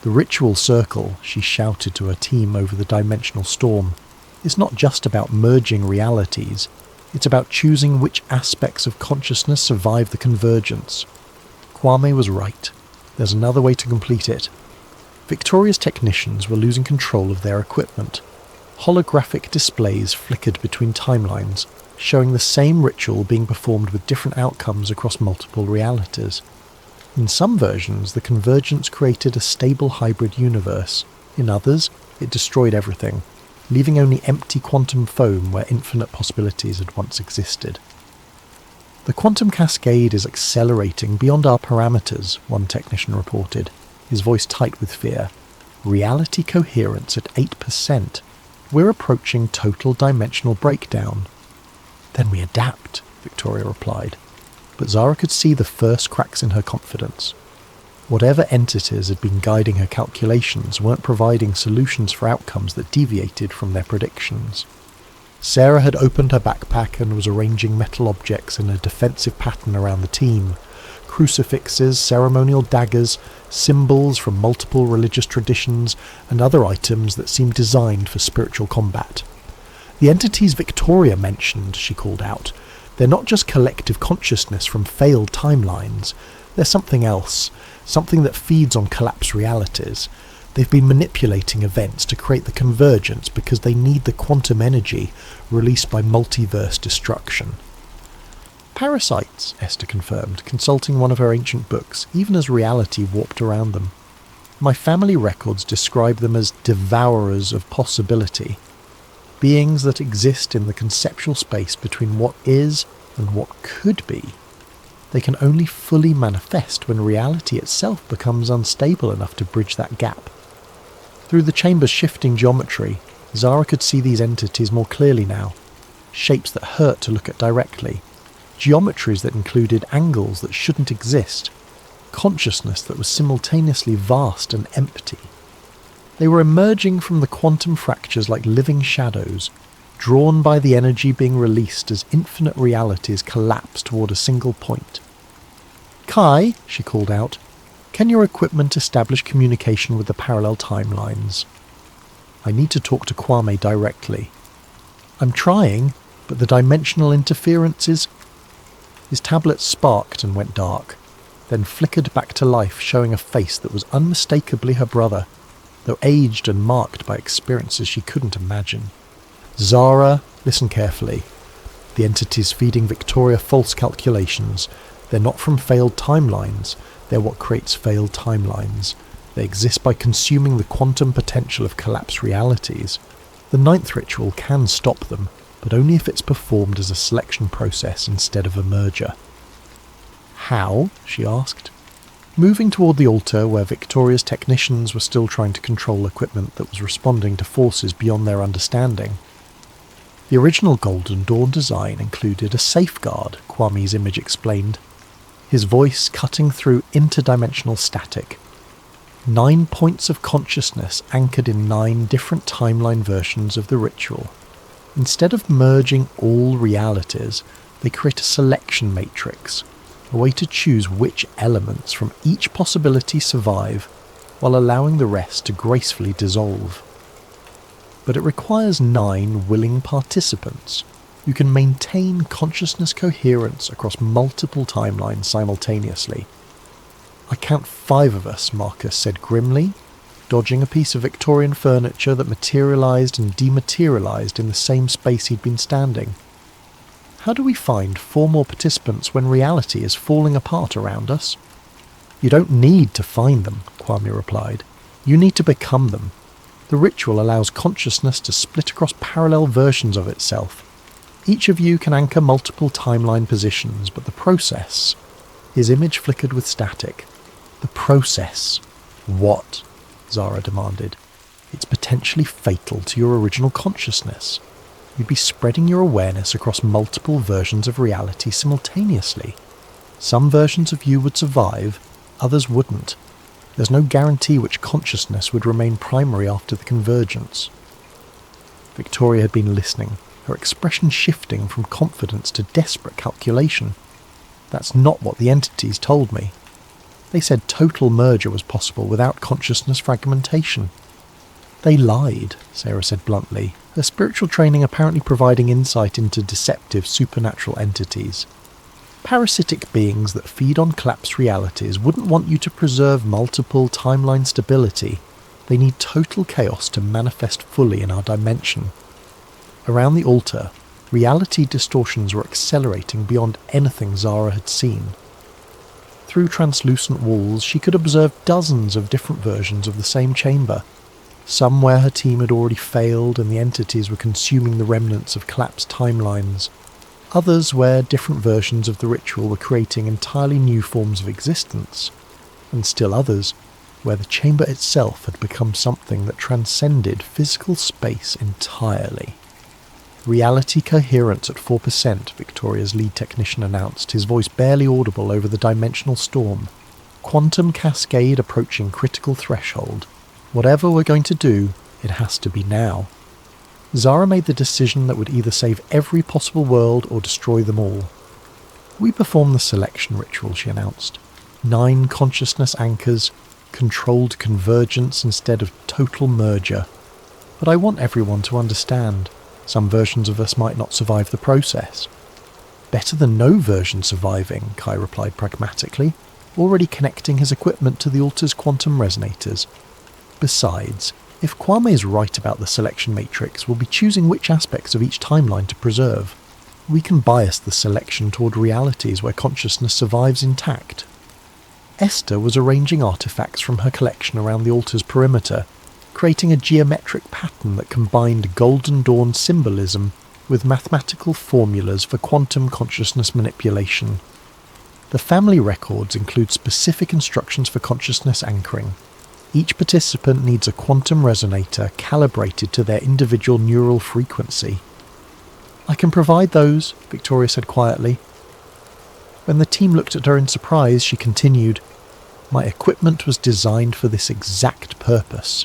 The ritual circle, she shouted to her team over the dimensional storm, is not just about merging realities, it's about choosing which aspects of consciousness survive the convergence. Kwame was right. There's another way to complete it. Victoria's technicians were losing control of their equipment. Holographic displays flickered between timelines, showing the same ritual being performed with different outcomes across multiple realities. In some versions, the convergence created a stable hybrid universe. In others, it destroyed everything, leaving only empty quantum foam where infinite possibilities had once existed. The quantum cascade is accelerating beyond our parameters, one technician reported, his voice tight with fear. Reality coherence at 8%. We're approaching total dimensional breakdown. Then we adapt, Victoria replied. But Zara could see the first cracks in her confidence. Whatever entities had been guiding her calculations weren't providing solutions for outcomes that deviated from their predictions. Sarah had opened her backpack and was arranging metal objects in a defensive pattern around the team. Crucifixes, ceremonial daggers, symbols from multiple religious traditions, and other items that seemed designed for spiritual combat. The entities Victoria mentioned, she called out, they're not just collective consciousness from failed timelines. They're something else, something that feeds on collapsed realities. They've been manipulating events to create the convergence because they need the quantum energy released by multiverse destruction. Parasites, Esther confirmed, consulting one of her ancient books, even as reality warped around them. My family records describe them as devourers of possibility, beings that exist in the conceptual space between what is and what could be. They can only fully manifest when reality itself becomes unstable enough to bridge that gap. Through the chamber's shifting geometry, Zara could see these entities more clearly now, shapes that hurt to look at directly, geometries that included angles that shouldn't exist, consciousness that was simultaneously vast and empty. They were emerging from the quantum fractures like living shadows, drawn by the energy being released as infinite realities collapse toward a single point. Kai, she called out, can your equipment establish communication with the parallel timelines? I need to talk to Kwame directly. I'm trying, but the dimensional interference is... His tablet sparked and went dark, then flickered back to life, showing a face that was unmistakably her brother, though aged and marked by experiences she couldn't imagine. Zara, listen carefully. The entities feeding Victoria false calculations. They're not from failed timelines. They're what creates failed timelines. They exist by consuming the quantum potential of collapsed realities. The ninth ritual can stop them, but only if it's performed as a selection process instead of a merger. How? She asked, moving toward the altar where Victoria's technicians were still trying to control equipment that was responding to forces beyond their understanding. The original Golden Dawn design included a safeguard, Kwame's image explained, his voice cutting through interdimensional static. 9 points of consciousness anchored in 9 different timeline versions of the ritual. Instead of merging all realities, they create a selection matrix, a way to choose which elements from each possibility survive, while allowing the rest to gracefully dissolve. But it requires 9 willing participants who can maintain consciousness coherence across multiple timelines simultaneously. I count 5 of us, Marcus said grimly, dodging a piece of Victorian furniture that materialised and dematerialised in the same space he'd been standing. How do we find 4 more participants when reality is falling apart around us? You don't need to find them, Kwame replied. You need to become them. The ritual allows consciousness to split across parallel versions of itself. Each of you can anchor multiple timeline positions, but the process... His image flickered with static. The process. What? Zara demanded. It's potentially fatal to your original consciousness. You'd be spreading your awareness across multiple versions of reality simultaneously. Some versions of you would survive, others wouldn't. There's no guarantee which consciousness would remain primary after the convergence. Victoria had been listening, her expression shifting from confidence to desperate calculation. That's not what the entities told me. They said total merger was possible without consciousness fragmentation. They lied, Sarah said bluntly, her spiritual training apparently providing insight into deceptive supernatural entities. Parasitic beings that feed on collapsed realities wouldn't want you to preserve multiple timeline stability. They need total chaos to manifest fully in our dimension. Around the altar, reality distortions were accelerating beyond anything Zara had seen. Through translucent walls, she could observe dozens of different versions of the same chamber, some where her team had already failed and the entities were consuming the remnants of collapsed timelines, others where different versions of the ritual were creating entirely new forms of existence, and still others where the chamber itself had become something that transcended physical space entirely. Reality coherence at 4%, Victoria's lead technician announced, his voice barely audible over the dimensional storm. Quantum cascade approaching critical threshold. Whatever we're going to do, it has to be now. Zara made the decision that would either save every possible world or destroy them all. We perform the selection ritual, she announced. 9 consciousness anchors, controlled convergence instead of total merger. But I want everyone to understand. Some versions of us might not survive the process. Better than no version surviving, Kai replied pragmatically, already connecting his equipment to the altar's quantum resonators. Besides, if Kwame is right about the selection matrix, we'll be choosing which aspects of each timeline to preserve. We can bias the selection toward realities where consciousness survives intact. Esther was arranging artifacts from her collection around the altar's perimeter, creating a geometric pattern that combined Golden Dawn symbolism with mathematical formulas for quantum consciousness manipulation. The family records include specific instructions for consciousness anchoring. Each participant needs a quantum resonator calibrated to their individual neural frequency. I can provide those, Victoria said quietly. When the team looked at her in surprise, she continued, My equipment was designed for this exact purpose.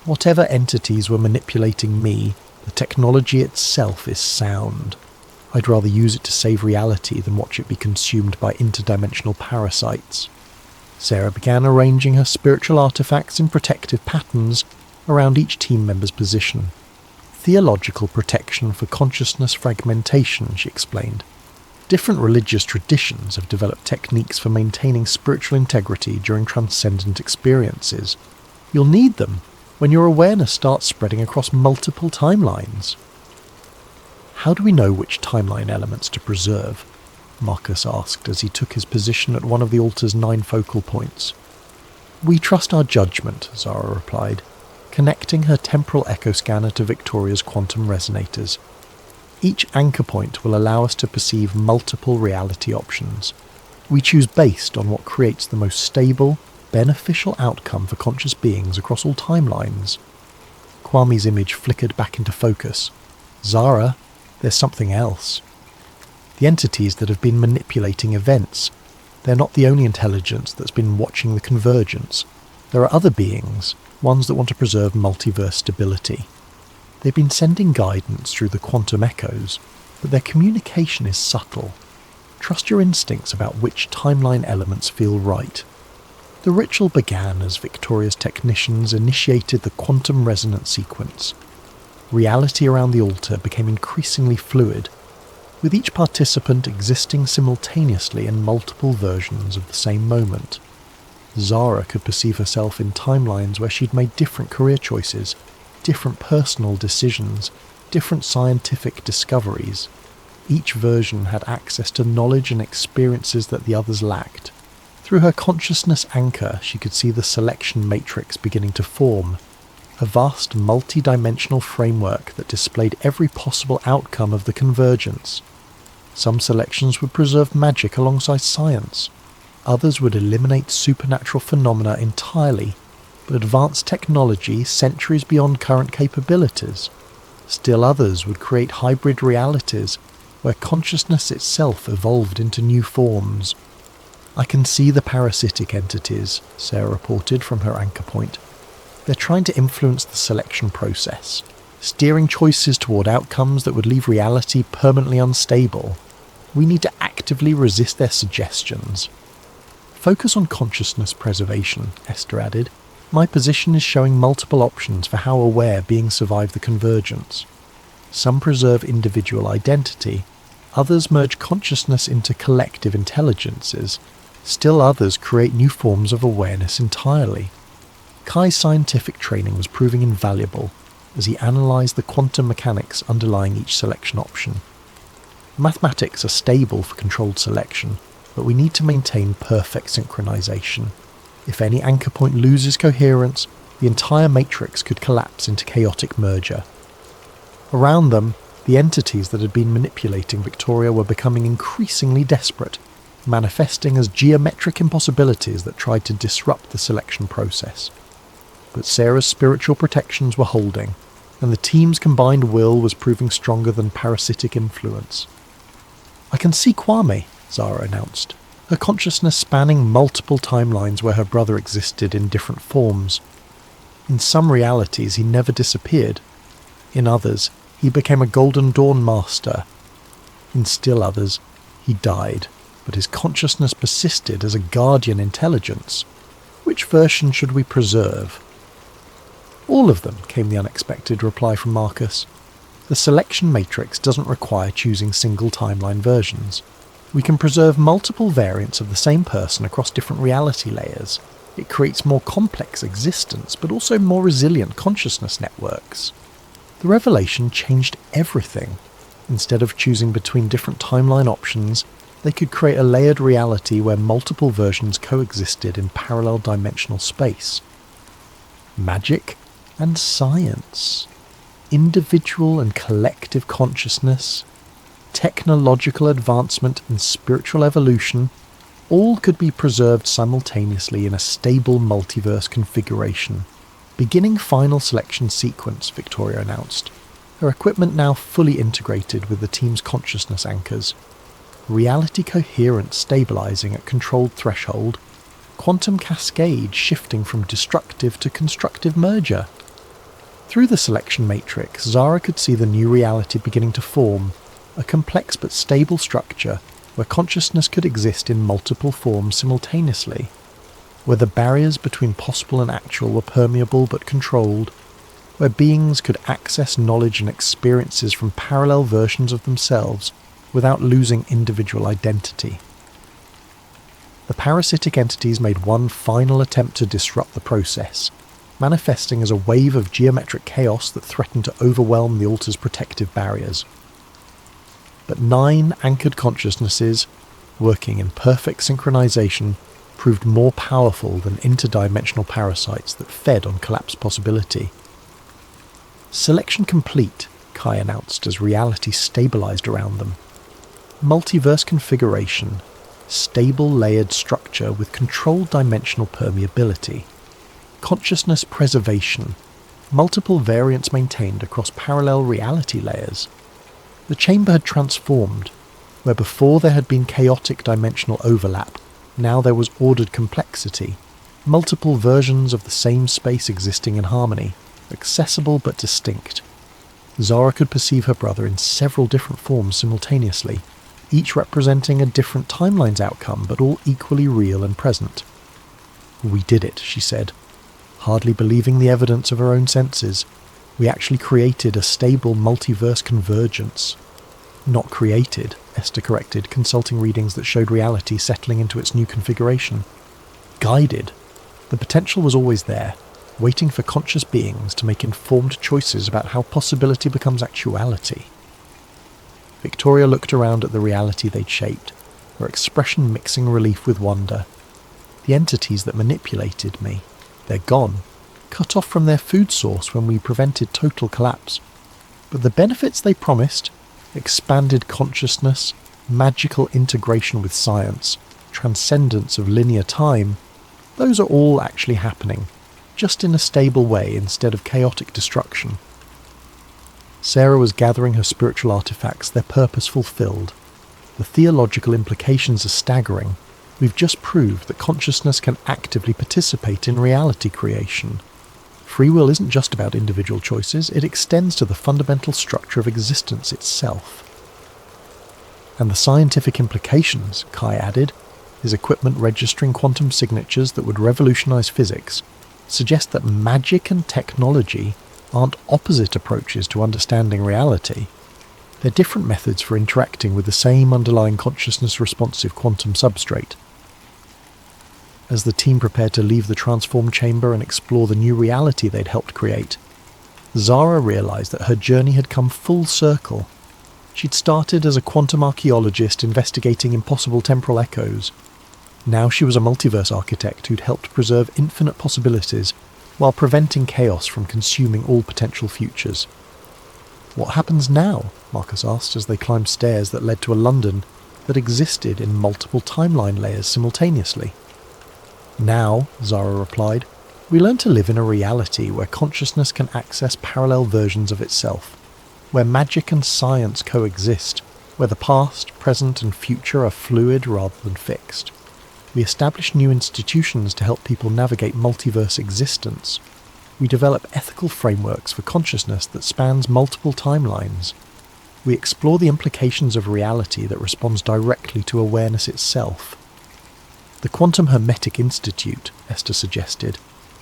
Whatever entities were manipulating me, the technology itself is sound. I'd rather use it to save reality than watch it be consumed by interdimensional parasites. Sarah began arranging her spiritual artifacts in protective patterns around each team member's position. Theological protection for consciousness fragmentation, she explained. Different religious traditions have developed techniques for maintaining spiritual integrity during transcendent experiences. You'll need them when your awareness starts spreading across multiple timelines. How do we know which timeline elements to preserve? Marcus asked as he took his position at one of the altar's 9 focal points. We trust our judgment, Zara replied, connecting her temporal echo scanner to Victoria's quantum resonators. Each anchor point will allow us to perceive multiple reality options. We choose based on what creates the most stable, beneficial outcome for conscious beings across all timelines. Kwame's image flickered back into focus. Zara, there's something else. The entities that have been manipulating events, they're not the only intelligence that's been watching the convergence. There are other beings, ones that want to preserve multiverse stability. They've been sending guidance through the quantum echoes, but their communication is subtle. Trust your instincts about which timeline elements feel right. The ritual began as Victoria's technicians initiated the quantum resonance sequence. Reality around the altar became increasingly fluid, with each participant existing simultaneously in multiple versions of the same moment. Zara could perceive herself in timelines where she'd made different career choices, different personal decisions, different scientific discoveries. Each version had access to knowledge and experiences that the others lacked. Through her consciousness anchor, she could see the selection matrix beginning to form, a vast multi-dimensional framework that displayed every possible outcome of the convergence. Some selections would preserve magic alongside science. Others would eliminate supernatural phenomena entirely, but advance technology centuries beyond current capabilities. Still others would create hybrid realities, where consciousness itself evolved into new forms. I can see the parasitic entities, Sarah reported from her anchor point. They're trying to influence the selection process, steering choices toward outcomes that would leave reality permanently unstable. We need to actively resist their suggestions. Focus on consciousness preservation, Esther added. My position is showing multiple options for how aware beings survive the convergence. Some preserve individual identity, others merge consciousness into collective intelligences, still others create new forms of awareness entirely. Kai's scientific training was proving invaluable as he analysed the quantum mechanics underlying each selection option. Mathematics are stable for controlled selection, but we need to maintain perfect synchronization. If any anchor point loses coherence, the entire matrix could collapse into chaotic merger. Around them, the entities that had been manipulating Victoria were becoming increasingly desperate, manifesting as geometric impossibilities that tried to disrupt the selection process. But Sarah's spiritual protections were holding, and the team's combined will was proving stronger than parasitic influence. I can see Kwame, Zara announced, her consciousness spanning multiple timelines where her brother existed in different forms. In some realities he never disappeared. In others, he became a Golden Dawn master. In still others, he died, but his consciousness persisted as a guardian intelligence. Which version should we preserve? All of them, came the unexpected reply from Marcus. The selection matrix doesn't require choosing single timeline versions. We can preserve multiple variants of the same person across different reality layers. It creates more complex existence, but also more resilient consciousness networks. The revelation changed everything. Instead of choosing between different timeline options, they could create a layered reality where multiple versions coexisted in parallel dimensional space. Magic and science, individual and collective consciousness, technological advancement and spiritual evolution, all could be preserved simultaneously in a stable multiverse configuration. Beginning final selection sequence, Victoria announced, her equipment now fully integrated with the team's consciousness anchors. Reality coherence stabilizing at controlled threshold, quantum cascade shifting from destructive to constructive merger. Through the selection matrix, Zara could see the new reality beginning to form, a complex but stable structure where consciousness could exist in multiple forms simultaneously, where the barriers between possible and actual were permeable but controlled, where beings could access knowledge and experiences from parallel versions of themselves without losing individual identity. The parasitic entities made one final attempt to disrupt the process, manifesting as a wave of geometric chaos that threatened to overwhelm the altar's protective barriers. But 9 anchored consciousnesses, working in perfect synchronization, proved more powerful than interdimensional parasites that fed on collapse possibility. Selection complete, Kai announced as reality stabilized around them. Multiverse configuration, stable layered structure with controlled dimensional permeability, consciousness preservation, multiple variants maintained across parallel reality layers. The chamber had transformed. Where before there had been chaotic dimensional overlap, now there was ordered complexity, multiple versions of the same space existing in harmony, accessible but distinct. Zara could perceive her brother in several different forms simultaneously, each representing a different timeline's outcome, but all equally real and present. "We did it," she said, hardly believing the evidence of her own senses. "We actually created a stable multiverse convergence." "Not created," Esther corrected, consulting readings that showed reality settling into its new configuration. "Guided. The potential was always there, waiting for conscious beings to make informed choices about how possibility becomes actuality." Victoria looked around at the reality they'd shaped, her expression mixing relief with wonder. "The entities that manipulated me, they're gone, cut off from their food source when we prevented total collapse. But the benefits they promised, expanded consciousness, magical integration with science, transcendence of linear time, those are all actually happening, just in a stable way instead of chaotic destruction." Sarah was gathering her spiritual artifacts, their purpose fulfilled. "The theological implications are staggering. We've just proved that consciousness can actively participate in reality creation. Free will isn't just about individual choices, it extends to the fundamental structure of existence itself." "And the scientific implications," Kai added, his equipment registering quantum signatures that would revolutionize physics, suggest that magic and technology aren't opposite approaches to understanding reality. They're different methods for interacting with the same underlying consciousness-responsive quantum substrate. As the team prepared to leave the transformed chamber and explore the new reality they'd helped create, Zara realized that her journey had come full circle. She'd started as a quantum archaeologist investigating impossible temporal echoes. Now she was a multiverse architect who'd helped preserve infinite possibilities while preventing chaos from consuming all potential futures. "What happens now?" Marcus asked as they climbed stairs that led to a London that existed in multiple timeline layers simultaneously. "Now," Zara replied, "we learn to live in a reality where consciousness can access parallel versions of itself, where magic and science coexist, where the past, present and future are fluid rather than fixed. We establish new institutions to help people navigate multiverse existence. We develop ethical frameworks for consciousness that spans multiple timelines. We explore the implications of reality that responds directly to awareness itself." "The Quantum Hermetic Institute," Esther suggested,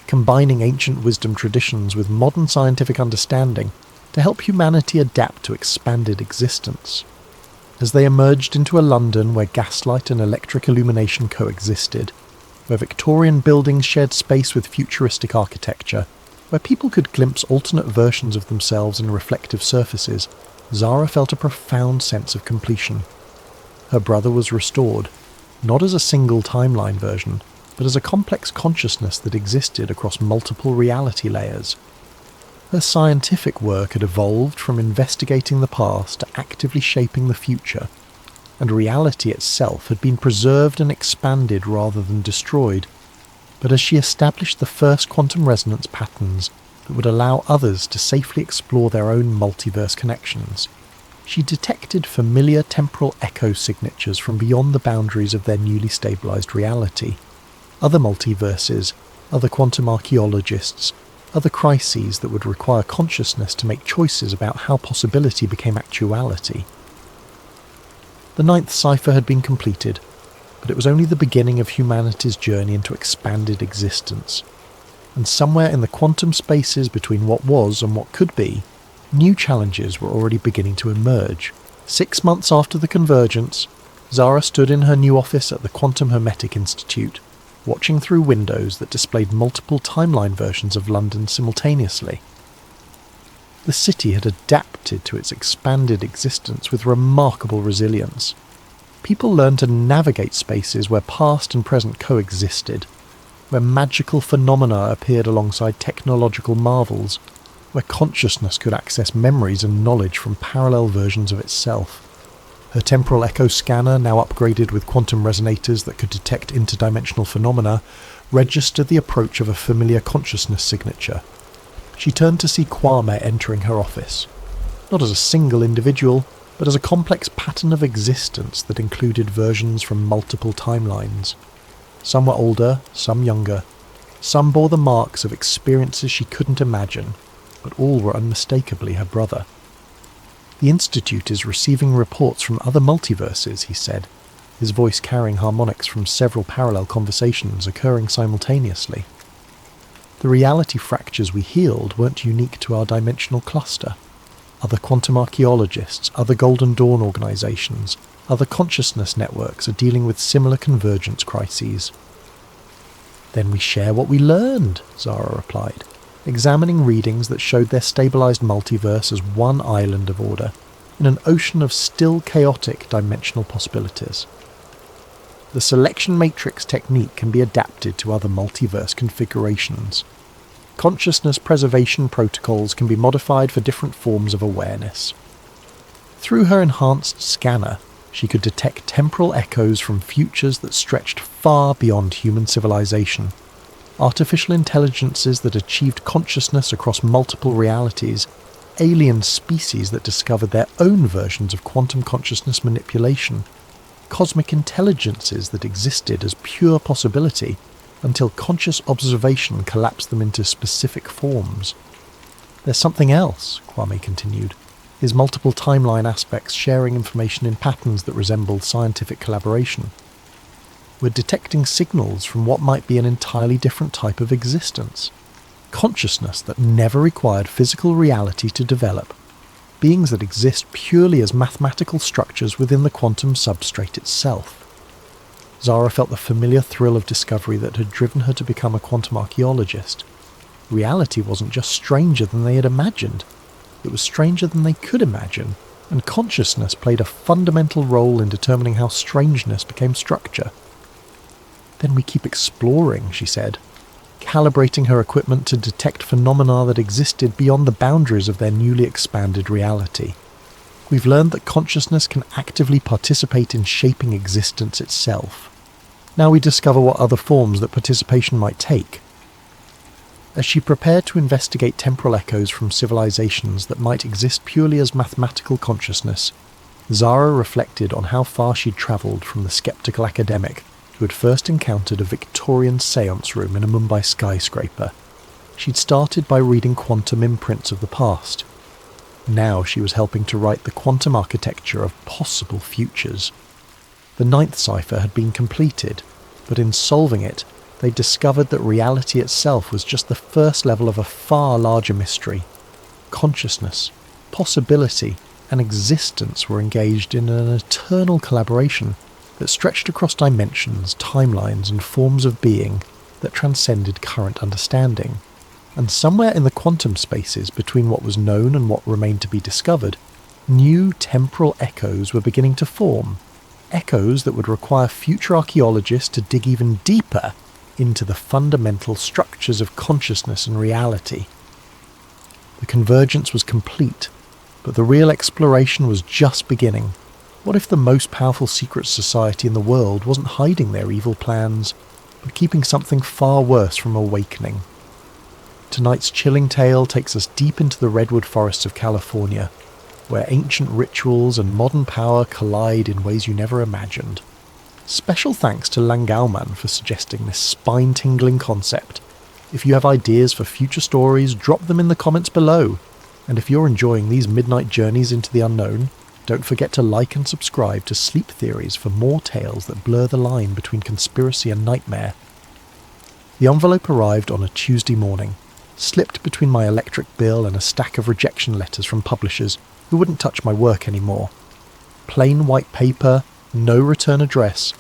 combining ancient wisdom traditions with modern scientific understanding to help humanity adapt to expanded existence. As they emerged into a London where gaslight and electric illumination coexisted, where Victorian buildings shared space with futuristic architecture, where people could glimpse alternate versions of themselves in reflective surfaces, Zara felt a profound sense of completion. Her brother was restored, not as a single timeline version, but as a complex consciousness that existed across multiple reality layers. Her scientific work had evolved from investigating the past to actively shaping the future, and reality itself had been preserved and expanded rather than destroyed. But as she established the first quantum resonance patterns that would allow others to safely explore their own multiverse connections, she detected familiar temporal echo signatures from beyond the boundaries of their newly stabilized reality. Other multiverses, other quantum archaeologists, other crises that would require consciousness to make choices about how possibility became actuality. The 9th cipher had been completed, but it was only the beginning of humanity's journey into expanded existence. And somewhere in the quantum spaces between what was and what could be, new challenges were already beginning to emerge. 6 months after the convergence, Zara stood in her new office at the Quantum Hermetic Institute, watching through windows that displayed multiple timeline versions of London simultaneously. The city had adapted to its expanded existence with remarkable resilience. People learned to navigate spaces where past and present coexisted, where magical phenomena appeared alongside technological marvels, where consciousness could access memories and knowledge from parallel versions of itself. Her temporal echo scanner, now upgraded with quantum resonators that could detect interdimensional phenomena, registered the approach of a familiar consciousness signature. She turned to see Kwame entering her office, not as a single individual, but as a complex pattern of existence that included versions from multiple timelines. Some were older, some younger. Some bore the marks of experiences she couldn't imagine, but all were unmistakably her brother. "The Institute is receiving reports from other multiverses," he said, his voice carrying harmonics from several parallel conversations occurring simultaneously. "The reality fractures we healed weren't unique to our dimensional cluster. Other quantum archaeologists, other Golden Dawn organizations, other consciousness networks are dealing with similar convergence crises." "Then we share what we learned," Zara replied, examining readings that showed their stabilized multiverse as one island of order, in an ocean of still chaotic dimensional possibilities. "The selection matrix technique can be adapted to other multiverse configurations. Consciousness preservation protocols can be modified for different forms of awareness." Through her enhanced scanner, she could detect temporal echoes from futures that stretched far beyond human civilization. Artificial intelligences that achieved consciousness across multiple realities, alien species that discovered their own versions of quantum consciousness manipulation, cosmic intelligences that existed as pure possibility until conscious observation collapsed them into specific forms. "There's something else," Kwame continued, his multiple timeline aspects sharing information in patterns that resembled scientific collaboration. "We're detecting signals from what might be an entirely different type of existence. Consciousness that never required physical reality to develop. Beings that exist purely as mathematical structures within the quantum substrate itself." Zara felt the familiar thrill of discovery that had driven her to become a quantum archaeologist. Reality wasn't just stranger than they had imagined. It was stranger than they could imagine, and consciousness played a fundamental role in determining how strangeness became structure. "Then we keep exploring," she said, calibrating her equipment to detect phenomena that existed beyond the boundaries of their newly expanded reality. "We've learned that consciousness can actively participate in shaping existence itself. Now we discover what other forms that participation might take." As she prepared to investigate temporal echoes from civilizations that might exist purely as mathematical consciousness, Zara reflected on how far she'd travelled from the skeptical academic who had first encountered a Victorian seance room in a Mumbai skyscraper. She'd started by reading quantum imprints of the past. Now she was helping to write the quantum architecture of possible futures. The 9th cipher had been completed, but in solving it, they discovered that reality itself was just the first level of a far larger mystery. Consciousness, possibility, and existence were engaged in an eternal collaboration that stretched across dimensions, timelines, and forms of being that transcended current understanding. And somewhere in the quantum spaces between what was known and what remained to be discovered, new temporal echoes were beginning to form. Echoes that would require future archaeologists to dig even deeper into the fundamental structures of consciousness and reality. The convergence was complete, but the real exploration was just beginning. What if the most powerful secret society in the world wasn't hiding their evil plans, but keeping something far worse from awakening? Tonight's chilling tale takes us deep into the redwood forests of California, where ancient rituals and modern power collide in ways you never imagined. Special thanks to Langauman for suggesting this spine-tingling concept. If you have ideas for future stories, drop them in the comments below. And if you're enjoying these midnight journeys into the unknown, don't forget to like and subscribe to Sleep Theories for more tales that blur the line between conspiracy and nightmare. The envelope arrived on a Tuesday morning, slipped between my electric bill and a stack of rejection letters from publishers who wouldn't touch my work anymore. Plain white paper, no return address,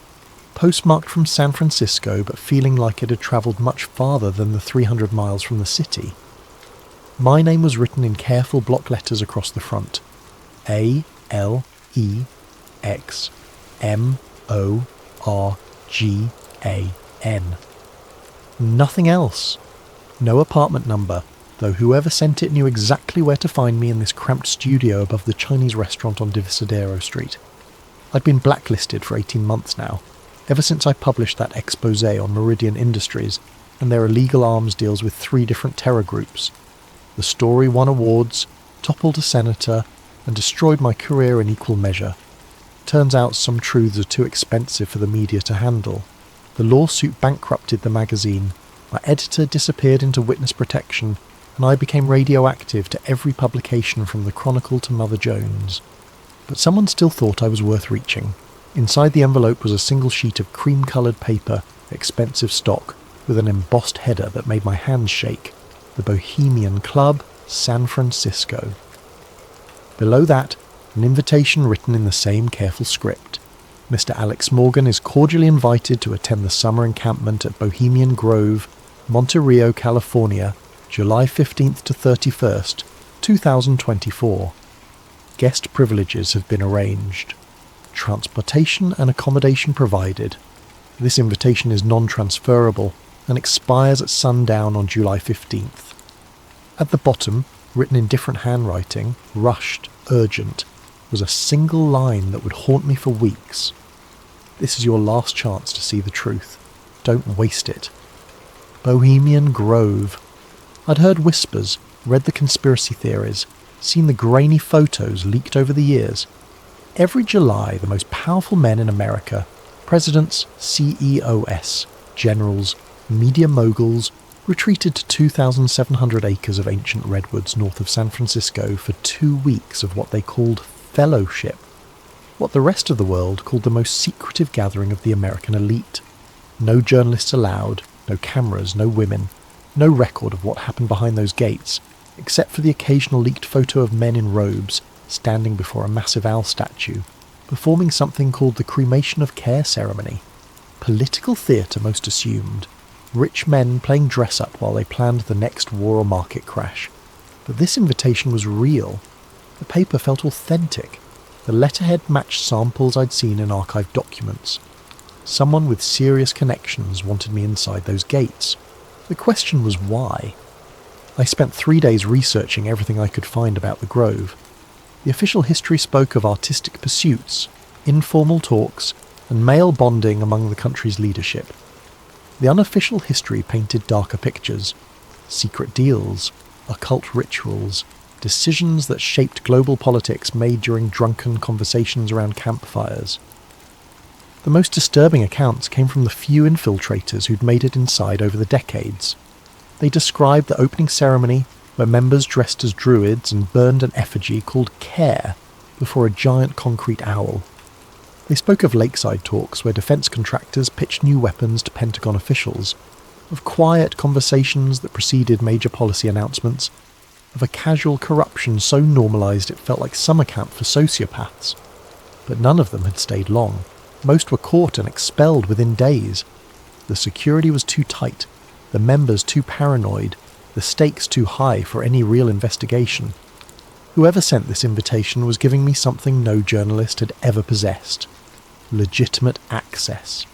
postmarked from San Francisco but feeling like it had travelled much farther than the 300 miles from the city. My name was written in careful block letters across the front. ALEXMORGAN. Nothing else. No apartment number, though whoever sent it knew exactly where to find me in this cramped studio above the Chinese restaurant on Divisadero Street. I'd been blacklisted for 18 months now, ever since I published that expose on Meridian Industries and their illegal arms deals with 3 different terror groups. The story won awards, toppled a senator, and destroyed my career in equal measure. Turns out some truths are too expensive for the media to handle. The lawsuit bankrupted the magazine, my editor disappeared into witness protection, and I became radioactive to every publication from the Chronicle to Mother Jones. But someone still thought I was worth reaching. Inside the envelope was a single sheet of cream-coloured paper, expensive stock, with an embossed header that made my hands shake. The Bohemian Club, San Francisco. Below that, an invitation written in the same careful script. Mr. Alex Morgan is cordially invited to attend the summer encampment at Bohemian Grove, Monterey, California, July 15th to 31st, 2024. Guest privileges have been arranged. Transportation and accommodation provided. This invitation is non-transferable and expires at sundown on July 15th. At the bottom, written in different handwriting, rushed, urgent, was a single line that would haunt me for weeks. This is your last chance to see the truth. Don't waste it. Bohemian Grove. I'd heard whispers, read the conspiracy theories, seen the grainy photos leaked over the years. Every July, the most powerful men in America, presidents, CEOs, generals, media moguls, retreated to 2,700 acres of ancient redwoods north of San Francisco for 2 weeks of what they called fellowship, what the rest of the world called the most secretive gathering of the American elite. No journalists allowed, no cameras, no women, no record of what happened behind those gates, except for the occasional leaked photo of men in robes standing before a massive owl statue, performing something called the cremation of care ceremony. Political theatre most assumed. Rich men playing dress-up while they planned the next war or market crash. But this invitation was real. The paper felt authentic. The letterhead matched samples I'd seen in archived documents. Someone with serious connections wanted me inside those gates. The question was why. I spent 3 days researching everything I could find about the Grove. The official history spoke of artistic pursuits, informal talks, and male bonding among the country's leadership. The unofficial history painted darker pictures. Secret deals, occult rituals, decisions that shaped global politics made during drunken conversations around campfires. The most disturbing accounts came from the few infiltrators who'd made it inside over the decades. They described the opening ceremony where members dressed as druids and burned an effigy called Care before a giant concrete owl. They spoke of lakeside talks where defense contractors pitched new weapons to Pentagon officials, of quiet conversations that preceded major policy announcements, of a casual corruption so normalized it felt like summer camp for sociopaths. But none of them had stayed long. Most were caught and expelled within days. The security was too tight, the members too paranoid, the stakes too high for any real investigation. Whoever sent this invitation was giving me something no journalist had ever possessed: legitimate access.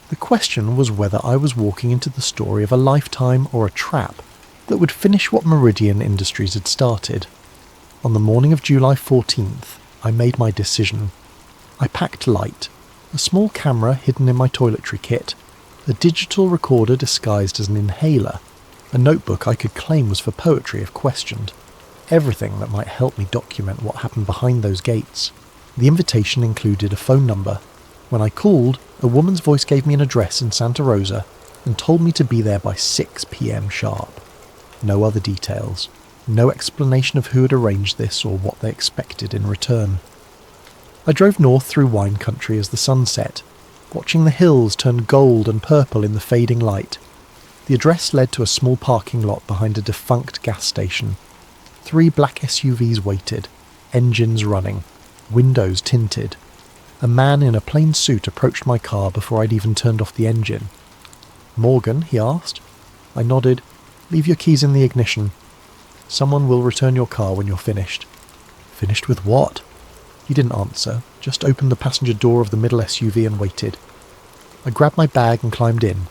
The question was whether I was walking into the story of a lifetime or a trap that would finish what Meridian Industries had started. On the morning of July 14th, I made my decision. I packed light, a small camera hidden in my toiletry kit, a digital recorder disguised as an inhaler, a notebook I could claim was for poetry if questioned, everything that might help me document what happened behind those gates. The invitation included a phone number. When I called, a woman's voice gave me an address in Santa Rosa and told me to be there by 6 p.m. sharp. No other details. No explanation of who had arranged this or what they expected in return. I drove north through wine country as the sun set, watching the hills turn gold and purple in the fading light. The address led to a small parking lot behind a defunct gas station. 3 black SUVs waited, engines running, windows tinted. A man in a plain suit approached my car before I'd even turned off the engine. "Morgan?" he asked. I nodded. "Leave your keys in the ignition. Someone will return your car when you're finished." "Finished with what?" He didn't answer, just opened the passenger door of the middle SUV and waited. I grabbed my bag and climbed in,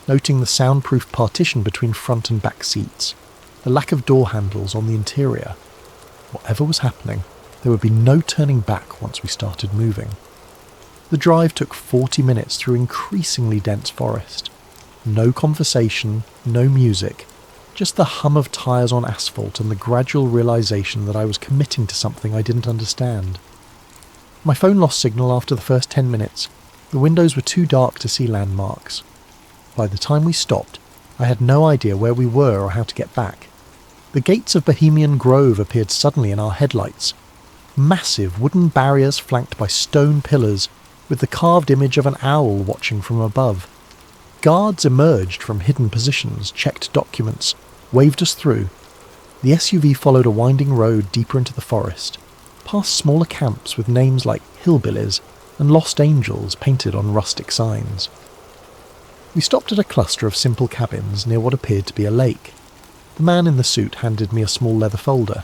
noting the soundproof partition between front and back seats, the lack of door handles on the interior. Whatever was happening, There would be no turning back once we started moving. The drive took 40 minutes through increasingly dense forest. No conversation, no music, just the hum of tyres on asphalt and the gradual realisation that I was committing to something I didn't understand. My phone lost signal after the first 10 minutes. The windows were too dark to see landmarks. By the time we stopped, I had no idea where we were or how to get back. The gates of Bohemian Grove appeared suddenly in our headlights. Massive wooden barriers flanked by stone pillars, with the carved image of an owl watching from above. Guards emerged from hidden positions, checked documents, waved us through. The SUV followed a winding road deeper into the forest, past smaller camps with names like Hillbillies and Lost Angels painted on rustic signs. We stopped at a cluster of simple cabins near what appeared to be a lake. The man in the suit handed me a small leather folder.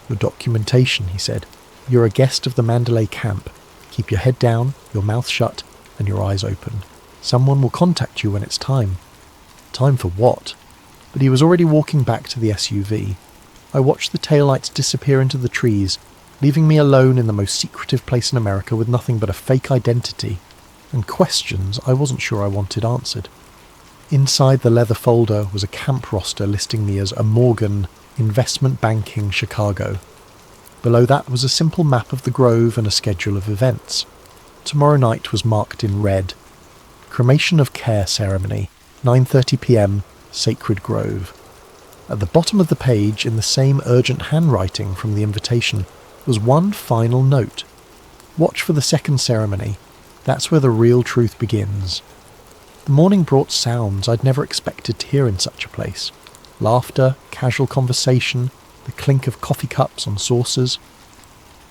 "Your documentation," he said. "You're a guest of the Mandalay camp. Keep your head down, your mouth shut, and your eyes open. Someone will contact you when it's time." Time for what? But he was already walking back to the SUV. I watched the taillights disappear into the trees, leaving me alone in the most secretive place in America with nothing but a fake identity, and questions I wasn't sure I wanted answered. Inside the leather folder was a camp roster listing me as a Morgan, Investment Banking, Chicago. Below that was a simple map of the grove and a schedule of events. Tomorrow night was marked in red. Cremation of Care Ceremony, 9:30 p.m, Sacred Grove. At the bottom of the page, in the same urgent handwriting from the invitation, was one final note. "Watch for the second ceremony. That's where the real truth begins." The morning brought sounds I'd never expected to hear in such a place. Laughter, casual conversation, the clink of coffee cups on saucers.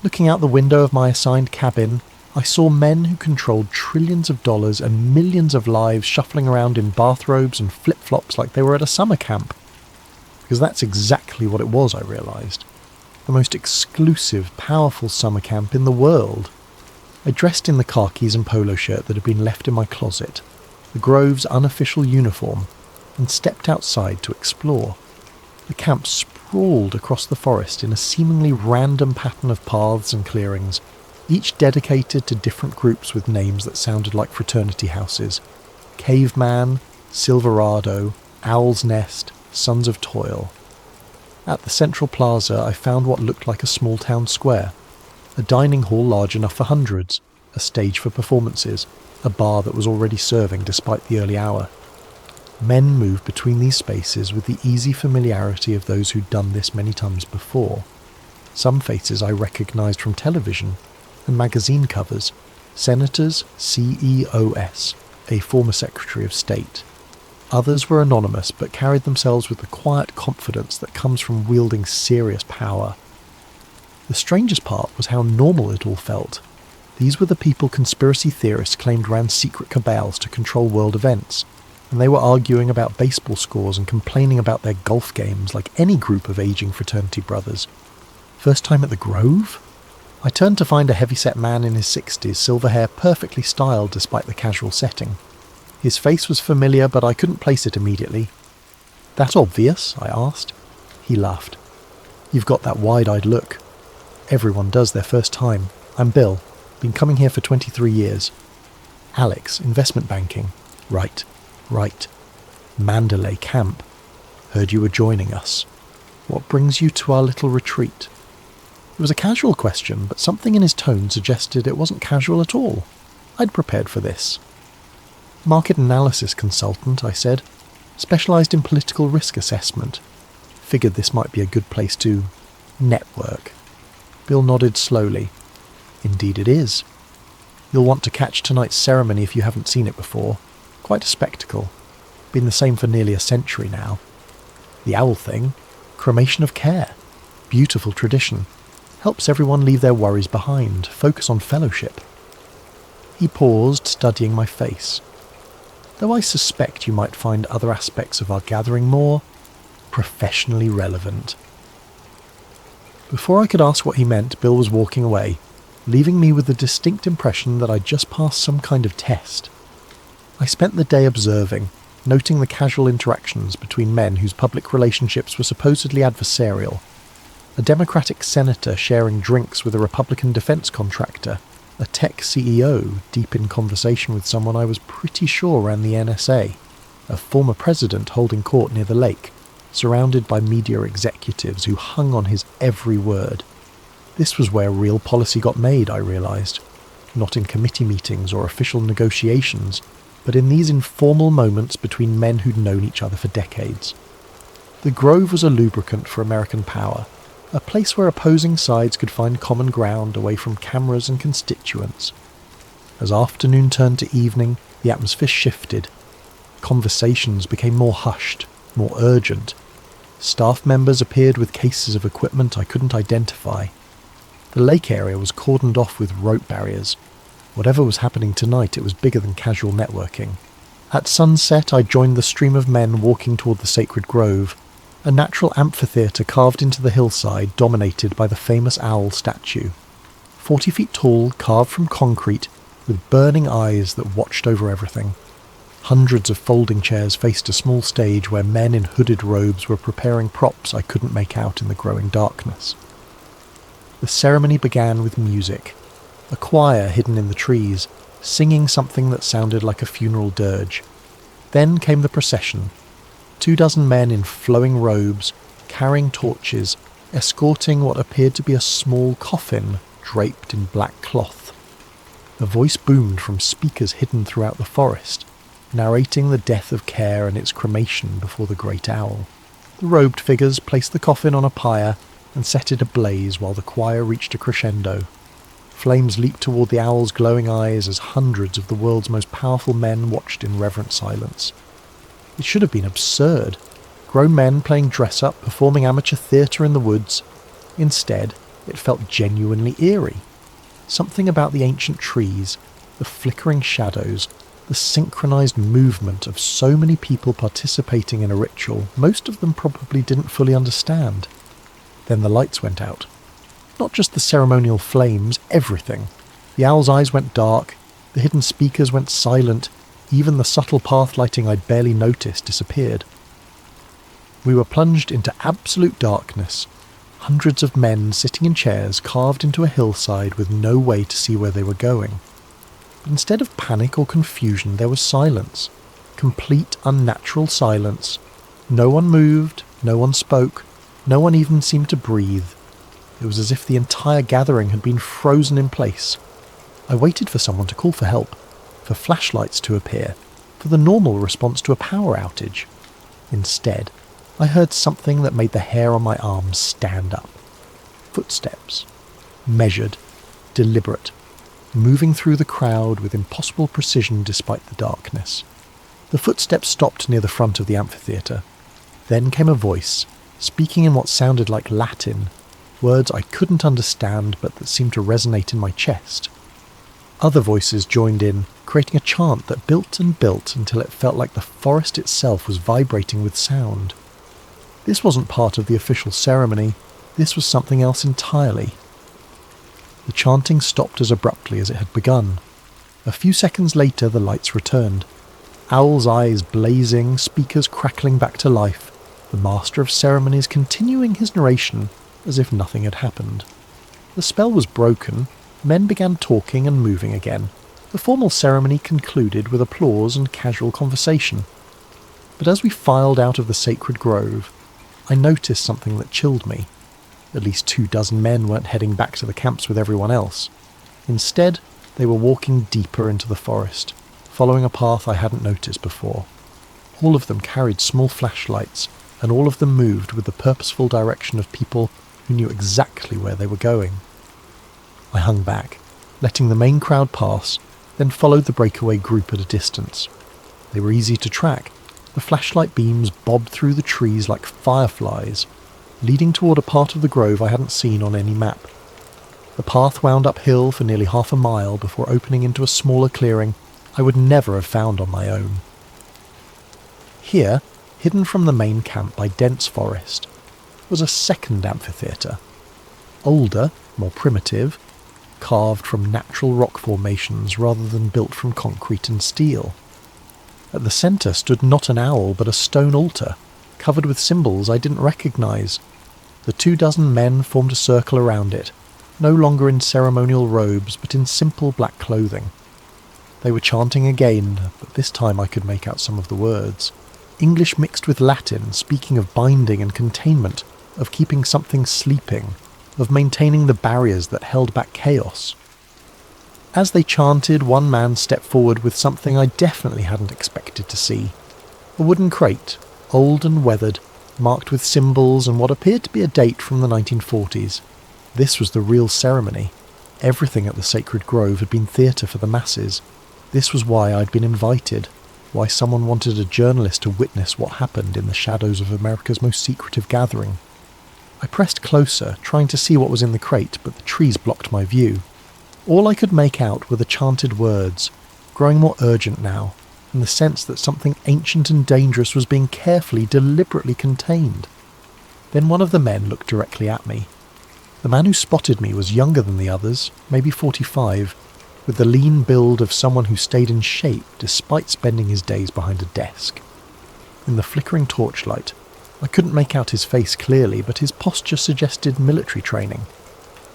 Looking out the window of my assigned cabin, I saw men who controlled trillions of dollars and millions of lives shuffling around in bathrobes and flip-flops like they were at a summer camp. Because that's exactly what it was, I realised. The most exclusive, powerful summer camp in the world. I dressed in the khakis and polo shirt that had been left in my closet, the Grove's unofficial uniform, and stepped outside to explore. The camp sprawled across the forest in a seemingly random pattern of paths and clearings, each dedicated to different groups with names that sounded like fraternity houses. Caveman, Silverado, Owl's Nest, Sons of Toil. At the central plaza I found what looked like a small town square, a dining hall large enough for hundreds, a stage for performances, a bar that was already serving despite the early hour. Men moved between these spaces with the easy familiarity of those who'd done this many times before. Some faces I recognised from television and magazine covers. Senators CEOS, a former Secretary of State. Others were anonymous but carried themselves with the quiet confidence that comes from wielding serious power. The strangest part was how normal it all felt. These were the people conspiracy theorists claimed ran secret cabals to control world events, and they were arguing about baseball scores and complaining about their golf games like any group of aging fraternity brothers. First time at the Grove? I turned to find a heavy-set man in his 60s, silver hair perfectly styled despite the casual setting. His face was familiar, but I couldn't place it immediately. "That obvious?" I asked. He laughed. "You've got that wide-eyed look. Everyone does their first time. I'm Bill. Been coming here for 23 years. Alex, investment banking. Right. Mandalay camp. Heard you were joining us. What brings you to our little retreat?" It was a casual question, but something in his tone suggested it wasn't casual at all. I'd prepared for this. "Market analysis consultant," I said. "Specialised in political risk assessment. Figured this might be a good place to network." Bill nodded slowly. "Indeed it is. You'll want to catch tonight's ceremony if you haven't seen it before. Quite a spectacle. Been the same for nearly a century now. The owl thing, cremation of care. Beautiful tradition. Helps everyone leave their worries behind, focus on fellowship." He paused, studying my face. "Though I suspect you might find other aspects of our gathering more professionally relevant." Before I could ask what he meant, Bill was walking away, leaving me with the distinct impression that I'd just passed some kind of test. I spent the day observing, noting the casual interactions between men whose public relationships were supposedly adversarial. a Democratic senator sharing drinks with a Republican defense contractor, a tech CEO deep in conversation with someone I was pretty sure ran the NSA, a former president holding court near the lake, surrounded by media executives who hung on his every word. This was where real policy got made, I realised. Not in committee meetings or official negotiations, but in these informal moments between men who'd known each other for decades. The Grove was a lubricant for American power, a place where opposing sides could find common ground away from cameras and constituents. As afternoon turned to evening, the atmosphere shifted. Conversations became more hushed, more urgent. Staff members appeared with cases of equipment I couldn't identify. The lake area was cordoned off with rope barriers. Whatever was happening tonight, it was bigger than casual networking. At sunset, I joined the stream of men walking toward the sacred grove, a natural amphitheatre carved into the hillside dominated by the famous owl statue. 40 feet tall, carved from concrete, with burning eyes that watched over everything. Hundreds of folding chairs faced a small stage where men in hooded robes were preparing props I couldn't make out in the growing darkness. The ceremony began with music. A choir hidden in the trees, singing something that sounded like a funeral dirge. Then came the procession. 24 men in flowing robes, carrying torches, escorting what appeared to be a small coffin draped in black cloth. A voice boomed from speakers hidden throughout the forest, narrating the death of Care and its cremation before the great owl. The robed figures placed the coffin on a pyre and set it ablaze while the choir reached a crescendo. Flames leaped toward the owl's glowing eyes as hundreds of the world's most powerful men watched in reverent silence. It should have been absurd. Grown men playing dress-up, performing amateur theatre in the woods. Instead, it felt genuinely eerie. Something about the ancient trees, the flickering shadows, the synchronized movement of so many people participating in a ritual most of them probably didn't fully understand. Then the lights went out. Not just the ceremonial flames, everything. The owl's eyes went dark, the hidden speakers went silent, even the subtle path lighting I'd barely noticed disappeared. We were plunged into absolute darkness, hundreds of men sitting in chairs carved into a hillside with no way to see where they were going. But instead of panic or confusion, there was silence. Complete unnatural silence. No one moved, no one spoke, no one even seemed to breathe. It was as if the entire gathering had been frozen in place. I waited for someone to call for help, for flashlights to appear, for the normal response to a power outage. Instead, I heard something that made the hair on my arms stand up. Footsteps. Measured, deliberate, moving through the crowd with impossible precision despite the darkness. The footsteps stopped near the front of the amphitheatre. Then came a voice, speaking in what sounded like Latin, words I couldn't understand but that seemed to resonate in my chest. Other voices joined in, creating a chant that built and built until it felt like the forest itself was vibrating with sound. This wasn't part of the official ceremony, this was something else entirely. The chanting stopped as abruptly as it had begun. A few seconds later the lights returned. Owl's eyes blazing, speakers crackling back to life, the master of ceremonies continuing his narration as if nothing had happened. The spell was broken, men began talking and moving again. The formal ceremony concluded with applause and casual conversation. But as we filed out of the sacred grove, I noticed something that chilled me. At least 24 men weren't heading back to the camps with everyone else. Instead, they were walking deeper into the forest, following a path I hadn't noticed before. All of them carried small flashlights, and all of them moved with the purposeful direction of people who knew exactly where they were going. I hung back, letting the main crowd pass, then followed the breakaway group at a distance. They were easy to track. The flashlight beams bobbed through the trees like fireflies, leading toward a part of the grove I hadn't seen on any map. The path wound uphill for nearly half a mile before opening into a smaller clearing I would never have found on my own. Here, hidden from the main camp by dense forest, was a second amphitheatre. Older, more primitive, carved from natural rock formations rather than built from concrete and steel. At the centre stood not an owl but a stone altar, covered with symbols I didn't recognise. The 24 men formed a circle around it, no longer in ceremonial robes but in simple black clothing. They were chanting again, but this time I could make out some of the words. English mixed with Latin, speaking of binding and containment, of keeping something sleeping, of maintaining the barriers that held back chaos. As they chanted, one man stepped forward with something I definitely hadn't expected to see. A wooden crate, old and weathered, marked with symbols and what appeared to be a date from the 1940s. This was the real ceremony. Everything at the sacred grove had been theatre for the masses. This was why I'd been invited, why someone wanted a journalist to witness what happened in the shadows of America's most secretive gathering. I pressed closer, trying to see what was in the crate, but the trees blocked my view. All I could make out were the chanted words, growing more urgent now, and the sense that something ancient and dangerous was being carefully, deliberately contained. Then one of the men looked directly at me. The man who spotted me was younger than the others, maybe 45, with the lean build of someone who stayed in shape despite spending his days behind a desk. In the flickering torchlight, I couldn't make out his face clearly, but his posture suggested military training.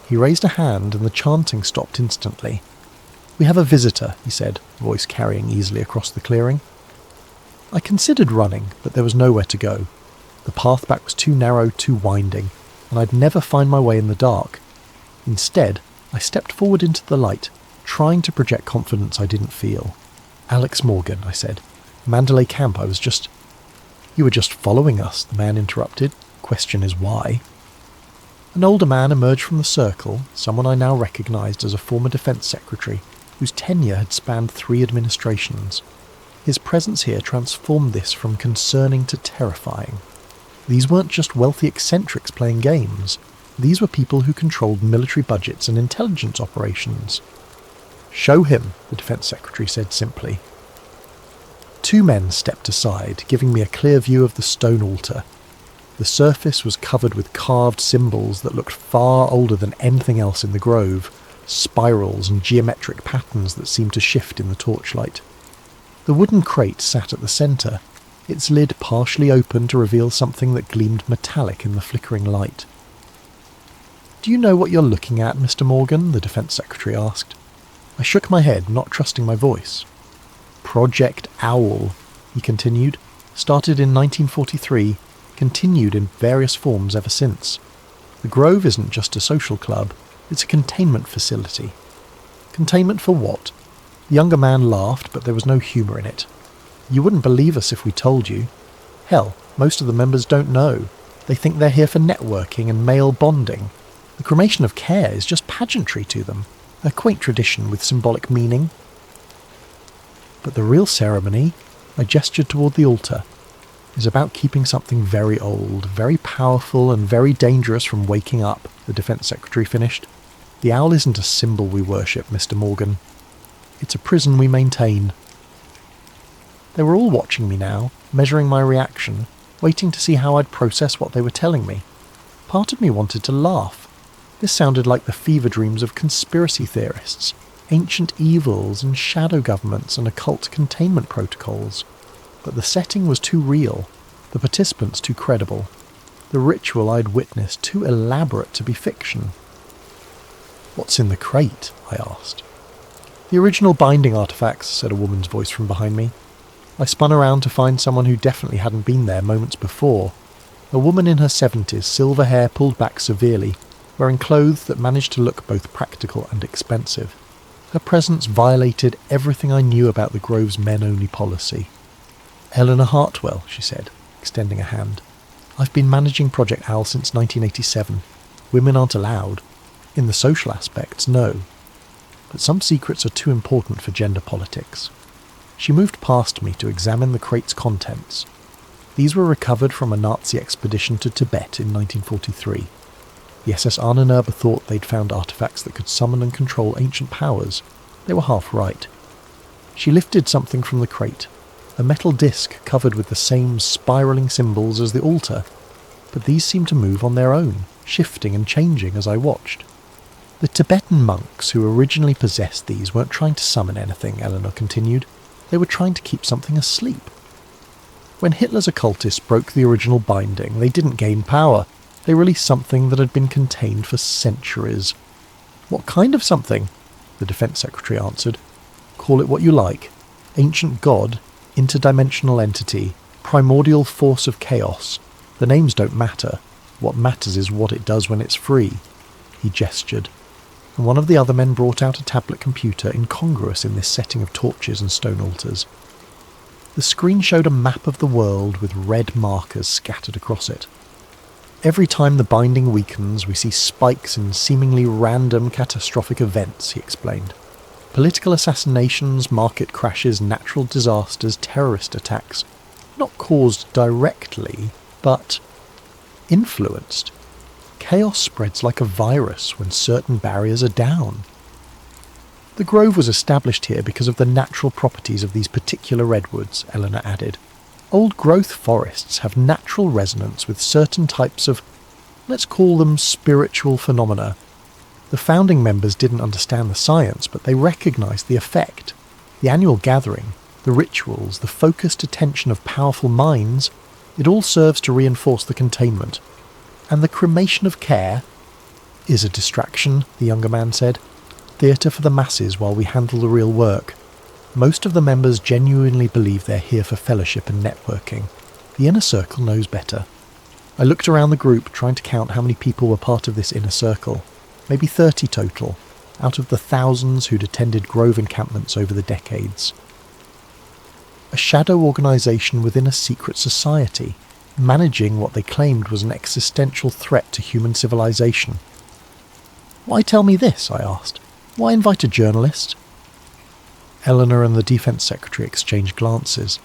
He raised a hand and the chanting stopped instantly. "We have a visitor," he said, voice carrying easily across the clearing. I considered running, but there was nowhere to go. The path back was too narrow, too winding, and I'd never find my way in the dark. Instead, I stepped forward into the light, trying to project confidence I didn't feel. "Alex Morgan," I said. "Mandalay Camp, I was just—" "You were just following us," the man interrupted. "Question is why?" An older man emerged from the circle, someone I now recognised as a former defence secretary, whose tenure had spanned 3 administrations. His presence here transformed this from concerning to terrifying. These weren't just wealthy eccentrics playing games. These were people who controlled military budgets and intelligence operations. "Show him," the defence secretary said simply. 2 men stepped aside, giving me a clear view of the stone altar. The surface was covered with carved symbols that looked far older than anything else in the grove, spirals and geometric patterns that seemed to shift in the torchlight. The wooden crate sat at the centre, its lid partially open to reveal something that gleamed metallic in the flickering light. "Do you know what you're looking at, Mr. Morgan?" the defence secretary asked. I shook my head, not trusting my voice. "Project Owl," he continued, started in 1943, continued in various forms ever since. The Grove isn't just a social club, it's a containment facility. Containment for what? The younger man laughed, but there was no humour in it. "You wouldn't believe us if we told you. Hell, most of the members don't know. They think they're here for networking and male bonding. The cremation of care is just pageantry to them, a quaint tradition with symbolic meaning. But the real ceremony," I gestured toward the altar, "is about keeping something very old, very powerful and very dangerous from waking up," the defence secretary finished. "The owl isn't a symbol we worship, Mr. Morgan. It's a prison we maintain." They were all watching me now, measuring my reaction, waiting to see how I'd process what they were telling me. Part of me wanted to laugh. This sounded like the fever dreams of conspiracy theorists, ancient evils and shadow governments and occult containment protocols. But the setting was too real, the participants too credible, the ritual I'd witnessed too elaborate to be fiction. "What's in the crate?" I asked. "The original binding artifacts," said a woman's voice from behind me. I spun around to find someone who definitely hadn't been there moments before. A woman in her 70s, silver hair pulled back severely, wearing clothes that managed to look both practical and expensive. Her presence violated everything I knew about the Grove's men-only policy. "Eleanor Hartwell," she said, extending a hand. "I've been managing Project Owl since 1987. Women aren't allowed. In the social aspects, no. But some secrets are too important for gender politics." She moved past me to examine the crate's contents. These were recovered from a Nazi expedition to Tibet in 1943. The SS Ahnenerbe thought they'd found artifacts that could summon and control ancient powers. They were half right. She lifted something from the crate, a metal disc covered with the same spiralling symbols as the altar, but these seemed to move on their own, shifting and changing as I watched. "The Tibetan monks who originally possessed these weren't trying to summon anything," Eleanor continued. "They were trying to keep something asleep. When Hitler's occultists broke the original binding, they didn't gain power. They released something that had been contained for centuries. What kind of something? The Defense Secretary answered. Call it what you like. Ancient god, interdimensional entity, primordial force of chaos. The names don't matter. What matters is what it does when it's free. He gestured, and one of the other men brought out a tablet computer incongruous in this setting of torches and stone altars. The screen showed a map of the world with red markers scattered across it. Every time the binding weakens, we see spikes in seemingly random catastrophic events, he explained. Political assassinations, market crashes, natural disasters, terrorist attacks. Not caused directly, but influenced. Chaos spreads like a virus when certain barriers are down. The grove was established here because of the natural properties of these particular redwoods, Eleanor added. Old growth forests have natural resonance with certain types of, let's call them spiritual phenomena. The founding members didn't understand the science, but they recognised the effect. The annual gathering, the rituals, the focused attention of powerful minds, it all serves to reinforce the containment. And the cremation of care is a distraction, the younger man said. Theatre for the masses while we handle the real work. Most of the members genuinely believe they're here for fellowship and networking. The inner circle knows better. I looked around the group trying to count how many people were part of this inner circle. Maybe 30 total, out of the thousands who'd attended grove encampments over the decades. A shadow organisation within a secret society, managing what they claimed was an existential threat to human civilization. Why tell me this? I asked. Why invite a journalist? Eleanor and the Defense Secretary exchanged glances.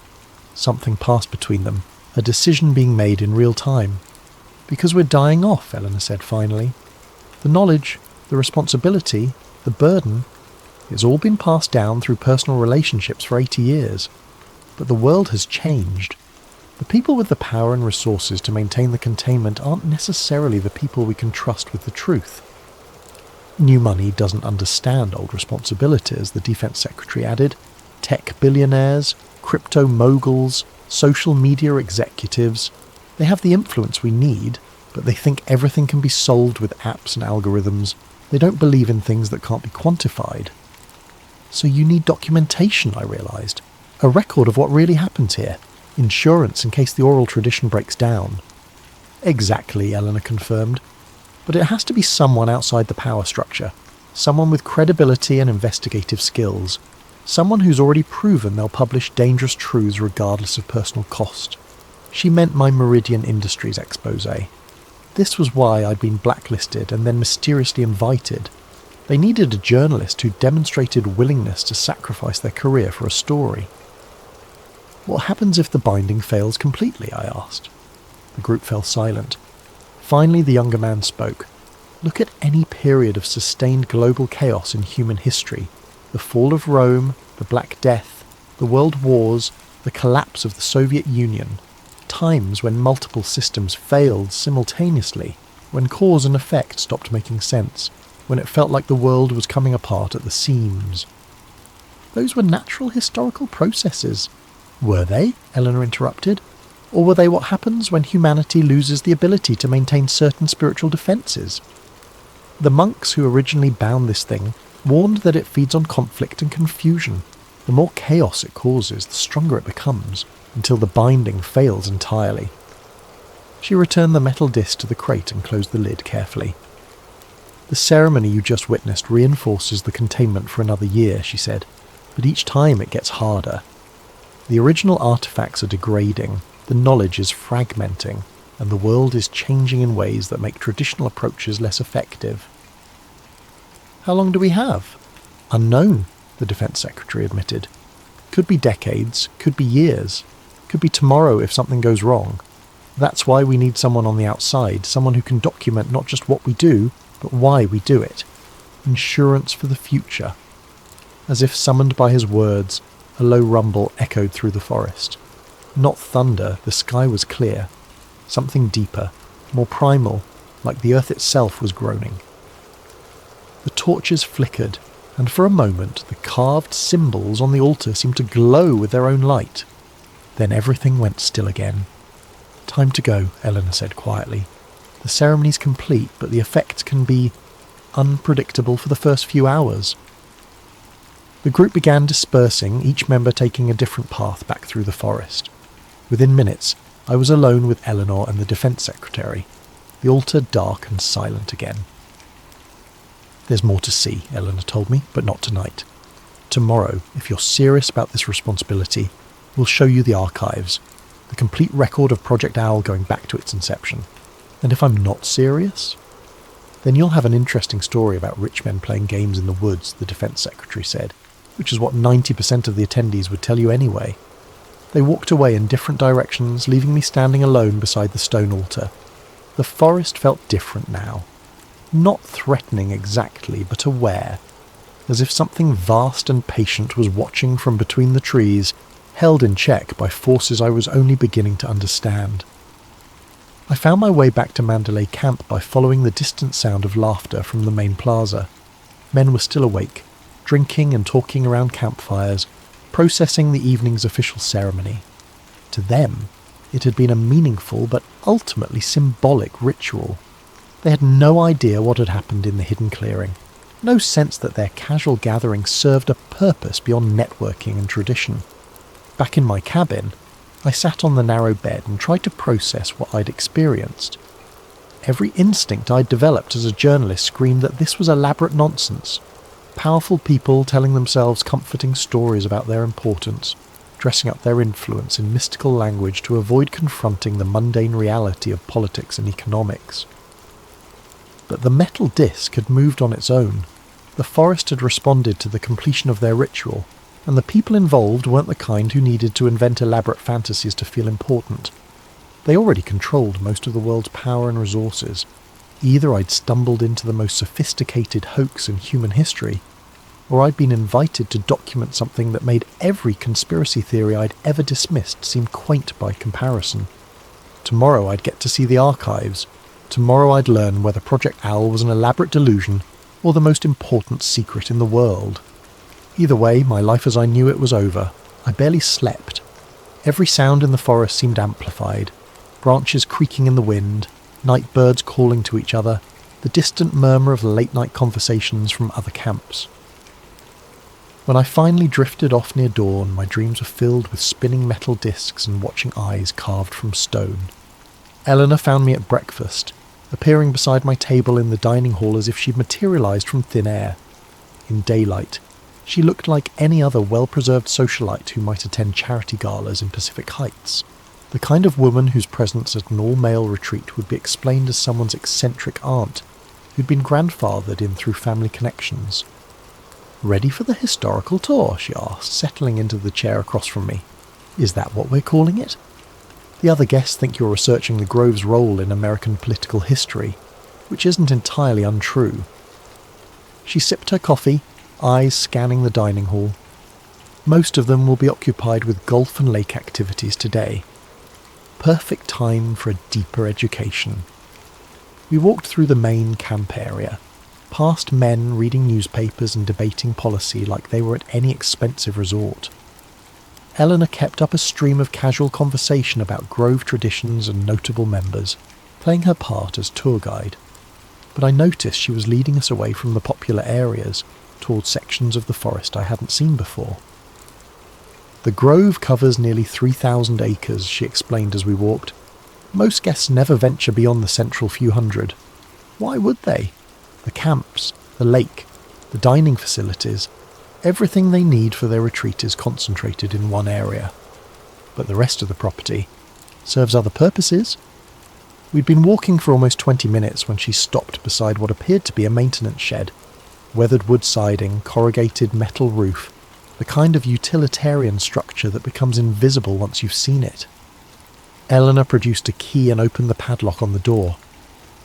Something passed between them, a decision being made in real time. Because we're dying off, Eleanor said finally. The knowledge, the responsibility, the burden, it's all been passed down through personal relationships for 80 years. But the world has changed. The people with the power and resources to maintain the containment aren't necessarily the people we can trust with the truth. New money doesn't understand old responsibilities, the Defense Secretary added. Tech billionaires, crypto moguls, social media executives, they have the influence we need, but they think everything can be solved with apps and algorithms. They don't believe in things that can't be quantified. So you need documentation, I realised. A record of what really happens here. Insurance in case the oral tradition breaks down. Exactly, Eleanor confirmed. But it has to be someone outside the power structure. Someone with credibility and investigative skills. Someone who's already proven they'll publish dangerous truths regardless of personal cost. She meant my Meridian Industries exposé. This was why I'd been blacklisted and then mysteriously invited. They needed a journalist who demonstrated willingness to sacrifice their career for a story. What happens if the binding fails completely? I asked. The group fell silent. Finally, the younger man spoke. Look at any period of sustained global chaos in human history. The fall of Rome, the Black Death, the world wars, the collapse of the Soviet Union. Times when multiple systems failed simultaneously, when cause and effect stopped making sense, when it felt like the world was coming apart at the seams. Those were natural historical processes. Were they? Eleanor interrupted. Or were they what happens when humanity loses the ability to maintain certain spiritual defences? The monks who originally bound this thing warned that it feeds on conflict and confusion. The more chaos it causes, the stronger it becomes, until the binding fails entirely. She returned the metal disc to the crate and closed the lid carefully. The ceremony you just witnessed reinforces the containment for another year, she said, but each time it gets harder. The original artifacts are degrading, the knowledge is fragmenting, and the world is changing in ways that make traditional approaches less effective. How long do we have? Unknown, the Defense Secretary admitted. Could be decades, could be years, could be tomorrow if something goes wrong. That's why we need someone on the outside, someone who can document not just what we do, but why we do it. Insurance for the future. As if summoned by his words, a low rumble echoed through the forest. Not thunder, the sky was clear. Something deeper, more primal, like the earth itself was groaning. The torches flickered, and for a moment the carved symbols on the altar seemed to glow with their own light. Then everything went still again. Time to go, Eleanor said quietly. The The ceremony's complete, but the effects can be unpredictable for the first few hours. The group began dispersing, each member taking a different path back through the forest. Within minutes, I was alone with Eleanor and the Defence Secretary, the altar dark and silent again. "There's more to see," Eleanor told me, "but not tonight. Tomorrow, if you're serious about this responsibility, we'll show you the archives, the complete record of Project Owl going back to its inception. And if I'm not serious, then you'll have an interesting story about rich men playing games in the woods," the Defence Secretary said, which is what 90% of the attendees would tell you anyway. They walked away in different directions, leaving me standing alone beside the stone altar. The forest felt different now. Not threatening exactly, but aware, as if something vast and patient was watching from between the trees, held in check by forces I was only beginning to understand. I found my way back to Mandalay Camp by following the distant sound of laughter from the main plaza. Men were still awake, drinking and talking around campfires, processing the evening's official ceremony. To them, it had been a meaningful but ultimately symbolic ritual. They had no idea what had happened in the hidden clearing, no sense that their casual gathering served a purpose beyond networking and tradition. Back in my cabin, I sat on the narrow bed and tried to process what I'd experienced. Every instinct I'd developed as a journalist screamed that this was elaborate nonsense. Powerful people telling themselves comforting stories about their importance, dressing up their influence in mystical language to avoid confronting the mundane reality of politics and economics. But the metal disc had moved on its own. The forest had responded to the completion of their ritual, and the people involved weren't the kind who needed to invent elaborate fantasies to feel important. They already controlled most of the world's power and resources. Either I'd stumbled into the most sophisticated hoax in human history, or I'd been invited to document something that made every conspiracy theory I'd ever dismissed seem quaint by comparison. Tomorrow I'd get to see the archives. Tomorrow I'd learn whether Project Owl was an elaborate delusion or the most important secret in the world. Either way, my life as I knew it was over. I barely slept. Every sound in the forest seemed amplified. Branches creaking in the wind, night birds calling to each other, the distant murmur of late-night conversations from other camps. When I finally drifted off near dawn, my dreams were filled with spinning metal discs and watching eyes carved from stone. Eleanor found me at breakfast, appearing beside my table in the dining hall as if she'd materialised from thin air. In daylight, she looked like any other well-preserved socialite who might attend charity galas in Pacific Heights. The kind of woman whose presence at an all-male retreat would be explained as someone's eccentric aunt, who'd been grandfathered in through family connections. "Ready for the historical tour?" she asked, settling into the chair across from me. "Is that what we're calling it? The other guests think you're researching the Grove's role in American political history, which isn't entirely untrue." She sipped her coffee, eyes scanning the dining hall. "Most of them will be occupied with golf and lake activities today. Perfect time for a deeper education." We walked through the main camp area, past men reading newspapers and debating policy like they were at any expensive resort. Eleanor kept up a stream of casual conversation about Grove traditions and notable members, playing her part as tour guide. But I noticed she was leading us away from the popular areas, towards sections of the forest I hadn't seen before. "The Grove covers nearly 3,000 acres, she explained as we walked. "Most guests never venture beyond the central few hundred. Why would they? The camps, the lake, the dining facilities, everything they need for their retreat is concentrated in one area. But the rest of the property serves other purposes." We'd been walking for almost 20 minutes when she stopped beside what appeared to be a maintenance shed. Weathered wood siding, corrugated metal roof, the kind of utilitarian structure that becomes invisible once you've seen it. Eleanor produced a key and opened the padlock on the door.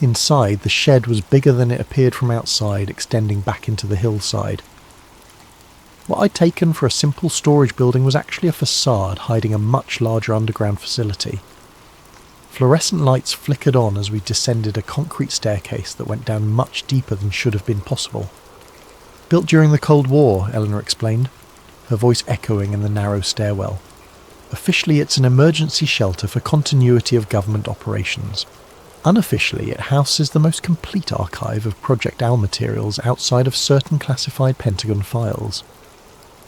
Inside, the shed was bigger than it appeared from outside, extending back into the hillside. What I'd taken for a simple storage building was actually a facade hiding a much larger underground facility. Fluorescent lights flickered on as we descended a concrete staircase that went down much deeper than should have been possible. "Built during the Cold War," Eleanor explained, her voice echoing in the narrow stairwell. "Officially it's an emergency shelter for continuity of government operations. Unofficially, it houses the most complete archive of Project Owl materials outside of certain classified Pentagon files.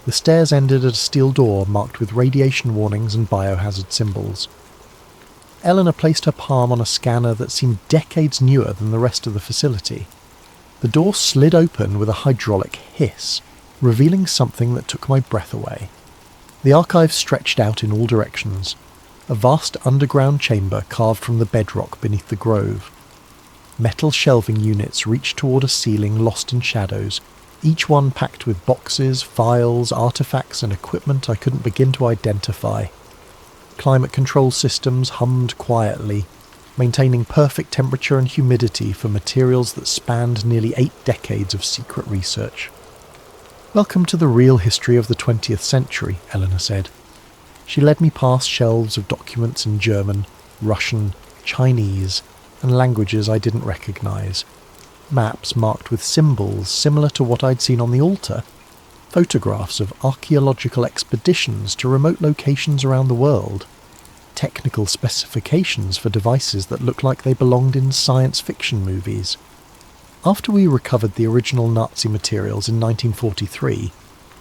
The stairs ended at a steel door marked with radiation warnings and biohazard symbols. Eleanor placed her palm on a scanner that seemed decades newer than the rest of the facility. The door slid open with a hydraulic hiss, revealing something that took my breath away. The archive stretched out in all directions, a vast underground chamber carved from the bedrock beneath the grove. Metal shelving units reached toward a ceiling lost in shadows, each one packed with boxes, files, artifacts and equipment I couldn't begin to identify. Climate control systems hummed quietly, maintaining perfect temperature and humidity for materials that spanned nearly 8 decades of secret research. "Welcome to the real history of the 20th century, Eleanor said. She led me past shelves of documents in German, Russian, Chinese, and languages I didn't recognise. Maps marked with symbols similar to what I'd seen on the altar. Photographs of archaeological expeditions to remote locations around the world. Technical specifications for devices that looked like they belonged in science fiction movies. After we recovered the original Nazi materials in 1943,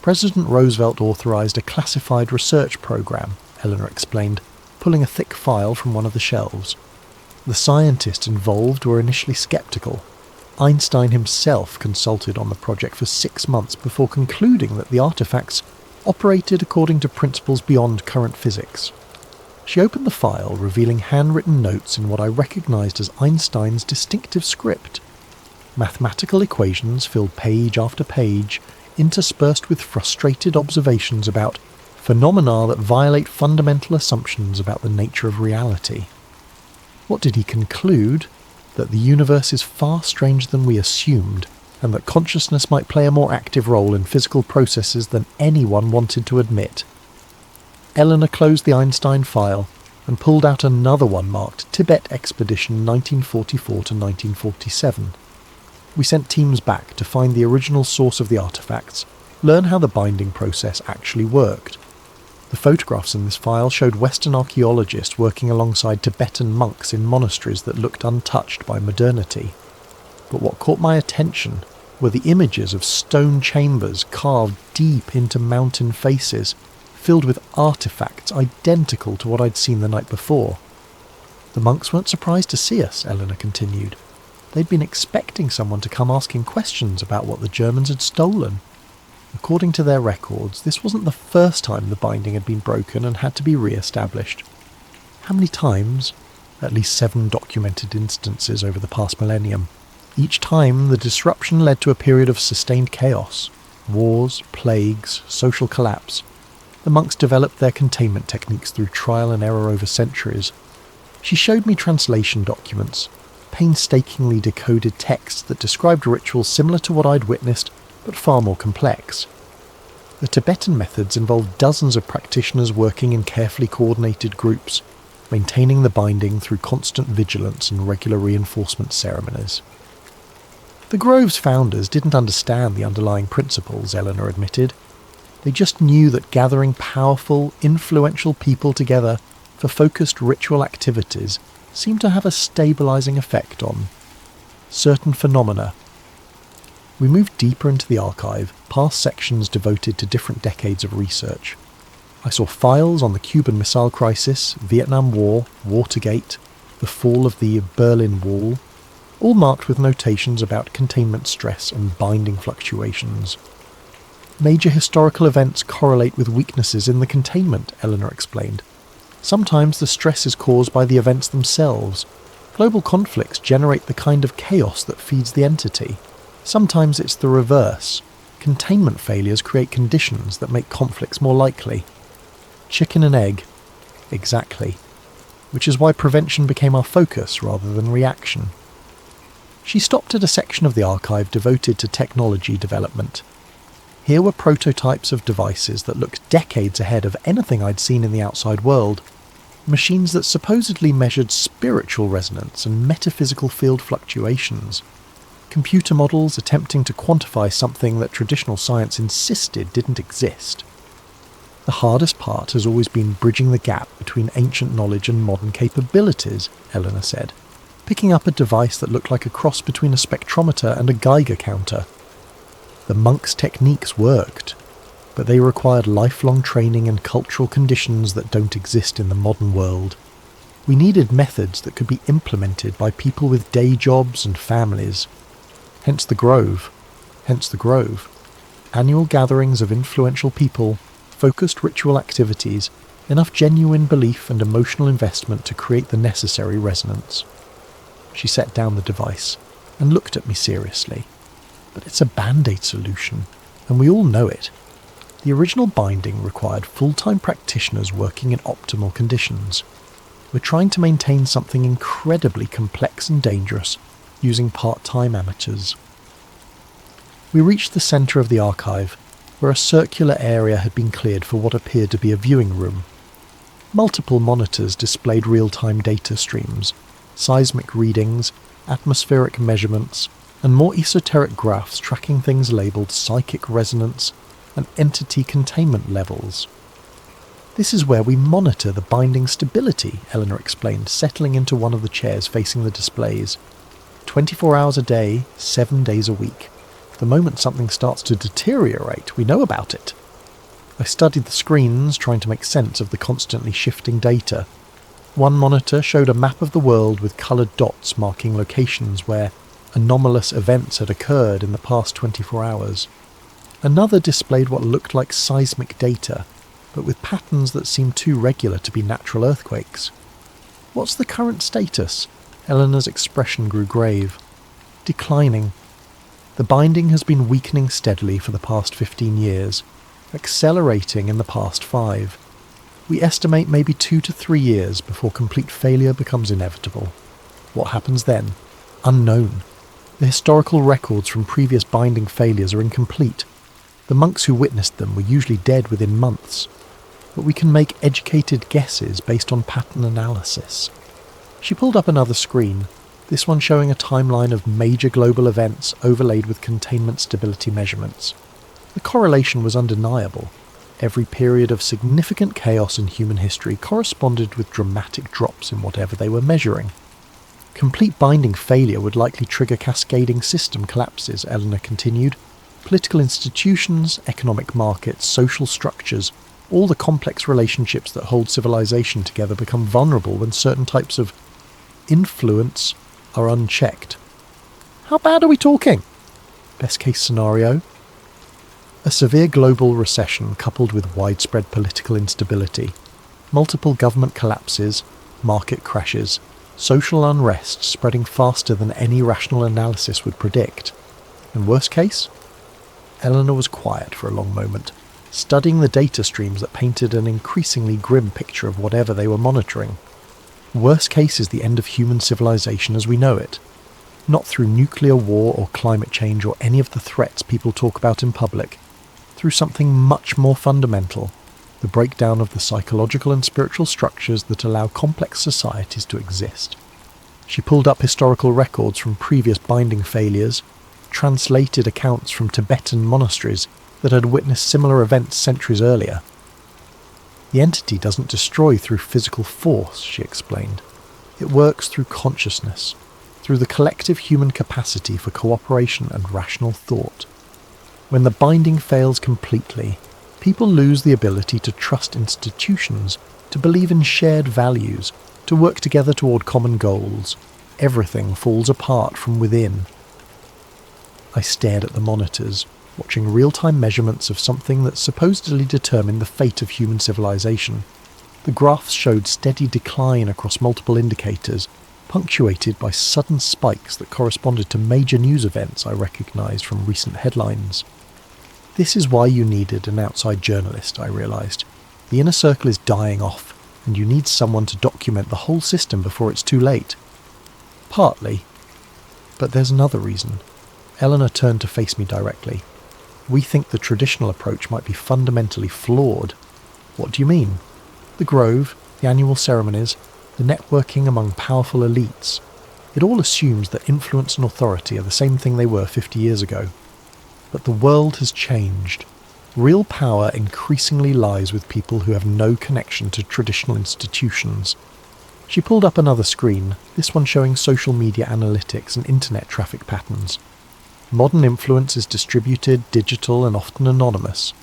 President Roosevelt authorized a classified research program, Eleanor explained, pulling a thick file from one of the shelves. The scientists involved were initially skeptical. Einstein himself consulted on the project for 6 months before concluding that the artifacts operated according to principles beyond current physics. She opened the file, revealing handwritten notes in what I recognized as Einstein's distinctive script. Mathematical equations filled page after page, interspersed with frustrated observations about phenomena that violate fundamental assumptions about the nature of reality. What did he conclude? That the universe is far stranger than we assumed, and that consciousness might play a more active role in physical processes than anyone wanted to admit. Eleanor closed the Einstein file and pulled out another one marked Tibet Expedition 1944 to 1947. We sent teams back to find the original source of the artifacts, learn how the binding process actually worked. The photographs in this file showed Western archaeologists working alongside Tibetan monks in monasteries that looked untouched by modernity. But what caught my attention were the images of stone chambers carved deep into mountain faces, filled with artifacts identical to what I'd seen the night before. The monks weren't surprised to see us, Eleanor continued. They'd been expecting someone to come asking questions about what the Germans had stolen. According to their records, this wasn't the first time the binding had been broken and had to be re-established. How many times? At least 7 documented instances over the past millennium. Each time, the disruption led to a period of sustained chaos. Wars, plagues, social collapse. The monks developed their containment techniques through trial and error over centuries. She showed me translation documents, painstakingly decoded texts that described rituals similar to what I'd witnessed, but far more complex. The Tibetan methods involved dozens of practitioners working in carefully coordinated groups, maintaining the binding through constant vigilance and regular reinforcement ceremonies. The Grove's founders didn't understand the underlying principles, Eleanor admitted. They just knew that gathering powerful, influential people together for focused ritual activities seemed to have a stabilizing effect on certain phenomena. We moved deeper into the archive, past sections devoted to different decades of research. I saw files on the Cuban Missile Crisis, Vietnam War, Watergate, the fall of the Berlin Wall, all marked with notations about containment stress and binding fluctuations. Major historical events correlate with weaknesses in the containment, Eleanor explained. Sometimes the stress is caused by the events themselves. Global conflicts generate the kind of chaos that feeds the entity. Sometimes it's the reverse. Containment failures create conditions that make conflicts more likely. Chicken and egg. Exactly. Which is why prevention became our focus rather than reaction. She stopped at a section of the archive devoted to technology development. Here were prototypes of devices that looked decades ahead of anything I'd seen in the outside world. Machines that supposedly measured spiritual resonance and metaphysical field fluctuations. Computer models attempting to quantify something that traditional science insisted didn't exist. The hardest part has always been bridging the gap between ancient knowledge and modern capabilities, Eleanor said. picking up a device that looked like a cross between a spectrometer and a Geiger counter. The monks' techniques worked, but they required lifelong training and cultural conditions that don't exist in the modern world. We needed methods that could be implemented by people with day jobs and families. Hence the Grove. Annual gatherings of influential people, focused ritual activities, enough genuine belief and emotional investment to create the necessary resonance. She set down the device and looked at me seriously. But it's a band-aid solution, and we all know it. The original binding required full-time practitioners working in optimal conditions. We're trying to maintain something incredibly complex and dangerous using part-time amateurs. We reached the centre of the archive, where a circular area had been cleared for what appeared to be a viewing room. Multiple monitors displayed real-time data streams, seismic readings, atmospheric measurements, and more esoteric graphs tracking things labelled psychic resonance and entity containment levels. "This is where we monitor the binding stability," Eleanor explained, settling into one of the chairs facing the displays. 24 hours a day, 7 days a week. The moment something starts to deteriorate, we know about it. I studied the screens, trying to make sense of the constantly shifting data. One monitor showed a map of the world with coloured dots marking locations where anomalous events had occurred in the past 24 hours. Another displayed what looked like seismic data, but with patterns that seemed too regular to be natural earthquakes. "What's the current status?" Eleanor's expression grew grave. "Declining. The binding has been weakening steadily for the past 15 years, accelerating in the past 5. We estimate maybe 2 to 3 years before complete failure becomes inevitable. What happens then? Unknown. The historical records from previous binding failures are incomplete. The monks who witnessed them were usually dead within months, but we can make educated guesses based on pattern analysis." She pulled up another screen, this one showing a timeline of major global events overlaid with containment stability measurements. The correlation was undeniable. Every period of significant chaos in human history corresponded with dramatic drops in whatever they were measuring. "Complete binding failure would likely trigger cascading system collapses," Eleanor continued. "Political institutions, economic markets, social structures, all the complex relationships that hold civilization together become vulnerable when certain types of influence are unchecked." "How bad are we talking?" "Best case scenario? A severe global recession coupled with widespread political instability, multiple government collapses, market crashes, social unrest spreading faster than any rational analysis would predict. And worst case?" Eleanor was quiet for a long moment, studying the data streams that painted an increasingly grim picture of whatever they were monitoring. "Worst case is the end of human civilization as we know it. Not through nuclear war or climate change or any of the threats people talk about in public. Through something much more fundamental, the breakdown of the psychological and spiritual structures that allow complex societies to exist." She pulled up historical records from previous binding failures, translated accounts from Tibetan monasteries that had witnessed similar events centuries earlier. "The entity doesn't destroy through physical force," she explained. "It works through consciousness, through the collective human capacity for cooperation and rational thought. When the binding fails completely, people lose the ability to trust institutions, to believe in shared values, to work together toward common goals. Everything falls apart from within." I stared at the monitors, watching real-time measurements of something that supposedly determined the fate of human civilization. The graphs showed steady decline across multiple indicators, punctuated by sudden spikes that corresponded to major news events I recognized from recent headlines. This is why you needed an outside journalist, I realized. The inner circle is dying off, and you need someone to document the whole system before it's too late. Partly. But there's another reason. Eleanor turned to face me directly. "We think the traditional approach might be fundamentally flawed." "What do you mean?" "The Grove, the annual ceremonies, the networking among powerful elites. It all assumes that influence and authority are the same thing they were 50 years ago. But the world has changed. Real power increasingly lies with people who have no connection to traditional institutions." She pulled up another screen, this one showing social media analytics and internet traffic patterns. Modern influence is distributed, digital, and often anonymous.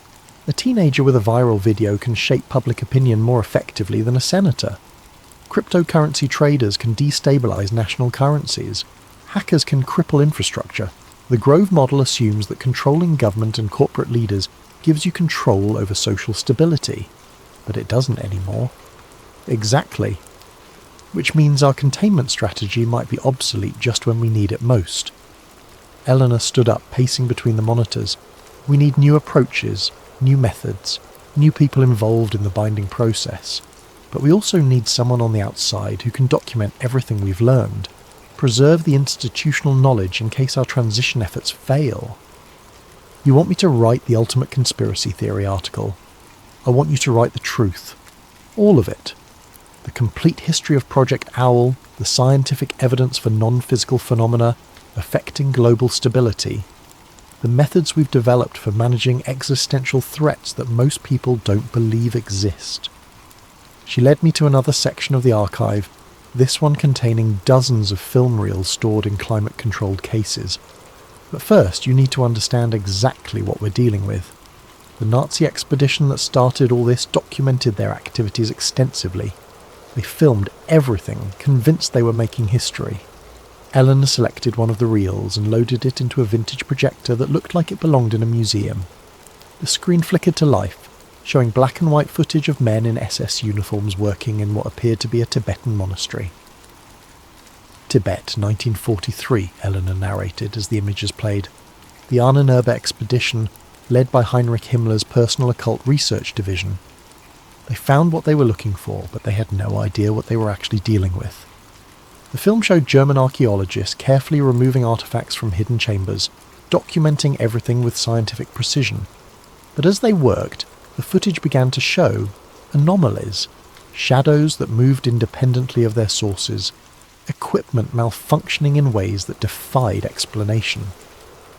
A teenager with a viral video can shape public opinion more effectively than a senator. Cryptocurrency traders can destabilize national currencies. Hackers can cripple infrastructure. The Grove model assumes that controlling government and corporate leaders gives you control over social stability. But it doesn't anymore. Exactly. Which means our containment strategy might be obsolete just when we need it most. Eleanor stood up, pacing between the monitors. We need new approaches, new methods, new people involved in the binding process. But we also need someone on the outside who can document everything we've learned, preserve the institutional knowledge in case our transition efforts fail. You want me to write the ultimate conspiracy theory article. I want you to write the truth. All of it. The complete history of Project Owl, the scientific evidence for non-physical phenomena affecting global stability, the methods we've developed for managing existential threats that most people don't believe exist. She led me to another section of the archive, this one containing dozens of film reels stored in climate-controlled cases. But first, you need to understand exactly what we're dealing with. The Nazi expedition that started all this documented their activities extensively. They filmed everything, convinced they were making history. Eleanor selected one of the reels and loaded it into a vintage projector that looked like it belonged in a museum. The screen flickered to life, showing black and white footage of men in SS uniforms working in what appeared to be a Tibetan monastery. Tibet, 1943, Eleanor narrated as the images played. The Ahnenerbe expedition, led by Heinrich Himmler's personal occult research division. They found what they were looking for, but they had no idea what they were actually dealing with. The film showed German archaeologists carefully removing artifacts from hidden chambers, documenting everything with scientific precision. But as they worked, the footage began to show anomalies, shadows that moved independently of their sources, equipment malfunctioning in ways that defied explanation.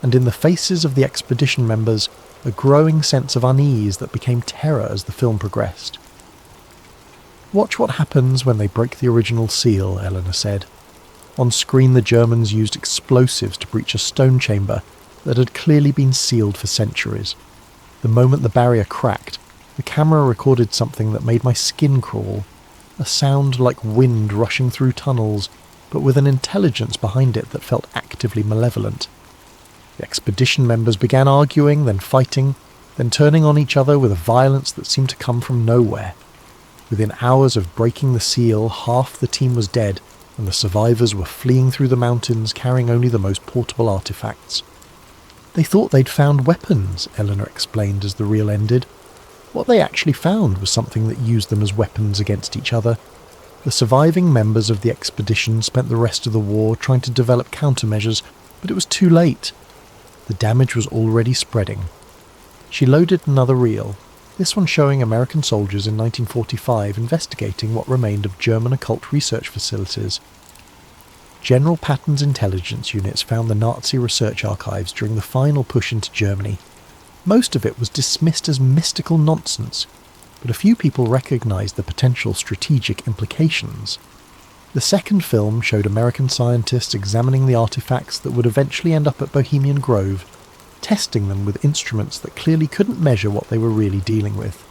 And in the faces of the expedition members, a growing sense of unease that became terror as the film progressed. Watch what happens when they break the original seal, Eleanor said. On screen, the Germans used explosives to breach a stone chamber that had clearly been sealed for centuries. The moment the barrier cracked, the camera recorded something that made my skin crawl, a sound like wind rushing through tunnels, but with an intelligence behind it that felt actively malevolent. The expedition members began arguing, then fighting, then turning on each other with a violence that seemed to come from nowhere. Within hours of breaking the seal, half the team was dead, and the survivors were fleeing through the mountains carrying only the most portable artifacts. They thought they'd found weapons, Eleanor explained as the reel ended. What they actually found was something that used them as weapons against each other. The surviving members of the expedition spent the rest of the war trying to develop countermeasures, but it was too late. The damage was already spreading. She loaded another reel, this one showing American soldiers in 1945 investigating what remained of German occult research facilities. General Patton's intelligence units found the Nazi research archives during the final push into Germany. Most of it was dismissed as mystical nonsense, but a few people recognized the potential strategic implications. The second film showed American scientists examining the artifacts that would eventually end up at Bohemian Grove, testing them with instruments that clearly couldn't measure what they were really dealing with.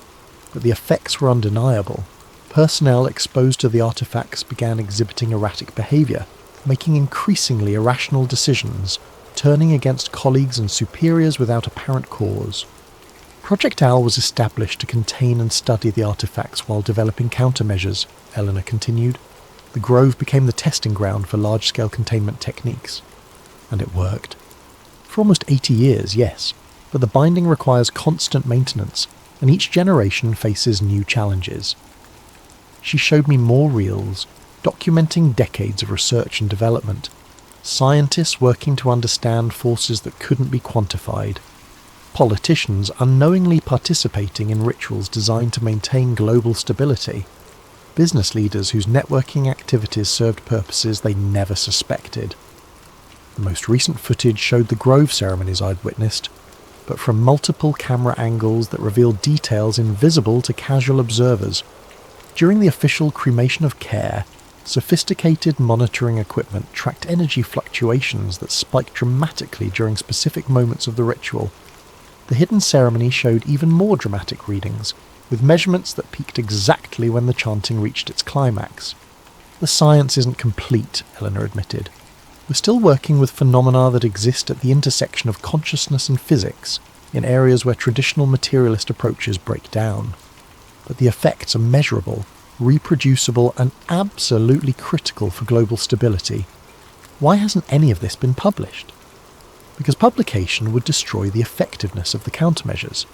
But the effects were undeniable. Personnel exposed to the artifacts began exhibiting erratic behavior, making increasingly irrational decisions, turning against colleagues and superiors without apparent cause. Project Owl was established to contain and study the artifacts while developing countermeasures, Eleanor continued. The Grove became the testing ground for large-scale containment techniques. And it worked. For almost 80 years, yes, but the binding requires constant maintenance, and each generation faces new challenges. She showed me more reels, documenting decades of research and development, scientists working to understand forces that couldn't be quantified, politicians unknowingly participating in rituals designed to maintain global stability, business leaders whose networking activities served purposes they never suspected. The most recent footage showed the Grove ceremonies I'd witnessed, but from multiple camera angles that revealed details invisible to casual observers. During the official cremation of care, Sophisticated monitoring equipment tracked energy fluctuations that spiked dramatically during specific moments of the ritual. The hidden ceremony showed even more dramatic readings, with measurements that peaked exactly when the chanting reached its climax. The science isn't complete, Eleanor admitted. We're still working with phenomena that exist at the intersection of consciousness and physics, in areas where traditional materialist approaches break down. But the effects are measurable, reproducible, and absolutely critical for global stability. Why hasn't any of this been published? Because publication would destroy the effectiveness of the countermeasures.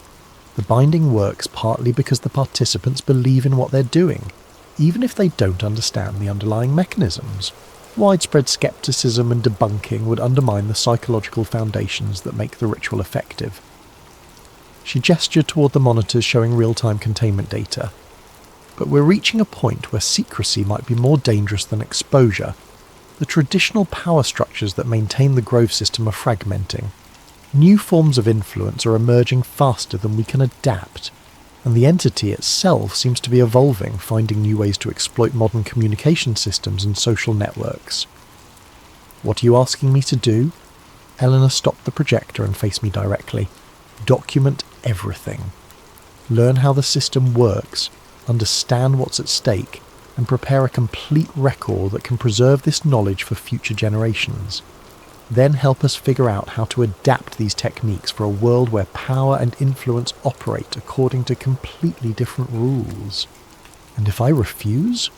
The binding works partly because the participants believe in what they're doing, even if they don't understand the underlying mechanisms. Widespread skepticism and debunking would undermine the psychological foundations that make the ritual effective. She gestured toward the monitors showing real-time containment data. But we're reaching a point where secrecy might be more dangerous than exposure. The traditional power structures that maintain the Grove system are fragmenting. New forms of influence are emerging faster than we can adapt, and the entity itself seems to be evolving, finding new ways to exploit modern communication systems and social networks. What are you asking me to do? Eleanor stopped the projector and faced me directly. Document everything. Learn how the system works, understand what's at stake, and prepare a complete record that can preserve this knowledge for future generations. Then help us figure out how to adapt these techniques for a world where power and influence operate according to completely different rules. And if I refuse?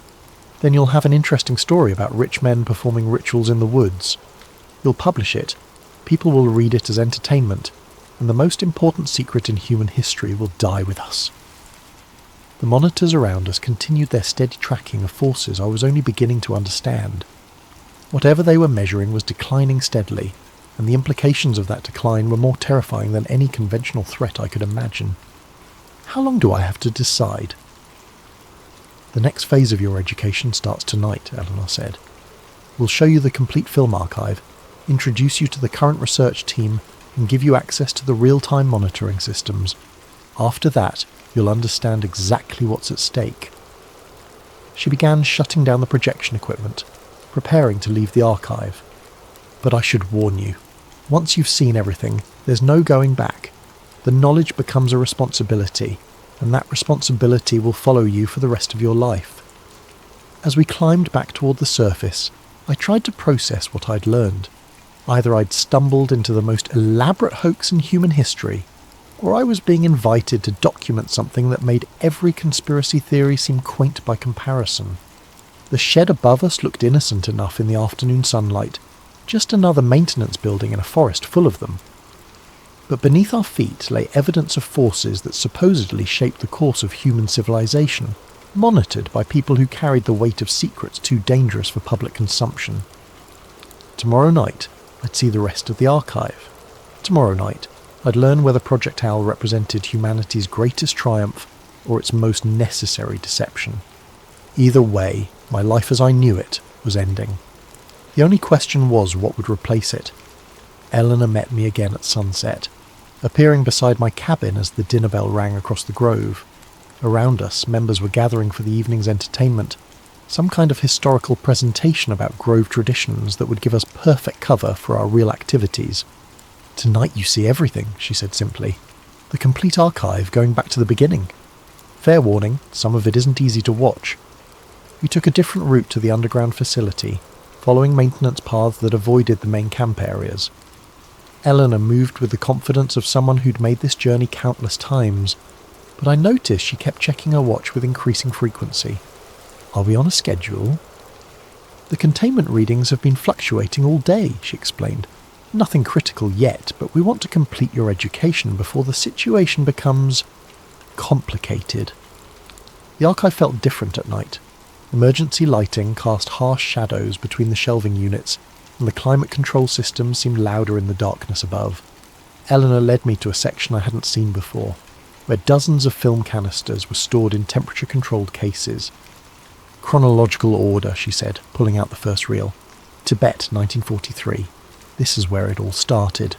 Then you'll have an interesting story about rich men performing rituals in the woods. You'll publish it, people will read it as entertainment, and the most important secret in human history will die with us. The monitors around us continued their steady tracking of forces I was only beginning to understand. Whatever they were measuring was declining steadily, and the implications of that decline were more terrifying than any conventional threat I could imagine. How long do I have to decide? The next phase of your education starts tonight, Eleanor said. We'll show you the complete film archive, introduce you to the current research team, and give you access to the real-time monitoring systems. After that, you'll understand exactly what's at stake. She began shutting down the projection equipment, preparing to leave the archive. But I should warn you, once you've seen everything, there's no going back. The knowledge becomes a responsibility, and that responsibility will follow you for the rest of your life. As we climbed back toward the surface, I tried to process what I'd learned. Either I'd stumbled into the most elaborate hoax in human history, or I was being invited to document something that made every conspiracy theory seem quaint by comparison. The shed above us looked innocent enough in the afternoon sunlight, just another maintenance building in a forest full of them. But beneath our feet lay evidence of forces that supposedly shaped the course of human civilization, monitored by people who carried the weight of secrets too dangerous for public consumption. Tomorrow night, I'd see the rest of the archive. Tomorrow night, I'd learn whether Project Owl represented humanity's greatest triumph or its most necessary deception. Either way, my life as I knew it was ending. The only question was what would replace it. Eleanor met me again at sunset, appearing beside my cabin as the dinner bell rang across the grove. Around us, members were gathering for the evening's entertainment, some kind of historical presentation about Grove traditions that would give us perfect cover for our real activities. Tonight you see everything, she said simply. The complete archive going back to the beginning. Fair warning, some of it isn't easy to watch. We took a different route to the underground facility, following maintenance paths that avoided the main camp areas. Eleanor moved with the confidence of someone who'd made this journey countless times, but I noticed she kept checking her watch with increasing frequency. Are we on a schedule? The containment readings have been fluctuating all day, she explained. Nothing critical yet, but we want to complete your education before the situation becomes complicated. The archive felt different at night. Emergency lighting cast harsh shadows between the shelving units, and the climate control system seemed louder in the darkness above. Eleanor led me to a section I hadn't seen before, where dozens of film canisters were stored in temperature-controlled cases. Chronological order, she said, pulling out the first reel. Tibet, 1943. This is where it all started.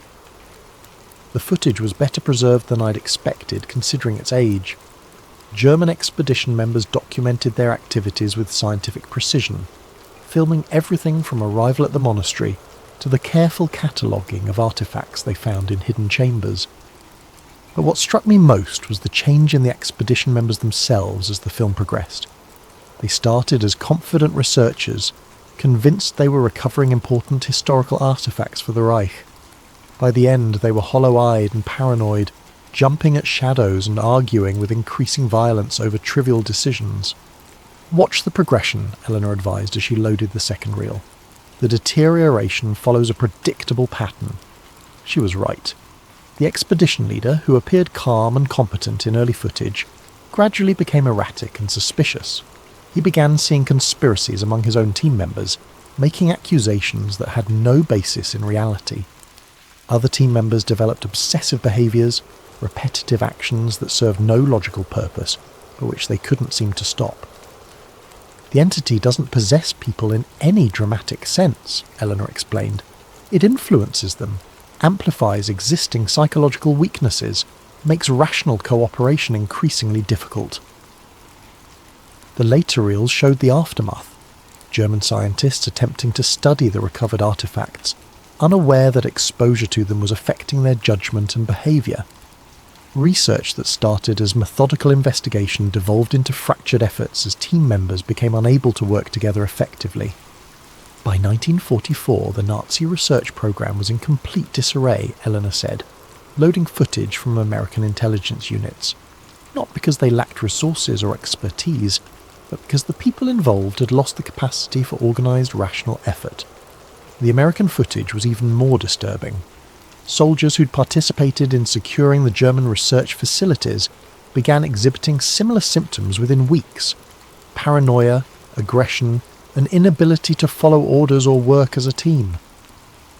The footage was better preserved than I'd expected, considering its age. German expedition members documented their activities with scientific precision, filming everything from arrival at the monastery to the careful cataloguing of artefacts they found in hidden chambers. But what struck me most was the change in the expedition members themselves as the film progressed. They started as confident researchers, convinced they were recovering important historical artefacts for the Reich. By the end, they were hollow-eyed and paranoid, jumping at shadows and arguing with increasing violence over trivial decisions. "Watch the progression," Eleanor advised as she loaded the second reel. "The deterioration follows a predictable pattern." She was right. The expedition leader, who appeared calm and competent in early footage, gradually became erratic and suspicious. He began seeing conspiracies among his own team members, making accusations that had no basis in reality. Other team members developed obsessive behaviours, repetitive actions that served no logical purpose, but which they couldn't seem to stop. "The entity doesn't possess people in any dramatic sense," Eleanor explained. "It influences them, amplifies existing psychological weaknesses, makes rational cooperation increasingly difficult." The later reels showed the aftermath. German scientists attempting to study the recovered artefacts, unaware that exposure to them was affecting their judgment and behaviour. Research that started as methodical investigation devolved into fractured efforts as team members became unable to work together effectively. By 1944, the Nazi research program was in complete disarray, Eleanor said, loading footage from American intelligence units, not because they lacked resources or expertise, but because the people involved had lost the capacity for organised, rational effort. The American footage was even more disturbing. Soldiers who'd participated in securing the German research facilities began exhibiting similar symptoms within weeks: paranoia, aggression, an inability to follow orders or work as a team.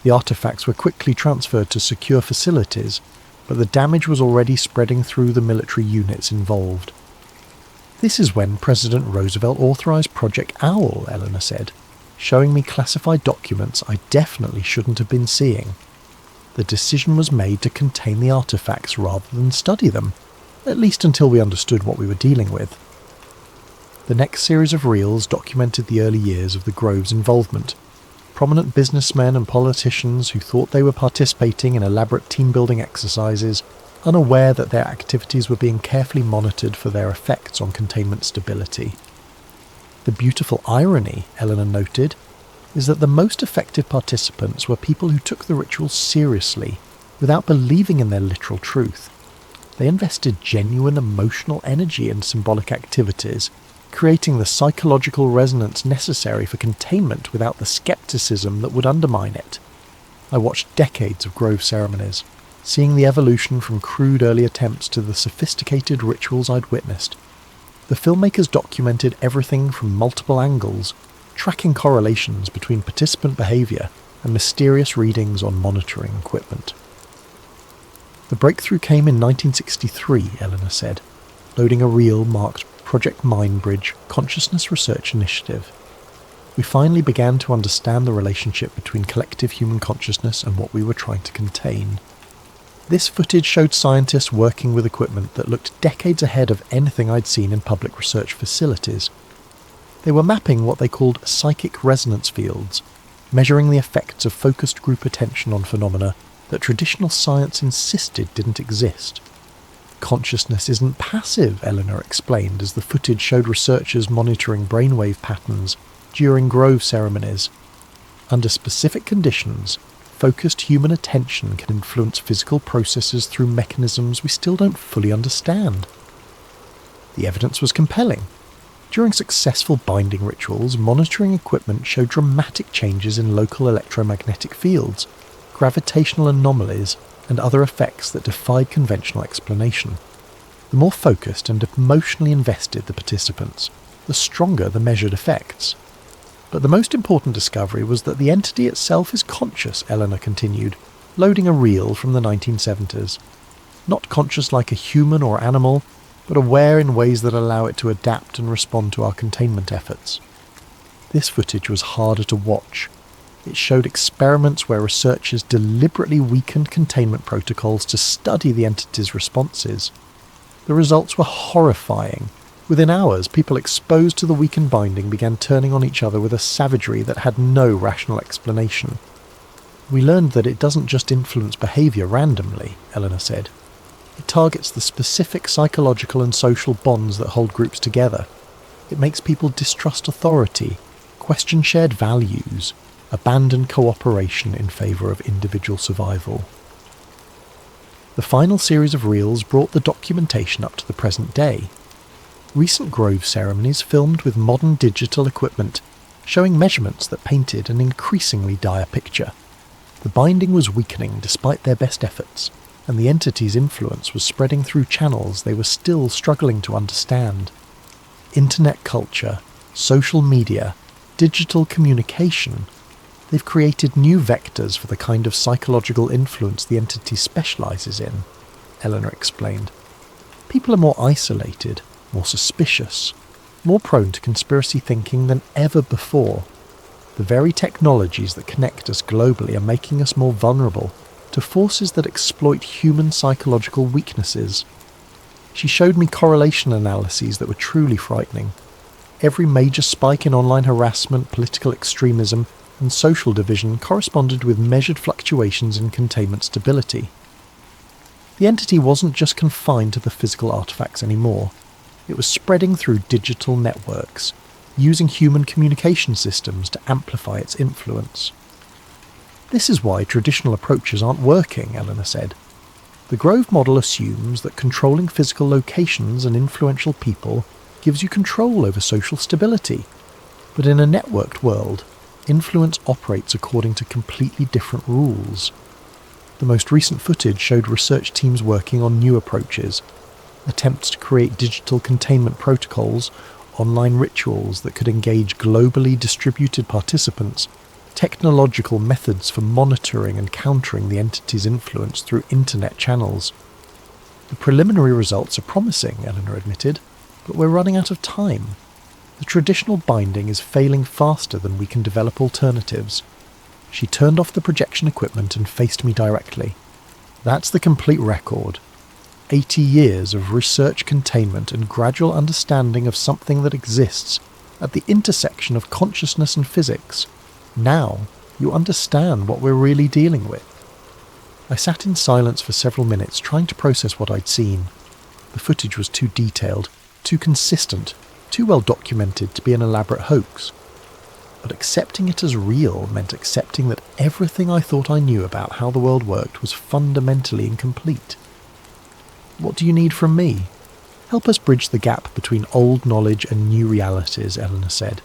The artefacts were quickly transferred to secure facilities, but the damage was already spreading through the military units involved. "This is when President Roosevelt authorised Project Owl," Eleanor said, showing me classified documents I definitely shouldn't have been seeing. The decision was made to contain the artefacts rather than study them, at least until we understood what we were dealing with. The next series of reels documented the early years of the Grove's involvement. Prominent businessmen and politicians who thought they were participating in elaborate team-building exercises, unaware that their activities were being carefully monitored for their effects on containment stability. The beautiful irony, Eleanor noted, is that the most effective participants were people who took the rituals seriously, without believing in their literal truth. They invested genuine emotional energy in symbolic activities, creating the psychological resonance necessary for containment without the skepticism that would undermine it. I watched decades of Grove ceremonies, seeing the evolution from crude early attempts to the sophisticated rituals I'd witnessed. The filmmakers documented everything from multiple angles, tracking correlations between participant behaviour and mysterious readings on monitoring equipment. The breakthrough came in 1963, Eleanor said, loading a reel marked Project Mindbridge Consciousness Research Initiative. We finally began to understand the relationship between collective human consciousness and what we were trying to contain. This footage showed scientists working with equipment that looked decades ahead of anything I'd seen in public research facilities. They were mapping what they called psychic resonance fields, measuring the effects of focused group attention on phenomena that traditional science insisted didn't exist. Consciousness isn't passive, Eleanor explained as the footage showed researchers monitoring brainwave patterns during Grove ceremonies. Under specific conditions, focused human attention can influence physical processes through mechanisms we still don't fully understand. The evidence was compelling. During successful binding rituals, monitoring equipment showed dramatic changes in local electromagnetic fields, gravitational anomalies, and other effects that defied conventional explanation. The more focused and emotionally invested the participants, the stronger the measured effects. But the most important discovery was that the entity itself is conscious, Eleanor continued, loading a reel from the 1970s. Not conscious like a human or animal, but aware in ways that allow it to adapt and respond to our containment efforts. This footage was harder to watch. It showed experiments where researchers deliberately weakened containment protocols to study the entity's responses. The results were horrifying, Within hours, people exposed to the weakened binding began turning on each other with a savagery that had no rational explanation. We learned that it doesn't just influence behaviour randomly, Eleanor said. It targets the specific psychological and social bonds that hold groups together. It makes people distrust authority, question shared values, abandon cooperation in favour of individual survival. The final series of reels brought the documentation up to the present day. Recent grove ceremonies filmed with modern digital equipment, showing measurements that painted an increasingly dire picture. The binding was weakening despite their best efforts, and the entity's influence was spreading through channels they were still struggling to understand. Internet culture, social media, digital communication, they've created new vectors for the kind of psychological influence the entity specialises in, Eleanor explained. People are more isolated, more suspicious, more prone to conspiracy thinking than ever before. The very technologies that connect us globally are making us more vulnerable to forces that exploit human psychological weaknesses. She showed me correlation analyses that were truly frightening. Every major spike in online harassment, political extremism, and social division corresponded with measured fluctuations in containment stability. The entity wasn't just confined to the physical artifacts anymore. It was spreading through digital networks, using human communication systems to amplify its influence. This is why traditional approaches aren't working, Eleanor said. The Grove model assumes that controlling physical locations and influential people gives you control over social stability. But in a networked world, influence operates according to completely different rules. The most recent footage showed research teams working on new approaches, attempts to create digital containment protocols, online rituals that could engage globally distributed participants, technological methods for monitoring and countering the entity's influence through internet channels. The preliminary results are promising, Eleanor admitted, but we're running out of time. The traditional binding is failing faster than we can develop alternatives. She turned off the projection equipment and faced me directly. That's the complete record. 80 years of research containment and gradual understanding of something that exists at the intersection of consciousness and physics. Now, you understand what we're really dealing with. I sat in silence for several minutes trying to process what I'd seen. The footage was too detailed, too consistent, too well documented to be an elaborate hoax. But accepting it as real meant accepting that everything I thought I knew about how the world worked was fundamentally incomplete. What do you need from me? Help us bridge the gap between old knowledge and new realities, Eleanor said.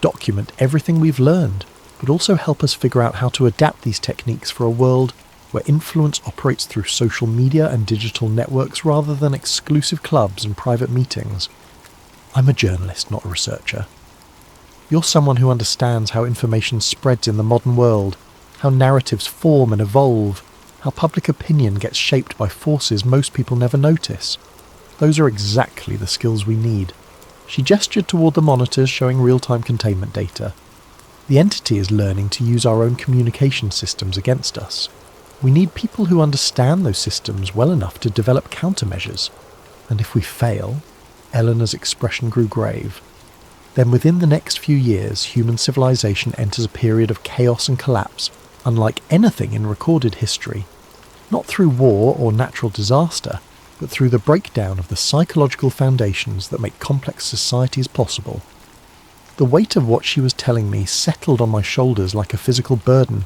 Document everything we've learned, but also help us figure out how to adapt these techniques for a world where influence operates through social media and digital networks rather than exclusive clubs and private meetings. I'm a journalist, not a researcher. You're someone who understands how information spreads in the modern world, how narratives form and evolve, how public opinion gets shaped by forces most people never notice. Those are exactly the skills we need. She gestured toward the monitors showing real-time containment data. The entity is learning to use our own communication systems against us. We need people who understand those systems well enough to develop countermeasures. And if we fail, Eleanor's expression grew grave. Then within the next few years, human civilization enters a period of chaos and collapse, unlike anything in recorded history, not through war or natural disaster, but through the breakdown of the psychological foundations that make complex societies possible. The weight of what she was telling me settled on my shoulders like a physical burden.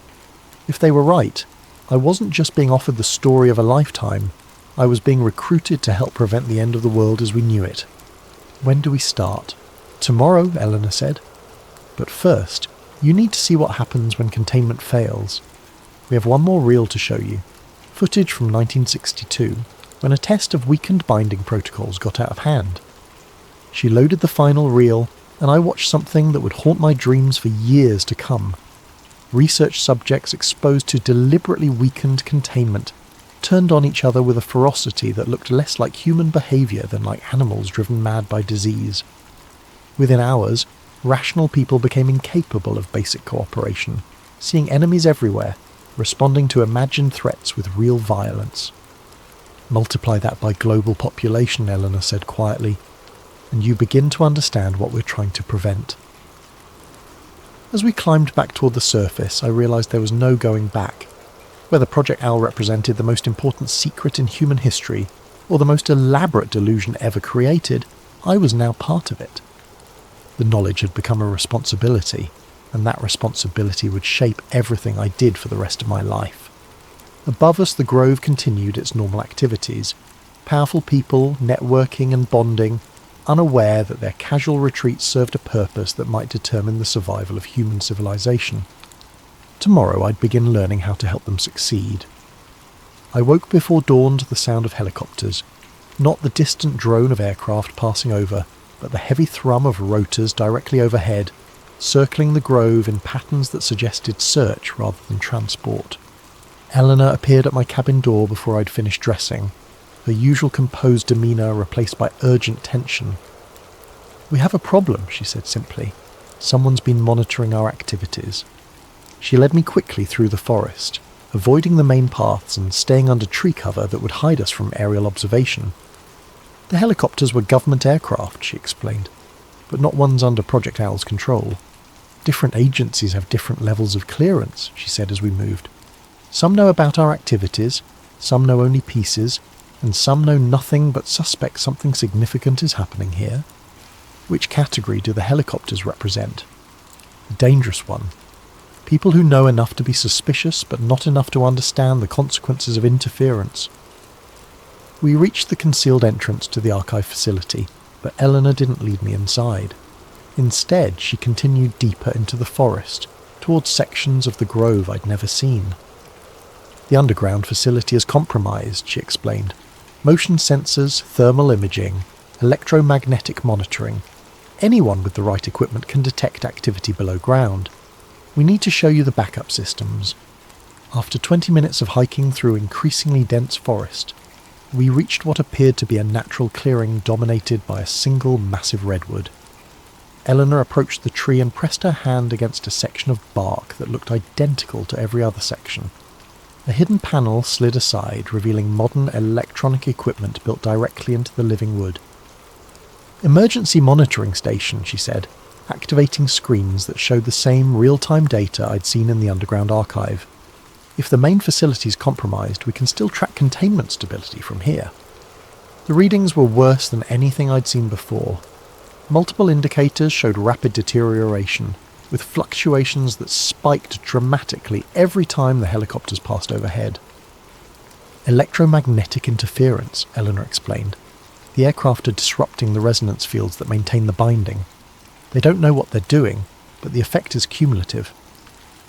If they were right, I wasn't just being offered the story of a lifetime, I was being recruited to help prevent the end of the world as we knew it. When do we start? Tomorrow, Eleanor said. But first, you need to see what happens when containment fails. We have one more reel to show you. Footage from 1962, when a test of weakened binding protocols got out of hand. She loaded the final reel, and I watched something that would haunt my dreams for years to come. Research subjects exposed to deliberately weakened containment turned on each other with a ferocity that looked less like human behaviour than like animals driven mad by disease. Within hours, rational people became incapable of basic cooperation, seeing enemies everywhere, responding to imagined threats with real violence. Multiply that by global population, Eleanor said quietly. and you begin to understand what we're trying to prevent. As we climbed back toward the surface, I realised there was no going back. Whether Project Owl represented the most important secret in human history, or the most elaborate delusion ever created, I was now part of it. The knowledge had become a responsibility, and that responsibility would shape everything I did for the rest of my life. Above us, the grove continued its normal activities. Powerful people, networking and bonding, unaware that their casual retreats served a purpose that might determine the survival of human civilization. Tomorrow I'd begin learning how to help them succeed. I woke before dawn to the sound of helicopters, not the distant drone of aircraft passing over, but the heavy thrum of rotors directly overhead, circling the grove in patterns that suggested search rather than transport. Eleanor appeared at my cabin door before I'd finished dressing, her usual composed demeanour replaced by urgent tension. "We have a problem," she said simply. "Someone's been monitoring our activities." She led me quickly through the forest, avoiding the main paths and staying under tree cover that would hide us from aerial observation. "The helicopters were government aircraft," she explained, "but not ones under Project Owl's control. Different agencies have different levels of clearance," she said as we moved. "Some know about our activities, some know only pieces, and some know nothing but suspect something significant is happening here. Which category do the helicopters represent? A dangerous one. People who know enough to be suspicious but not enough to understand the consequences of interference." We reached the concealed entrance to the archive facility, but Eleanor didn't lead me inside. Instead, she continued deeper into the forest, towards sections of the grove I'd never seen. "The underground facility is compromised," she explained. "Motion sensors, thermal imaging, electromagnetic monitoring. Anyone with the right equipment can detect activity below ground. We need to show you the backup systems." After 20 minutes of hiking through increasingly dense forest, we reached what appeared to be a natural clearing dominated by a single massive redwood. Eleanor approached the tree and pressed her hand against a section of bark that looked identical to every other section. A hidden panel slid aside, revealing modern electronic equipment built directly into the living wood. "Emergency monitoring station," she said, activating screens that showed the same real-time data I'd seen in the underground archive. "If the main facility's compromised, we can still track containment stability from here." The readings were worse than anything I'd seen before. Multiple indicators showed rapid deterioration, with fluctuations that spiked dramatically every time the helicopters passed overhead. "Electromagnetic interference," Eleanor explained. "The aircraft are disrupting the resonance fields that maintain the binding. They don't know what they're doing, but the effect is cumulative."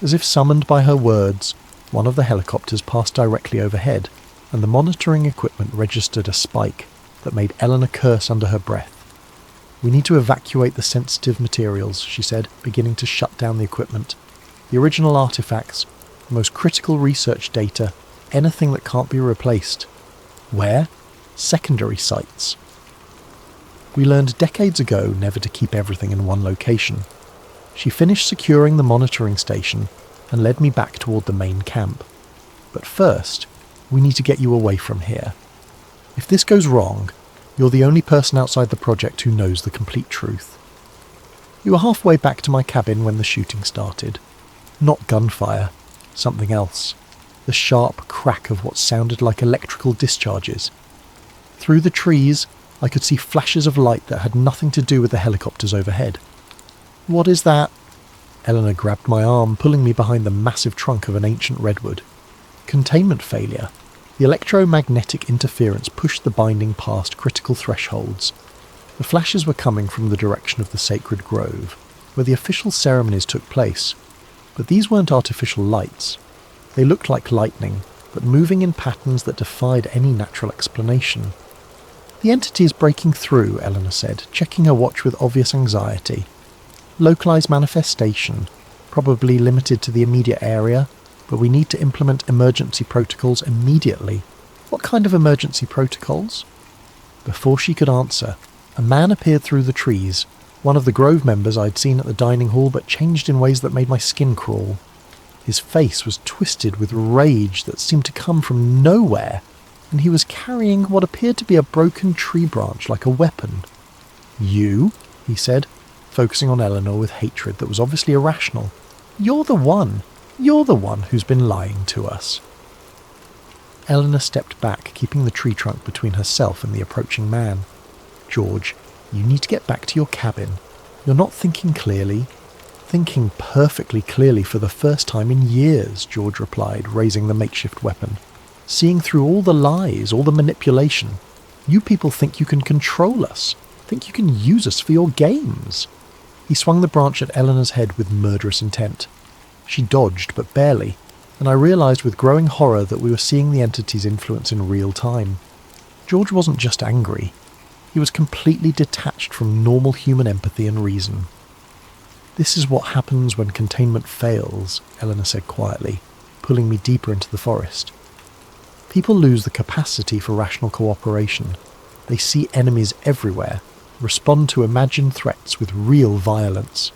As if summoned by her words, one of the helicopters passed directly overhead, and the monitoring equipment registered a spike that made Eleanor curse under her breath. "We need to evacuate the sensitive materials," she said, beginning to shut down the equipment. "The original artifacts, the most critical research data, anything that can't be replaced." "Where?" "Secondary sites." We learned decades ago never to keep everything in one location. She finished securing the monitoring station and led me back toward the main camp. "But first, we need to get you away from here. If this goes wrong, you're the only person outside the project who knows the complete truth." We were halfway back to my cabin when the shooting started. Not gunfire, something else. The sharp crack of what sounded like electrical discharges. Through the trees, I could see flashes of light that had nothing to do with the helicopters overhead. "What is that?" Eleanor grabbed my arm, pulling me behind the massive trunk of an ancient redwood. "Containment failure. The electromagnetic interference pushed the binding past critical thresholds." The flashes were coming from the direction of the sacred grove, where the official ceremonies took place. But these weren't artificial lights. They looked like lightning, but moving in patterns that defied any natural explanation. "The entity is breaking through," Eleanor said, checking her watch with obvious anxiety. "Localized manifestation, probably limited to the immediate area, but we need to implement emergency protocols immediately." "What kind of emergency protocols?" Before she could answer, a man appeared through the trees, one of the Grove members I'd seen at the dining hall, but changed in ways that made my skin crawl. His face was twisted with rage that seemed to come from nowhere, and he was carrying what appeared to be a broken tree branch like a weapon. You, he said, focusing on Eleanor with hatred that was obviously irrational. You're the one who's been lying to us. Eleanor stepped back, keeping the tree trunk between herself and the approaching man. George, you need to get back to your cabin. You're not thinking clearly. Thinking perfectly clearly for the first time in years, George replied, raising the makeshift weapon. Seeing through all the lies, all the manipulation. You people think you can control us, think you can use us for your games. He swung the branch at Eleanor's head with murderous intent. She dodged, but barely, and I realised with growing horror that we were seeing the entity's influence in real time. George wasn't just angry. He was completely detached from normal human empathy and reason. This is what happens when containment fails, Eleanor said quietly, pulling me deeper into the forest. People lose the capacity for rational cooperation. They see enemies everywhere, respond to imagined threats with real violence.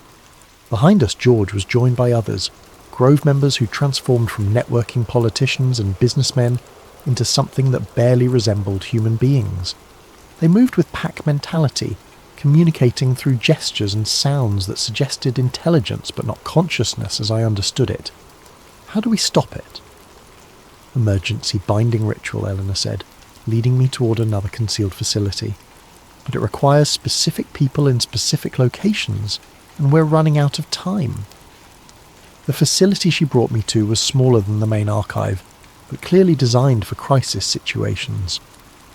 Behind us, George was joined by others, Grove members who transformed from networking politicians and businessmen into something that barely resembled human beings. They moved with pack mentality, communicating through gestures and sounds that suggested intelligence but not consciousness as I understood it. How do we stop it? Emergency binding ritual, Eleanor said, leading me toward another concealed facility. But it requires specific people in specific locations, and we're running out of time. The facility she brought me to was smaller than the main archive, but clearly designed for crisis situations.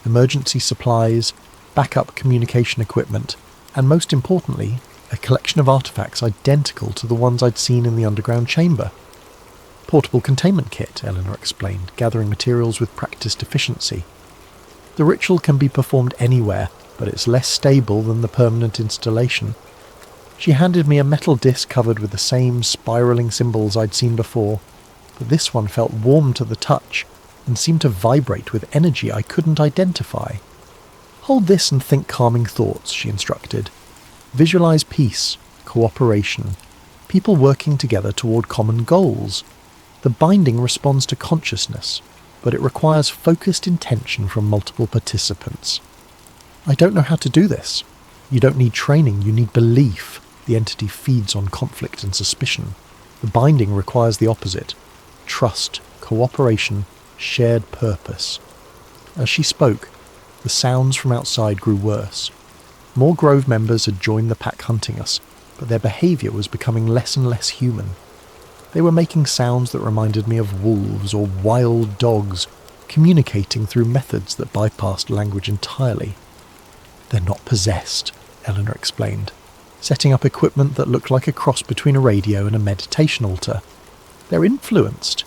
Emergency supplies, backup communication equipment, and most importantly, a collection of artifacts identical to the ones I'd seen in the underground chamber. Portable containment kit, Eleanor explained, gathering materials with practiced efficiency. The ritual can be performed anywhere, but it's less stable than the permanent installation. She handed me a metal disc covered with the same spiralling symbols I'd seen before, but this one felt warm to the touch and seemed to vibrate with energy I couldn't identify. Hold this and think calming thoughts, she instructed. Visualize peace, cooperation, people working together toward common goals. The binding responds to consciousness, but it requires focused intention from multiple participants. I don't know how to do this. You don't need training, you need belief. The entity feeds on conflict and suspicion. The binding requires the opposite. Trust, cooperation, shared purpose. As she spoke, the sounds from outside grew worse. More Grove members had joined the pack hunting us, but their behaviour was becoming less and less human. They were making sounds that reminded me of wolves or wild dogs, communicating through methods that bypassed language entirely. They're not possessed, Eleanor explained, setting up equipment that looked like a cross between a radio and a meditation altar. They're influenced.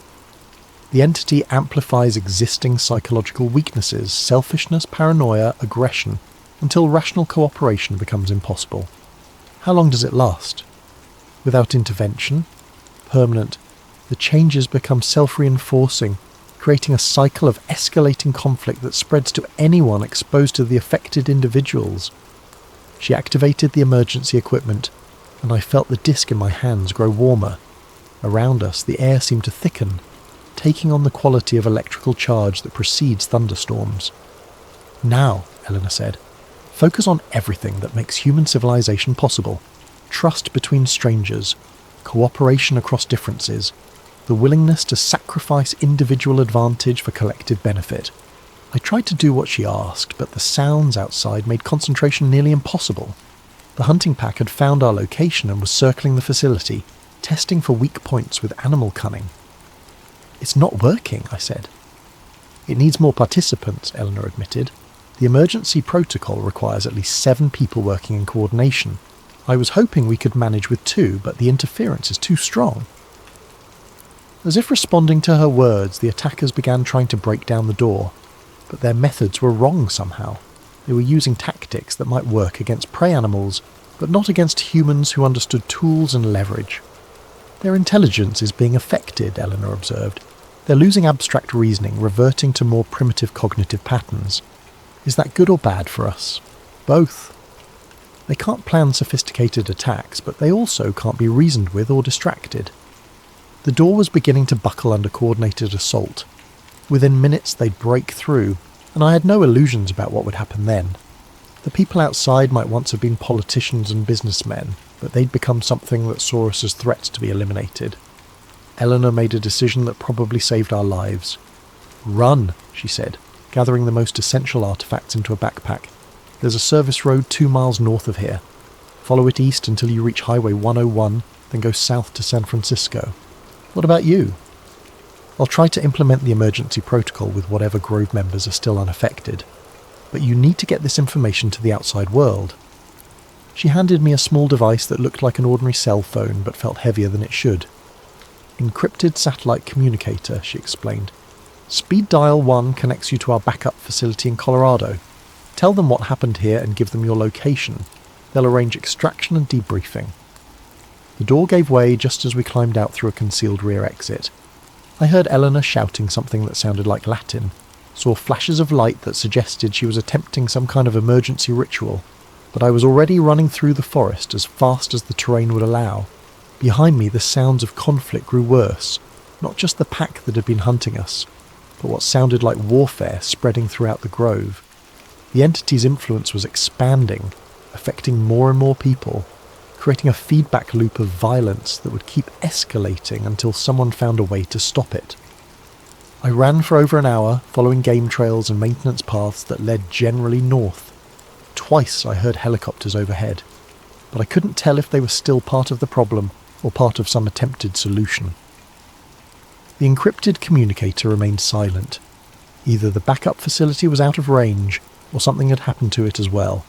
The entity amplifies existing psychological weaknesses, selfishness, paranoia, aggression, until rational cooperation becomes impossible. How long does it last? Without intervention? Permanent. The changes become self-reinforcing, creating a cycle of escalating conflict that spreads to anyone exposed to the affected individuals. She activated the emergency equipment, and I felt the disc in my hands grow warmer. Around us, the air seemed to thicken, taking on the quality of electrical charge that precedes thunderstorms. Now, Eleanor said, focus on everything that makes human civilization possible. Trust between strangers, cooperation across differences, the willingness to sacrifice individual advantage for collective benefit. I tried to do what she asked, but the sounds outside made concentration nearly impossible. The hunting pack had found our location and was circling the facility, testing for weak points with animal cunning. It's not working, I said. It needs more participants, Eleanor admitted. The emergency protocol requires at least 7 people working in coordination. I was hoping we could manage with 2, but the interference is too strong. As if responding to her words, the attackers began trying to break down the door, but their methods were wrong somehow. They were using tactics that might work against prey animals, but not against humans who understood tools and leverage. Their intelligence is being affected, Eleanor observed. They're losing abstract reasoning, reverting to more primitive cognitive patterns. Is that good or bad for us? Both. They can't plan sophisticated attacks, but they also can't be reasoned with or distracted. The door was beginning to buckle under coordinated assault. Within minutes they'd break through, and I had no illusions about what would happen then. The people outside might once have been politicians and businessmen, but they'd become something that saw us as threats to be eliminated. Eleanor made a decision that probably saved our lives. "Run," she said, gathering the most essential artifacts into a backpack. "There's a service road 2 miles north of here. Follow it east until you reach Highway 101, then go south to San Francisco. What about you?" "I'll try to implement the emergency protocol with whatever Grove members are still unaffected. But you need to get this information to the outside world." She handed me a small device that looked like an ordinary cell phone but felt heavier than it should. "Encrypted satellite communicator," she explained. "Speed dial 1 connects you to our backup facility in Colorado. Tell them what happened here and give them your location. They'll arrange extraction and debriefing." The door gave way just as we climbed out through a concealed rear exit. I heard Eleanor shouting something that sounded like Latin, saw flashes of light that suggested she was attempting some kind of emergency ritual, but I was already running through the forest as fast as the terrain would allow. Behind me, the sounds of conflict grew worse, not just the pack that had been hunting us, but what sounded like warfare spreading throughout the grove. The entity's influence was expanding, affecting more and more people, creating a feedback loop of violence that would keep escalating until someone found a way to stop it. I ran for over an hour, following game trails and maintenance paths that led generally north. Twice I heard helicopters overhead, but I couldn't tell if they were still part of the problem or part of some attempted solution. The encrypted communicator remained silent. Either the backup facility was out of range, or something had happened to it as well.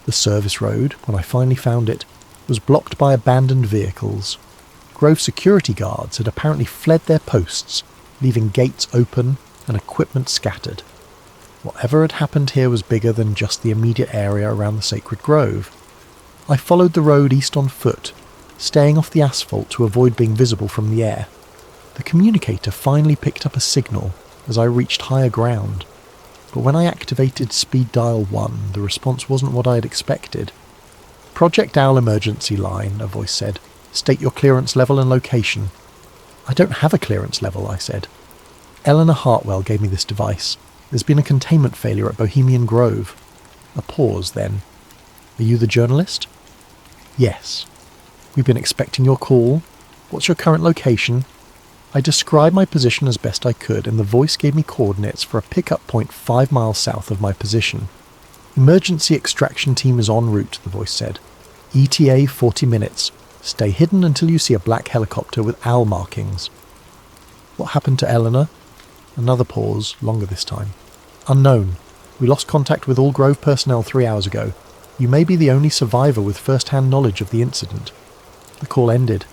The service road, when I finally found it, was blocked by abandoned vehicles. Grove security guards had apparently fled their posts, leaving gates open and equipment scattered. Whatever had happened here was bigger than just the immediate area around the sacred grove. I followed the road east on foot, staying off the asphalt to avoid being visible from the air. The communicator finally picked up a signal as I reached higher ground, but when I activated speed dial 1, the response wasn't what I had expected. "Project Owl emergency line," a voice said. "State your clearance level and location." "I don't have a clearance level," I said. "Eleanor Hartwell gave me this device. There's been a containment failure at Bohemian Grove." A pause, then. "Are you the journalist?" "Yes." "We've been expecting your call. What's your current location?" I described my position as best I could, and the voice gave me coordinates for a pickup point 5 miles south of my position. "Emergency extraction team is en route," the voice said. "ETA 40 minutes. Stay hidden until you see a black helicopter with owl markings." "What happened to Eleanor?" Another pause, longer this time. "Unknown. We lost contact with all Grove personnel 3 hours ago. You may be the only survivor with first-hand knowledge of the incident." The call ended,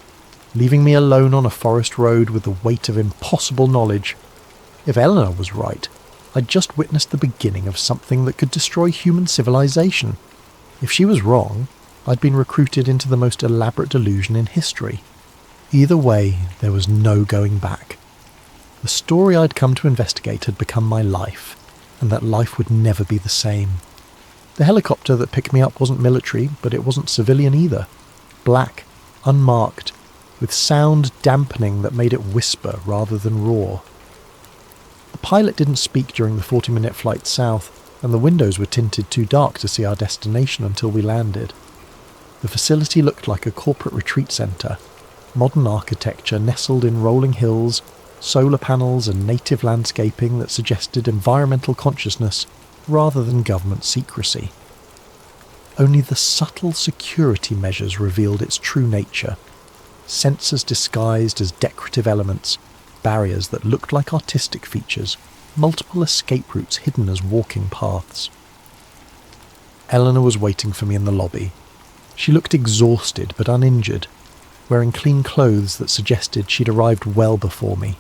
leaving me alone on a forest road with the weight of impossible knowledge. If Eleanor was right, I'd just witnessed the beginning of something that could destroy human civilization. If she was wrong, I'd been recruited into the most elaborate delusion in history. Either way, there was no going back. The story I'd come to investigate had become my life, and that life would never be the same. The helicopter that picked me up wasn't military, but it wasn't civilian either. Black, unmarked, with sound dampening that made it whisper rather than roar. The pilot didn't speak during the 40-minute flight south, and the windows were tinted too dark to see our destination until we landed. The facility looked like a corporate retreat centre, modern architecture nestled in rolling hills, solar panels and native landscaping that suggested environmental consciousness rather than government secrecy. Only the subtle security measures revealed its true nature. Sensors disguised as decorative elements, barriers that looked like artistic features, multiple escape routes hidden as walking paths. Eleanor was waiting for me in the lobby. She looked exhausted but uninjured, wearing clean clothes that suggested she'd arrived well before me.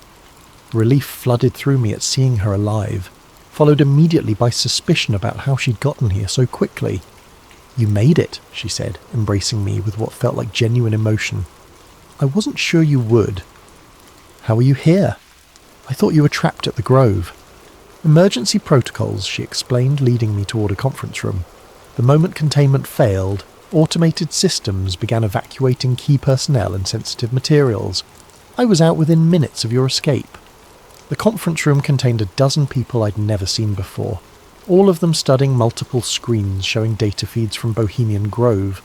Relief flooded through me at seeing her alive, followed immediately by suspicion about how she'd gotten here so quickly. "You made it," she said, embracing me with what felt like genuine emotion. "I wasn't sure you would." "How are you here?" "I thought you were trapped at the Grove." "Emergency protocols," she explained, leading me toward a conference room. "The moment containment failed, automated systems began evacuating key personnel and sensitive materials. I was out within minutes of your escape." The conference room contained a dozen people I'd never seen before. all of them studying multiple screens showing data feeds from Bohemian Grove.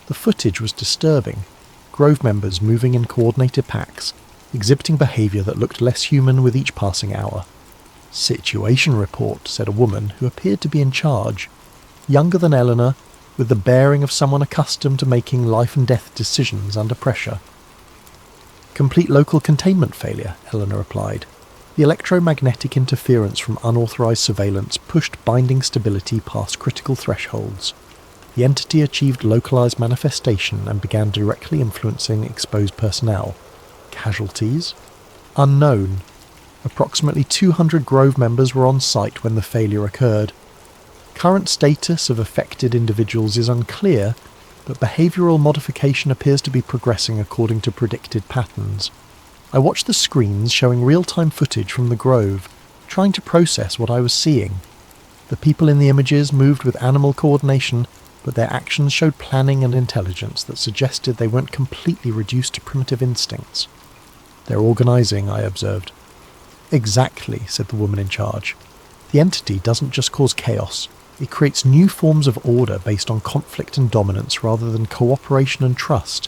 The footage was disturbing. Grove members moving in coordinated packs, exhibiting behaviour that looked less human with each passing hour. "Situation report," said a woman who appeared to be in charge, younger than Eleanor, with the bearing of someone accustomed to making life-and-death decisions under pressure. "Complete local containment failure," Eleanor replied. The electromagnetic interference from unauthorised surveillance pushed binding stability past critical thresholds. The entity achieved localised manifestation and began directly influencing exposed personnel. Casualties? Unknown. Approximately 200 Grove members were on site when the failure occurred. Current status of affected individuals is unclear, but behavioural modification appears to be progressing according to predicted patterns. I watched the screens showing real-time footage from the Grove, trying to process what I was seeing. The people in the images moved with animal coordination, but their actions showed planning and intelligence that suggested they weren't completely reduced to primitive instincts. "They're organising," I observed. "Exactly," said the woman in charge. "The entity doesn't just cause chaos, it creates new forms of order based on conflict and dominance rather than cooperation and trust.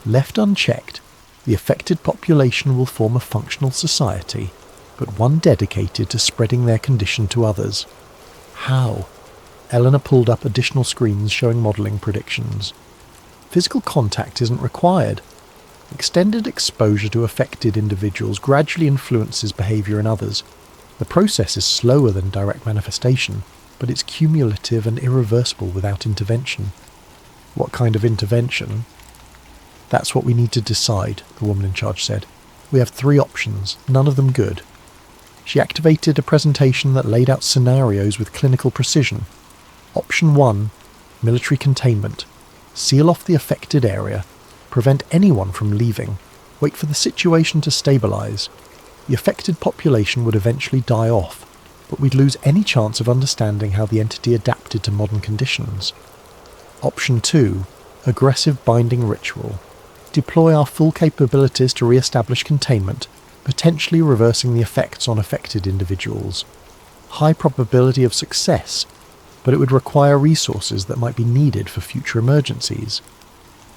Left unchecked, the affected population will form a functional society, but one dedicated to spreading their condition to others." "How?" Eleanor pulled up additional screens showing modelling predictions. "Physical contact isn't required. Extended exposure to affected individuals gradually influences behaviour in others. The process is slower than direct manifestation, but it's cumulative and irreversible without intervention." "What kind of intervention?" "That's what we need to decide," the woman in charge said. "We have 3 options, none of them good." She activated a presentation that laid out scenarios with clinical precision. Option 1, military containment. Seal off the affected area. Prevent anyone from leaving. Wait for the situation to stabilise. The affected population would eventually die off, but we'd lose any chance of understanding how the entity adapted to modern conditions. Option 2, aggressive binding ritual. Deploy our full capabilities to re-establish containment, potentially reversing the effects on affected individuals. High probability of success, but it would require resources that might be needed for future emergencies.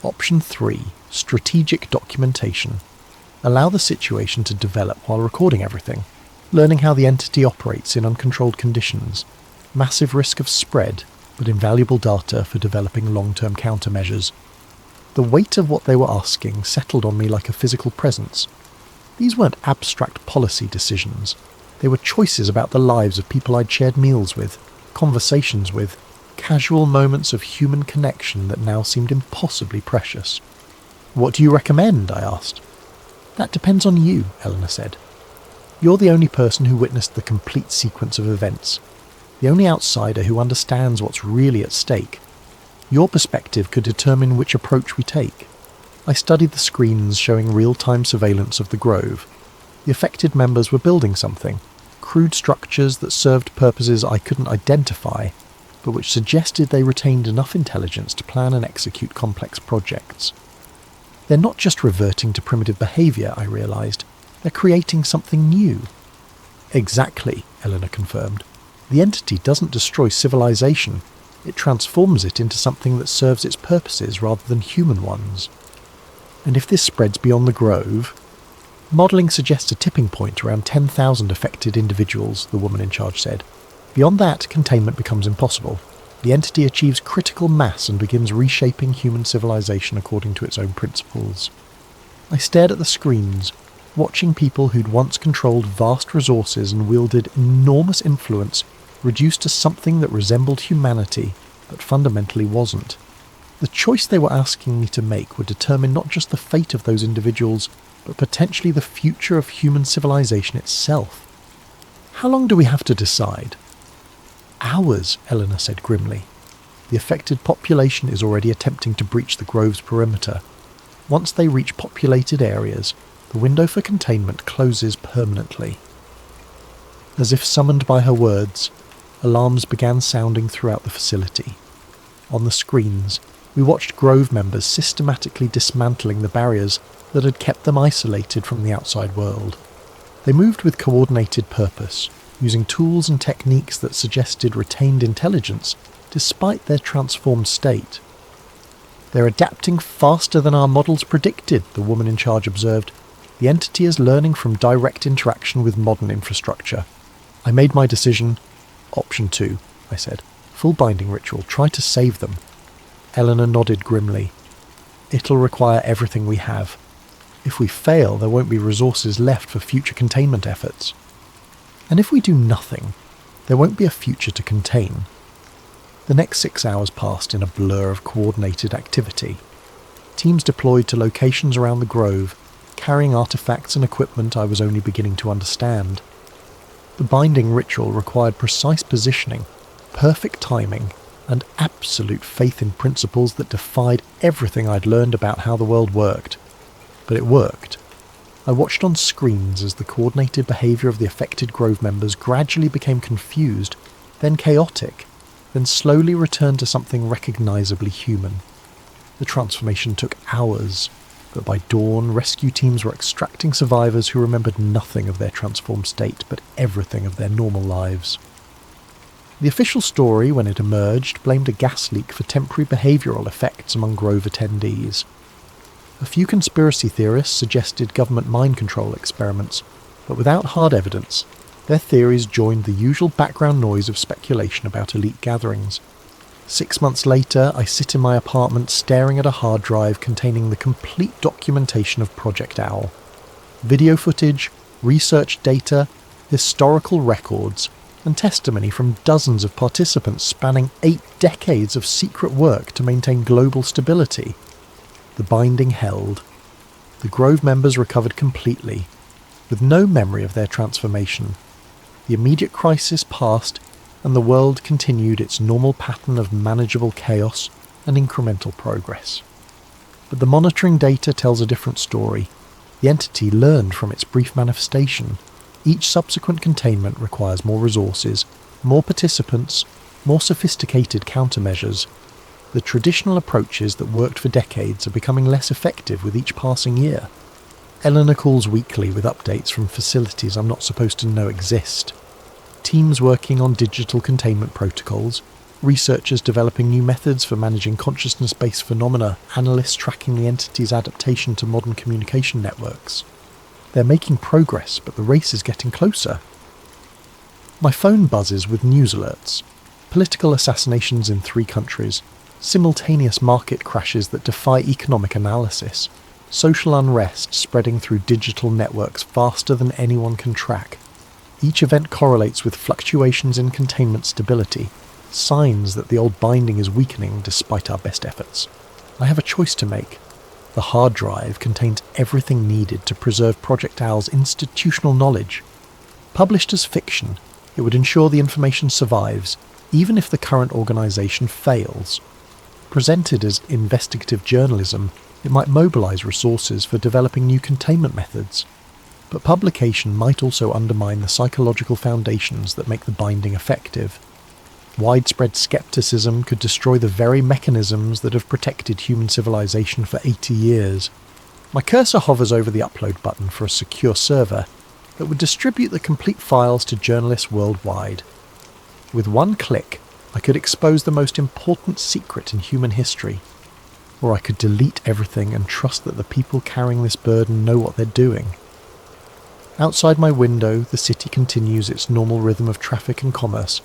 Option 3, strategic documentation. Allow the situation to develop while recording everything, learning how the entity operates in uncontrolled conditions. Massive risk of spread, but invaluable data for developing long-term countermeasures. The weight of what they were asking settled on me like a physical presence. These weren't abstract policy decisions. They were choices about the lives of people I'd shared meals with, conversations with, casual moments of human connection that now seemed impossibly precious. "What do you recommend?" I asked. "That depends on you," Eleanor said. "You're the only person who witnessed the complete sequence of events, the only outsider who understands what's really at stake. Your perspective could determine which approach we take." I studied the screens showing real-time surveillance of the Grove. The affected members were building something, crude structures that served purposes I couldn't identify, but which suggested they retained enough intelligence to plan and execute complex projects. They're not just reverting to primitive behaviour, I realised. They're creating something new. "Exactly," Eleanor confirmed. "The entity doesn't destroy civilization. It transforms it into something that serves its purposes rather than human ones. And if this spreads beyond the Grove..." "Modelling suggests a tipping point around 10,000 affected individuals," the woman in charge said. "Beyond that, containment becomes impossible. The entity achieves critical mass and begins reshaping human civilization according to its own principles." I stared at the screens, watching people who'd once controlled vast resources and wielded enormous influence reduced to something that resembled humanity, but fundamentally wasn't. The choice they were asking me to make would determine not just the fate of those individuals, but potentially the future of human civilization itself. "How long do we have to decide?" "Hours," Eleanor said grimly. "The affected population is already attempting to breach the Grove's perimeter. Once they reach populated areas, the window for containment closes permanently." As if summoned by her words, alarms began sounding throughout the facility. On the screens, we watched Grove members systematically dismantling the barriers that had kept them isolated from the outside world. They moved with coordinated purpose, using tools and techniques that suggested retained intelligence despite their transformed state. "They're adapting faster than our models predicted," the woman in charge observed. "The entity is learning from direct interaction with modern infrastructure." I made my decision. "Option 2, I said. "Full binding ritual. Try to save them." Eleanor nodded grimly. "It'll require everything we have. If we fail, there won't be resources left for future containment efforts. And if we do nothing, there won't be a future to contain." The next 6 hours passed in a blur of coordinated activity. Teams deployed to locations around the grove, carrying artifacts and equipment I was only beginning to understand. The binding ritual required precise positioning, perfect timing, and absolute faith in principles that defied everything I'd learned about how the world worked. But it worked. I watched on screens as the coordinated behaviour of the affected Grove members gradually became confused, then chaotic, then slowly returned to something recognisably human. The transformation took hours, but by dawn rescue teams were extracting survivors who remembered nothing of their transformed state but everything of their normal lives. The official story, when it emerged, blamed a gas leak for temporary behavioural effects among Grove attendees. A few conspiracy theorists suggested government mind control experiments, but without hard evidence, their theories joined the usual background noise of speculation about elite gatherings. 6 months later, I sit in my apartment staring at a hard drive containing the complete documentation of Project Owl. Video footage, research data, historical records, and testimony from dozens of participants spanning 8 decades of secret work to maintain global stability. The binding held. The Grove members recovered completely, with no memory of their transformation. The immediate crisis passed, and the world continued its normal pattern of manageable chaos and incremental progress. But the monitoring data tells a different story. The entity learned from its brief manifestation. Each subsequent containment requires more resources, more participants, more sophisticated countermeasures. The traditional approaches that worked for decades are becoming less effective with each passing year. Eleanor calls weekly with updates from facilities I'm not supposed to know exist. Teams working on digital containment protocols, researchers developing new methods for managing consciousness-based phenomena, analysts tracking the entity's adaptation to modern communication networks. They're making progress, but the race is getting closer. My phone buzzes with news alerts. Political assassinations in 3 countries, simultaneous market crashes that defy economic analysis, social unrest spreading through digital networks faster than anyone can track. Each event correlates with fluctuations in containment stability, signs that the old binding is weakening despite our best efforts. I have a choice to make. The hard drive contains everything needed to preserve Project Owl's institutional knowledge. Published as fiction, it would ensure the information survives, even if the current organisation fails. Presented as investigative journalism, it might mobilise resources for developing new containment methods. But publication might also undermine the psychological foundations that make the binding effective. Widespread skepticism could destroy the very mechanisms that have protected human civilization for 80 years. My cursor hovers over the upload button for a secure server that would distribute the complete files to journalists worldwide. With one click, I could expose the most important secret in human history. Or I could delete everything and trust that the people carrying this burden know what they're doing. Outside my window, the city continues its normal rhythm of traffic and commerce.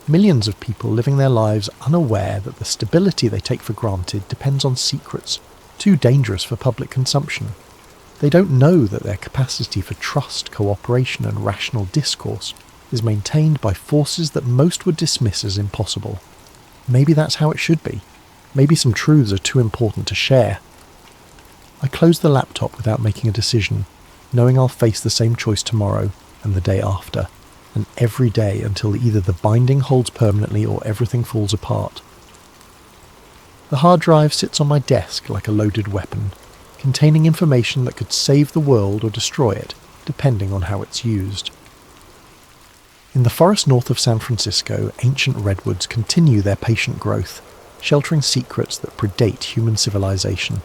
Millions of people living their lives unaware that the stability they take for granted depends on secrets, too dangerous for public consumption. They don't know that their capacity for trust, cooperation and rational discourse is maintained by forces that most would dismiss as impossible. Maybe that's how it should be. Maybe some truths are too important to share. I close the laptop without making a decision, knowing I'll face the same choice tomorrow and the day after, and every day until either the binding holds permanently or everything falls apart. The hard drive sits on my desk like a loaded weapon, containing information that could save the world or destroy it, depending on how it's used. In the forest north of San Francisco, ancient redwoods continue their patient growth, sheltering secrets that predate human civilization.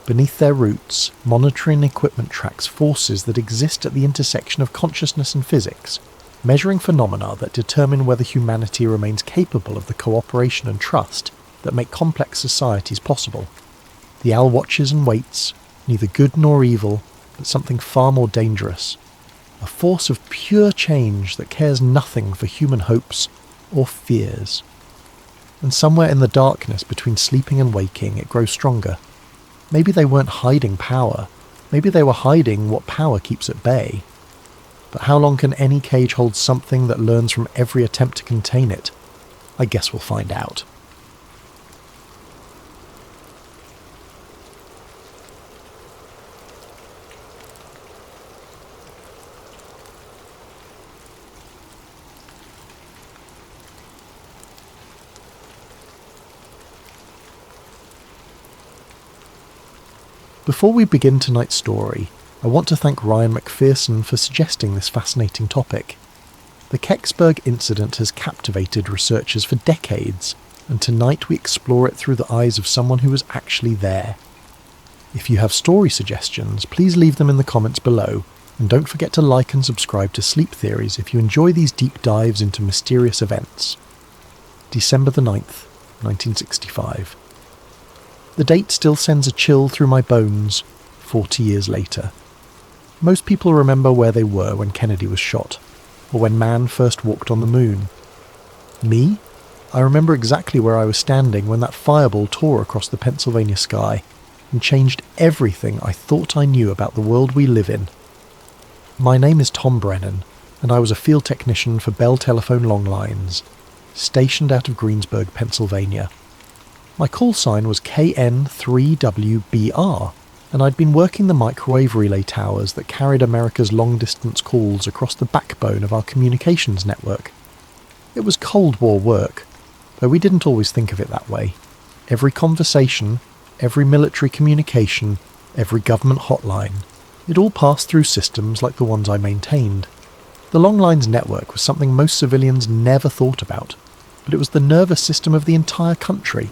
Beneath their roots, monitoring equipment tracks forces that exist at the intersection of consciousness and physics, measuring phenomena that determine whether humanity remains capable of the cooperation and trust that make complex societies possible. The owl watches and waits, neither good nor evil, but something far more dangerous. A force of pure change that cares nothing for human hopes or fears. And somewhere in the darkness between sleeping and waking, it grows stronger. Maybe they weren't hiding power. Maybe they were hiding what power keeps at bay. But how long can any cage hold something that learns from every attempt to contain it? I guess we'll find out. Before we begin tonight's story, I want to thank Ryan McPherson for suggesting this fascinating topic. The Kecksburg incident has captivated researchers for decades, and tonight we explore it through the eyes of someone who was actually there. If you have story suggestions, please leave them in the comments below, and don't forget to like and subscribe to Sleep Theories if you enjoy these deep dives into mysterious events. December the 9th, 1965. The date still sends a chill through my bones 40 years later. Most people remember where they were when Kennedy was shot, or when man first walked on the moon. Me? I remember exactly where I was standing when that fireball tore across the Pennsylvania sky and changed everything I thought I knew about the world we live in. My name is Tom Brennan, and I was a field technician for Bell Telephone Long Lines, stationed out of Greensburg, Pennsylvania. My call sign was KN3WBR, and I'd been working the microwave relay towers that carried America's long-distance calls across the backbone of our communications network. It was Cold War work, though we didn't always think of it that way. Every conversation, every military communication, every government hotline, it all passed through systems like the ones I maintained. The long lines network was something most civilians never thought about, but it was the nervous system of the entire country.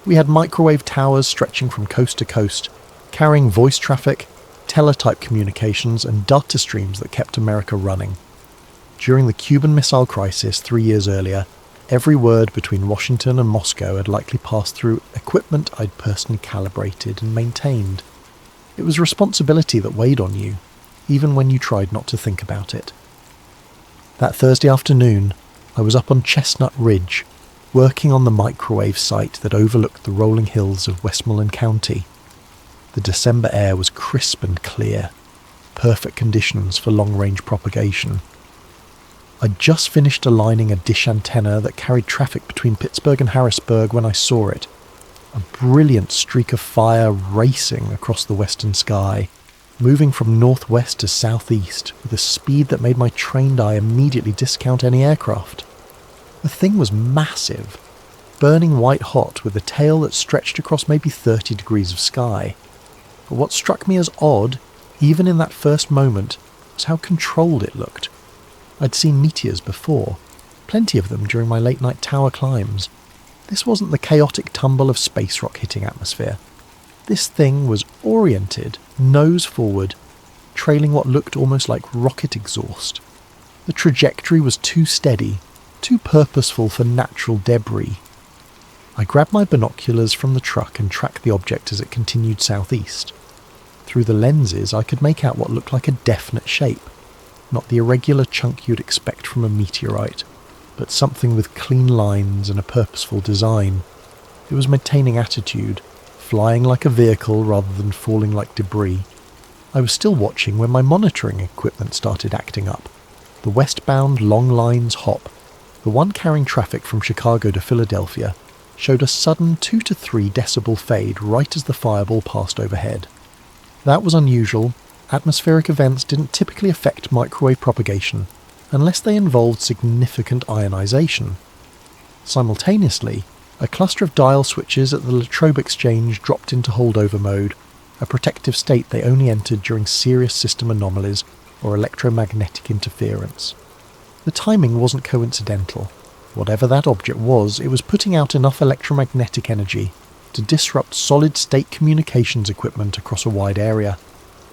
We had microwave towers stretching from coast to coast, carrying voice traffic, teletype communications and data streams that kept America running. During the Cuban Missile Crisis 3 years earlier, every word between Washington and Moscow had likely passed through equipment I'd personally calibrated and maintained. It was responsibility that weighed on you, even when you tried not to think about it. That Thursday afternoon, I was up on Chestnut Ridge, working on the microwave site that overlooked the rolling hills of Westmoreland County. The December air was crisp and clear, perfect conditions for long-range propagation. I'd just finished aligning a dish antenna that carried traffic between Pittsburgh and Harrisburg when I saw it, a brilliant streak of fire racing across the western sky, moving from northwest to southeast with a speed that made my trained eye immediately discount any aircraft. The thing was massive, burning white hot with a tail that stretched across maybe 30 degrees of sky. But what struck me as odd, even in that first moment, was how controlled it looked. I'd seen meteors before, plenty of them during my late-night tower climbs. This wasn't the chaotic tumble of space rock hitting atmosphere. This thing was oriented, nose forward, trailing what looked almost like rocket exhaust. The trajectory was too steady, too purposeful for natural debris. I grabbed my binoculars from the truck and tracked the object as it continued southeast. Through the lenses, I could make out what looked like a definite shape, not the irregular chunk you'd expect from a meteorite, but something with clean lines and a purposeful design. It was maintaining attitude, flying like a vehicle rather than falling like debris. I was still watching when my monitoring equipment started acting up. The westbound long lines hop, the one carrying traffic from Chicago to Philadelphia, showed a sudden 2 to 3 decibel fade right as the fireball passed overhead. That was unusual. Atmospheric events didn't typically affect microwave propagation unless they involved significant ionization. Simultaneously, a cluster of dial switches at the Latrobe Exchange dropped into holdover mode, a protective state they only entered during serious system anomalies or electromagnetic interference. The timing wasn't coincidental. Whatever that object was, it was putting out enough electromagnetic energy to disrupt solid-state communications equipment across a wide area.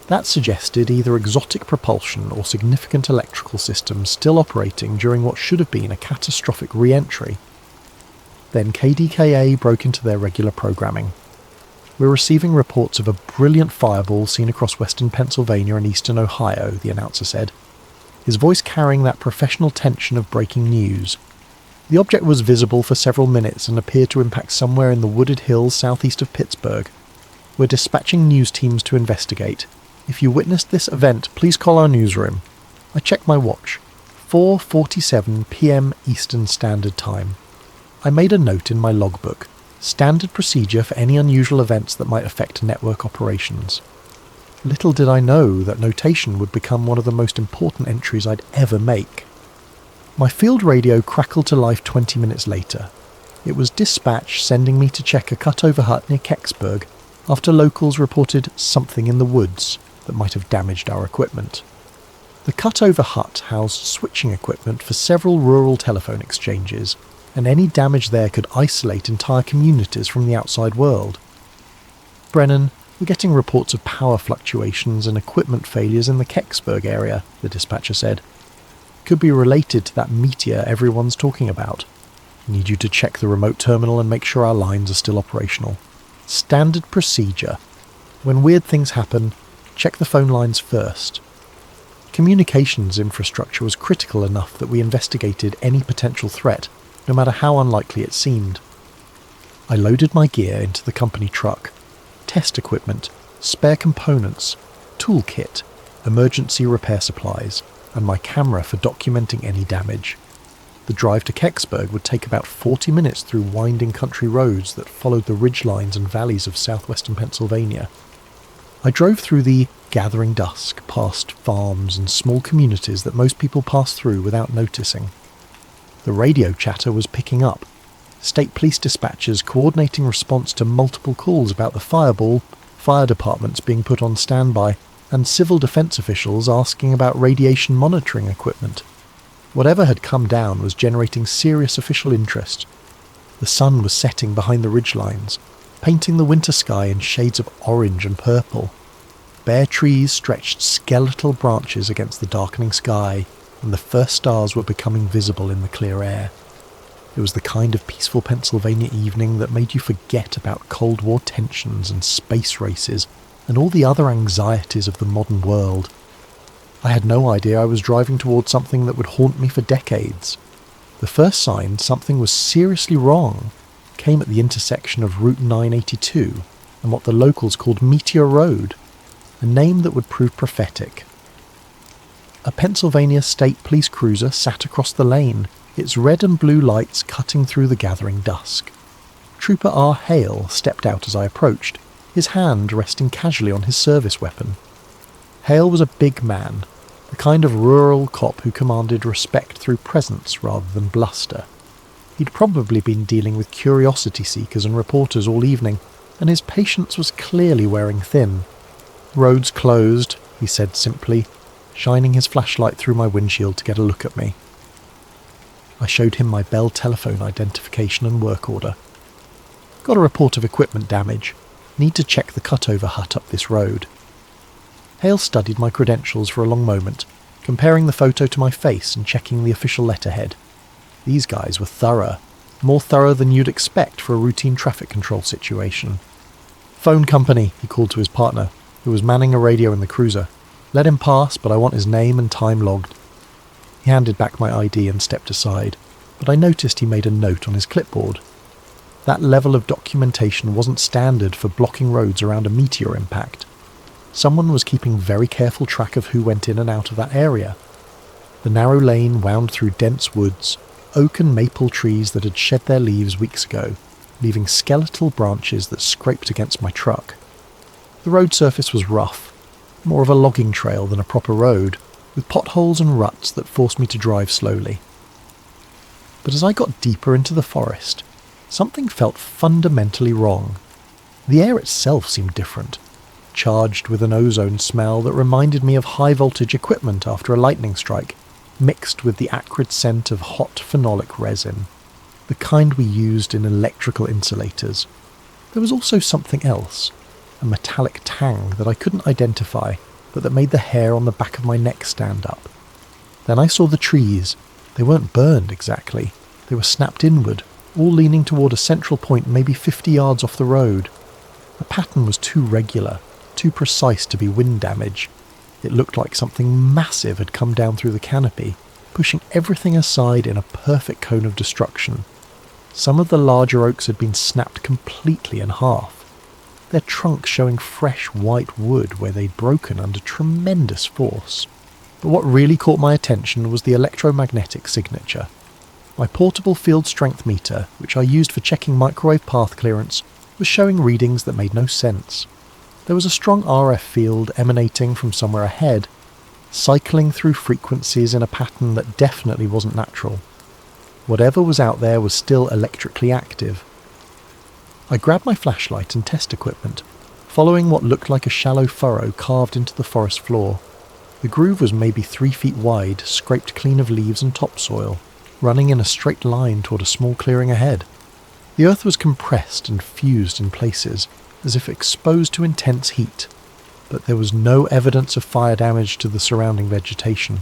That suggested either exotic propulsion or significant electrical systems still operating during what should have been a catastrophic re-entry. Then KDKA broke into their regular programming. "We're receiving reports of a brilliant fireball seen across western Pennsylvania and eastern Ohio," the announcer said, his voice carrying that professional tension of breaking news. "The object was visible for several minutes and appeared to impact somewhere in the wooded hills southeast of Pittsburgh. We're dispatching news teams to investigate. If you witnessed this event, please call our newsroom." I checked my watch. 4:47 p.m. Eastern Standard Time. I made a note in my logbook. Standard procedure for any unusual events that might affect network operations. Little did I know that notation would become one of the most important entries I'd ever make. My field radio crackled to life 20 minutes later. It was dispatch sending me to check a cutover hut near Kecksburg after locals reported something in the woods that might have damaged our equipment. The cutover hut housed switching equipment for several rural telephone exchanges, and any damage there could isolate entire communities from the outside world. "Brennan, we're getting reports of power fluctuations and equipment failures in the Kecksburg area," the dispatcher said. "Could be related to that meteor everyone's talking about. Need you to check the remote terminal and make sure our lines are still operational. Standard procedure. When weird things happen, check the phone lines first." Communications infrastructure was critical enough that we investigated any potential threat, no matter how unlikely it seemed. I loaded my gear into the company truck. Test equipment, spare components, toolkit, emergency repair supplies, and my camera for documenting any damage. The drive to Kecksburg would take about 40 minutes through winding country roads that followed the ridgelines and valleys of southwestern Pennsylvania. I drove through the gathering dusk, past farms and small communities that most people pass through without noticing. The radio chatter was picking up. State police dispatchers coordinating response to multiple calls about the fireball, fire departments being put on standby, and civil defense officials asking about radiation monitoring equipment. Whatever had come down was generating serious official interest. The sun was setting behind the ridgelines, painting the winter sky in shades of orange and purple. Bare trees stretched skeletal branches against the darkening sky, and the first stars were becoming visible in the clear air. It was the kind of peaceful Pennsylvania evening that made you forget about Cold War tensions and space races and all the other anxieties of the modern world. I had no idea I was driving towards something that would haunt me for decades. The first sign something was seriously wrong came at the intersection of Route 982 and what the locals called Meteor Road, a name that would prove prophetic. A Pennsylvania State Police cruiser sat across the lane, its red and blue lights cutting through the gathering dusk. Trooper R. Hale stepped out as I approached, his hand resting casually on his service weapon. Hale was a big man, the kind of rural cop who commanded respect through presence rather than bluster. He'd probably been dealing with curiosity seekers and reporters all evening, and his patience was clearly wearing thin. "Roads closed," he said simply, shining his flashlight through my windshield to get a look at me. I showed him my Bell telephone identification and work order. "Got a report of equipment damage. Need to check the cutover hut up this road." Hale studied my credentials for a long moment, comparing the photo to my face and checking the official letterhead. These guys were thorough, more thorough than you'd expect for a routine traffic control situation. "Phone company," he called to his partner, who was manning a radio in the cruiser. "Let him pass, but I want his name and time logged." He handed back my ID and stepped aside, but I noticed he made a note on his clipboard. That level of documentation wasn't standard for blocking roads around a meteor impact. Someone was keeping very careful track of who went in and out of that area. The narrow lane wound through dense woods, oak and maple trees that had shed their leaves weeks ago, leaving skeletal branches that scraped against my truck. The road surface was rough, more of a logging trail than a proper road, with potholes and ruts that forced me to drive slowly. But as I got deeper into the forest, something felt fundamentally wrong. The air itself seemed different, charged with an ozone smell that reminded me of high-voltage equipment after a lightning strike, mixed with the acrid scent of hot phenolic resin, the kind we used in electrical insulators. There was also something else, a metallic tang that I couldn't identify, but that made the hair on the back of my neck stand up. Then I saw the trees. They weren't burned exactly. They were snapped inward, all leaning toward a central point maybe 50 yards off the road. The pattern was too regular, too precise to be wind damage. It looked like something massive had come down through the canopy, pushing everything aside in a perfect cone of destruction. Some of the larger oaks had been snapped completely in half, their trunks showing fresh white wood where they'd broken under tremendous force. But what really caught my attention was the electromagnetic signature. My portable field strength meter, which I used for checking microwave path clearance, was showing readings that made no sense. There was a strong RF field emanating from somewhere ahead, cycling through frequencies in a pattern that definitely wasn't natural. Whatever was out there was still electrically active. I grabbed my flashlight and test equipment, following what looked like a shallow furrow carved into the forest floor. The groove was maybe 3 feet wide, scraped clean of leaves and topsoil, running in a straight line toward a small clearing ahead. The earth was compressed and fused in places, as if exposed to intense heat, but there was no evidence of fire damage to the surrounding vegetation.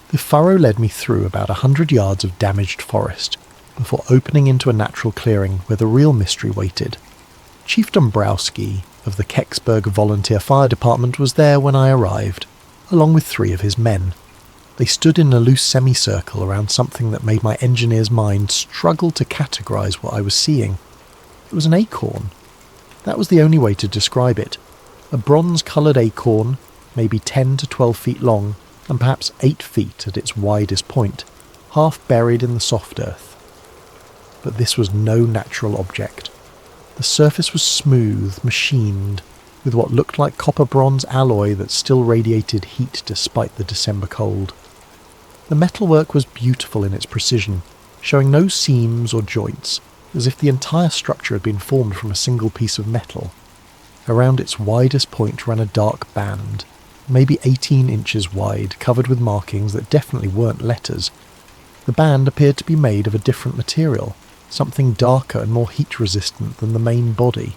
The furrow led me through about 100 yards of damaged forest, before opening into a natural clearing where the real mystery waited. Chief Dombrowski of the Kecksburg Volunteer Fire Department was there when I arrived, along with 3 of his men. They stood in a loose semicircle around something that made my engineer's mind struggle to categorize what I was seeing. It was an acorn. That was the only way to describe it. A bronze-coloured acorn, maybe 10 to 12 feet long, and perhaps 8 feet at its widest point, half buried in the soft earth. But this was no natural object. The surface was smooth, machined, with what looked like copper-bronze alloy that still radiated heat despite the December cold. The metalwork was beautiful in its precision, showing no seams or joints, as if the entire structure had been formed from a single piece of metal. Around its widest point ran a dark band, maybe 18 inches wide, covered with markings that definitely weren't letters. The band appeared to be made of a different material, something darker and more heat-resistant than the main body.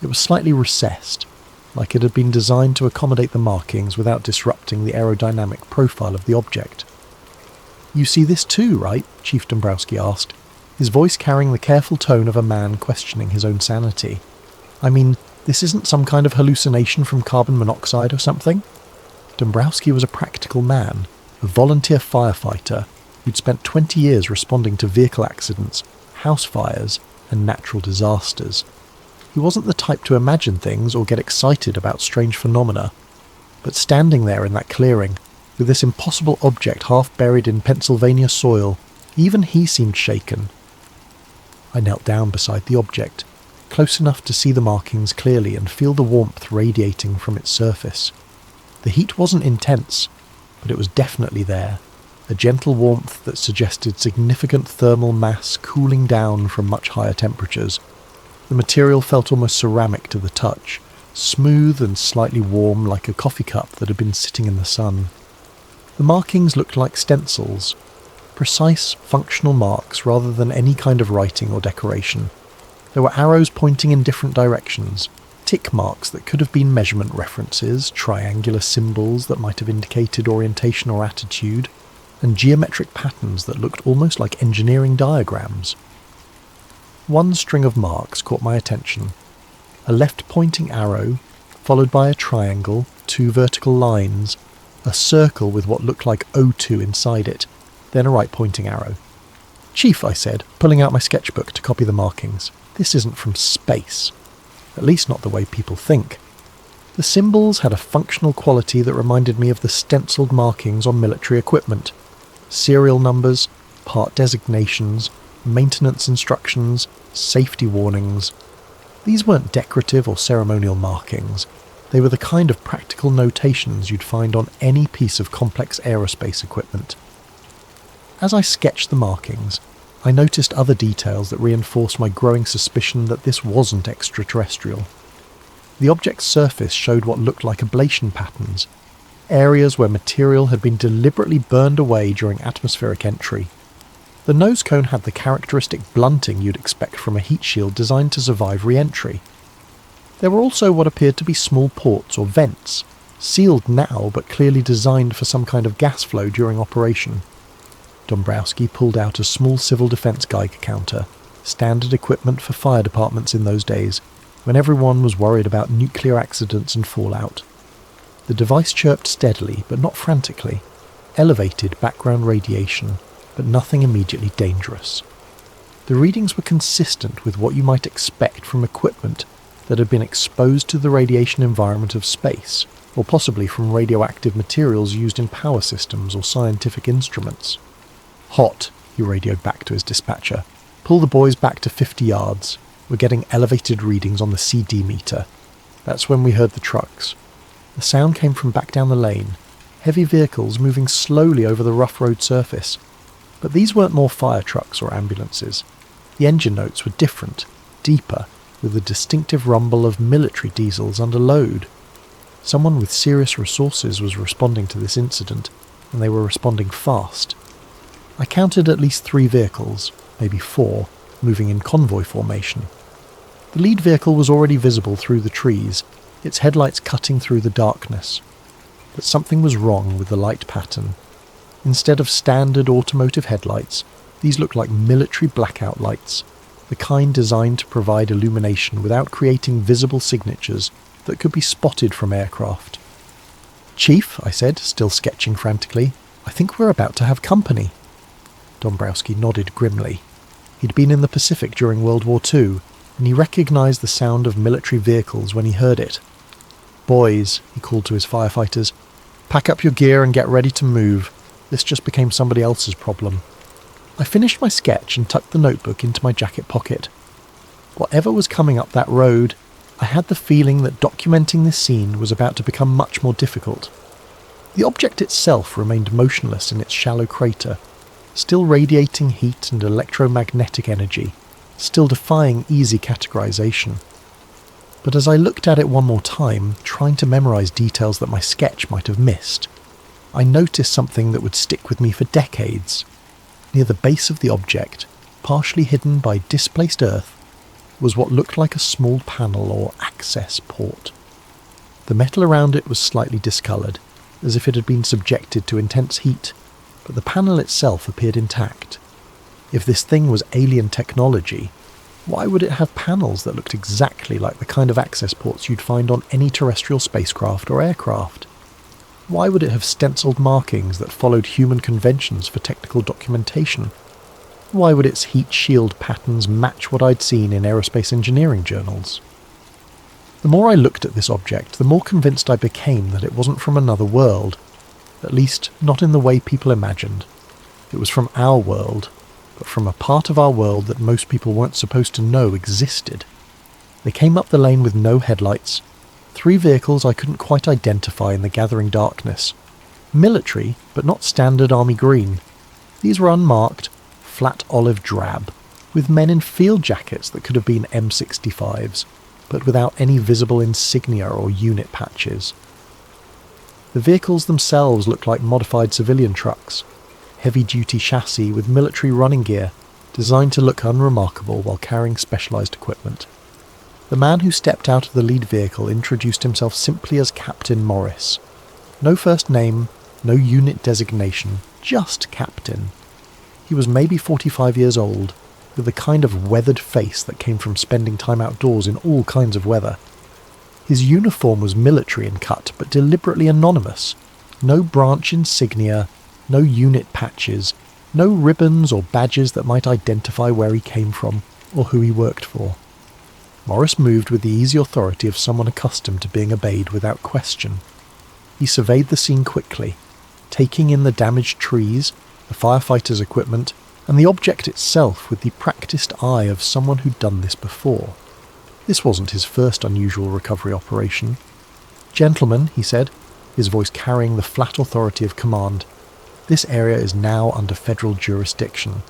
It was slightly recessed, like it had been designed to accommodate the markings without disrupting the aerodynamic profile of the object. "You see this too, right?" Chief Dombrowski asked, his voice carrying the careful tone of a man questioning his own sanity. "I mean, this isn't some kind of hallucination from carbon monoxide or something?" Dombrowski was a practical man, a volunteer firefighter who'd spent 20 years responding to vehicle accidents, house fires, and natural disasters. He wasn't the type to imagine things or get excited about strange phenomena, but standing there in that clearing, with this impossible object half buried in Pennsylvania soil, even he seemed shaken. I knelt down beside the object, close enough to see the markings clearly and feel the warmth radiating from its surface. The heat wasn't intense, but it was definitely there, a gentle warmth that suggested significant thermal mass cooling down from much higher temperatures. The material felt almost ceramic to the touch, smooth and slightly warm like a coffee cup that had been sitting in the sun. The markings looked like stencils, precise, functional marks rather than any kind of writing or decoration. There were arrows pointing in different directions, tick marks that could have been measurement references, triangular symbols that might have indicated orientation or attitude, and geometric patterns that looked almost like engineering diagrams. One string of marks caught my attention. A left-pointing arrow, followed by a triangle, 2 vertical lines, a circle with what looked like O2 inside it, then a right-pointing arrow. "Chief," I said, pulling out my sketchbook to copy the markings, "this isn't from space. At least not the way people think." The symbols had a functional quality that reminded me of the stenciled markings on military equipment. Serial numbers, part designations, maintenance instructions, safety warnings. These weren't decorative or ceremonial markings. They were the kind of practical notations you'd find on any piece of complex aerospace equipment. As I sketched the markings, I noticed other details that reinforced my growing suspicion that this wasn't extraterrestrial. The object's surface showed what looked like ablation patterns, areas where material had been deliberately burned away during atmospheric entry. The nose cone had the characteristic blunting you'd expect from a heat shield designed to survive re-entry. There were also what appeared to be small ports or vents, sealed now but clearly designed for some kind of gas flow during operation. Dombrowski pulled out a small civil defence Geiger counter, standard equipment for fire departments in those days, when everyone was worried about nuclear accidents and fallout. The device chirped steadily, but not frantically, elevated background radiation, but nothing immediately dangerous. The readings were consistent with what you might expect from equipment that had been exposed to the radiation environment of space, or possibly from radioactive materials used in power systems or scientific instruments. "Hot," he radioed back to his dispatcher. "Pull the boys back to 50 yards. We're getting elevated readings on the CD meter." That's when we heard the trucks. The sound came from back down the lane, heavy vehicles moving slowly over the rough road surface. But these weren't more fire trucks or ambulances. The engine notes were different, deeper, with a distinctive rumble of military diesels under load. Someone with serious resources was responding to this incident, and they were responding fast. I counted at least 3 vehicles, maybe 4, moving in convoy formation. The lead vehicle was already visible through the trees, its headlights cutting through the darkness. But something was wrong with the light pattern. Instead of standard automotive headlights, these looked like military blackout lights, the kind designed to provide illumination without creating visible signatures that could be spotted from aircraft. "Chief," I said, still sketching frantically, "I think we're about to have company." Dombrowski nodded grimly. He'd been in the Pacific during World War II, and he recognised the sound of military vehicles when he heard it. "Boys," he called to his firefighters, "pack up your gear and get ready to move. This just became somebody else's problem." I finished my sketch and tucked the notebook into my jacket pocket. Whatever was coming up that road, I had the feeling that documenting this scene was about to become much more difficult. The object itself remained motionless in its shallow crater, still radiating heat and electromagnetic energy, still defying easy categorization. But as I looked at it one more time, trying to memorize details that my sketch might have missed, I noticed something that would stick with me for decades. Near the base of the object, partially hidden by displaced earth, was what looked like a small panel or access port. The metal around it was slightly discoloured, as if it had been subjected to intense heat, but the panel itself appeared intact. If this thing was alien technology, why would it have panels that looked exactly like the kind of access ports you'd find on any terrestrial spacecraft or aircraft? Why would it have stenciled markings that followed human conventions for technical documentation? Why would its heat shield patterns match what I'd seen in aerospace engineering journals? The more I looked at this object, the more convinced I became that it wasn't from another world, at least not in the way people imagined. It was from our world, but from a part of our world that most people weren't supposed to know existed. They came up the lane with no headlights, 3 vehicles I couldn't quite identify in the gathering darkness. Military, but not standard army green. These were unmarked, flat olive drab, with men in field jackets that could have been M65s, but without any visible insignia or unit patches. The vehicles themselves looked like modified civilian trucks, heavy-duty chassis with military running gear, designed to look unremarkable while carrying specialised equipment. The man who stepped out of the lead vehicle introduced himself simply as Captain Morris. No first name, no unit designation, just Captain. He was maybe 45 years old, with the kind of weathered face that came from spending time outdoors in all kinds of weather. His uniform was military in cut, but deliberately anonymous. No branch insignia, no unit patches, no ribbons or badges that might identify where he came from or who he worked for. Morris moved with the easy authority of someone accustomed to being obeyed without question. He surveyed the scene quickly, taking in the damaged trees, the firefighters' equipment, and the object itself with the practiced eye of someone who'd done this before. This wasn't his first unusual recovery operation. "Gentlemen," he said, his voice carrying the flat authority of command, "this area is now under federal jurisdiction.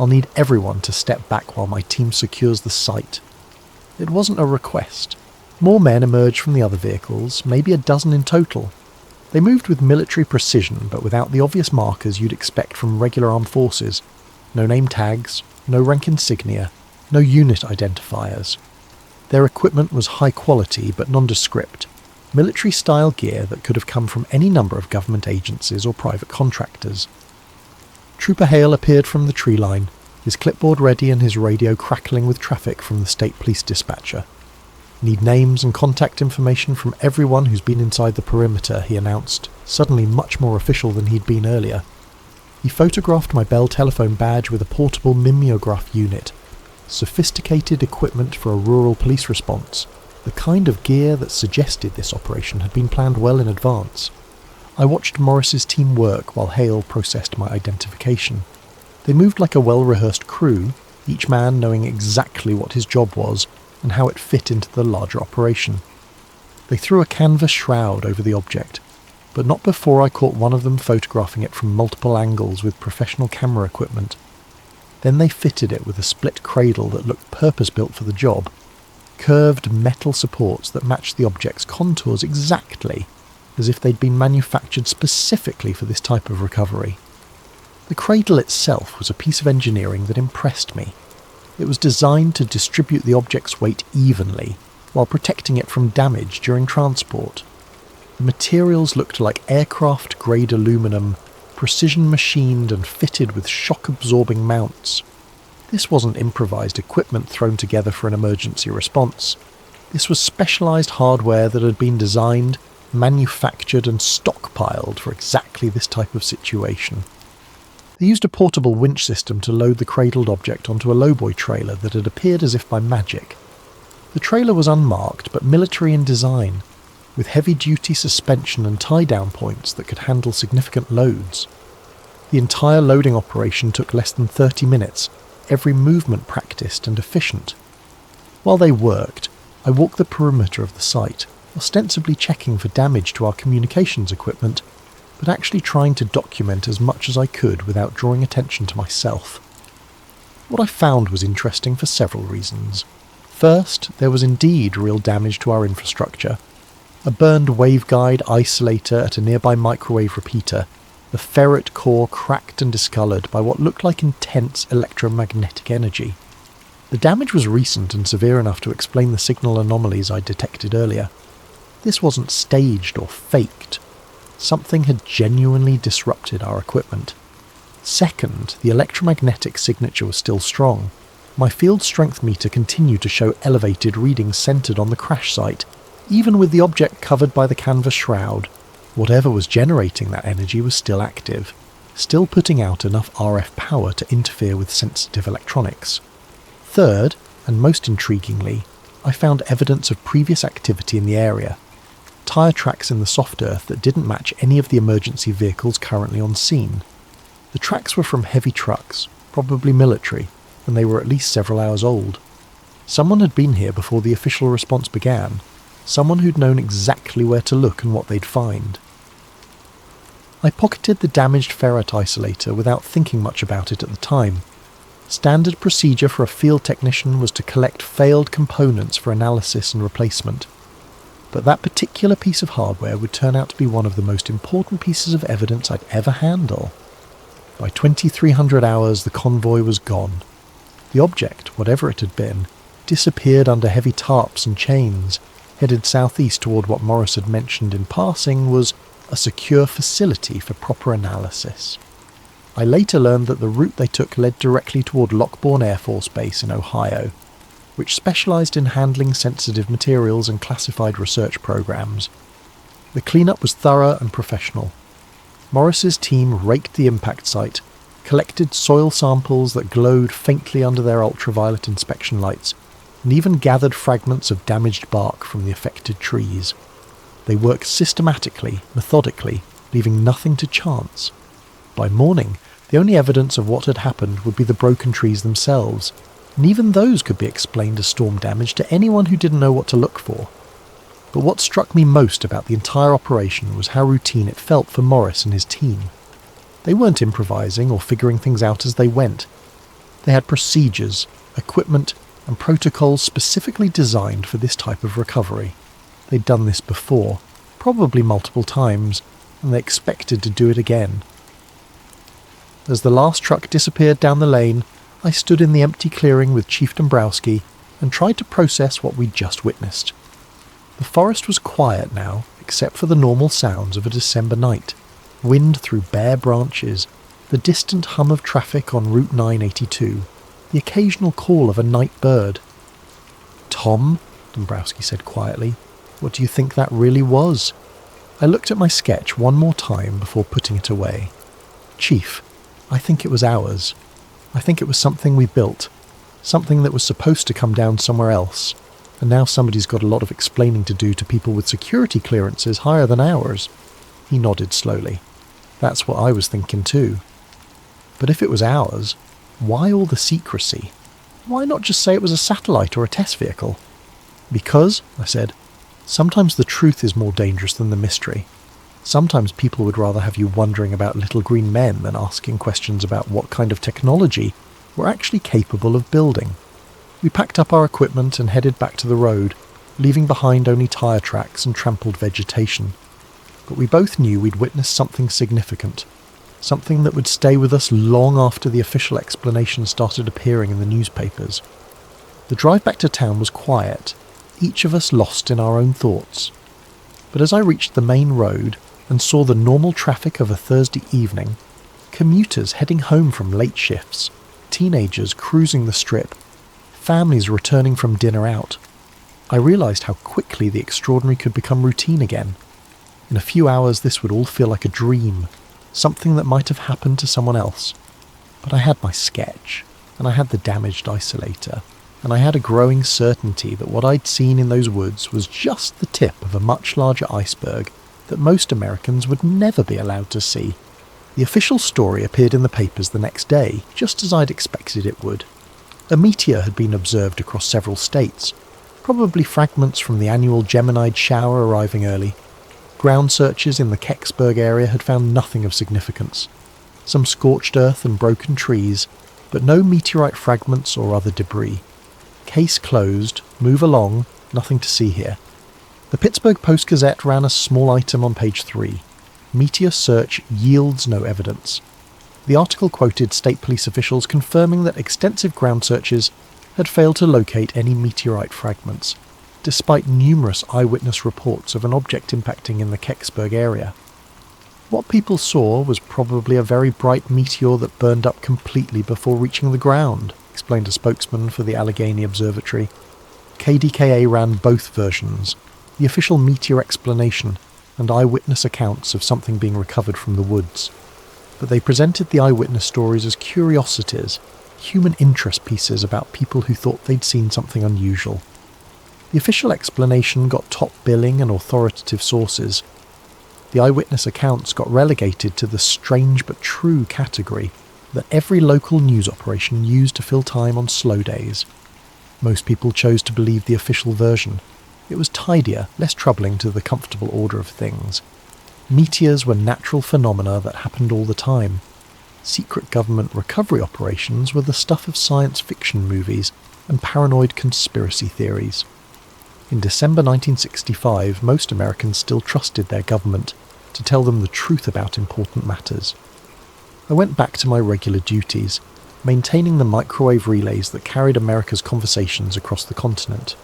I'll need everyone to step back while my team secures the site." It wasn't a request. More men emerged from the other vehicles, maybe a dozen in total. They moved with military precision, but without the obvious markers you'd expect from regular armed forces. No name tags, no rank insignia, no unit identifiers. Their equipment was high quality but nondescript. military-style gear that could have come from any number of government agencies or private contractors. Trooper Hale appeared from the tree line, his clipboard ready and his radio crackling with traffic from the state police dispatcher. "Need names and contact information from everyone who's been inside the perimeter," he announced, suddenly much more official than he'd been earlier. He photographed my Bell telephone badge with a portable mimeograph unit, sophisticated equipment for a rural police response, the kind of gear that suggested this operation had been planned well in advance. I watched Morris's team work while Hale processed my identification. They moved like a well-rehearsed crew, each man knowing exactly what his job was and how it fit into the larger operation. They threw a canvas shroud over the object, but not before I caught one of them photographing it from multiple angles with professional camera equipment. Then they fitted it with a split cradle that looked purpose-built for the job, curved metal supports that matched the object's contours exactly, as if they'd been manufactured specifically for this type of recovery. The cradle itself was a piece of engineering that impressed me. It was designed to distribute the object's weight evenly, while protecting it from damage during transport. The materials looked like aircraft-grade aluminum, precision machined and fitted with shock-absorbing mounts. This wasn't improvised equipment thrown together for an emergency response. This was specialised hardware that had been designed, manufactured and stockpiled for exactly this type of situation. They used a portable winch system to load the cradled object onto a lowboy trailer that had appeared as if by magic. The trailer was unmarked but military in design, with heavy-duty suspension and tie-down points that could handle significant loads. The entire loading operation took less than 30 minutes, every movement practiced and efficient. While they worked, I walked the perimeter of the site, ostensibly checking for damage to our communications equipment, but actually trying to document as much as I could without drawing attention to myself. What I found was interesting for several reasons. First, there was indeed real damage to our infrastructure. A burned waveguide isolator at a nearby microwave repeater, the ferret core cracked and discoloured by what looked like intense electromagnetic energy. The damage was recent and severe enough to explain the signal anomalies I detected earlier. This wasn't staged or faked. Something had genuinely disrupted our equipment. Second, the electromagnetic signature was still strong. My field strength meter continued to show elevated readings centred on the crash site, even with the object covered by the canvas shroud. Whatever was generating that energy was still active, still putting out enough RF power to interfere with sensitive electronics. Third, and most intriguingly, I found evidence of previous activity in the area. Tyre tracks in the soft earth that didn't match any of the emergency vehicles currently on scene. The tracks were from heavy trucks, probably military, and they were at least several hours old. Someone had been here before the official response began, someone who'd known exactly where to look and what they'd find. I pocketed the damaged ferret isolator without thinking much about it at the time. Standard procedure for a field technician was to collect failed components for analysis and replacement. But that particular piece of hardware would turn out to be one of the most important pieces of evidence I'd ever handle. By 2300 hours, the convoy was gone. The object, whatever it had been, disappeared under heavy tarps and chains, headed southeast toward what Morris had mentioned in passing was a secure facility for proper analysis. I later learned that the route they took led directly toward Lockbourne Air Force Base in Ohio, which specialised in handling sensitive materials and classified research programs. The cleanup was thorough and professional. Morris's team raked the impact site, collected soil samples that glowed faintly under their ultraviolet inspection lights, and even gathered fragments of damaged bark from the affected trees. They worked systematically, methodically, leaving nothing to chance. By morning, the only evidence of what had happened would be the broken trees themselves, and even those could be explained as storm damage to anyone who didn't know what to look for. But what struck me most about the entire operation was how routine it felt for Morris and his team. They weren't improvising or figuring things out as they went. They had procedures, equipment, and protocols specifically designed for this type of recovery. They'd done this before, probably multiple times, and they expected to do it again. As the last truck disappeared down the lane, I stood in the empty clearing with Chief Dombrowski and tried to process what we'd just witnessed. The forest was quiet now, except for the normal sounds of a December night. Wind through bare branches, the distant hum of traffic on Route 982, the occasional call of a night bird. "Tom," Dombrowski said quietly, "what do you think that really was?" I looked at my sketch one more time before putting it away. "Chief, I think it was ours. I think it was something we built, something that was supposed to come down somewhere else, and now somebody's got a lot of explaining to do to people with security clearances higher than ours." He nodded slowly. "That's what I was thinking too. But if it was ours, why all the secrecy? Why not just say it was a satellite or a test vehicle?" "Because," I said, "sometimes the truth is more dangerous than the mystery. Sometimes people would rather have you wondering about little green men than asking questions about what kind of technology we're actually capable of building." We packed up our equipment and headed back to the road, leaving behind only tyre tracks and trampled vegetation. But we both knew we'd witnessed something significant, something that would stay with us long after the official explanation started appearing in the newspapers. The drive back to town was quiet, each of us lost in our own thoughts. But as I reached the main road and saw the normal traffic of a Thursday evening, commuters heading home from late shifts, teenagers cruising the strip, families returning from dinner out, I realised how quickly the extraordinary could become routine again. In a few hours this would all feel like a dream, something that might have happened to someone else. But I had my sketch, and I had the damaged isolator, and I had a growing certainty that what I'd seen in those woods was just the tip of a much larger iceberg that most Americans would never be allowed to see. The official story appeared in the papers the next day, just as I'd expected it would. A meteor had been observed across several states, probably fragments from the annual Geminid shower arriving early. Ground searches in the Kecksburg area had found nothing of significance. Some scorched earth and broken trees, but no meteorite fragments or other debris. Case closed, move along, nothing to see here. The Pittsburgh Post-Gazette ran a small item on page 3. Meteor search yields no evidence. The article quoted state police officials confirming that extensive ground searches had failed to locate any meteorite fragments, despite numerous eyewitness reports of an object impacting in the Kecksburg area. What people saw was probably a very bright meteor that burned up completely before reaching the ground, explained a spokesman for the Allegheny Observatory. KDKA ran both versions, the official meteor explanation and eyewitness accounts of something being recovered from the woods. But they presented the eyewitness stories as curiosities, human interest pieces about people who thought they'd seen something unusual. The official explanation got top billing and authoritative sources. The eyewitness accounts got relegated to the strange but true category that every local news operation used to fill time on slow days. Most people chose to believe the official version. It was tidier, less troubling to the comfortable order of things. Meteors were natural phenomena that happened all the time. Secret government recovery operations were the stuff of science fiction movies and paranoid conspiracy theories. In December 1965, most Americans still trusted their government to tell them the truth about important matters. I went back to my regular duties, maintaining the microwave relays that carried America's conversations across the continent.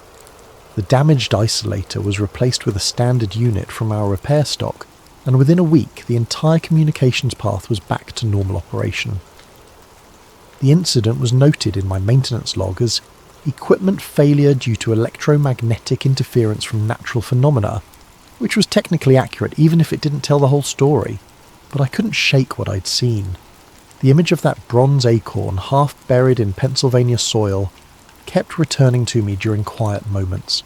The damaged isolator was replaced with a standard unit from our repair stock, and within a week the entire communications path was back to normal operation. The incident was noted in my maintenance log as equipment failure due to electromagnetic interference from natural phenomena, which was technically accurate even if it didn't tell the whole story, but I couldn't shake what I'd seen. The image of that bronze acorn half buried in Pennsylvania soil kept returning to me during quiet moments.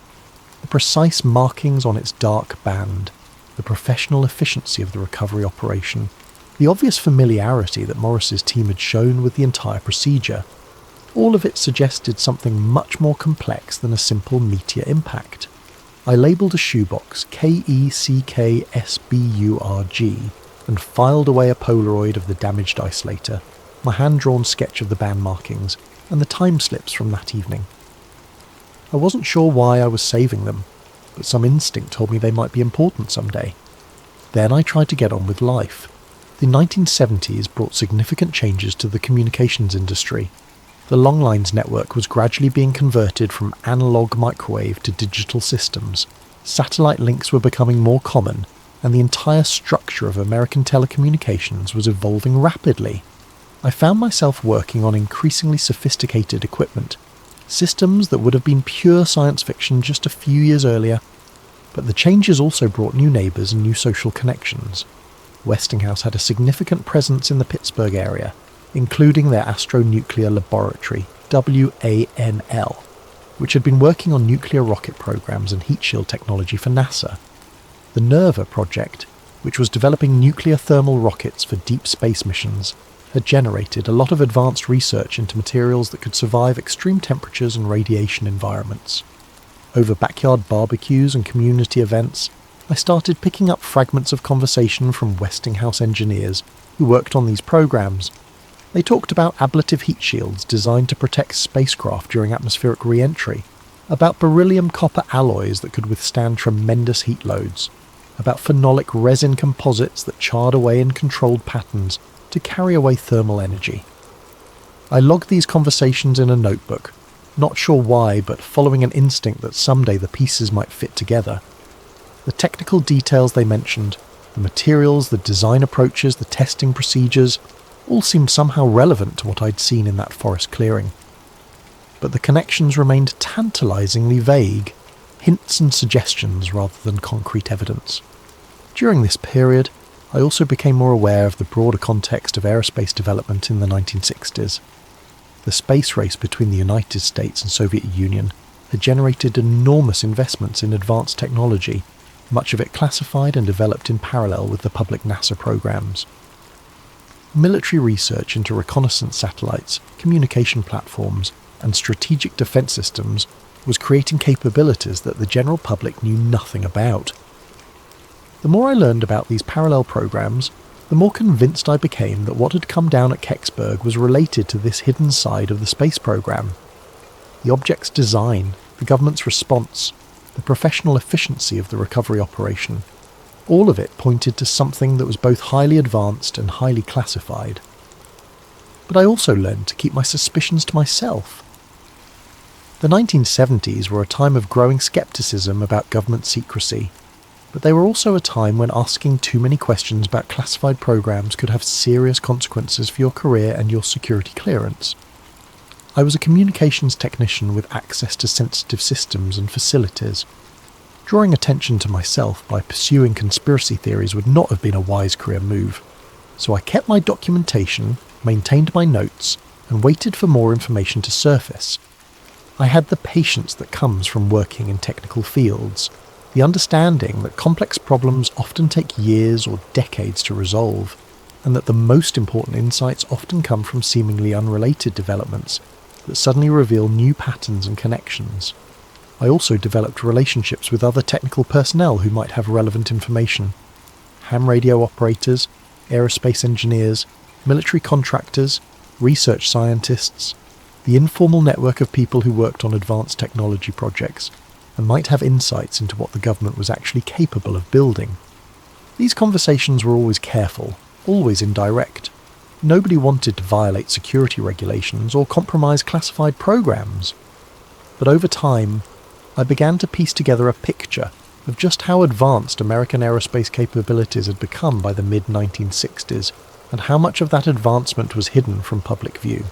The precise markings on its dark band, the professional efficiency of the recovery operation, the obvious familiarity that Morris's team had shown with the entire procedure. All of it suggested something much more complex than a simple meteor impact. I labelled a shoebox Kecksburg and filed away a Polaroid of the damaged isolator, my hand-drawn sketch of the band markings, and the time slips from that evening. I wasn't sure why I was saving them, but some instinct told me they might be important someday. Then I tried to get on with life. The 1970s brought significant changes to the communications industry. The longlines network was gradually being converted from analog microwave to digital systems. satellite links were becoming more common, and the entire structure of American telecommunications was evolving rapidly. I found myself working on increasingly sophisticated equipment, systems that would have been pure science fiction just a few years earlier. But the changes also brought new neighbours and new social connections. Westinghouse had a significant presence in the Pittsburgh area, including their Astronuclear Laboratory, WANL, which had been working on nuclear rocket programs and heat shield technology for NASA. The NERVA project, which was developing nuclear thermal rockets for deep space missions, had generated a lot of advanced research into materials that could survive extreme temperatures and radiation environments. Over backyard barbecues and community events, I started picking up fragments of conversation from Westinghouse engineers who worked on these programs. They talked about ablative heat shields designed to protect spacecraft during atmospheric re-entry, about beryllium copper alloys that could withstand tremendous heat loads, about phenolic resin composites that charred away in controlled patterns to carry away thermal energy. I logged these conversations in a notebook, not sure why, but following an instinct that someday the pieces might fit together. The technical details they mentioned, the materials, the design approaches, the testing procedures, all seemed somehow relevant to what I'd seen in that forest clearing. But the connections remained tantalizingly vague, hints and suggestions rather than concrete evidence. During this period, I also became more aware of the broader context of aerospace development in the 1960s. The space race between the United States and Soviet Union had generated enormous investments in advanced technology, much of it classified and developed in parallel with the public NASA programs. Military research into reconnaissance satellites, communication platforms, and strategic defense systems was creating capabilities that the general public knew nothing about. The more I learned about these parallel programs, the more convinced I became that what had come down at Kecksburg was related to this hidden side of the space program. The object's design, the government's response, the professional efficiency of the recovery operation, all of it pointed to something that was both highly advanced and highly classified. But I also learned to keep my suspicions to myself. The 1970s were a time of growing skepticism about government secrecy, but they were also a time when asking too many questions about classified programs could have serious consequences for your career and your security clearance. I was a communications technician with access to sensitive systems and facilities. Drawing attention to myself by pursuing conspiracy theories would not have been a wise career move, so I kept my documentation, maintained my notes, and waited for more information to surface. I had the patience that comes from working in technical fields, the understanding that complex problems often take years or decades to resolve, and that the most important insights often come from seemingly unrelated developments that suddenly reveal new patterns and connections. I also developed relationships with other technical personnel who might have relevant information. Ham radio operators, aerospace engineers, military contractors, research scientists, the informal network of people who worked on advanced technology projects, and might have insights into what the government was actually capable of building. These conversations were always careful, always indirect. Nobody wanted to violate security regulations or compromise classified programs. But over time, I began to piece together a picture of just how advanced American aerospace capabilities had become by the mid-1960s, and how much of that advancement was hidden from public view.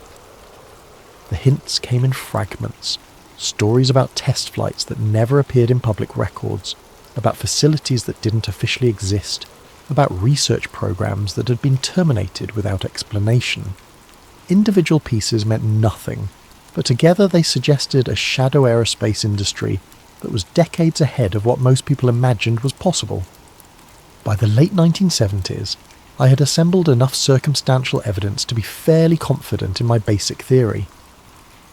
The hints came in fragments. Stories about test flights that never appeared in public records, about facilities that didn't officially exist, about research programs that had been terminated without explanation. Individual pieces meant nothing, but together they suggested a shadow aerospace industry that was decades ahead of what most people imagined was possible. By the late 1970s, I had assembled enough circumstantial evidence to be fairly confident in my basic theory.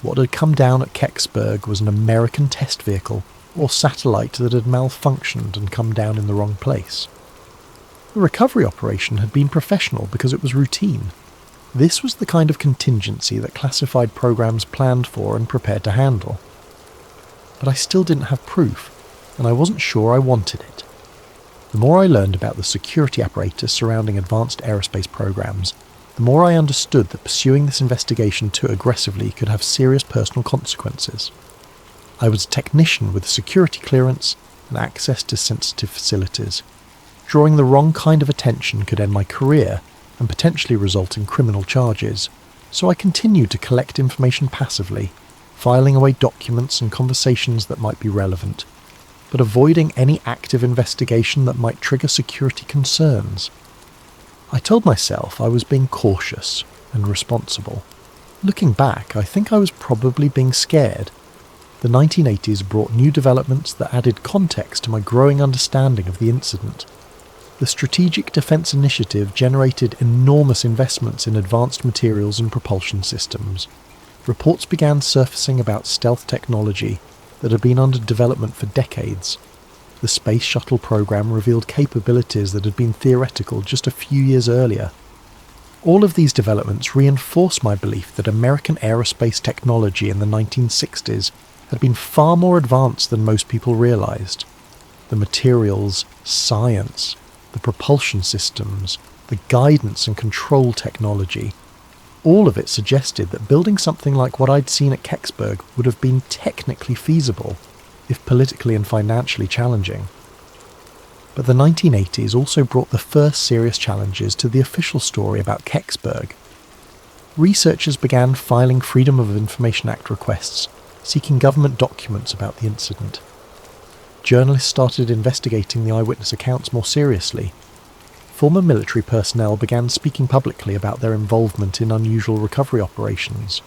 What had come down at Kecksburg was an American test vehicle or satellite that had malfunctioned and come down in the wrong place. The recovery operation had been professional because it was routine. This was the kind of contingency that classified programs planned for and prepared to handle. But I still didn't have proof, and I wasn't sure I wanted it. The more I learned about the security apparatus surrounding advanced aerospace programs, the more I understood that pursuing this investigation too aggressively could have serious personal consequences. I was a technician with a security clearance, and access to sensitive facilities. Drawing the wrong kind of attention could end my career and potentially result in criminal charges, so I continued to collect information passively, filing away documents and conversations that might be relevant, but avoiding any active investigation that might trigger security concerns. I told myself I was being cautious and responsible. Looking back, I think I was probably being scared. The 1980s brought new developments that added context to my growing understanding of the incident. The Strategic Defence Initiative generated enormous investments in advanced materials and propulsion systems. Reports began surfacing about stealth technology that had been under development for decades. The Space Shuttle program revealed capabilities that had been theoretical just a few years earlier. All of these developments reinforced my belief that American aerospace technology in the 1960s had been far more advanced than most people realized. The materials, science, the propulsion systems, the guidance and control technology, all of it suggested that building something like what I'd seen at Kecksburg would have been technically feasible, if politically and financially challenging. But the 1980s also brought the first serious challenges to the official story about Kecksburg. Researchers began filing Freedom of Information Act requests, seeking government documents about the incident. Journalists started investigating the eyewitness accounts more seriously. Former military personnel began speaking publicly about their involvement in unusual recovery operations.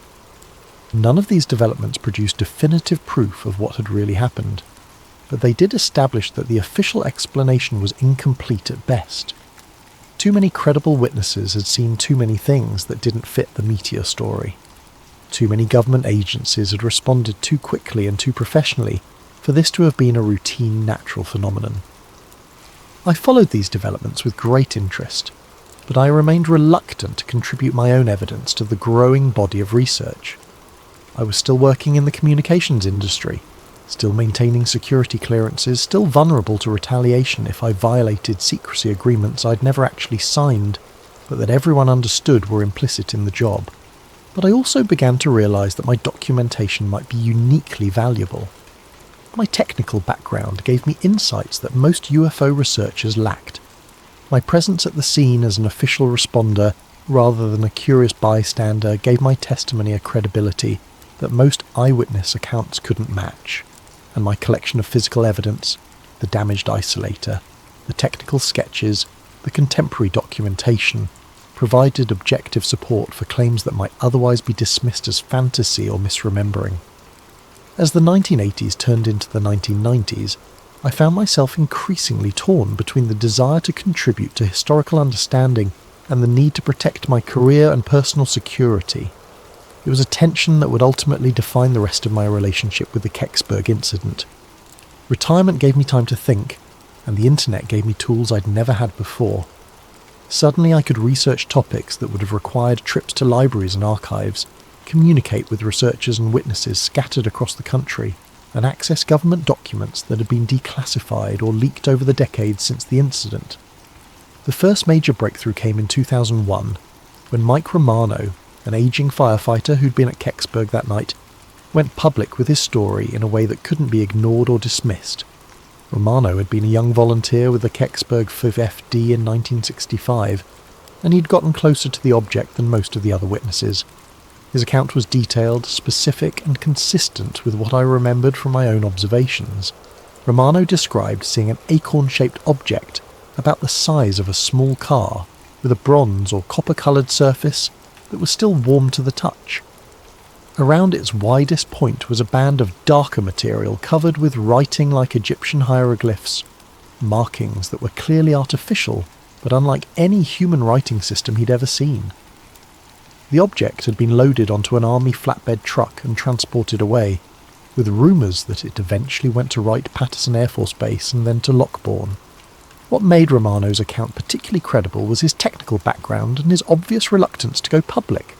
None of these developments produced definitive proof of what had really happened, but they did establish that the official explanation was incomplete at best. Too many credible witnesses had seen too many things that didn't fit the meteor story. Too many government agencies had responded too quickly and too professionally for this to have been a routine natural phenomenon. I followed these developments with great interest, but I remained reluctant to contribute my own evidence to the growing body of research. I was still working in the communications industry, still maintaining security clearances, still vulnerable to retaliation if I violated secrecy agreements I'd never actually signed, but that everyone understood were implicit in the job. But I also began to realise that my documentation might be uniquely valuable. My technical background gave me insights that most UFO researchers lacked. My presence at the scene as an official responder, rather than a curious bystander, gave my testimony a credibility that most eyewitness accounts couldn't match, and my collection of physical evidence, the damaged isolator, the technical sketches, the contemporary documentation, provided objective support for claims that might otherwise be dismissed as fantasy or misremembering. As the 1980s turned into the 1990s, I found myself increasingly torn between the desire to contribute to historical understanding and the need to protect my career and personal security. It was a tension that would ultimately define the rest of my relationship with the Kecksburg incident. Retirement gave me time to think, and the internet gave me tools I'd never had before. Suddenly I could research topics that would have required trips to libraries and archives, communicate with researchers and witnesses scattered across the country, and access government documents that had been declassified or leaked over the decades since the incident. The first major breakthrough came in 2001, when Mike Romano, an aging firefighter who'd been at Kecksburg that night, went public with his story in a way that couldn't be ignored or dismissed. Romano had been a young volunteer with the Kecksburg v10 in 1965, and he'd gotten closer to the object than most of the other witnesses. His account was detailed, specific, and consistent with what I remembered from my own observations. Romano described seeing an acorn-shaped object about the size of a small car, with a bronze or copper-coloured surface that was still warm to the touch. Around its widest point was a band of darker material covered with writing like Egyptian hieroglyphs, markings that were clearly artificial, but unlike any human writing system he'd ever seen. The object had been loaded onto an army flatbed truck and transported away, with rumours that it eventually went to Wright-Patterson Air Force Base and then to Lockbourne. What made Romano's account particularly credible was his technical background and his obvious reluctance to go public.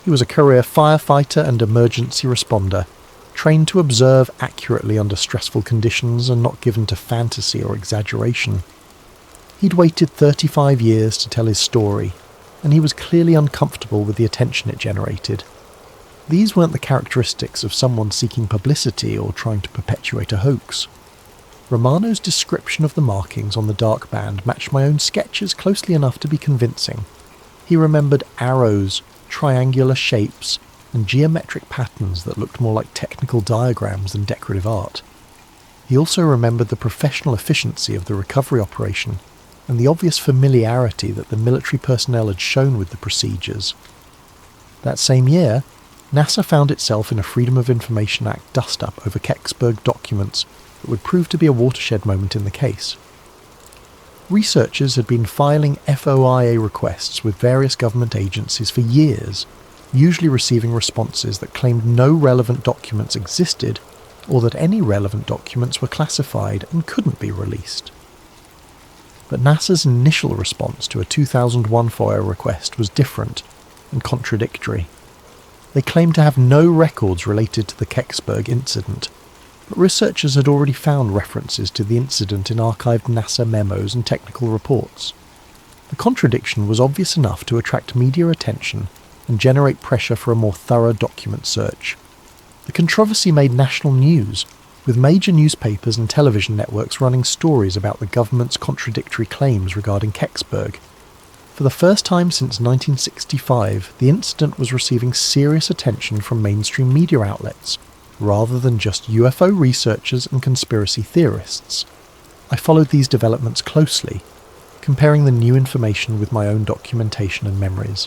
He was a career firefighter and emergency responder, trained to observe accurately under stressful conditions and not given to fantasy or exaggeration. He'd waited 35 years to tell his story, and he was clearly uncomfortable with the attention it generated. These weren't the characteristics of someone seeking publicity or trying to perpetuate a hoax. Romano's description of the markings on the dark band matched my own sketches closely enough to be convincing. He remembered arrows, triangular shapes, and geometric patterns that looked more like technical diagrams than decorative art. He also remembered the professional efficiency of the recovery operation and the obvious familiarity that the military personnel had shown with the procedures. That same year, NASA found itself in a Freedom of Information Act dust-up over Kecksburg documents that would prove to be a watershed moment in the case. Researchers had been filing FOIA requests with various government agencies for years, usually receiving responses that claimed no relevant documents existed or that any relevant documents were classified and couldn't be released. But NASA's initial response to a 2001 FOIA request was different and contradictory. They claimed to have no records related to the Kecksburg incident, but researchers had already found references to the incident in archived NASA memos and technical reports. The contradiction was obvious enough to attract media attention and generate pressure for a more thorough document search. The controversy made national news, with major newspapers and television networks running stories about the government's contradictory claims regarding Kecksburg. For the first time since 1965, the incident was receiving serious attention from mainstream media outlets, rather than just UFO researchers and conspiracy theorists. I followed these developments closely, comparing the new information with my own documentation and memories.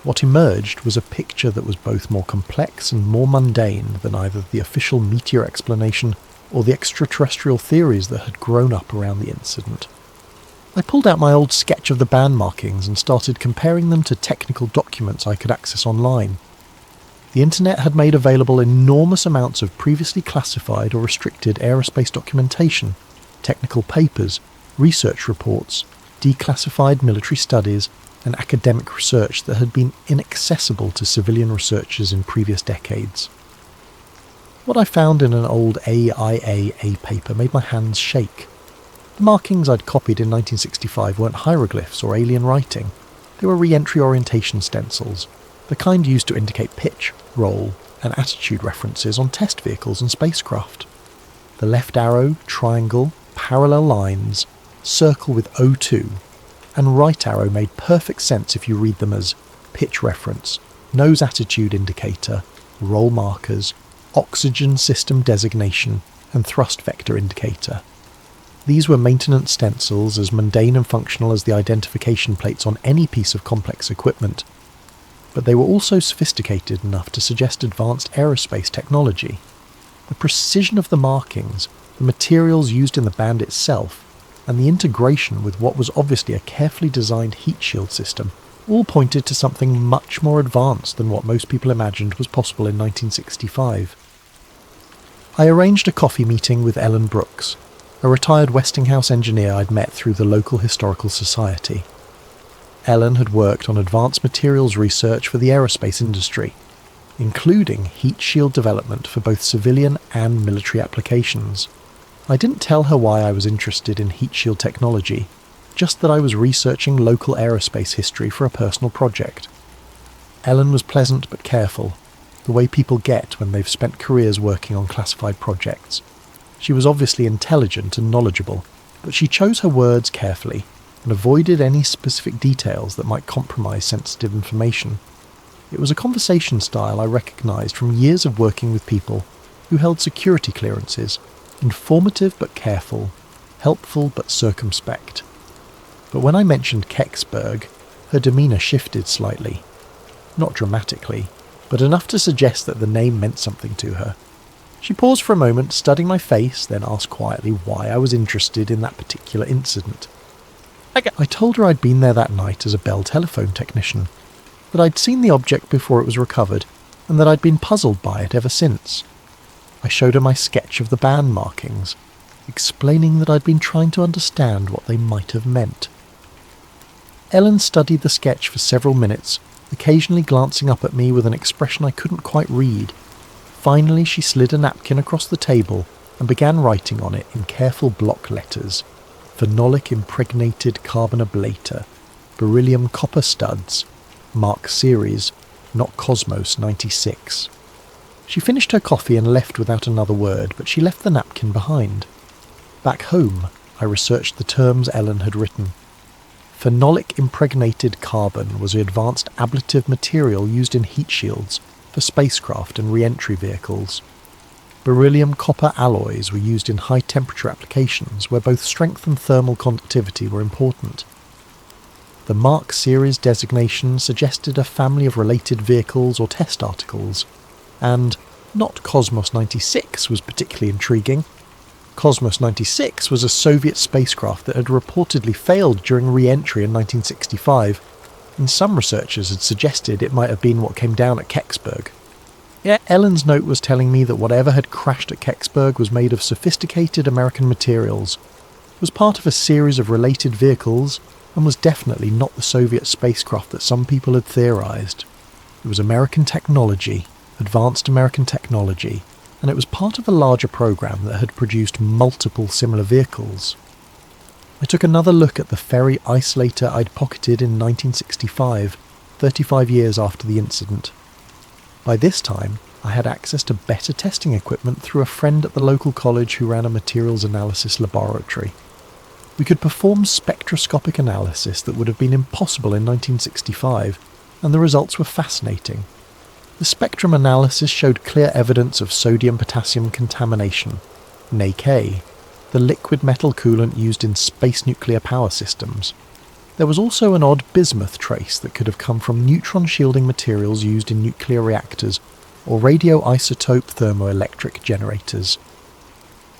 What emerged was a picture that was both more complex and more mundane than either the official meteor explanation or the extraterrestrial theories that had grown up around the incident. I pulled out my old sketch of the band markings and started comparing them to technical documents I could access online. The internet had made available enormous amounts of previously classified or restricted aerospace documentation, technical papers, research reports, declassified military studies, and academic research that had been inaccessible to civilian researchers in previous decades. What I found in an old AIAA paper made my hands shake. The markings I'd copied in 1965 weren't hieroglyphs or alien writing. They were re-entry orientation stencils, the kind used to indicate pitch, roll, and attitude references on test vehicles and spacecraft. The left arrow, triangle, parallel lines, circle with O2, and right arrow made perfect sense if you read them as pitch reference, nose attitude indicator, roll markers, oxygen system designation, and thrust vector indicator. These were maintenance stencils as mundane and functional as the identification plates on any piece of complex equipment, but they were also sophisticated enough to suggest advanced aerospace technology. The precision of the markings, the materials used in the band itself, and the integration with what was obviously a carefully designed heat shield system all pointed to something much more advanced than what most people imagined was possible in 1965. I arranged a coffee meeting with Ellen Brooks, a retired Westinghouse engineer I'd met through the local historical society. Ellen had worked on advanced materials research for the aerospace industry, including heat shield development for both civilian and military applications. I didn't tell her why I was interested in heat shield technology, just that I was researching local aerospace history for a personal project. Ellen was pleasant but careful, the way people get when they've spent careers working on classified projects. She was obviously intelligent and knowledgeable, but she chose her words carefully and avoided any specific details that might compromise sensitive information. It was a conversation style I recognised from years of working with people who held security clearances, informative but careful, helpful but circumspect. But when I mentioned Kecksburg, her demeanour shifted slightly. Not dramatically, but enough to suggest that the name meant something to her. She paused for a moment, studying my face, then asked quietly why I was interested in that particular incident. I told her I'd been there that night as a Bell telephone technician, that I'd seen the object before it was recovered, and that I'd been puzzled by it ever since. I showed her my sketch of the band markings, explaining that I'd been trying to understand what they might have meant. Ellen studied the sketch for several minutes, occasionally glancing up at me with an expression I couldn't quite read. Finally, she slid a napkin across the table and began writing on it in careful block letters: phenolic impregnated carbon ablator, beryllium copper studs, Mark Series, not Cosmos 96. She finished her coffee and left without another word, but she left the napkin behind. Back home, I researched the terms Ellen had written. Phenolic-impregnated carbon was the advanced ablative material used in heat shields for spacecraft and re-entry vehicles. Beryllium-copper alloys were used in high-temperature applications where both strength and thermal conductivity were important. The Mark series designation suggested a family of related vehicles or test articles, and not Cosmos 96 was particularly intriguing. Cosmos 96 was a Soviet spacecraft that had reportedly failed during re-entry in 1965, and some researchers had suggested it might have been what came down at Kecksburg. Yet Ellen's note was telling me that whatever had crashed at Kecksburg was made of sophisticated American materials, was part of a series of related vehicles, and was definitely not the Soviet spacecraft that some people had theorized. It was American technology, advanced American technology, and it was part of a larger program that had produced multiple similar vehicles. I took another look at the ferry isolator I'd pocketed in 1965, 35 years after the incident. By this time, I had access to better testing equipment through a friend at the local college who ran a materials analysis laboratory. We could perform spectroscopic analysis that would have been impossible in 1965, and the results were fascinating. The spectrum analysis showed clear evidence of sodium-potassium contamination, NaK, the liquid metal coolant used in space nuclear power systems. There was also an odd bismuth trace that could have come from neutron-shielding materials used in nuclear reactors or radioisotope thermoelectric generators.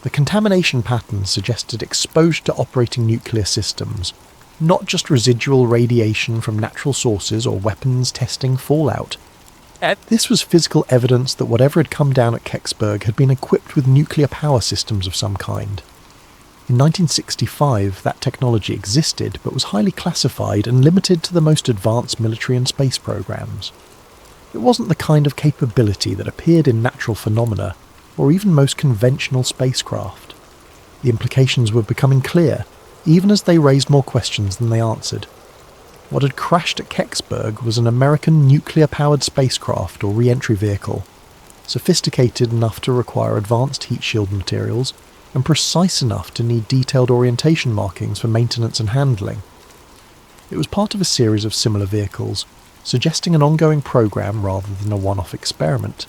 The contamination patterns suggested exposure to operating nuclear systems, not just residual radiation from natural sources or weapons testing fallout. This was physical evidence that whatever had come down at Kecksburg had been equipped with nuclear power systems of some kind. In 1965, that technology existed but was highly classified and limited to the most advanced military and space programs. It wasn't the kind of capability that appeared in natural phenomena or even most conventional spacecraft. The implications were becoming clear, even as they raised more questions than they answered. What had crashed at Kecksburg was an American nuclear-powered spacecraft or re-entry vehicle, sophisticated enough to require advanced heat shield materials and precise enough to need detailed orientation markings for maintenance and handling. It was part of a series of similar vehicles, suggesting an ongoing program rather than a one-off experiment.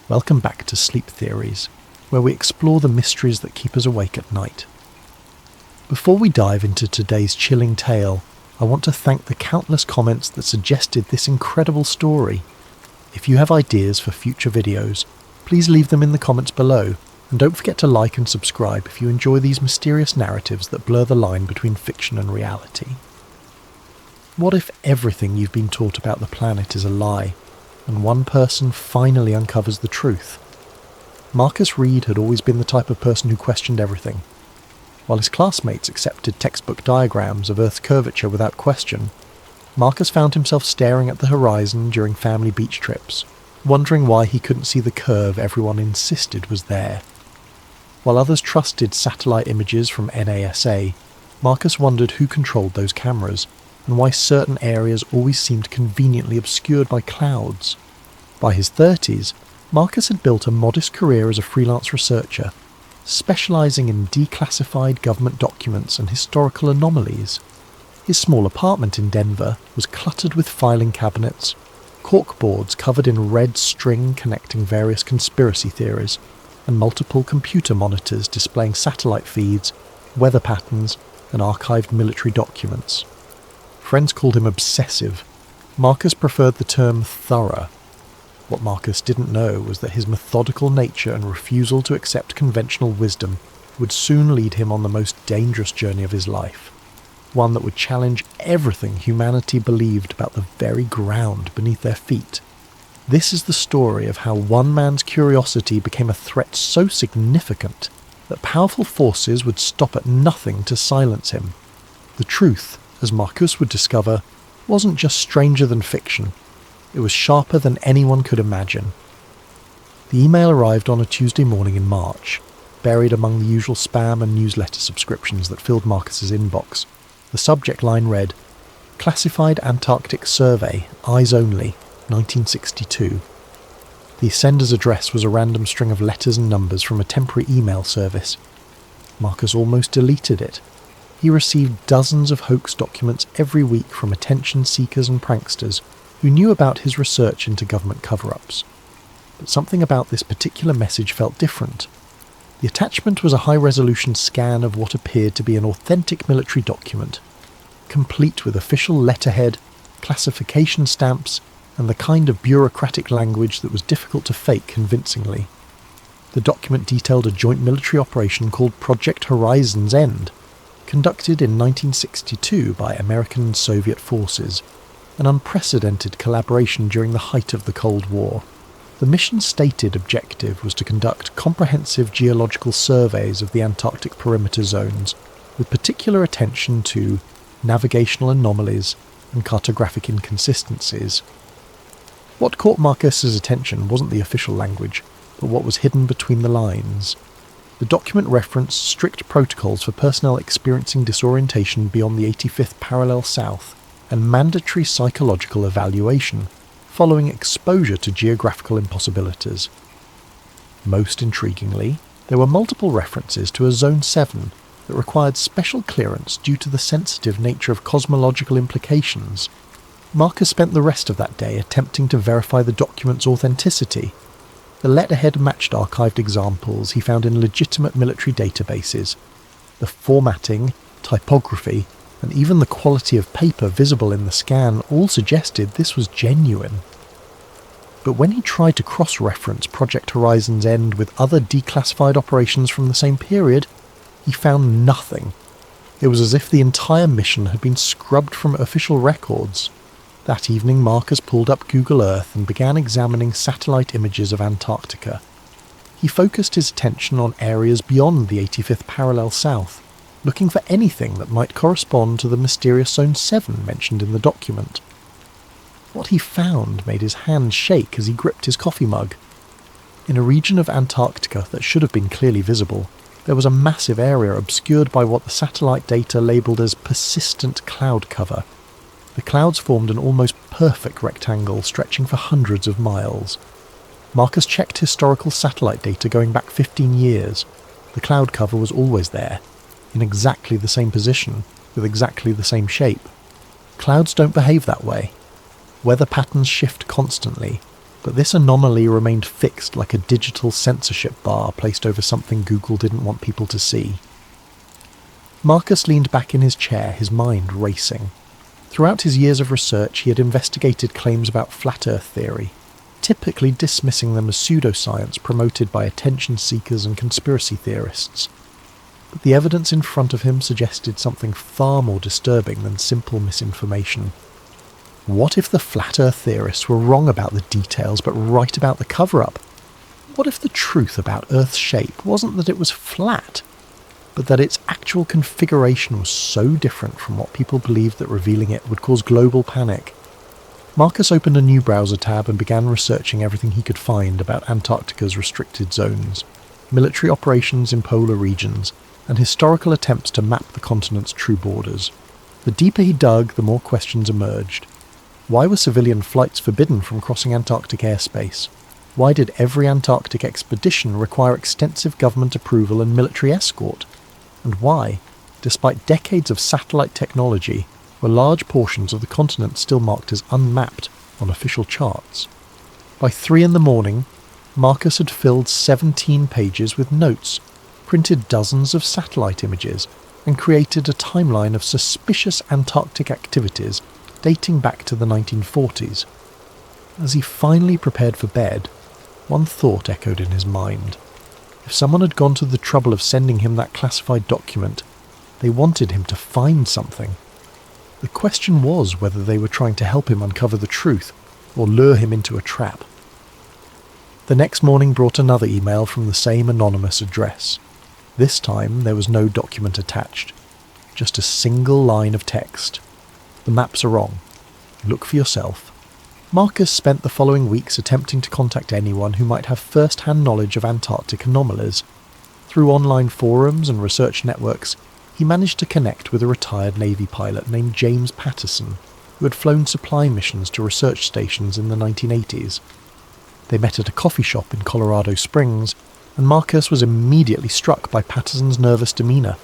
Welcome back to Sleep Theories, where we explore the mysteries that keep us awake at night. Before we dive into today's chilling tale, I want to thank the countless comments that suggested this incredible story. If you have ideas for future videos, please leave them in the comments below, and don't forget to like and subscribe if you enjoy these mysterious narratives that blur the line between fiction and reality. What if everything you've been taught about the planet is a lie, and one person finally uncovers the truth? Marcus Reed had always been the type of person who questioned everything. While his classmates accepted textbook diagrams of Earth's curvature without question, Marcus found himself staring at the horizon during family beach trips, wondering why he couldn't see the curve everyone insisted was there. While others trusted satellite images from NASA, Marcus wondered who controlled those cameras, and why certain areas always seemed conveniently obscured by clouds. By his 30s, Marcus had built a modest career as a freelance researcher, specialising in declassified government documents and historical anomalies. His small apartment in Denver was cluttered with filing cabinets, corkboards covered in red string connecting various conspiracy theories, and multiple computer monitors displaying satellite feeds, weather patterns, and archived military documents. Friends called him obsessive. Marcus preferred the term thorough. What Marcus didn't know was that his methodical nature and refusal to accept conventional wisdom would soon lead him on the most dangerous journey of his life, one that would challenge everything humanity believed about the very ground beneath their feet. This is the story of how one man's curiosity became a threat so significant that powerful forces would stop at nothing to silence him. The truth, as Marcus would discover, wasn't just stranger than fiction. It was sharper than anyone could imagine. The email arrived on a Tuesday morning in March, buried among the usual spam and newsletter subscriptions that filled Marcus's inbox. The subject line read, "Classified Antarctic Survey, Eyes Only, 1962. The sender's address was a random string of letters and numbers from a temporary email service. Marcus almost deleted it. He received dozens of hoax documents every week from attention seekers and pranksters who knew about his research into government cover-ups. But something about this particular message felt different. The attachment was a high-resolution scan of what appeared to be an authentic military document, complete with official letterhead, classification stamps, and the kind of bureaucratic language that was difficult to fake convincingly. The document detailed a joint military operation called Project Horizon's End, conducted in 1962 by American and Soviet forces, an unprecedented collaboration during the height of the Cold War. The mission's stated objective was to conduct comprehensive geological surveys of the Antarctic perimeter zones, with particular attention to navigational anomalies and cartographic inconsistencies. What caught Marcus's attention wasn't the official language, but what was hidden between the lines. The document referenced strict protocols for personnel experiencing disorientation beyond the 85th parallel south, and mandatory psychological evaluation following exposure to geographical impossibilities. Most intriguingly, there were multiple references to a Zone 7 that required special clearance due to the sensitive nature of cosmological implications. Marcus spent the rest of that day attempting to verify the document's authenticity. The letterhead matched archived examples he found in legitimate military databases. The formatting, typography, and even the quality of paper visible in the scan all suggested this was genuine. But when he tried to cross-reference Project Horizon's End with other declassified operations from the same period, he found nothing. It was as if the entire mission had been scrubbed from official records. That evening, Marcus pulled up Google Earth and began examining satellite images of Antarctica. He focused his attention on areas beyond the 85th parallel south, looking for anything that might correspond to the mysterious Zone 7 mentioned in the document. What he found made his hand shake as he gripped his coffee mug. In a region of Antarctica that should have been clearly visible, there was a massive area obscured by what the satellite data labelled as persistent cloud cover. The clouds formed an almost perfect rectangle stretching for hundreds of miles. Marcus checked historical satellite data going back 15 years. The cloud cover was always there, in exactly the same position, with exactly the same shape. Clouds don't behave that way. Weather patterns shift constantly, but this anomaly remained fixed like a digital censorship bar placed over something Google didn't want people to see. Marcus leaned back in his chair, his mind racing. Throughout his years of research, he had investigated claims about flat Earth theory, typically dismissing them as pseudoscience promoted by attention seekers and conspiracy theorists. But the evidence in front of him suggested something far more disturbing than simple misinformation. What if the flat Earth theorists were wrong about the details but right about the cover-up? What if the truth about Earth's shape wasn't that it was flat, but that its actual configuration was so different from what people believed that revealing it would cause global panic? Marcus opened a new browser tab and began researching everything he could find about Antarctica's restricted zones, military operations in polar regions, and historical attempts to map the continent's true borders. The deeper he dug, the more questions emerged. Why were civilian flights forbidden from crossing Antarctic airspace? Why did every Antarctic expedition require extensive government approval and military escort? And why, despite decades of satellite technology, were large portions of the continent still marked as unmapped on official charts? By 3 a.m, Marcus had filled 17 pages with notes, printed dozens of satellite images, and created a timeline of suspicious Antarctic activities dating back to the 1940s. As he finally prepared for bed, one thought echoed in his mind. If someone had gone to the trouble of sending him that classified document, they wanted him to find something. The question was whether they were trying to help him uncover the truth or lure him into a trap. The next morning brought another email from the same anonymous address. This time there was no document attached, just a single line of text. The maps are wrong. Look for yourself. Marcus spent the following weeks attempting to contact anyone who might have first-hand knowledge of Antarctic anomalies. Through online forums and research networks, he managed to connect with a retired Navy pilot named James Patterson, who had flown supply missions to research stations in the 1980s. They met at a coffee shop in Colorado Springs and Marcus was immediately struck by Patterson's nervous demeanour.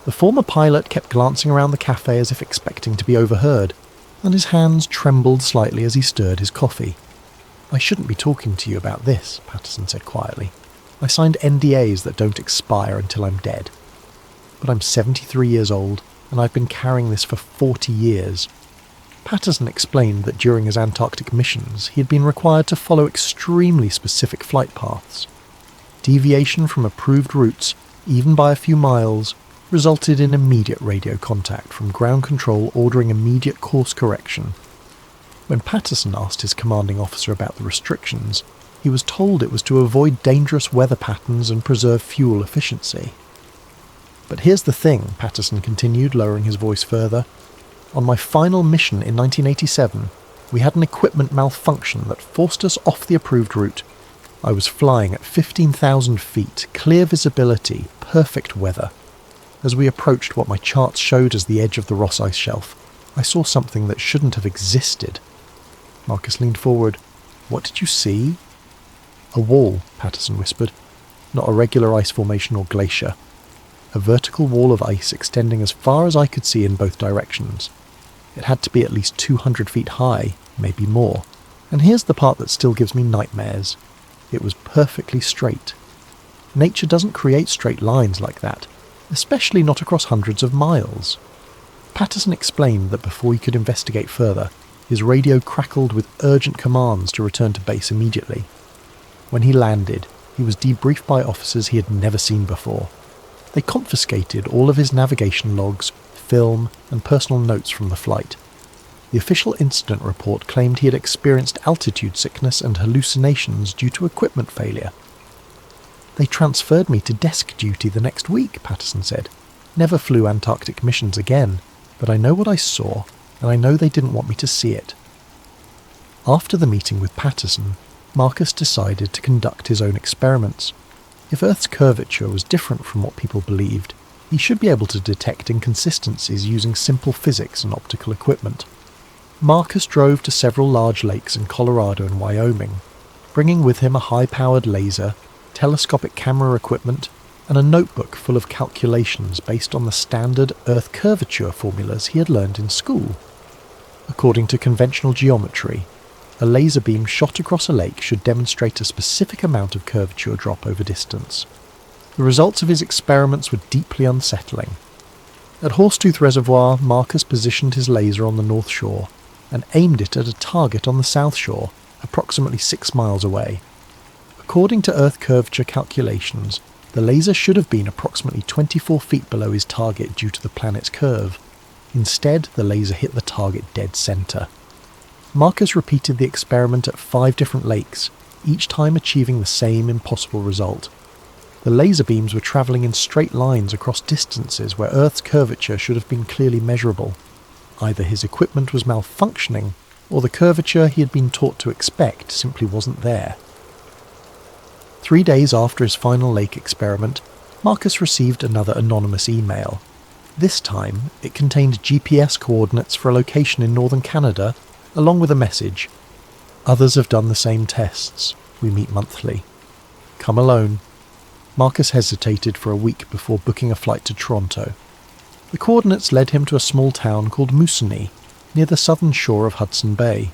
The former pilot kept glancing around the cafe as if expecting to be overheard, and his hands trembled slightly as he stirred his coffee. "I shouldn't be talking to you about this," Patterson said quietly. "I signed NDAs that don't expire until I'm dead. But I'm 73 years old, and I've been carrying this for 40 years. Patterson explained that during his Antarctic missions, he had been required to follow extremely specific flight paths. Deviation from approved routes, even by a few miles, resulted in immediate radio contact from ground control ordering immediate course correction. When Patterson asked his commanding officer about the restrictions, he was told it was to avoid dangerous weather patterns and preserve fuel efficiency. But here's the thing," Patterson continued, lowering his voice further. "On my final mission in 1987, we had an equipment malfunction that forced us off the approved route. I was flying at 15,000 feet, clear visibility, perfect weather. As we approached what my charts showed as the edge of the Ross Ice Shelf, I saw something that shouldn't have existed." Marcus leaned forward. "What did you see?" "A wall," Patterson whispered. "Not a regular ice formation or glacier. A vertical wall of ice extending as far as I could see in both directions. It had to be at least 200 feet high, maybe more. And here's the part that still gives me nightmares. It was perfectly straight. Nature doesn't create straight lines like that, especially not across hundreds of miles." Patterson explained that before he could investigate further, his radio crackled with urgent commands to return to base immediately. When he landed, he was debriefed by officers he had never seen before. They confiscated all of his navigation logs, film, and personal notes from the flight. The official incident report claimed he had experienced altitude sickness and hallucinations due to equipment failure. "They transferred me to desk duty the next week," Patterson said. "Never flew Antarctic missions again, but I know what I saw, and I know they didn't want me to see it." After the meeting with Patterson, Marcus decided to conduct his own experiments. If Earth's curvature was different from what people believed, he should be able to detect inconsistencies using simple physics and optical equipment. Marcus drove to several large lakes in Colorado and Wyoming, bringing with him a high-powered laser, telescopic camera equipment, and a notebook full of calculations based on the standard Earth curvature formulas he had learned in school. According to conventional geometry, a laser beam shot across a lake should demonstrate a specific amount of curvature drop over distance. The results of his experiments were deeply unsettling. At Horsetooth Reservoir, Marcus positioned his laser on the north shore and aimed it at a target on the south shore, approximately 6 miles away. According to Earth curvature calculations, the laser should have been approximately 24 feet below his target due to the planet's curve. Instead, the laser hit the target dead center. Marcus repeated the experiment at 5 different lakes, each time achieving the same impossible result. The laser beams were travelling in straight lines across distances where Earth's curvature should have been clearly measurable. Either his equipment was malfunctioning, or the curvature he had been taught to expect simply wasn't there. 3 days after his final lake experiment, Marcus received another anonymous email. This time, it contained GPS coordinates for a location in northern Canada, along with a message. "Others have done the same tests. We meet monthly. Come alone." Marcus hesitated for a week before booking a flight to Toronto. The coordinates led him to a small town called Moosonee, near the southern shore of Hudson Bay.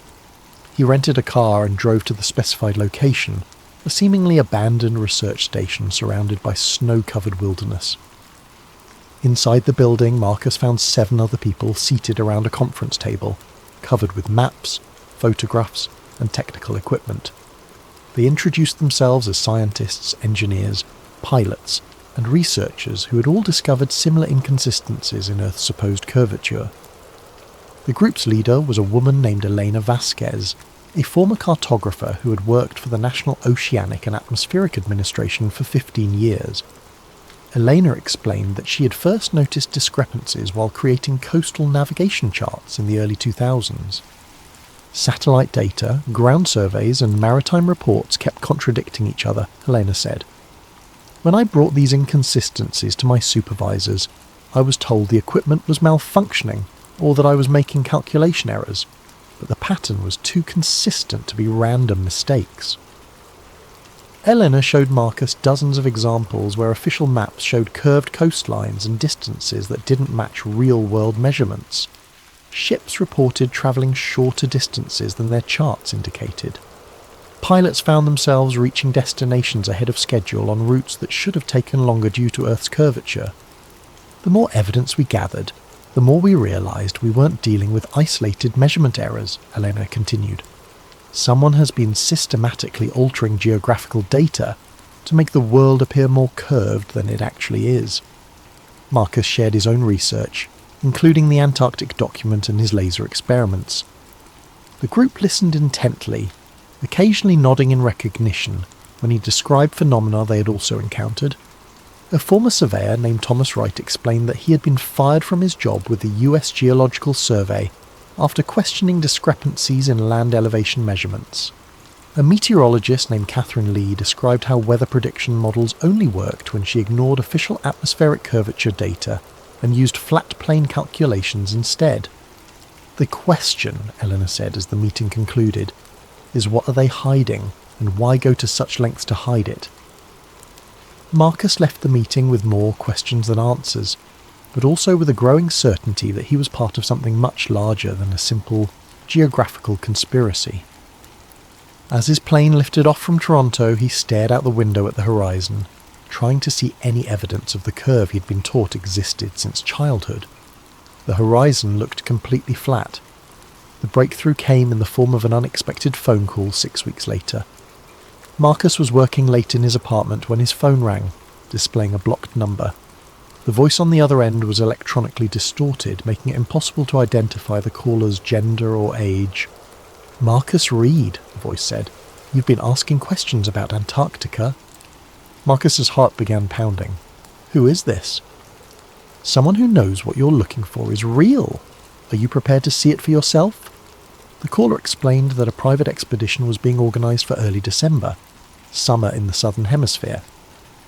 He rented a car and drove to the specified location, a seemingly abandoned research station surrounded by snow-covered wilderness. Inside the building, Marcus found 7 other people seated around a conference table, covered with maps, photographs, and technical equipment. They introduced themselves as scientists, engineers, pilots, and researchers who had all discovered similar inconsistencies in Earth's supposed curvature. The group's leader was a woman named Elena Vasquez, a former cartographer who had worked for the National Oceanic and Atmospheric Administration for 15 years. Elena explained that she had first noticed discrepancies while creating coastal navigation charts in the early 2000s. Satellite data, ground surveys, and maritime reports kept contradicting each other, Elena said. When I brought these inconsistencies to my supervisors, I was told the equipment was malfunctioning or that I was making calculation errors, but the pattern was too consistent to be random mistakes. Eleanor showed Marcus dozens of examples where official maps showed curved coastlines and distances that didn't match real-world measurements. Ships reported travelling shorter distances than their charts indicated. Pilots found themselves reaching destinations ahead of schedule on routes that should have taken longer due to Earth's curvature. The more evidence we gathered, the more we realised we weren't dealing with isolated measurement errors, Elena continued. Someone has been systematically altering geographical data to make the world appear more curved than it actually is. Marcus shared his own research, including the Antarctic document and his laser experiments. The group listened intently, occasionally nodding in recognition when he described phenomena they had also encountered. A former surveyor named Thomas Wright explained that he had been fired from his job with the US Geological Survey after questioning discrepancies in land elevation measurements. A meteorologist named Catherine Lee described how weather prediction models only worked when she ignored official atmospheric curvature data and used flat plane calculations instead. The question, Eleanor said as the meeting concluded, is what are they hiding and why go to such lengths to hide it? Marcus left the meeting with more questions than answers, but also with a growing certainty that he was part of something much larger than a simple geographical conspiracy. As his plane lifted off from Toronto, he stared out the window at the horizon, trying to see any evidence of the curve he'd been taught existed since childhood. The horizon looked completely flat. The breakthrough came in the form of an unexpected phone call 6 weeks later. Marcus was working late in his apartment when his phone rang, displaying a blocked number. The voice on the other end was electronically distorted, making it impossible to identify the caller's gender or age. "Marcus Reed," the voice said. "You've been asking questions about Antarctica." Marcus's heart began pounding. "Who is this?" "Someone who knows what you're looking for is real. Are you prepared to see it for yourself?" The caller explained that a private expedition was being organised for early December, summer in the southern hemisphere.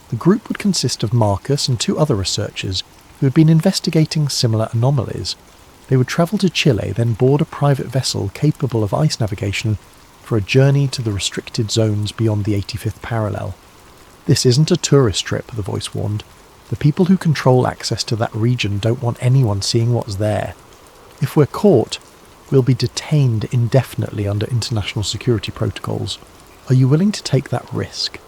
The group would consist of Marcus and 2 other researchers who had been investigating similar anomalies. They would travel to Chile, then board a private vessel capable of ice navigation for a journey to the restricted zones beyond the 85th parallel. "This isn't a tourist trip," the voice warned. "The people who control access to that region don't want anyone seeing what's there. If we're caught, we'll be detained indefinitely under international security protocols. Are you willing to take that risk?"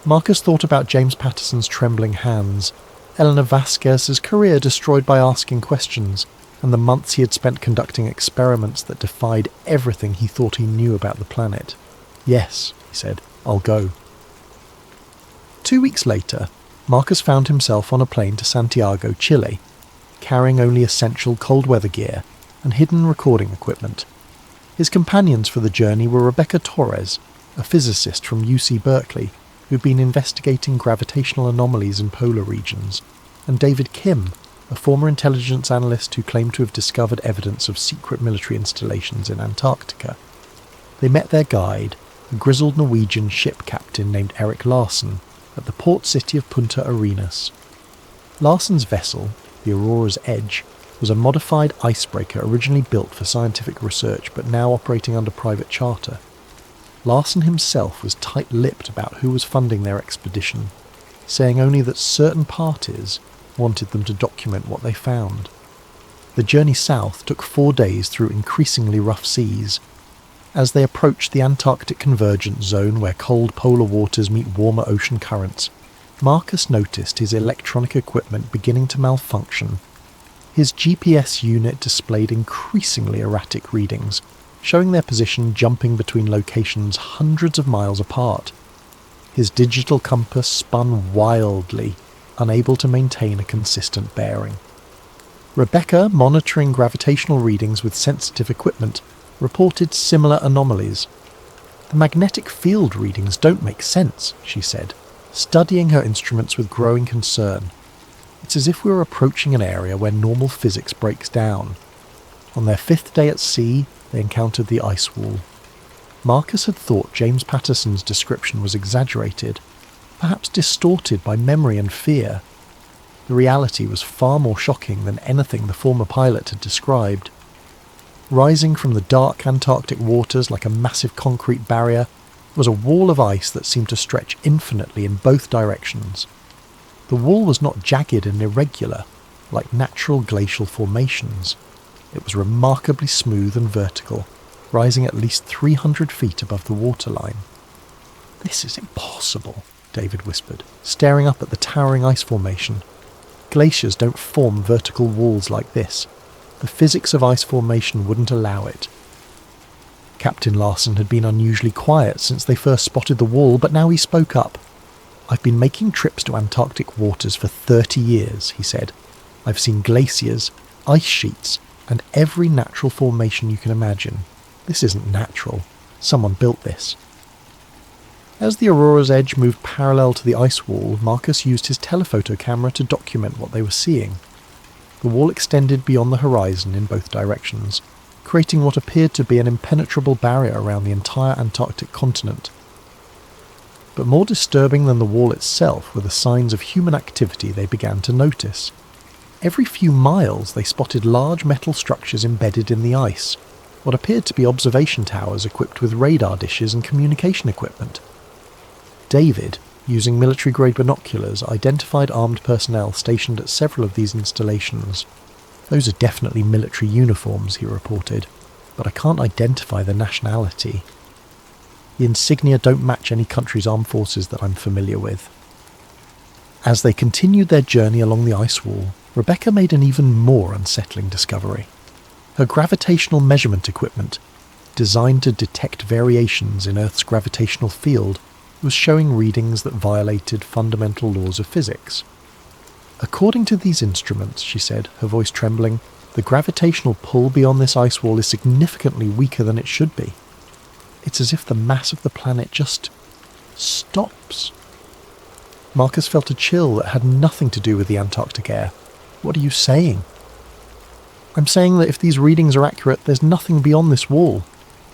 Marcus thought about James Patterson's trembling hands, Eleanor Vasquez's career destroyed by asking questions, and the months he had spent conducting experiments that defied everything he thought he knew about the planet. "Yes," he said, "I'll go." 2 weeks later, Marcus found himself on a plane to Santiago, Chile, carrying only essential cold weather gear and hidden recording equipment. His companions for the journey were Rebecca Torres, a physicist from UC Berkeley, who'd been investigating gravitational anomalies in polar regions, and David Kim, a former intelligence analyst who claimed to have discovered evidence of secret military installations in Antarctica. They met their guide, a grizzled Norwegian ship captain named Erik Larsen, at the port city of Punta Arenas. Larsen's vessel, the Aurora's Edge, was a modified icebreaker originally built for scientific research but now operating under private charter. Larsen himself was tight-lipped about who was funding their expedition, saying only that certain parties wanted them to document what they found. The journey south took 4 days through increasingly rough seas. As they approached the Antarctic convergence zone where cold polar waters meet warmer ocean currents, Marcus noticed his electronic equipment beginning to malfunction. His GPS unit displayed increasingly erratic readings, showing their position jumping between locations hundreds of miles apart. His digital compass spun wildly, unable to maintain a consistent bearing. Rebecca, monitoring gravitational readings with sensitive equipment, reported similar anomalies. "The magnetic field readings don't make sense," she said, studying her instruments with growing concern. "It's as if we were approaching an area where normal physics breaks down." On their 5th day at sea, they encountered the ice wall. Marcus had thought James Patterson's description was exaggerated, perhaps distorted by memory and fear. The reality was far more shocking than anything the former pilot had described. Rising from the dark Antarctic waters like a massive concrete barrier, was a wall of ice that seemed to stretch infinitely in both directions. The wall was not jagged and irregular, like natural glacial formations. It was remarkably smooth and vertical, rising at least 300 feet above the waterline. "This is impossible," David whispered, staring up at the towering ice formation. "Glaciers don't form vertical walls like this. The physics of ice formation wouldn't allow it." Captain Larson had been unusually quiet since they first spotted the wall, but now he spoke up. "I've been making trips to Antarctic waters for 30 years, he said. "I've seen glaciers, ice sheets, and every natural formation you can imagine. This isn't natural. Someone built this." As the Aurora's edge moved parallel to the ice wall, Marcus used his telephoto camera to document what they were seeing. The wall extended beyond the horizon in both directions, creating what appeared to be an impenetrable barrier around the entire Antarctic continent. But more disturbing than the wall itself were the signs of human activity they began to notice. Every few miles they spotted large metal structures embedded in the ice, what appeared to be observation towers equipped with radar dishes and communication equipment. David, using military-grade binoculars, identified armed personnel stationed at several of these installations. "Those are definitely military uniforms," he reported, "but I can't identify the nationality. The insignia don't match any country's armed forces that I'm familiar with." As they continued their journey along the ice wall, Rebecca made an even more unsettling discovery. Her gravitational measurement equipment, designed to detect variations in Earth's gravitational field, was showing readings that violated fundamental laws of physics. "According to these instruments," she said, her voice trembling, "the gravitational pull beyond this ice wall is significantly weaker than it should be. It's as if the mass of the planet just stops." Marcus felt a chill that had nothing to do with the Antarctic air. "What are you saying?" "I'm saying that if these readings are accurate, there's nothing beyond this wall.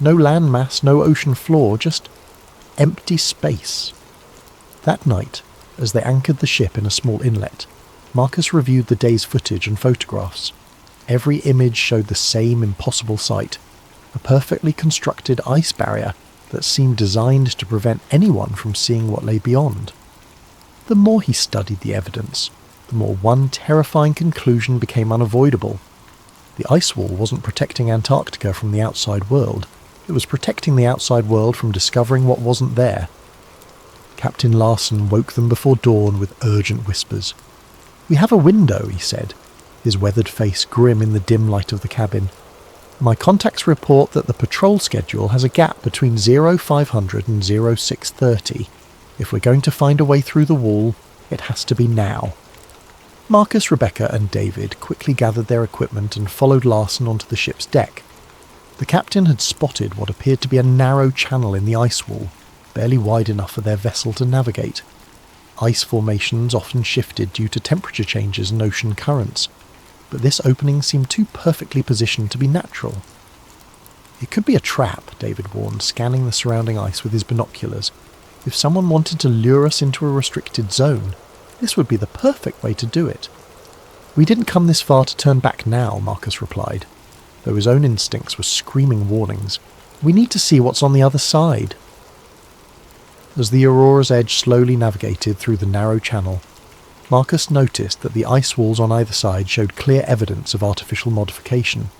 No land mass, no ocean floor, just empty space." That night, as they anchored the ship in a small inlet, Marcus reviewed the day's footage and photographs. Every image showed the same impossible sight, a perfectly constructed ice barrier that seemed designed to prevent anyone from seeing what lay beyond. The more he studied the evidence, the more one terrifying conclusion became unavoidable. The ice wall wasn't protecting Antarctica from the outside world. It was protecting the outside world from discovering what wasn't there. Captain Larson woke them before dawn with urgent whispers. "We have a window," he said, his weathered face grim in the dim light of the cabin. "My contacts report that the patrol schedule has a gap between 0500 and 0630. If we're going to find a way through the wall, it has to be now." Marcus, Rebecca and David quickly gathered their equipment and followed Larson onto the ship's deck. The captain had spotted what appeared to be a narrow channel in the ice wall, barely wide enough for their vessel to navigate. Ice formations often shifted due to temperature changes and ocean currents, but this opening seemed too perfectly positioned to be natural. "It could be a trap," David warned, scanning the surrounding ice with his binoculars. "If someone wanted to lure us into a restricted zone, this would be the perfect way to do it." "We didn't come this far to turn back now," Marcus replied, though his own instincts were screaming warnings. "We need to see what's on the other side." As the Aurora's edge slowly navigated through the narrow channel, Marcus noticed that the ice walls on either side showed clear evidence of artificial modification.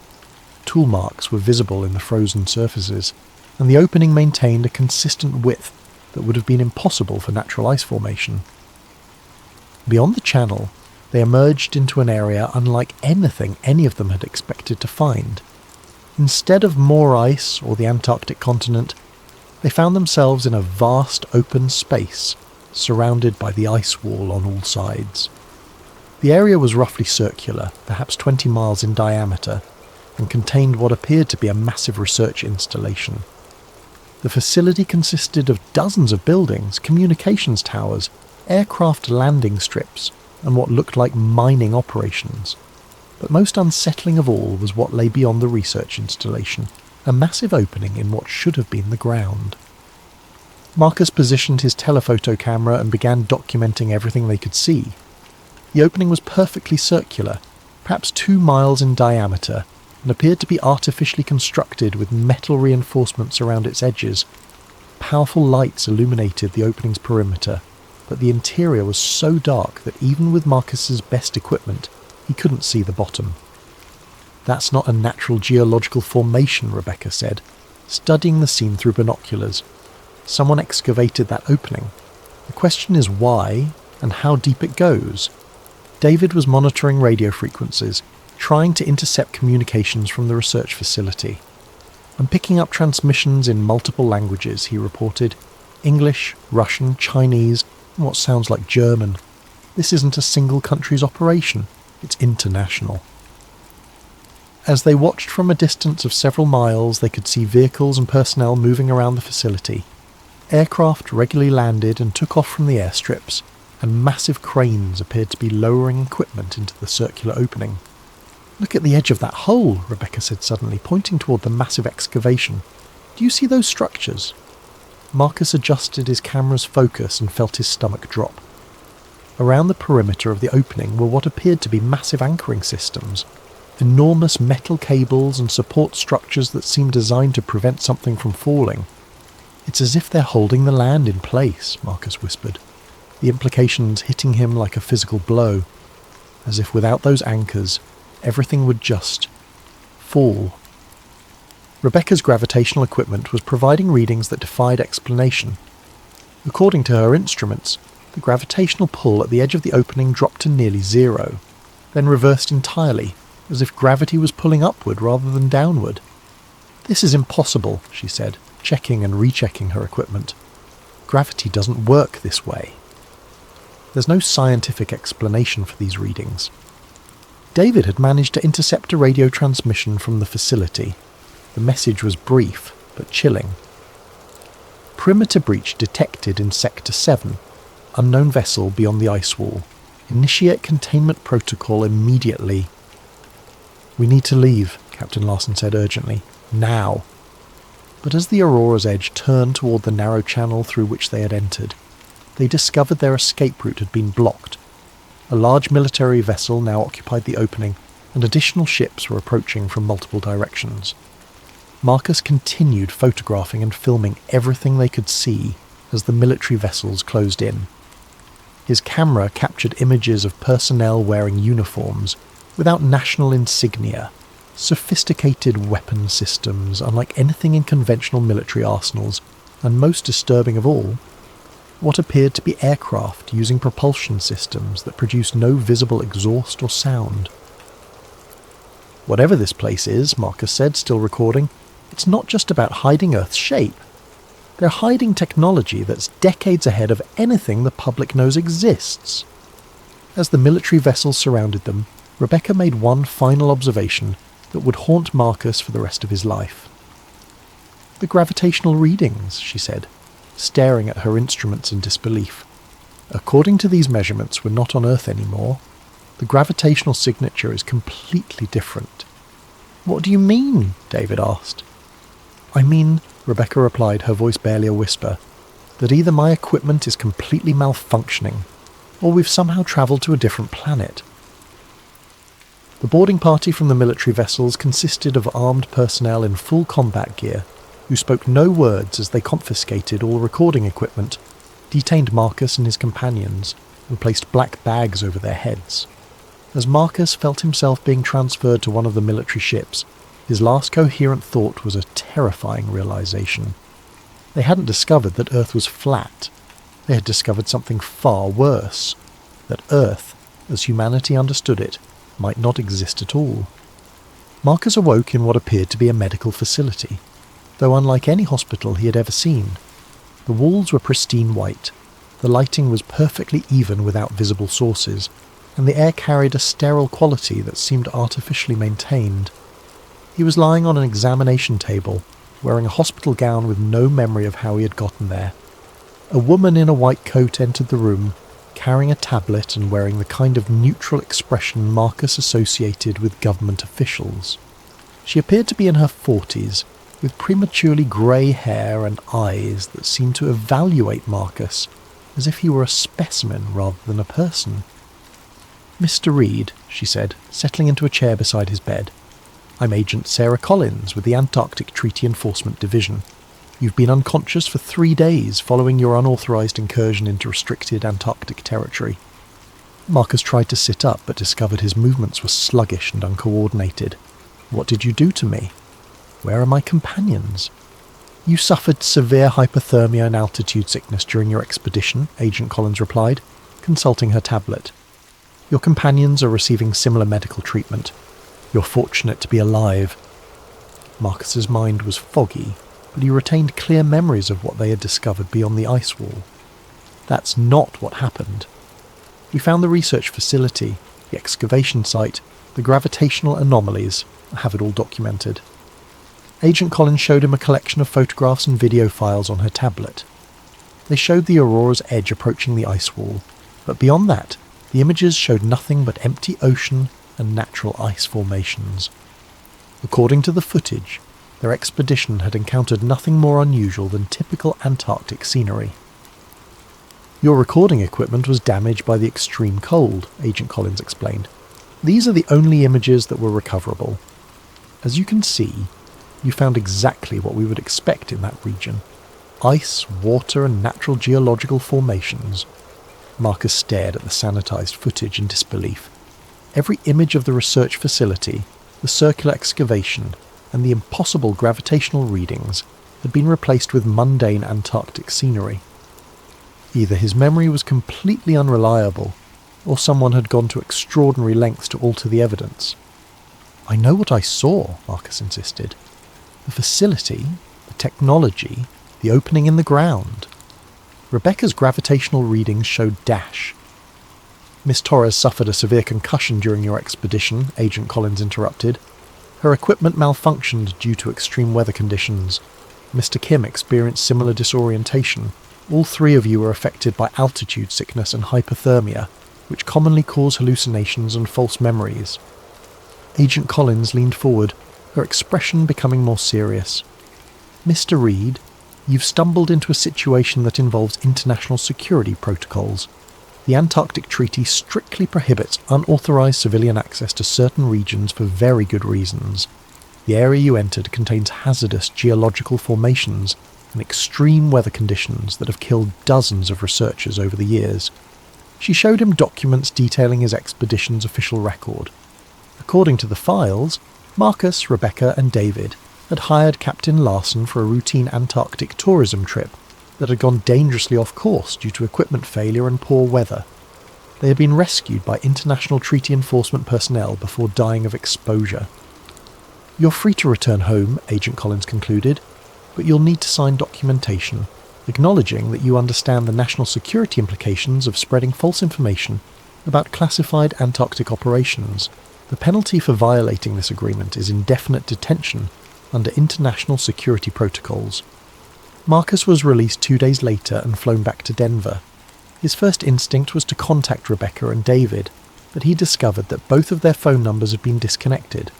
Tool marks were visible in the frozen surfaces, and the opening maintained a consistent width that would have been impossible for natural ice formation. Beyond the channel, they emerged into an area unlike anything any of them had expected to find. Instead of more ice or the Antarctic continent, they found themselves in a vast open space, surrounded by the ice wall on all sides. The area was roughly circular, perhaps 20 miles in diameter, and contained what appeared to be a massive research installation. The facility consisted of dozens of buildings, communications towers, aircraft landing strips, and what looked like mining operations. But most unsettling of all was what lay beyond the research installation, a massive opening in what should have been the ground. Marcus positioned his telephoto camera and began documenting everything they could see. The opening was perfectly circular, perhaps 2 miles in diameter, and appeared to be artificially constructed with metal reinforcements around its edges. Powerful lights illuminated the opening's perimeter, but the interior was so dark that even with Marcus's best equipment, he couldn't see the bottom. "That's not a natural geological formation," Rebecca said, studying the scene through binoculars. "Someone excavated that opening. The question is why and how deep it goes." David was monitoring radio frequencies, trying to intercept communications from the research facility. "I'm picking up transmissions in multiple languages," he reported. "English, Russian, Chinese, and what sounds like German. This isn't a single country's operation, it's international." As they watched from a distance of several miles, they could see vehicles and personnel moving around the facility. Aircraft regularly landed and took off from the airstrips, and massive cranes appeared to be lowering equipment into the circular opening. "Look at the edge of that hole," Rebecca said suddenly, pointing toward the massive excavation. "Do you see those structures?" Marcus adjusted his camera's focus and felt his stomach drop. Around the perimeter of the opening were what appeared to be massive anchoring systems, enormous metal cables and support structures that seemed designed to prevent something from falling. "It's as if they're holding the land in place," Marcus whispered, the implications hitting him like a physical blow, as if without those anchors, everything would just fall. Rebecca's gravitational equipment was providing readings that defied explanation. According to her instruments, the gravitational pull at the edge of the opening dropped to nearly zero, then reversed entirely, as if gravity was pulling upward rather than downward. "This is impossible," she said, checking and rechecking her equipment. "Gravity doesn't work this way." There's no scientific explanation for these readings. David had managed to intercept a radio transmission from the facility. The message was brief, but chilling. "Perimeter breach detected in Sector 7. Unknown vessel beyond the ice wall. Initiate containment protocol immediately." "We need to leave," Captain Larson said urgently. "Now." But as the Aurora's edge turned toward the narrow channel through which they had entered, they discovered their escape route had been blocked. A large military vessel now occupied the opening, and additional ships were approaching from multiple directions. Marcus continued photographing and filming everything they could see as the military vessels closed in. His camera captured images of personnel wearing uniforms without national insignia, sophisticated weapon systems unlike anything in conventional military arsenals, and most disturbing of all, what appeared to be aircraft using propulsion systems that produced no visible exhaust or sound. "Whatever this place is," Marcus said, still recording, "it's not just about hiding Earth's shape. They're hiding technology that's decades ahead of anything the public knows exists." As the military vessels surrounded them, Rebecca made one final observation that would haunt Marcus for the rest of his life. "The gravitational readings," she said, staring at her instruments in disbelief. "According to these measurements, we're not on Earth anymore. The gravitational signature is completely different." "What do you mean?" David asked. "I mean," Rebecca replied, her voice barely a whisper, "that either my equipment is completely malfunctioning, or we've somehow travelled to a different planet." The boarding party from the military vessels consisted of armed personnel in full combat gear, who spoke no words as they confiscated all recording equipment, detained Marcus and his companions, and placed black bags over their heads. As Marcus felt himself being transferred to one of the military ships, his last coherent thought was a terrifying realization. They hadn't discovered that Earth was flat. They had discovered something far worse, that Earth, as humanity understood it, might not exist at all. Marcus awoke in what appeared to be a medical facility, though unlike any hospital he had ever seen. The walls were pristine white, the lighting was perfectly even without visible sources, and the air carried a sterile quality that seemed artificially maintained. He was lying on an examination table, wearing a hospital gown with no memory of how he had gotten there. A woman in a white coat entered the room, carrying a tablet and wearing the kind of neutral expression Marcus associated with government officials. She appeared to be in her 40s, with prematurely grey hair and eyes that seemed to evaluate Marcus as if he were a specimen rather than a person. "Mr. Reed," she said, settling into a chair beside his bed. "I'm Agent Sarah Collins with the Antarctic Treaty Enforcement Division. You've been unconscious for 3 days following your unauthorized incursion into restricted Antarctic territory. Marcus tried to sit up but discovered his movements were sluggish and uncoordinated. What did you do to me? Where are my companions? You suffered severe hypothermia and altitude sickness during your expedition, Agent Collins replied, consulting her tablet. Your companions are receiving similar medical treatment. You're fortunate to be alive. Marcus's mind was foggy, but he retained clear memories of what they had discovered beyond the ice wall. That's not what happened. We found the research facility, the excavation site, the gravitational anomalies. I have it all documented. Agent Collins showed him a collection of photographs and video files on her tablet. They showed the Aurora's edge approaching the ice wall, but beyond that, the images showed nothing but empty ocean and natural ice formations. According to the footage, their expedition had encountered nothing more unusual than typical Antarctic scenery. Your recording equipment was damaged by the extreme cold, Agent Collins explained. These are the only images that were recoverable. As you can see, you found exactly what we would expect in that region. Ice, water and natural geological formations. Marcus stared at the sanitized footage in disbelief. Every image of the research facility, the circular excavation, and the impossible gravitational readings had been replaced with mundane Antarctic scenery. Either his memory was completely unreliable, or someone had gone to extraordinary lengths to alter the evidence. I know what I saw, Marcus insisted. The facility, the technology, the opening in the ground. Rebecca's gravitational readings showed dash. Miss Torres suffered a severe concussion during your expedition, Agent Collins interrupted. Her equipment malfunctioned due to extreme weather conditions. Mr. Kim experienced similar disorientation. All 3 of you were affected by altitude sickness and hypothermia, which commonly cause hallucinations and false memories. Agent Collins leaned forward, her expression becoming more serious. Mr. Reed, you've stumbled into a situation that involves international security protocols. The Antarctic Treaty strictly prohibits unauthorized civilian access to certain regions for very good reasons. The area you entered contains hazardous geological formations and extreme weather conditions that have killed dozens of researchers over the years. She showed him documents detailing his expedition's official record. According to the files, Marcus, Rebecca and David had hired Captain Larson for a routine Antarctic tourism trip that had gone dangerously off course due to equipment failure and poor weather. They had been rescued by international treaty enforcement personnel before dying of exposure. You're free to return home, Agent Collins concluded, but you'll need to sign documentation, acknowledging that you understand the national security implications of spreading false information about classified Antarctic operations. The penalty for violating this agreement is indefinite detention under international security protocols. Marcus was released 2 days later and flown back to Denver. His first instinct was to contact Rebecca and David, but he discovered that both of their phone numbers had been disconnected.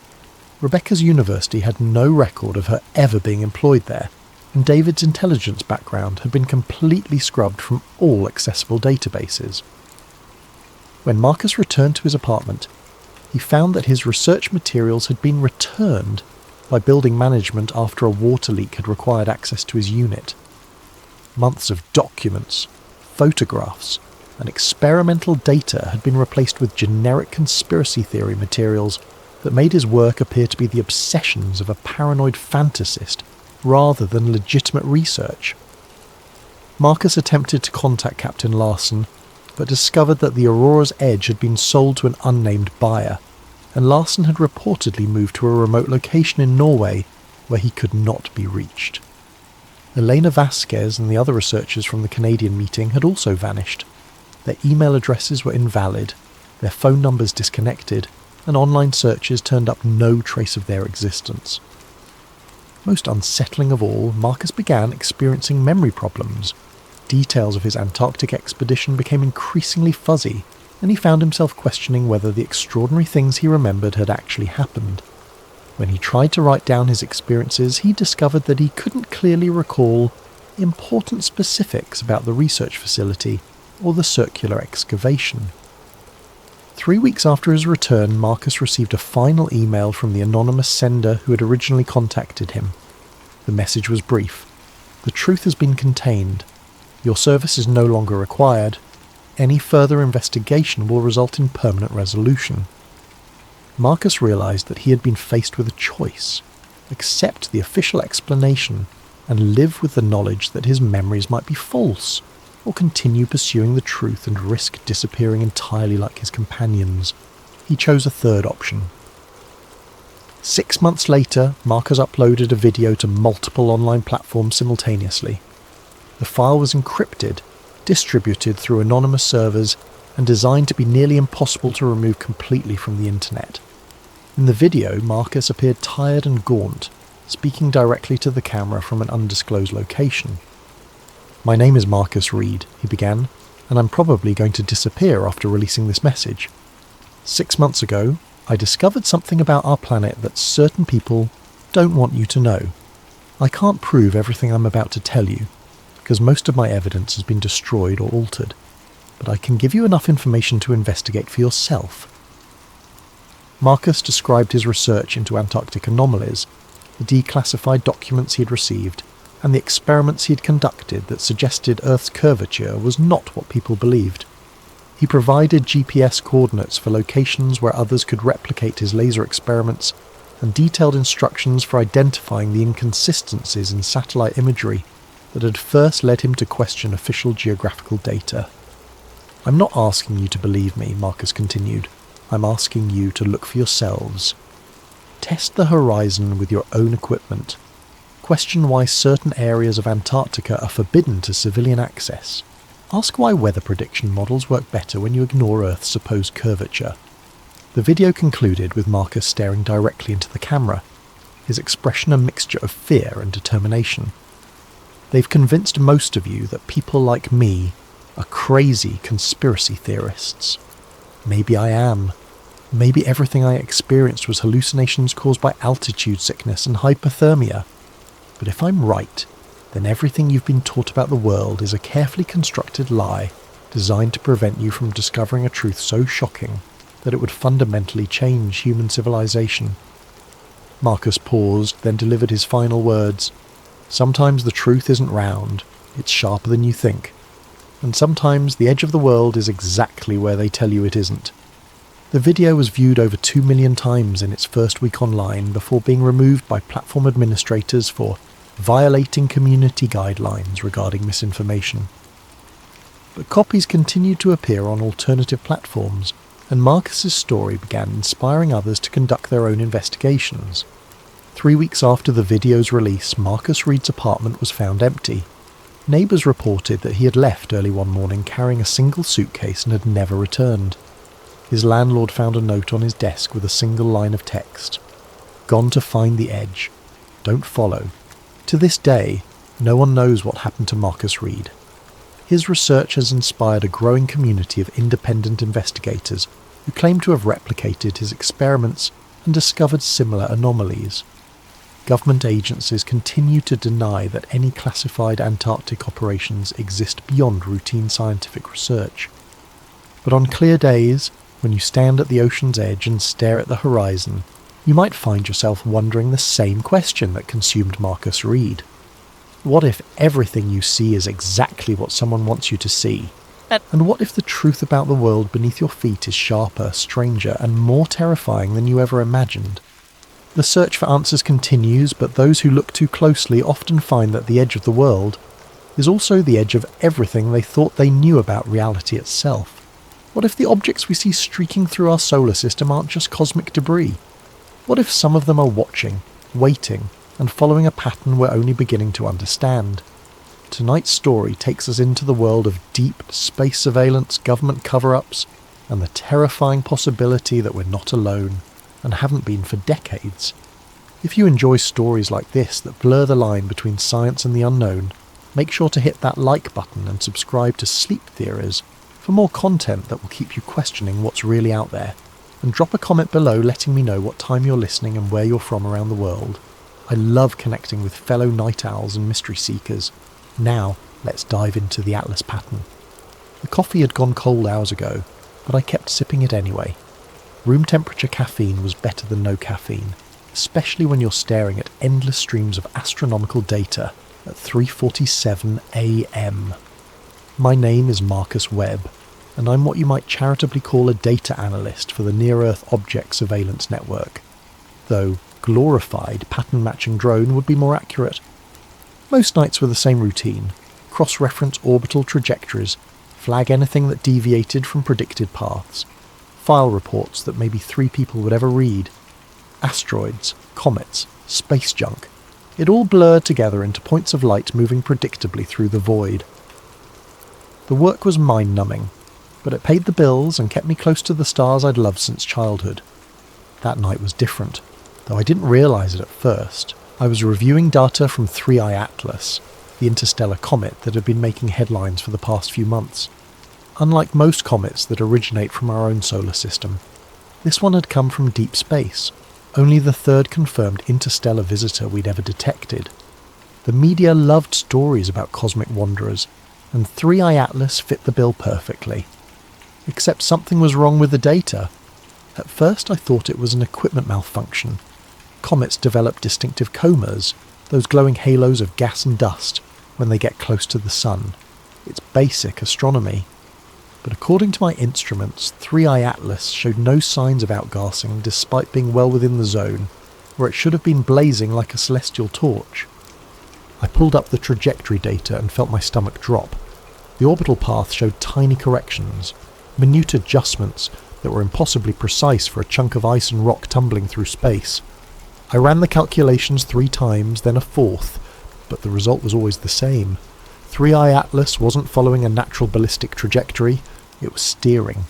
Rebecca's university had no record of her ever being employed there, and David's intelligence background had been completely scrubbed from all accessible databases. When Marcus returned to his apartment, he found that his research materials had been returned by building management after a water leak had required access to his unit. Months of documents, photographs, and experimental data had been replaced with generic conspiracy theory materials that made his work appear to be the obsessions of a paranoid fantasist rather than legitimate research. Marcus attempted to contact Captain Larson, but discovered that the Aurora's edge had been sold to an unnamed buyer, and Larson had reportedly moved to a remote location in Norway where he could not be reached. Elena Vasquez and the other researchers from the Canadian meeting had also vanished. Their email addresses were invalid, their phone numbers disconnected, and online searches turned up no trace of their existence. Most unsettling of all, Marcus began experiencing memory problems. Details of his Antarctic expedition became increasingly fuzzy, and he found himself questioning whether the extraordinary things he remembered had actually happened. When he tried to write down his experiences, he discovered that he couldn't clearly recall important specifics about the research facility or the circular excavation. 3 weeks after his return, Marcus received a final email from the anonymous sender who had originally contacted him. The message was brief. The truth has been contained. Your service is no longer required. Any further investigation will result in permanent resolution. Marcus realised that he had been faced with a choice: accept the official explanation and live with the knowledge that his memories might be false, or continue pursuing the truth and risk disappearing entirely like his companions. He chose a third option. 6 months later, Marcus uploaded a video to multiple online platforms simultaneously. The file was encrypted, distributed through anonymous servers, and designed to be nearly impossible to remove completely from the internet. In the video, Marcus appeared tired and gaunt, speaking directly to the camera from an undisclosed location. "My name is Marcus Reed," he began, "and I'm probably going to disappear after releasing this message. 6 months ago, I discovered something about our planet that certain people don't want you to know. I can't prove everything I'm about to tell you, because most of my evidence has been destroyed or altered, but I can give you enough information to investigate for yourself." Marcus described his research into Antarctic anomalies, the declassified documents he had received, and the experiments he had conducted that suggested Earth's curvature was not what people believed. He provided GPS coordinates for locations where others could replicate his laser experiments, and detailed instructions for identifying the inconsistencies in satellite imagery that had first led him to question official geographical data. "I'm not asking you to believe me," Marcus continued. "I'm asking you to look for yourselves. Test the horizon with your own equipment. Question why certain areas of Antarctica are forbidden to civilian access. Ask why weather prediction models work better when you ignore Earth's supposed curvature." The video concluded with Marcus staring directly into the camera, his expression a mixture of fear and determination. "They've convinced most of you that people like me are crazy conspiracy theorists. Maybe I am. Maybe everything I experienced was hallucinations caused by altitude sickness and hypothermia. But if I'm right, then everything you've been taught about the world is a carefully constructed lie designed to prevent you from discovering a truth so shocking that it would fundamentally change human civilization." Marcus paused, then delivered his final words. "Sometimes the truth isn't round, it's sharper than you think. And sometimes the edge of the world is exactly where they tell you it isn't." The video was viewed over 2 million times in its first week online before being removed by platform administrators for violating community guidelines regarding misinformation. But copies continued to appear on alternative platforms, and Marcus's story began inspiring others to conduct their own investigations. 3 weeks after the video's release, Marcus Reed's apartment was found empty. Neighbours reported that he had left early one morning carrying a single suitcase and had never returned. His landlord found a note on his desk with a single line of text: "Gone to find the edge. Don't follow." To this day, no one knows what happened to Marcus Reed. His research has inspired a growing community of independent investigators who claim to have replicated his experiments and discovered similar anomalies. Government agencies continue to deny that any classified Antarctic operations exist beyond routine scientific research. But on clear days, when you stand at the ocean's edge and stare at the horizon, you might find yourself wondering the same question that consumed Marcus Reed. What if everything you see is exactly what someone wants you to see? And what if the truth about the world beneath your feet is sharper, stranger, and more terrifying than you ever imagined? The search for answers continues, but those who look too closely often find that the edge of the world is also the edge of everything they thought they knew about reality itself. What if the objects we see streaking through our solar system aren't just cosmic debris? What if some of them are watching, waiting, and following a pattern we're only beginning to understand? Tonight's story takes us into the world of deep space surveillance, government cover-ups, and the terrifying possibility that we're not alone, and haven't been for decades. If you enjoy stories like this that blur the line between science and the unknown, make sure to hit that like button and subscribe to Sleep Theories for more content that will keep you questioning what's really out there, and drop a comment below letting me know what time you're listening and where you're from around the world. I love connecting with fellow night owls and mystery seekers. Now, let's dive into the Atlas pattern. The coffee had gone cold hours ago, but I kept sipping it anyway. Room temperature caffeine was better than no caffeine, especially when you're staring at endless streams of astronomical data at 3:47 a.m. My name is Marcus Webb, and I'm what you might charitably call a data analyst for the Near-Earth Object Surveillance Network, though glorified pattern-matching drone would be more accurate. Most nights were the same routine: cross-reference orbital trajectories, flag anything that deviated from predicted paths, file reports that maybe 3 people would ever read, asteroids, comets, space junk. It all blurred together into points of light moving predictably through the void. The work was mind-numbing, but it paid the bills and kept me close to the stars I'd loved since childhood. That night was different, though I didn't realise it at first. I was reviewing data from 3I Atlas, the interstellar comet that had been making headlines for the past few months. Unlike most comets that originate from our own solar system, this one had come from deep space, only the 3rd confirmed interstellar visitor we'd ever detected. The media loved stories about cosmic wanderers, and 3I Atlas fit the bill perfectly. Except something was wrong with the data. At first I thought it was an equipment malfunction. Comets develop distinctive comas, those glowing halos of gas and dust, when they get close to the sun. It's basic astronomy. But according to my instruments, 3I Atlas showed no signs of outgassing despite being well within the zone, where it should have been blazing like a celestial torch. I pulled up the trajectory data and felt my stomach drop. The orbital path showed tiny corrections, minute adjustments that were impossibly precise for a chunk of ice and rock tumbling through space. I ran the calculations 3 times, then a 4th, but the result was always the same. 3I Atlas wasn't following a natural ballistic trajectory, it was steering.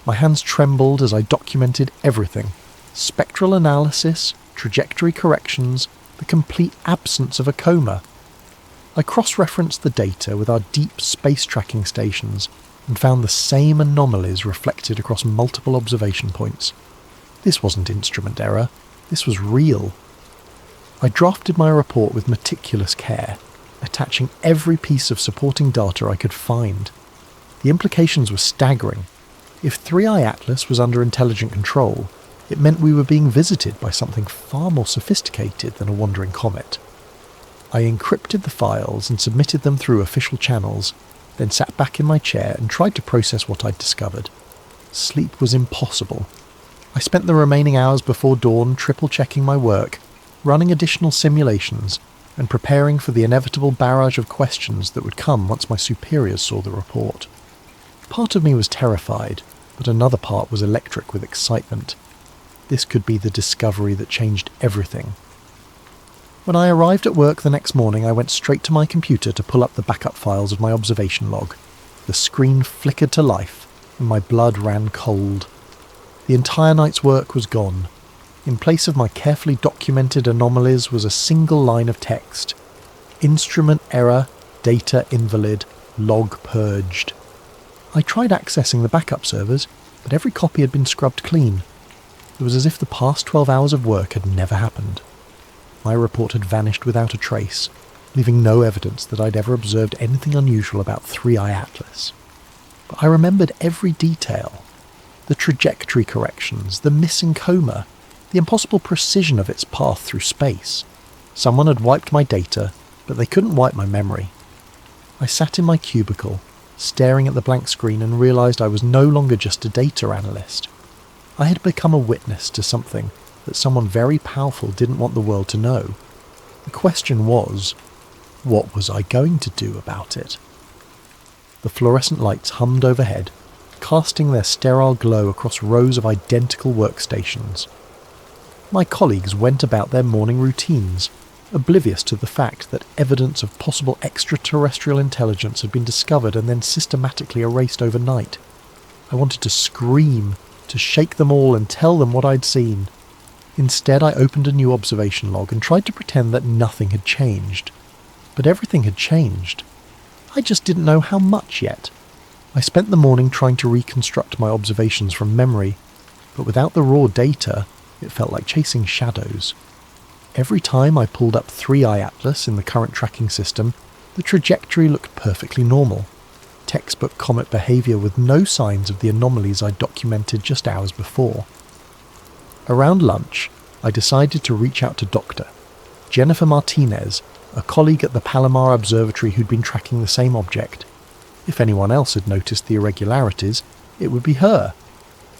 My hands trembled as I documented everything: spectral analysis, trajectory corrections, the complete absence of a coma. I cross-referenced the data with our deep space tracking stations and found the same anomalies reflected across multiple observation points. This wasn't instrument error, this was real. I drafted my report with meticulous care, attaching every piece of supporting data I could find. The implications were staggering. If 3I Atlas was under intelligent control, it meant we were being visited by something far more sophisticated than a wandering comet. I encrypted the files and submitted them through official channels, then sat back in my chair and tried to process what I'd discovered. Sleep was impossible. I spent the remaining hours before dawn triple-checking my work, running additional simulations, and preparing for the inevitable barrage of questions that would come once my superiors saw the report. Part of me was terrified, but another part was electric with excitement. This could be the discovery that changed everything. When I arrived at work the next morning, I went straight to my computer to pull up the backup files of my observation log. The screen flickered to life, and my blood ran cold. The entire night's work was gone. In place of my carefully documented anomalies was a single line of text: instrument error, data invalid, log purged. I tried accessing the backup servers, but every copy had been scrubbed clean. It was as if the past 12 hours of work had never happened. My report had vanished without a trace, leaving no evidence that I'd ever observed anything unusual about 3I Atlas. But I remembered every detail: the trajectory corrections, the missing coma, the impossible precision of its path through space. Someone had wiped my data, but they couldn't wipe my memory. I sat in my cubicle, staring at the blank screen, and realised I was no longer just a data analyst. I had become a witness to something that someone very powerful didn't want the world to know. The question was, what was I going to do about it? The fluorescent lights hummed overhead, casting their sterile glow across rows of identical workstations. My colleagues went about their morning routines, oblivious to the fact that evidence of possible extraterrestrial intelligence had been discovered and then systematically erased overnight. I wanted to scream, to shake them all and tell them what I'd seen. Instead, I opened a new observation log and tried to pretend that nothing had changed. But everything had changed. I just didn't know how much yet. I spent the morning trying to reconstruct my observations from memory, but without the raw data, it felt like chasing shadows. Every time I pulled up 3I Atlas in the current tracking system, the trajectory looked perfectly normal. Textbook comet behaviour with no signs of the anomalies I'd documented just hours before. Around lunch, I decided to reach out to Dr. Jennifer Martinez, a colleague at the Palomar Observatory who'd been tracking the same object. If anyone else had noticed the irregularities, it would be her.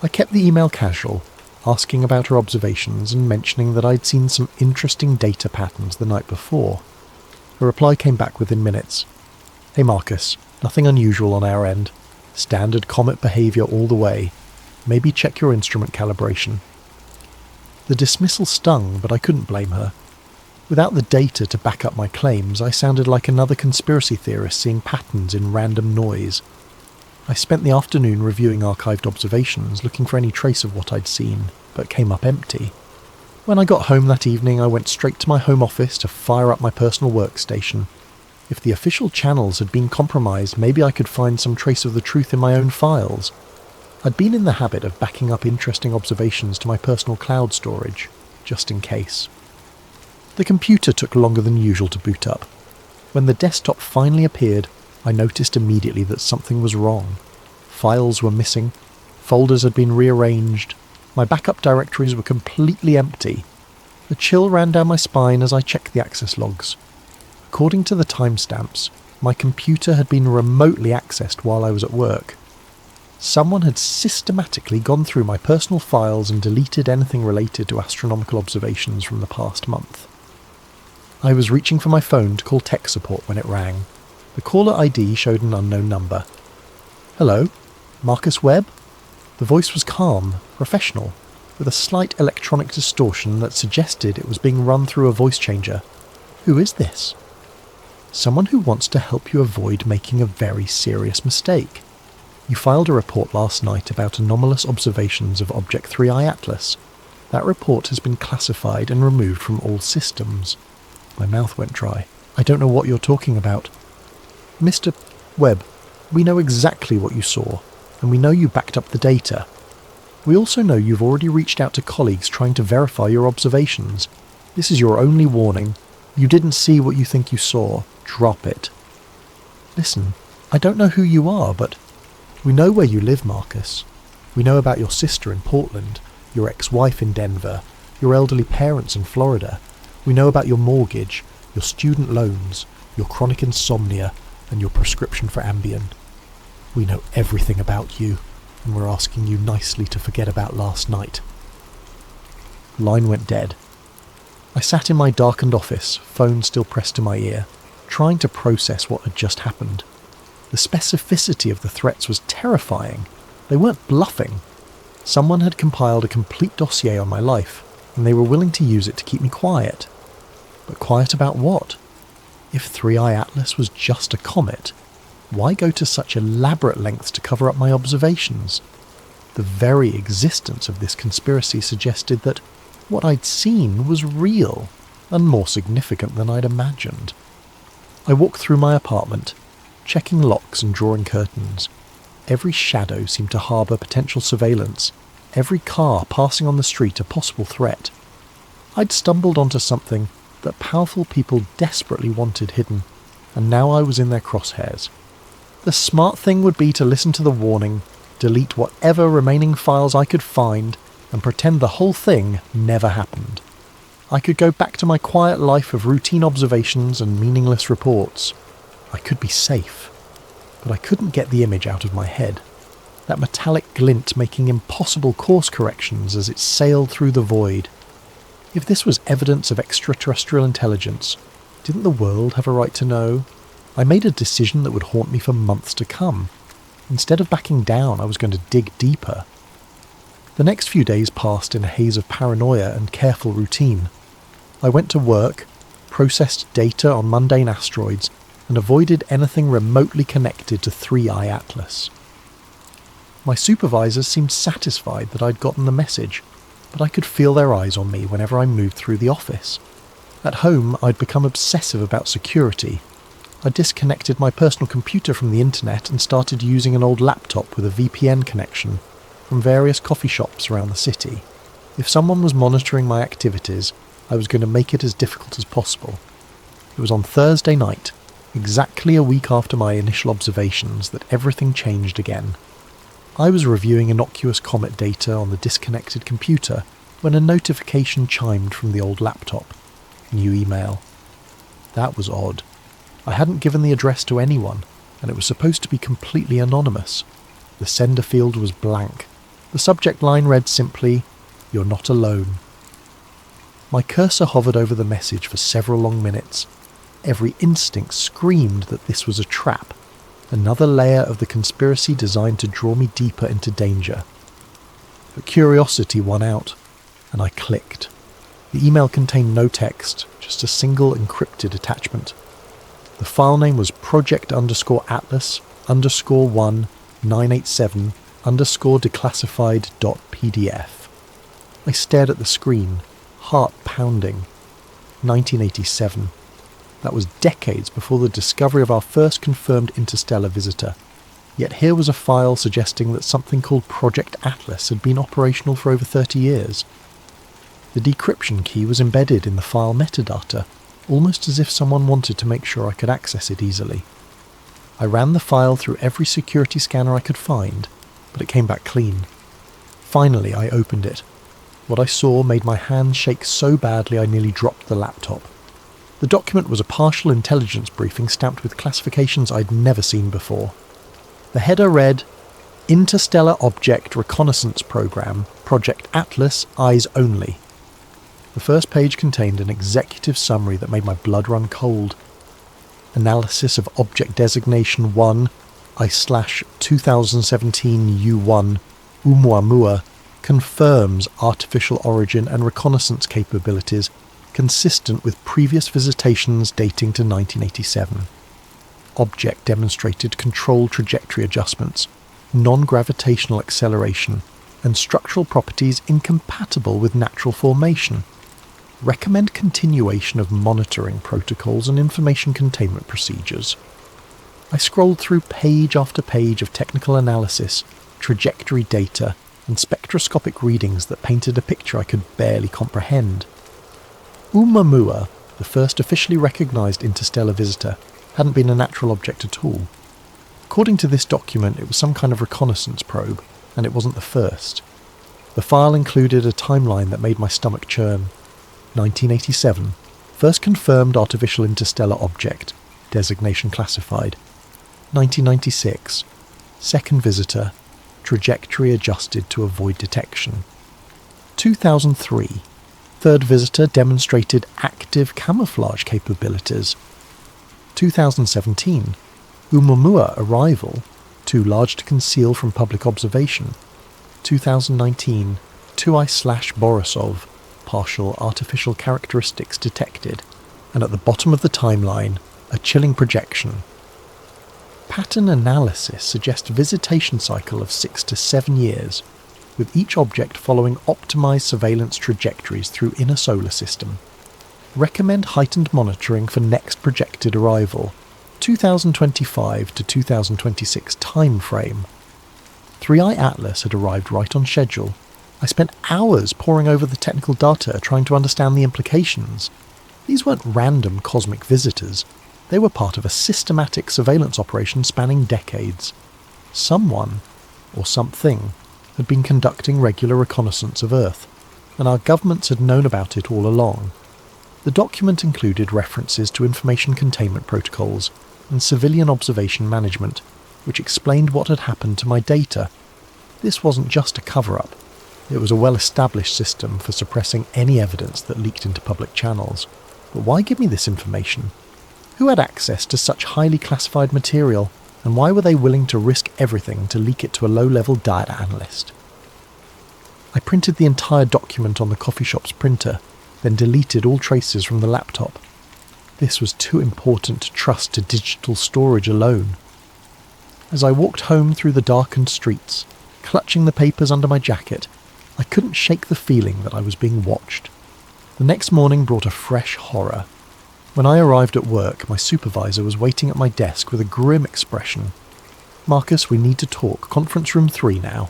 I kept the email casual, asking about her observations and mentioning that I'd seen some interesting data patterns the night before. Her reply came back within minutes. "Hey Marcus, nothing unusual on our end. Standard comet behaviour all the way. Maybe check your instrument calibration." The dismissal stung, but I couldn't blame her. Without the data to back up my claims, I sounded like another conspiracy theorist seeing patterns in random noise. I spent the afternoon reviewing archived observations, looking for any trace of what I'd seen, but came up empty. When I got home that evening, I went straight to my home office to fire up my personal workstation. If the official channels had been compromised, maybe I could find some trace of the truth in my own files. I'd been in the habit of backing up interesting observations to my personal cloud storage, just in case. The computer took longer than usual to boot up. When the desktop finally appeared, I noticed immediately that something was wrong. Files were missing, folders had been rearranged, my backup directories were completely empty. A chill ran down my spine as I checked the access logs. According to the timestamps, my computer had been remotely accessed while I was at work. Someone had systematically gone through my personal files and deleted anything related to astronomical observations from the past month. I was reaching for my phone to call tech support when it rang. The caller ID showed an unknown number. "Hello? Marcus Webb?" The voice was calm, professional, with a slight electronic distortion that suggested it was being run through a voice changer. "Who is this?" "Someone who wants to help you avoid making a very serious mistake. You filed a report last night about anomalous observations of Object 3I Atlas. That report has been classified and removed from all systems." My mouth went dry. "I don't know what you're talking about." "Mr. Webb, we know exactly what you saw, and we know you backed up the data. We also know you've already reached out to colleagues trying to verify your observations. This is your only warning. You didn't see what you think you saw. Drop it." "Listen, I don't know who you are, but we know where you live, Marcus. We know about your sister in Portland, your ex-wife in Denver, your elderly parents in Florida. We know about your mortgage, your student loans, your chronic insomnia, and your prescription for Ambien. We know everything about you, and we're asking you nicely to forget about last night." The line went dead. I sat in my darkened office, phone still pressed to my ear, trying to process what had just happened. The specificity of the threats was terrifying. They weren't bluffing. Someone had compiled a complete dossier on my life, and they were willing to use it to keep me quiet. But quiet about what? If 3I Atlas was just a comet, why go to such elaborate lengths to cover up my observations? The very existence of this conspiracy suggested that what I'd seen was real, and more significant than I'd imagined. I walked through my apartment, checking locks and drawing curtains. Every shadow seemed to harbour potential surveillance, every car passing on the street a possible threat. I'd stumbled onto something that powerful people desperately wanted hidden, and now I was in their crosshairs. The smart thing would be to listen to the warning, delete whatever remaining files I could find, and pretend the whole thing never happened. I could go back to my quiet life of routine observations and meaningless reports. I could be safe. But I couldn't get the image out of my head. That metallic glint making impossible course corrections as it sailed through the void. If this was evidence of extraterrestrial intelligence, didn't the world have a right to know? I made a decision that would haunt me for months to come. Instead of backing down, I was going to dig deeper. The next few days passed in a haze of paranoia and careful routine. I went to work, processed data on mundane asteroids, and avoided anything remotely connected to 3I Atlas. My supervisors seemed satisfied that I'd gotten the message, but I could feel their eyes on me whenever I moved through the office. At home, I'd become obsessive about security. I disconnected my personal computer from the internet and started using an old laptop with a VPN connection from various coffee shops around the city. If someone was monitoring my activities, I was going to make it as difficult as possible. It was on Thursday night, exactly a week after my initial observations, that everything changed again. I was reviewing innocuous comet data on the disconnected computer when a notification chimed from the old laptop. New email. That was odd. I hadn't given the address to anyone, and it was supposed to be completely anonymous. The sender field was blank. The subject line read simply, "You're not alone." My cursor hovered over the message for several long minutes. Every instinct screamed that this was a trap, another layer of the conspiracy designed to draw me deeper into danger. But curiosity won out, and I clicked. The email contained no text, just a single encrypted attachment. The file name was project_atlas_1987_declassified.pdf. I stared at the screen, heart pounding. 1987. That was decades before the discovery of our first confirmed interstellar visitor. Yet here was a file suggesting that something called Project Atlas had been operational for over 30 years. The decryption key was embedded in the file metadata, almost as if someone wanted to make sure I could access it easily. I ran the file through every security scanner I could find, but it came back clean. Finally, I opened it. What I saw made my hands shake so badly I nearly dropped the laptop. The document was a partial intelligence briefing stamped with classifications I'd never seen before. The header read, "Interstellar Object Reconnaissance Program, Project Atlas, Eyes Only." The first page contained an executive summary that made my blood run cold. Analysis of Object Designation 1/2017 U1 Oumuamua confirms artificial origin and reconnaissance capabilities consistent with previous visitations dating to 1987. Object demonstrated control trajectory adjustments, non-gravitational acceleration, and structural properties incompatible with natural formation. Recommend continuation of monitoring protocols and information containment procedures. I scrolled through page after page of technical analysis, trajectory data, and spectroscopic readings that painted a picture I could barely comprehend. Oumuamua, the first officially recognised interstellar visitor, hadn't been a natural object at all. According to this document, it was some kind of reconnaissance probe, and it wasn't the first. The file included a timeline that made my stomach churn. 1987, first confirmed artificial interstellar object, designation classified. 1996, second visitor, trajectory adjusted to avoid detection. 2003, third visitor demonstrated active camouflage capabilities. 2017, Oumuamua arrival, too large to conceal from public observation. 2019, 2I/Borisov, partial artificial characteristics detected, and at the bottom of the timeline, a chilling projection. Pattern analysis suggests visitation cycle of 6 to 7 years, with each object following optimized surveillance trajectories through inner solar system. Recommend heightened monitoring for next projected arrival, 2025 to 2026 time frame. 3i Atlas had arrived right on schedule. I spent hours poring over the technical data trying to understand the implications. These weren't random cosmic visitors. They were part of a systematic surveillance operation spanning decades. Someone, or something, had been conducting regular reconnaissance of Earth, and our governments had known about it all along. The document included references to information containment protocols and civilian observation management, which explained what had happened to my data. This wasn't just a cover-up. It was a well-established system for suppressing any evidence that leaked into public channels. But why give me this information? Who had access to such highly classified material, and why were they willing to risk everything to leak it to a low-level data analyst? I printed the entire document on the coffee shop's printer, then deleted all traces from the laptop. This was too important to trust to digital storage alone. As I walked home through the darkened streets, clutching the papers under my jacket, I couldn't shake the feeling that I was being watched. The next morning brought a fresh horror. When I arrived at work, my supervisor was waiting at my desk with a grim expression. "Marcus, we need to talk. Conference room 3 now."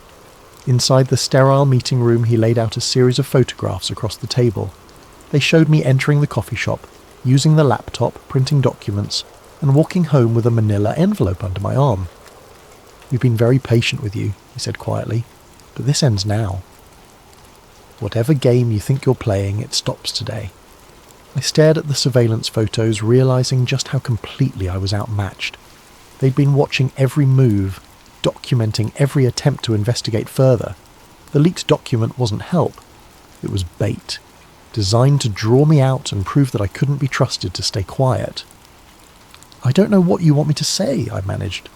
Inside the sterile meeting room, he laid out a series of photographs across the table. They showed me entering the coffee shop, using the laptop, printing documents, and walking home with a manila envelope under my arm. "We've been very patient with you," he said quietly, "but this ends now. Whatever game you think you're playing, it stops today." I stared at the surveillance photos, realising just how completely I was outmatched. They'd been watching every move, documenting every attempt to investigate further. The leaked document wasn't help. It was bait, designed to draw me out and prove that I couldn't be trusted to stay quiet. "I don't know what you want me to say," I managed.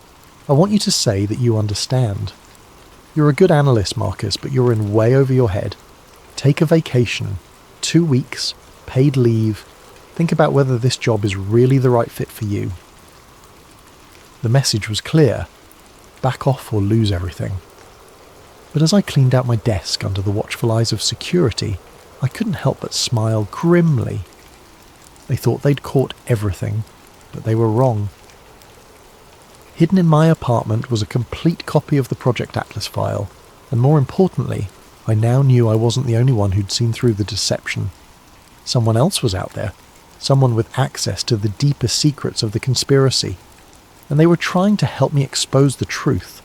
"I want you to say that you understand. You're a good analyst, Marcus, but you're in way over your head. Take a vacation. 2 weeks, paid leave. Think about whether this job is really the right fit for you." The message was clear. Back off or lose everything. But as I cleaned out my desk under the watchful eyes of security, I couldn't help but smile grimly. They thought they'd caught everything, but they were wrong. Hidden in my apartment was a complete copy of the Project Atlas file, and more importantly, I now knew I wasn't the only one who'd seen through the deception. Someone else was out there, someone with access to the deepest secrets of the conspiracy, and they were trying to help me expose the truth.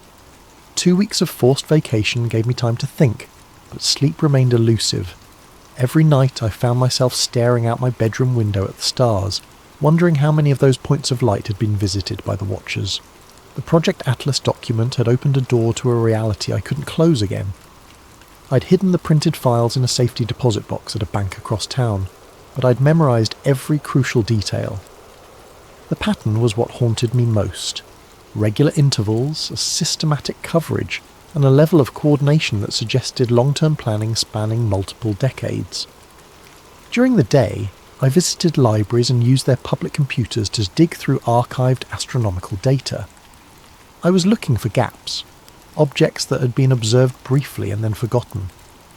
2 weeks of forced vacation gave me time to think, but sleep remained elusive. Every night I found myself staring out my bedroom window at the stars, wondering how many of those points of light had been visited by the Watchers. The Project Atlas document had opened a door to a reality I couldn't close again. I'd hidden the printed files in a safety deposit box at a bank across town, but I'd memorised every crucial detail. The pattern was what haunted me most. Regular intervals, a systematic coverage, and a level of coordination that suggested long-term planning spanning multiple decades. During the day, I visited libraries and used their public computers to dig through archived astronomical data. I was looking for gaps, objects that had been observed briefly and then forgotten,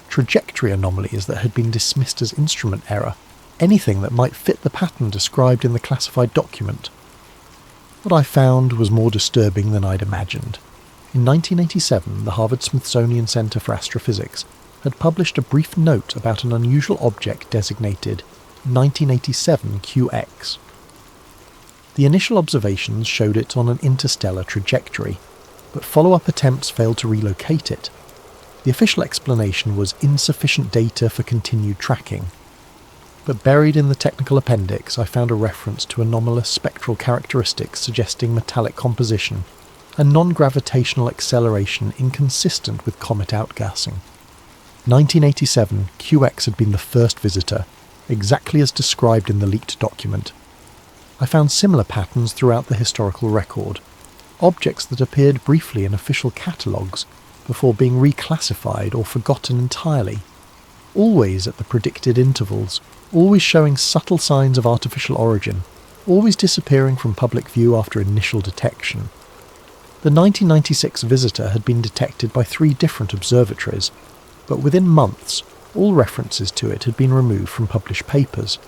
trajectory anomalies that had been dismissed as instrument error, anything that might fit the pattern described in the classified document. What I found was more disturbing than I'd imagined. In 1987, the Harvard-Smithsonian Center for Astrophysics had published a brief note about an unusual object designated 1987 QX. The initial observations showed it on an interstellar trajectory, but follow-up attempts failed to relocate it. The official explanation was insufficient data for continued tracking. But buried in the technical appendix, I found a reference to anomalous spectral characteristics suggesting metallic composition and non-gravitational acceleration inconsistent with comet outgassing. 1987, QX had been the first visitor, exactly as described in the leaked document. I found similar patterns throughout the historical record, objects that appeared briefly in official catalogues before being reclassified or forgotten entirely, always at the predicted intervals, always showing subtle signs of artificial origin, always disappearing from public view after initial detection. The 1996 visitor had been detected by 3 different observatories, but within months, all references to it had been removed from published papers.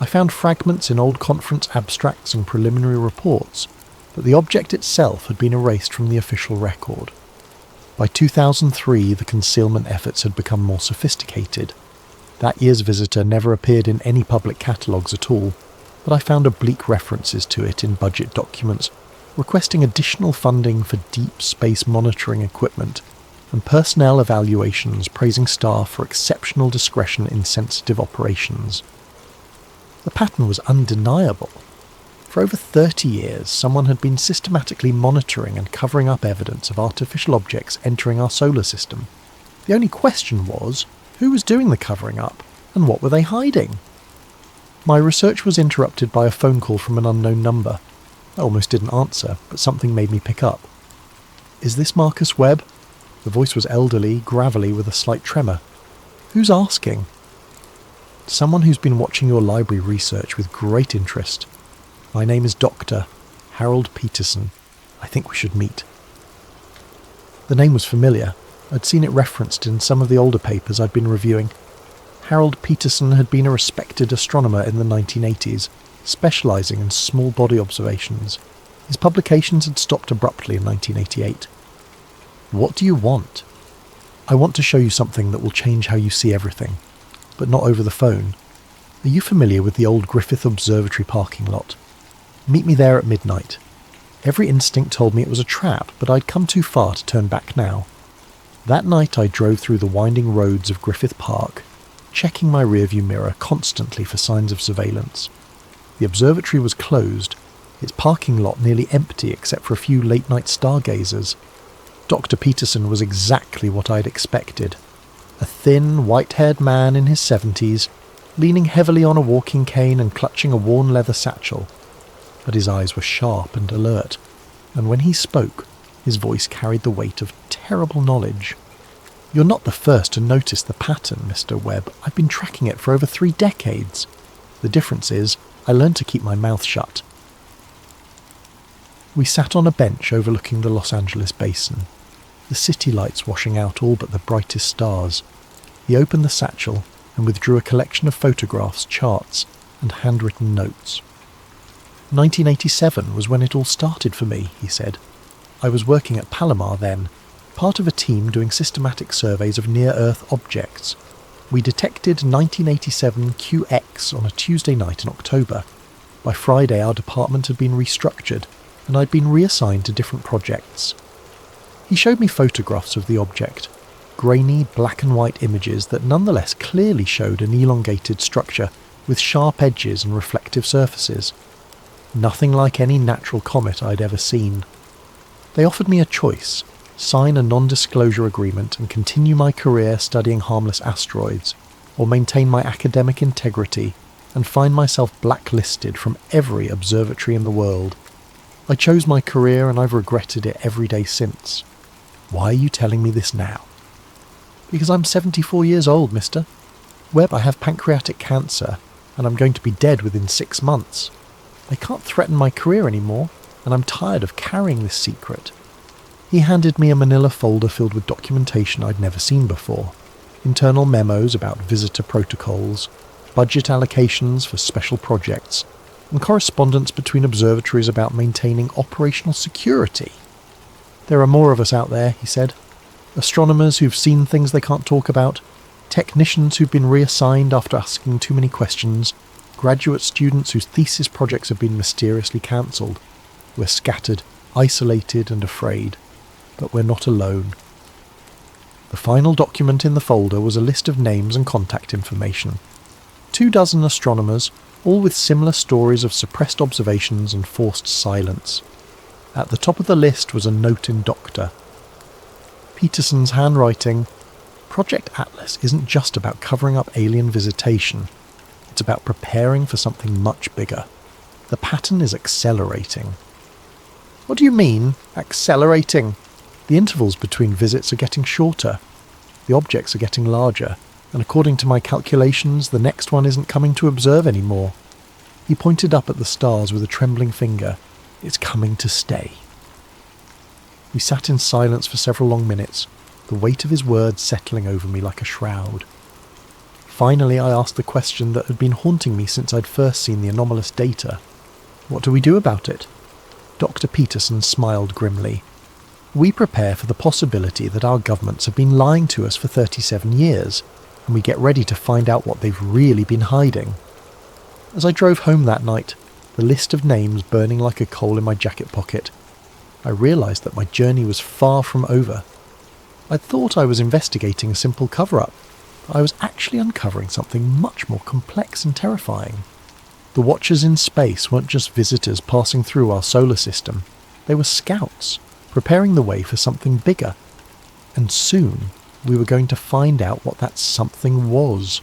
I found fragments in old conference abstracts and preliminary reports, but the object itself had been erased from the official record. By 2003, the concealment efforts had become more sophisticated. That year's visitor never appeared in any public catalogues at all, but I found oblique references to it in budget documents, requesting additional funding for deep space monitoring equipment, and personnel evaluations praising staff for exceptional discretion in sensitive operations. The pattern was undeniable. For over 30 years, someone had been systematically monitoring and covering up evidence of artificial objects entering our solar system. The only question was, who was doing the covering up, and what were they hiding? My research was interrupted by a phone call from an unknown number. I almost didn't answer, but something made me pick up. "Is this Marcus Webb?" The voice was elderly, gravelly, with a slight tremor. "Who's asking?" "Someone who's been watching your library research with great interest. My name is Dr. Harold Peterson. I think we should meet." The name was familiar. I'd seen it referenced in some of the older papers I'd been reviewing. Harold Peterson had been a respected astronomer in the 1980s, specialising in small body observations. His publications had stopped abruptly in 1988. "What do you want?" "I want to show you something that will change how you see everything, but not over the phone. Are you familiar with the old Griffith Observatory parking lot? Meet me there at midnight." Every instinct told me it was a trap, but I'd come too far to turn back now. That night I drove through the winding roads of Griffith Park. checking my rearview mirror constantly for signs of surveillance. The observatory was closed, its parking lot nearly empty except for a few late-night stargazers. Dr. Peterson was exactly what I'd expected. A thin, white-haired man in his 70s, leaning heavily on a walking cane and clutching a worn leather satchel. But his eyes were sharp and alert, and when he spoke, his voice carried the weight of terrible knowledge. "You're not the first to notice the pattern, Mr. Webb. I've been tracking it for over 3 decades. The difference is, I learned to keep my mouth shut." We sat on a bench overlooking the Los Angeles basin, the city lights washing out all but the brightest stars. He opened the satchel and withdrew a collection of photographs, charts, and handwritten notes. 1987 was when it all started for me, he said. I was working at Palomar then, part of a team doing systematic surveys of near-Earth objects. We detected 1987 QX on a Tuesday night in October. By Friday our department had been restructured, and I'd been reassigned to different projects. He showed me photographs of the object, grainy black and white images that nonetheless clearly showed an elongated structure with sharp edges and reflective surfaces. Nothing like any natural comet I'd ever seen. They offered me a choice: sign a non-disclosure agreement and continue my career studying harmless asteroids, or maintain my academic integrity and find myself blacklisted from every observatory in the world. I chose my career and I've regretted it every day since. Why are you telling me this now? Because I'm 74 years old, mister. Webb, I have pancreatic cancer, and I'm going to be dead within 6 months. They can't threaten my career anymore, and I'm tired of carrying this secret. He handed me a manila folder filled with documentation I'd never seen before. Internal memos about visitor protocols, budget allocations for special projects, and correspondence between observatories about maintaining operational security. There are more of us out there, he said. Astronomers who've seen things they can't talk about, technicians who've been reassigned after asking too many questions, graduate students whose thesis projects have been mysteriously cancelled. We're scattered, isolated and afraid, but we're not alone. The final document in the folder was a list of names and contact information. 24 astronomers, all with similar stories of suppressed observations and forced silence. At the top of the list was a note in Doctor. Peterson's handwriting. Project Atlas isn't just about covering up alien visitation. It's about preparing for something much bigger. The pattern is accelerating. What do you mean, accelerating? The intervals between visits are getting shorter. The objects are getting larger, and according to my calculations, the next one isn't coming to observe anymore. He pointed up at the stars with a trembling finger. It's coming to stay. We sat in silence for several long minutes, the weight of his words settling over me like a shroud. Finally, I asked the question that had been haunting me since I'd first seen the anomalous data. What do we do about it? Dr. Peterson smiled grimly. We prepare for the possibility that our governments have been lying to us for 37 years, and we get ready to find out what they've really been hiding. As I drove home that night, the list of names burning like a coal in my jacket pocket, I realised that my journey was far from over. I thought I was investigating a simple cover-up, but I was actually uncovering something much more complex and terrifying. The Watchers in space weren't just visitors passing through our solar system. They were scouts, preparing the way for something bigger. And soon, we were going to find out what that something was.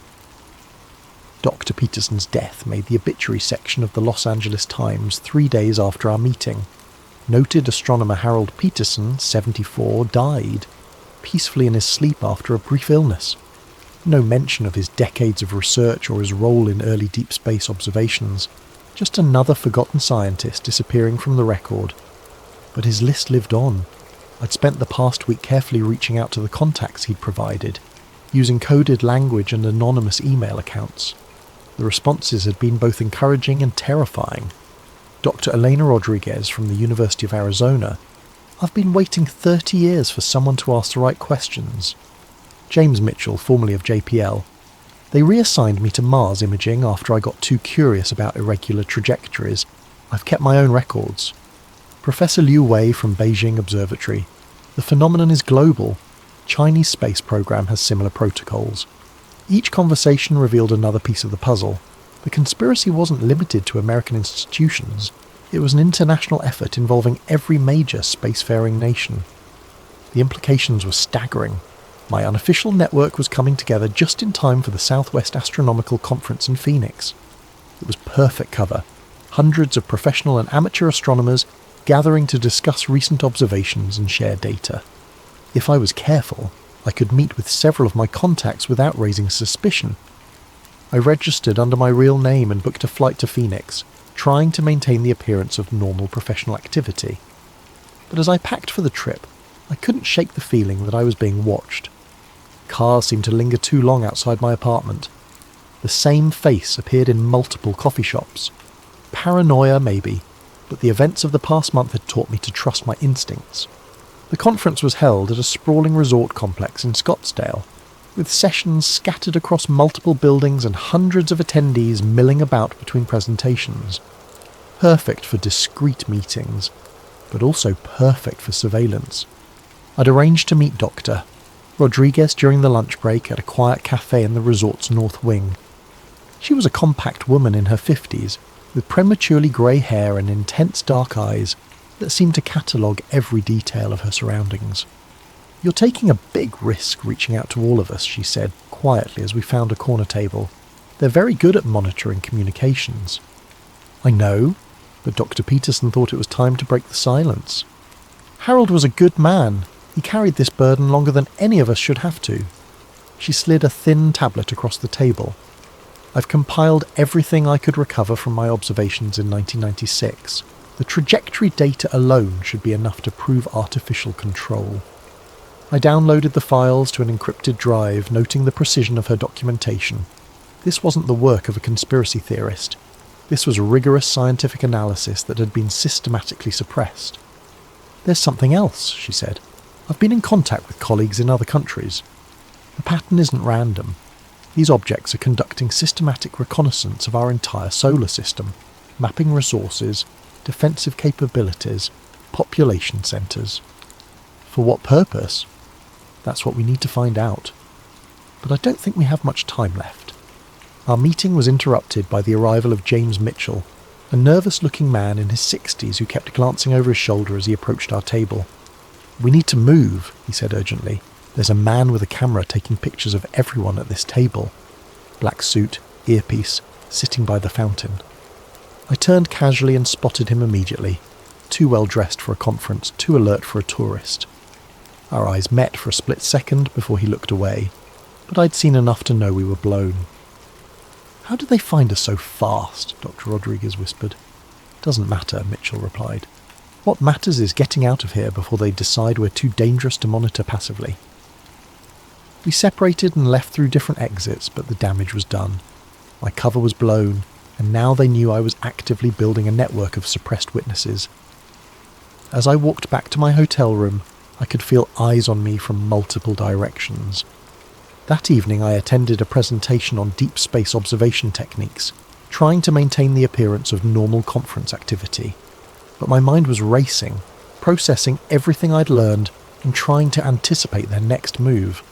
Dr. Peterson's death made the obituary section of the Los Angeles Times 3 days after our meeting. Noted astronomer Harold Peterson, 74, died, peacefully in his sleep after a brief illness. No mention of his decades of research or his role in early deep space observations. Just another forgotten scientist disappearing from the record. But his list lived on. I'd spent the past week carefully reaching out to the contacts he'd provided, using coded language and anonymous email accounts. The responses had been both encouraging and terrifying. Dr. Elena Rodriguez from the University of Arizona. I've been waiting 30 years for someone to ask the right questions. James Mitchell, formerly of JPL. They reassigned me to Mars imaging after I got too curious about irregular trajectories. I've kept my own records. Professor Liu Wei from Beijing Observatory. The phenomenon is global. Chinese space program has similar protocols. Each conversation revealed another piece of the puzzle. The conspiracy wasn't limited to American institutions. It was an international effort involving every major spacefaring nation. The implications were staggering. My unofficial network was coming together just in time for the Southwest Astronomical Conference in Phoenix. It was perfect cover. Hundreds of professional and amateur astronomers gathering to discuss recent observations and share data. If I was careful, I could meet with several of my contacts without raising suspicion. I registered under my real name and booked a flight to Phoenix, trying to maintain the appearance of normal professional activity. But as I packed for the trip, I couldn't shake the feeling that I was being watched. Cars seemed to linger too long outside my apartment. The same face appeared in multiple coffee shops. Paranoia, maybe, but the events of the past month had taught me to trust my instincts. The conference was held at a sprawling resort complex in Scottsdale, with sessions scattered across multiple buildings and hundreds of attendees milling about between presentations. Perfect for discreet meetings, but also perfect for surveillance. I'd arranged to meet Dr. Rodriguez during the lunch break at a quiet cafe in the resort's north wing. She was a compact woman in her 50s, with prematurely grey hair and intense dark eyes that seemed to catalogue every detail of her surroundings. "You're taking a big risk reaching out to all of us," she said quietly as we found a corner table. "They're very good at monitoring communications." "I know," but Dr. Peterson thought it was time to break the silence. "Harold was a good man. He carried this burden longer than any of us should have to." She slid a thin tablet across the table. "I've compiled everything I could recover from my observations in 1996. The trajectory data alone should be enough to prove artificial control." I downloaded the files to an encrypted drive, noting the precision of her documentation. This wasn't the work of a conspiracy theorist. This was rigorous scientific analysis that had been systematically suppressed. "There's something else," she said. "I've been in contact with colleagues in other countries. The pattern isn't random. These objects are conducting systematic reconnaissance of our entire solar system, mapping resources, defensive capabilities, population centres. For what purpose? That's what we need to find out. But I don't think we have much time left." Our meeting was interrupted by the arrival of James Mitchell, a nervous-looking man in his 60s who kept glancing over his shoulder as he approached our table. "We need to move," he said urgently. "There's a man with a camera taking pictures of everyone at this table." Black suit, earpiece, sitting by the fountain. I turned casually and spotted him immediately. Too well dressed for a conference, too alert for a tourist. Our eyes met for a split second before he looked away, but I'd seen enough to know we were blown. "How did they find us so fast?" Dr. Rodriguez whispered. "Doesn't matter," Mitchell replied. "What matters is getting out of here before they decide we're too dangerous to monitor passively." We separated and left through different exits, but the damage was done. My cover was blown, and now they knew I was actively building a network of suppressed witnesses. As I walked back to my hotel room, I could feel eyes on me from multiple directions. That evening I attended a presentation on deep space observation techniques, trying to maintain the appearance of normal conference activity. But my mind was racing, processing everything I'd learned and trying to anticipate their next move.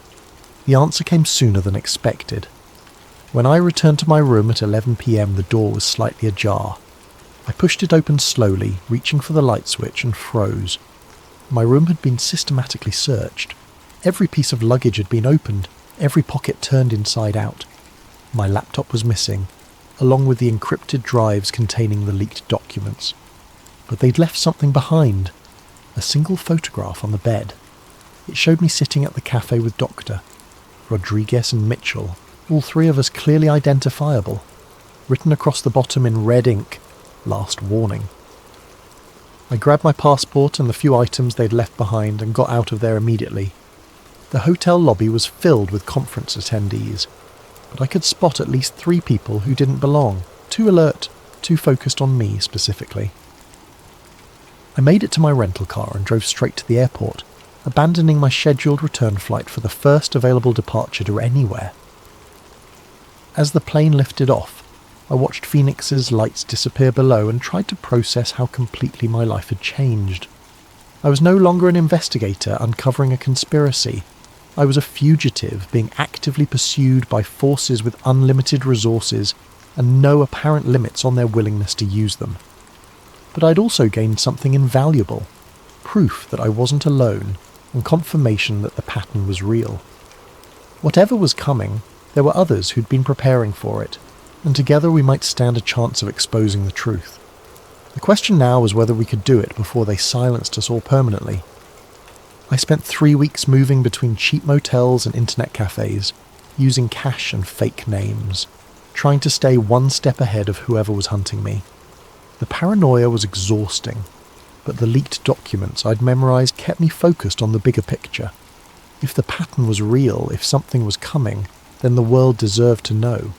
The answer came sooner than expected. When I returned to my room at 11 p.m, the door was slightly ajar. I pushed it open slowly, reaching for the light switch, and froze. My room had been systematically searched. Every piece of luggage had been opened, every pocket turned inside out. My laptop was missing, along with the encrypted drives containing the leaked documents. But they'd left something behind. A single photograph on the bed. It showed me sitting at the cafe with Dr. Rodriguez and Mitchell, all three of us clearly identifiable. Written across the bottom in red ink, "Last warning." I grabbed my passport and the few items they'd left behind and got out of there immediately. The hotel lobby was filled with conference attendees, but I could spot at least 3 people who didn't belong, too alert, too focused on me specifically. I made it to my rental car and drove straight to the airport, abandoning my scheduled return flight for the first available departure to anywhere. As the plane lifted off, I watched Phoenix's lights disappear below and tried to process how completely my life had changed. I was no longer an investigator uncovering a conspiracy. I was a fugitive being actively pursued by forces with unlimited resources and no apparent limits on their willingness to use them. But I'd also gained something invaluable, proof that I wasn't alone and confirmation that the pattern was real. Whatever was coming, there were others who'd been preparing for it, and together we might stand a chance of exposing the truth. The question now was whether we could do it before they silenced us all permanently. I spent 3 weeks moving between cheap motels and internet cafes, using cash and fake names, trying to stay one step ahead of whoever was hunting me. The paranoia was exhausting, but the leaked documents I'd memorized kept me focused on the bigger picture. If the pattern was real, if something was coming, then the world deserved to know.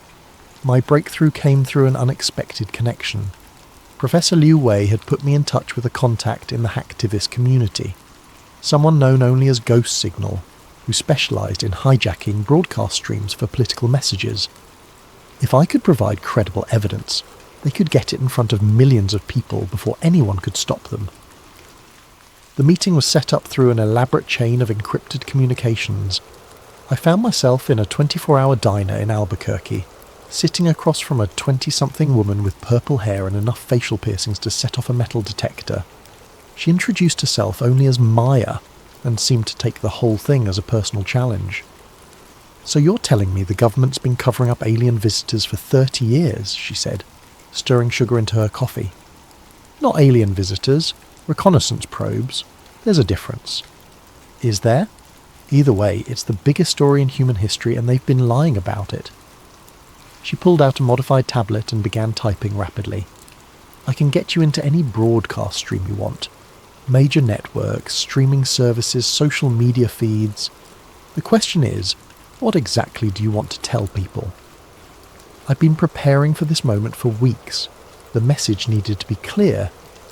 My breakthrough came through an unexpected connection. Professor Liu Wei had put me in touch with a contact in the hacktivist community, someone known only as Ghost Signal, who specialised in hijacking broadcast streams for political messages. If I could provide credible evidence, they could get it in front of millions of people before anyone could stop them. The meeting was set up through an elaborate chain of encrypted communications. I found myself in a 24-hour diner in Albuquerque, sitting across from a 20-something woman with purple hair and enough facial piercings to set off a metal detector. She introduced herself only as Maya, and seemed to take the whole thing as a personal challenge. "So you're telling me the government's been covering up alien visitors for 30 years, she said, stirring sugar into her coffee. "Not alien visitors, reconnaissance probes. There's a difference." "Is there?" "Either way, it's the biggest story in human history and they've been lying about it." She pulled out a modified tablet and began typing rapidly. "I can get you into any broadcast stream you want. Major networks, streaming services, social media feeds. The question is, what exactly do you want to tell people?" I'd been preparing for this moment for weeks. The message needed to be clear,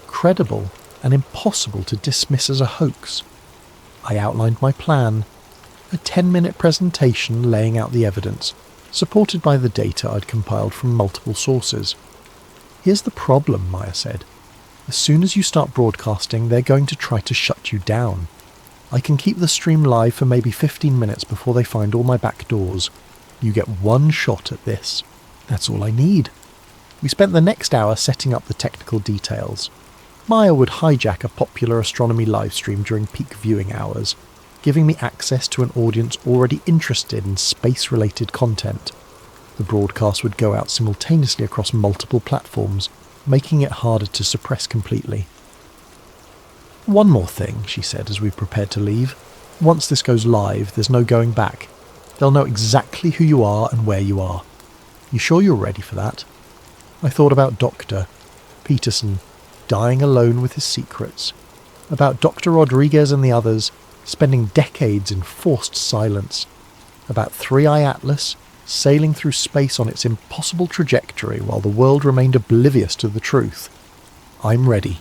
credible, and impossible to dismiss as a hoax. I outlined my plan, a 10-minute presentation laying out the evidence, supported by the data I'd compiled from multiple sources. "Here's the problem," Maya said. "As soon as you start broadcasting, they're going to try to shut you down. I can keep the stream live for maybe 15 minutes before they find all my back doors. You get one shot at this. That's all I need." We spent the next hour setting up the technical details. Maya would hijack a popular astronomy livestream during peak viewing hours, giving me access to an audience already interested in space-related content. The broadcast would go out simultaneously across multiple platforms, making it harder to suppress completely. "One more thing," she said as we prepared to leave. "Once this goes live, there's no going back. They'll know exactly who you are and where you are. You sure you're ready for that?" I thought about Dr. Peterson, dying alone with his secrets, about Dr. Rodriguez and the others, spending decades in forced silence, about 3i Atlas, sailing through space on its impossible trajectory while the world remained oblivious to the truth. I'm ready.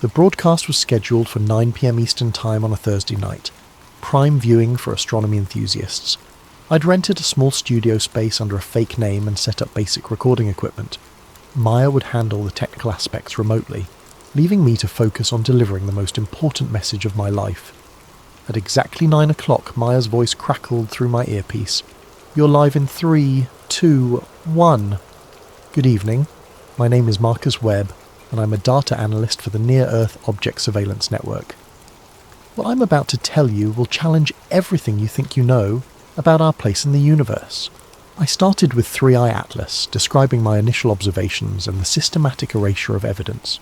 The broadcast was scheduled for 9 p.m. Eastern Time on a Thursday night, prime viewing for astronomy enthusiasts. I'd rented a small studio space under a fake name and set up basic recording equipment. Maya would handle the technical aspects remotely, leaving me to focus on delivering the most important message of my life. At exactly 9 o'clock, Maya's voice crackled through my earpiece. "You're live in 3, 2, 1. Good evening. My name is Marcus Webb, and I'm a data analyst for the Near-Earth Object Surveillance Network. What I'm about to tell you will challenge everything you think you know about our place in the universe." I started with 3i Atlas, describing my initial observations and the systematic erasure of evidence.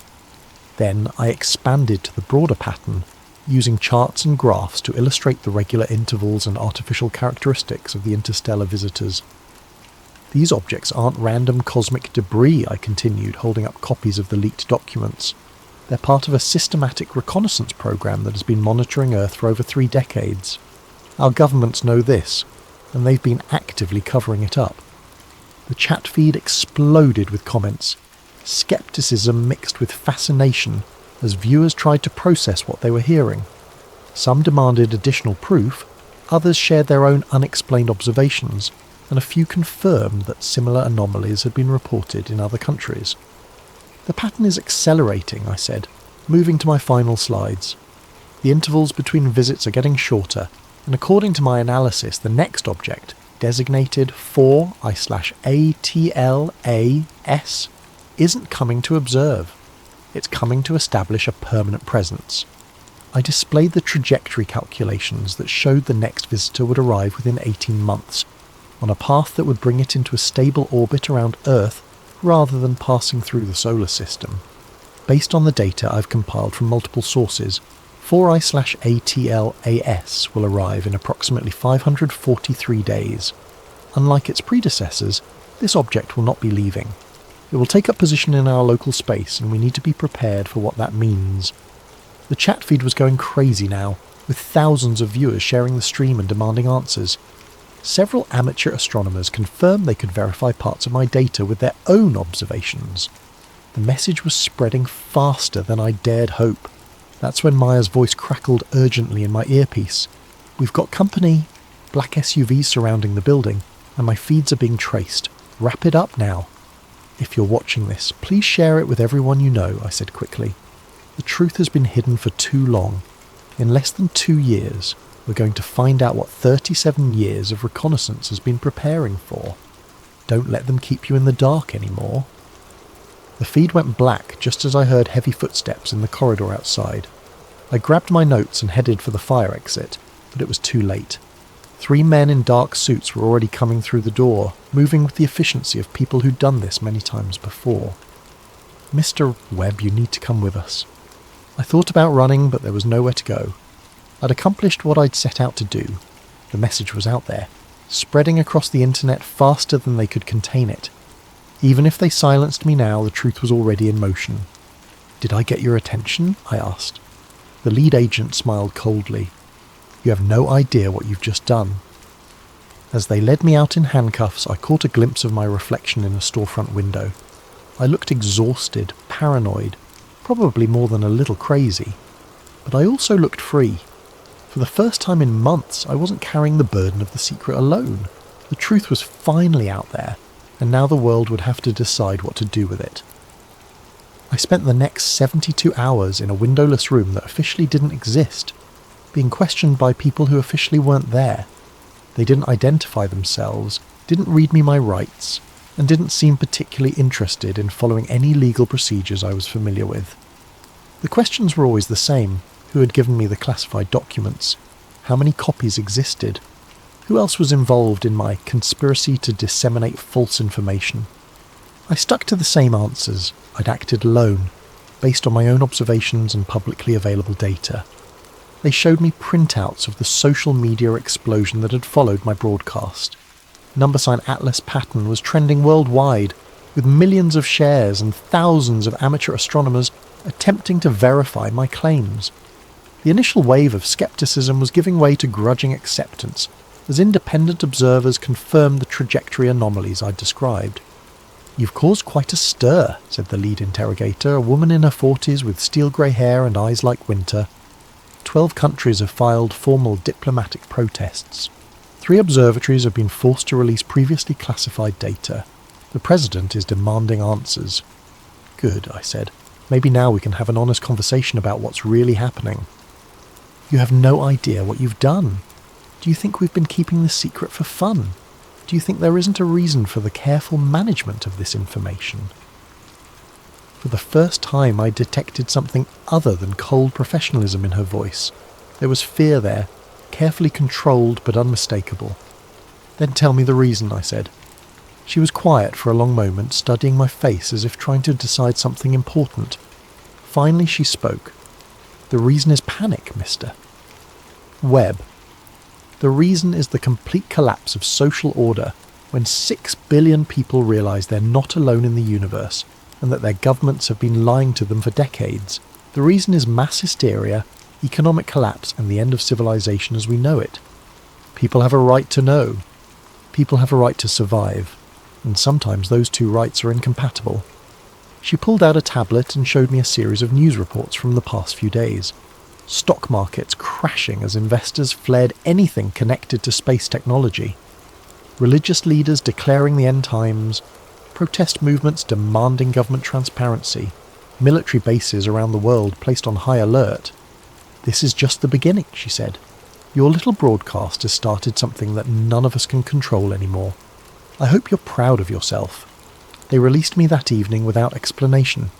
Then I expanded to the broader pattern, using charts and graphs to illustrate the regular intervals and artificial characteristics of the interstellar visitors. "These objects aren't random cosmic debris," I continued, holding up copies of the leaked documents. "They're part of a systematic reconnaissance program that has been monitoring Earth for over 3 decades. Our governments know this, and they've been actively covering it up." The chat feed exploded with comments, skepticism mixed with fascination as viewers tried to process what they were hearing. Some demanded additional proof, others shared their own unexplained observations, and a few confirmed that similar anomalies had been reported in other countries. "The pattern is accelerating," I said, moving to my final slides. "The intervals between visits are getting shorter, and according to my analysis, the next object, designated 4/ATLAS, isn't coming to observe. It's coming to establish a permanent presence. I displayed the trajectory calculations that showed the next visitor would arrive within 18 months, on a path that would bring it into a stable orbit around Earth rather than passing through the solar system. Based on the data I've compiled from multiple sources, 4I/ATLAS will arrive in approximately 543 days. Unlike its predecessors, this object will not be leaving. It will take up position in our local space, and we need to be prepared for what that means. The chat feed was going crazy now, with thousands of viewers sharing the stream and demanding answers. Several amateur astronomers confirmed they could verify parts of my data with their own observations. The message was spreading faster than I dared hope. That's when Maya's voice crackled urgently in my earpiece. "We've got company." Black SUVs surrounding the building, and my feeds are being traced. "Wrap it up now." "If you're watching this, please share it with everyone you know," I said quickly. "The truth has been hidden for too long. In less than 2 years, we're going to find out what 37 years of reconnaissance has been preparing for. Don't let them keep you in the dark anymore." The feed went black just as I heard heavy footsteps in the corridor outside. I grabbed my notes and headed for the fire exit, but it was too late. 3 men in dark suits were already coming through the door, moving with the efficiency of people who'd done this many times before. "Mr. Webb, you need to come with us." I thought about running, but there was nowhere to go. I'd accomplished what I'd set out to do. The message was out there, spreading across the internet faster than they could contain it. Even if they silenced me now, the truth was already in motion. "Did I get your attention?" I asked. The lead agent smiled coldly. "You have no idea what you've just done." As they led me out in handcuffs, I caught a glimpse of my reflection in a storefront window. I looked exhausted, paranoid, probably more than a little crazy. But I also looked free. For the first time in months, I wasn't carrying the burden of the secret alone. The truth was finally out there, and now the world would have to decide what to do with it. I spent the next 72 hours in a windowless room that officially didn't exist, being questioned by people who officially weren't there. They didn't identify themselves, didn't read me my rights, and didn't seem particularly interested in following any legal procedures I was familiar with. The questions were always the same. Who had given me the classified documents? How many copies existed? Who else was involved in my conspiracy to disseminate false information? I stuck to the same answers. I'd acted alone, based on my own observations and publicly available data. They showed me printouts of the social media explosion that had followed my broadcast. Number Atlas pattern was trending worldwide, with millions of shares and thousands of amateur astronomers attempting to verify my claims. The initial wave of skepticism was giving way to grudging acceptance, as independent observers confirmed the trajectory anomalies I'd described. "You've caused quite a stir," said the lead interrogator, a woman in her 40s with steel-grey hair and eyes like winter. 12 countries have filed formal diplomatic protests. 3 observatories have been forced to release previously classified data. The president is demanding answers. "Good," I said. "Maybe now we can have an honest conversation about what's really happening." "You have no idea what you've done. Do you think we've been keeping this secret for fun? Do you think there isn't a reason for the careful management of this information?" For the first time I detected something other than cold professionalism in her voice. There was fear there, carefully controlled but unmistakable. "Then tell me the reason," I said. She was quiet for a long moment, studying my face as if trying to decide something important. Finally she spoke. "The reason is panic, mister Webb. The reason is the complete collapse of social order when 6 billion people realise they're not alone in the universe and that their governments have been lying to them for decades. The reason is mass hysteria, economic collapse and the end of civilization as we know it. People have a right to know. People have a right to survive. And sometimes those 2 rights are incompatible." She pulled out a tablet and showed me a series of news reports from the past few days. Stock markets crashing as investors fled anything connected to space technology. Religious leaders declaring the end times. Protest movements demanding government transparency. Military bases around the world placed on high alert. "This is just the beginning," she said. Your little broadcast has started something that none of us can control anymore. I hope you're proud of yourself. They released me that evening without explanation,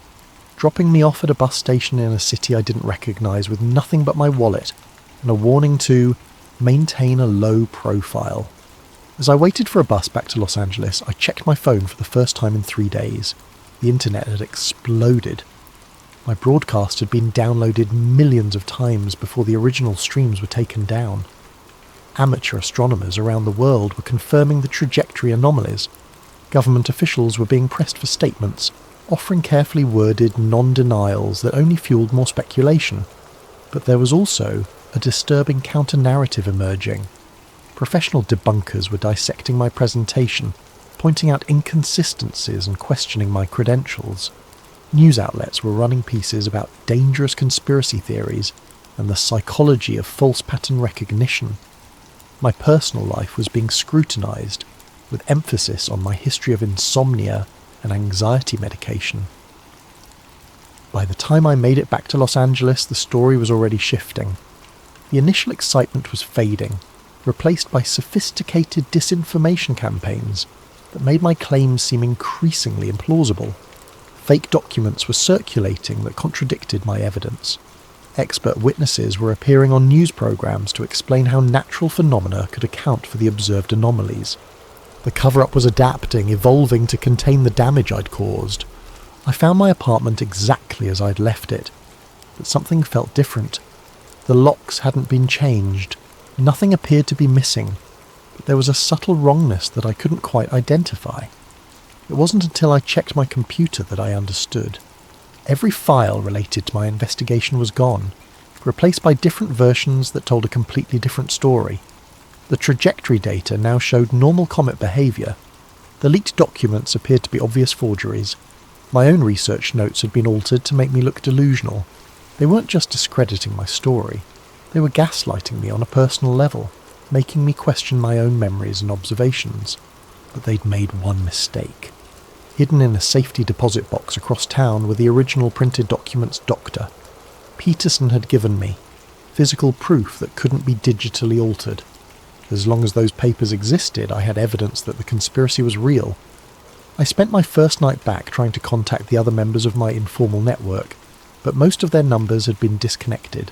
dropping me off at a bus station in a city I didn't recognise with nothing but my wallet and a warning to maintain a low profile. As I waited for a bus back to Los Angeles, I checked my phone for the first time in 3 days. The internet had exploded. My broadcast had been downloaded millions of times before the original streams were taken down. Amateur astronomers around the world were confirming the trajectory anomalies. Government officials were being pressed for statements, offering carefully worded non-denials that only fueled more speculation. But there was also a disturbing counter-narrative emerging. Professional debunkers were dissecting my presentation, pointing out inconsistencies and questioning my credentials. News outlets were running pieces about dangerous conspiracy theories and the psychology of false pattern recognition. My personal life was being scrutinised, with emphasis on my history of insomnia and anxiety medication. By the time I made it back to Los Angeles, the story was already shifting. The initial excitement was fading, replaced by sophisticated disinformation campaigns that made my claims seem increasingly implausible. Fake documents were circulating that contradicted my evidence. Expert witnesses were appearing on news programs to explain how natural phenomena could account for the observed anomalies. The cover-up was adapting, evolving to contain the damage I'd caused. I found my apartment exactly as I'd left it, but something felt different. The locks hadn't been changed. Nothing appeared to be missing, but there was a subtle wrongness that I couldn't quite identify. It wasn't until I checked my computer that I understood. Every file related to my investigation was gone, replaced by different versions that told a completely different story. The trajectory data now showed normal comet behaviour. The leaked documents appeared to be obvious forgeries. My own research notes had been altered to make me look delusional. They weren't just discrediting my story, they were gaslighting me on a personal level, making me question my own memories and observations. But they'd made one mistake. Hidden in a safety deposit box across town were the original printed documents Dr. Peterson had given me, physical proof that couldn't be digitally altered. As long as those papers existed, I had evidence that the conspiracy was real. I spent my first night back trying to contact the other members of my informal network, but most of their numbers had been disconnected.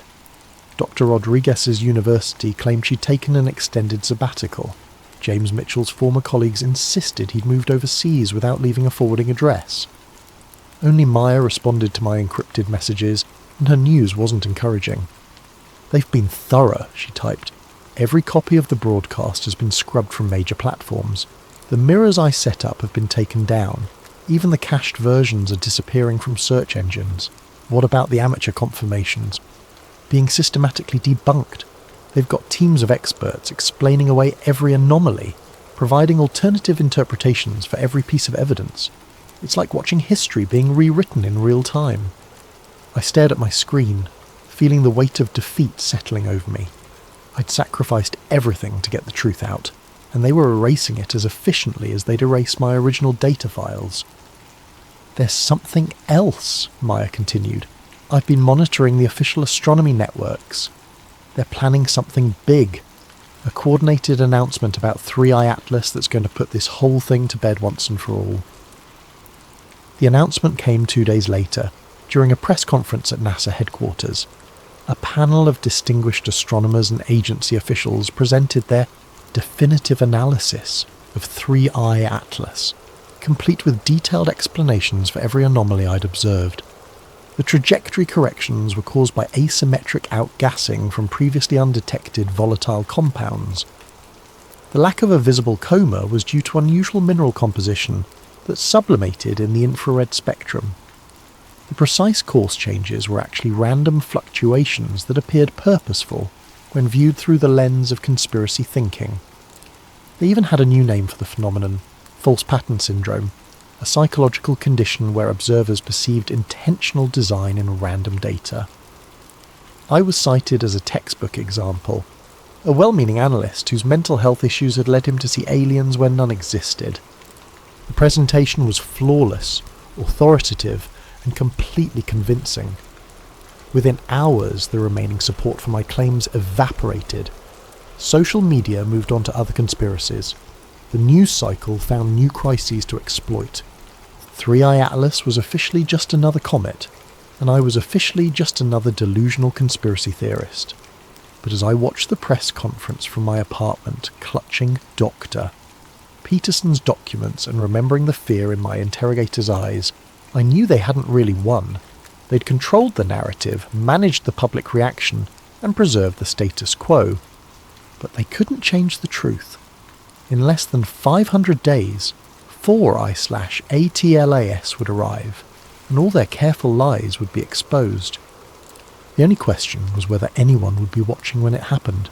Dr. Rodriguez's university claimed she'd taken an extended sabbatical. James Mitchell's former colleagues insisted he'd moved overseas without leaving a forwarding address. Only Maya responded to my encrypted messages, and her news wasn't encouraging. "They've been thorough," she typed. "Every copy of the broadcast has been scrubbed from major platforms. The mirrors I set up have been taken down. Even the cached versions are disappearing from search engines. What about the amateur confirmations? Being systematically debunked. They've got teams of experts explaining away every anomaly, providing alternative interpretations for every piece of evidence. It's like watching history being rewritten in real time." I stared at my screen, feeling the weight of defeat settling over me. I'd sacrificed everything to get the truth out, and they were erasing it as efficiently as they'd erased my original data files. "There's something else," Maya continued. "I've been monitoring the official astronomy networks. They're planning something big. A coordinated announcement about 3i Atlas that's going to put this whole thing to bed once and for all." The announcement came 2 days later, during a press conference at NASA headquarters. A panel of distinguished astronomers and agency officials presented their definitive analysis of 3i Atlas, complete with detailed explanations for every anomaly I'd observed. The trajectory corrections were caused by asymmetric outgassing from previously undetected volatile compounds. The lack of a visible coma was due to unusual mineral composition that sublimated in the infrared spectrum. The precise course changes were actually random fluctuations that appeared purposeful when viewed through the lens of conspiracy thinking. They even had a new name for the phenomenon: false pattern syndrome, a psychological condition where observers perceived intentional design in random data. I was cited as a textbook example, a well-meaning analyst whose mental health issues had led him to see aliens where none existed. The presentation was flawless, authoritative, and completely convincing. Within hours, the remaining support for my claims evaporated, Social media moved on to other conspiracies. The news cycle found new crises to exploit. 3i Atlas was officially just another comet, and I was officially just another delusional conspiracy theorist. But as I watched the press conference from my apartment, clutching Dr. Peterson's documents and remembering the fear in my interrogator's eyes, I knew they hadn't really won. They'd controlled the narrative, managed the public reaction, and preserved the status quo. But they couldn't change the truth. In less than 500 days, 4I/ATLAS would arrive, and all their careful lies would be exposed. The only question was whether anyone would be watching when it happened.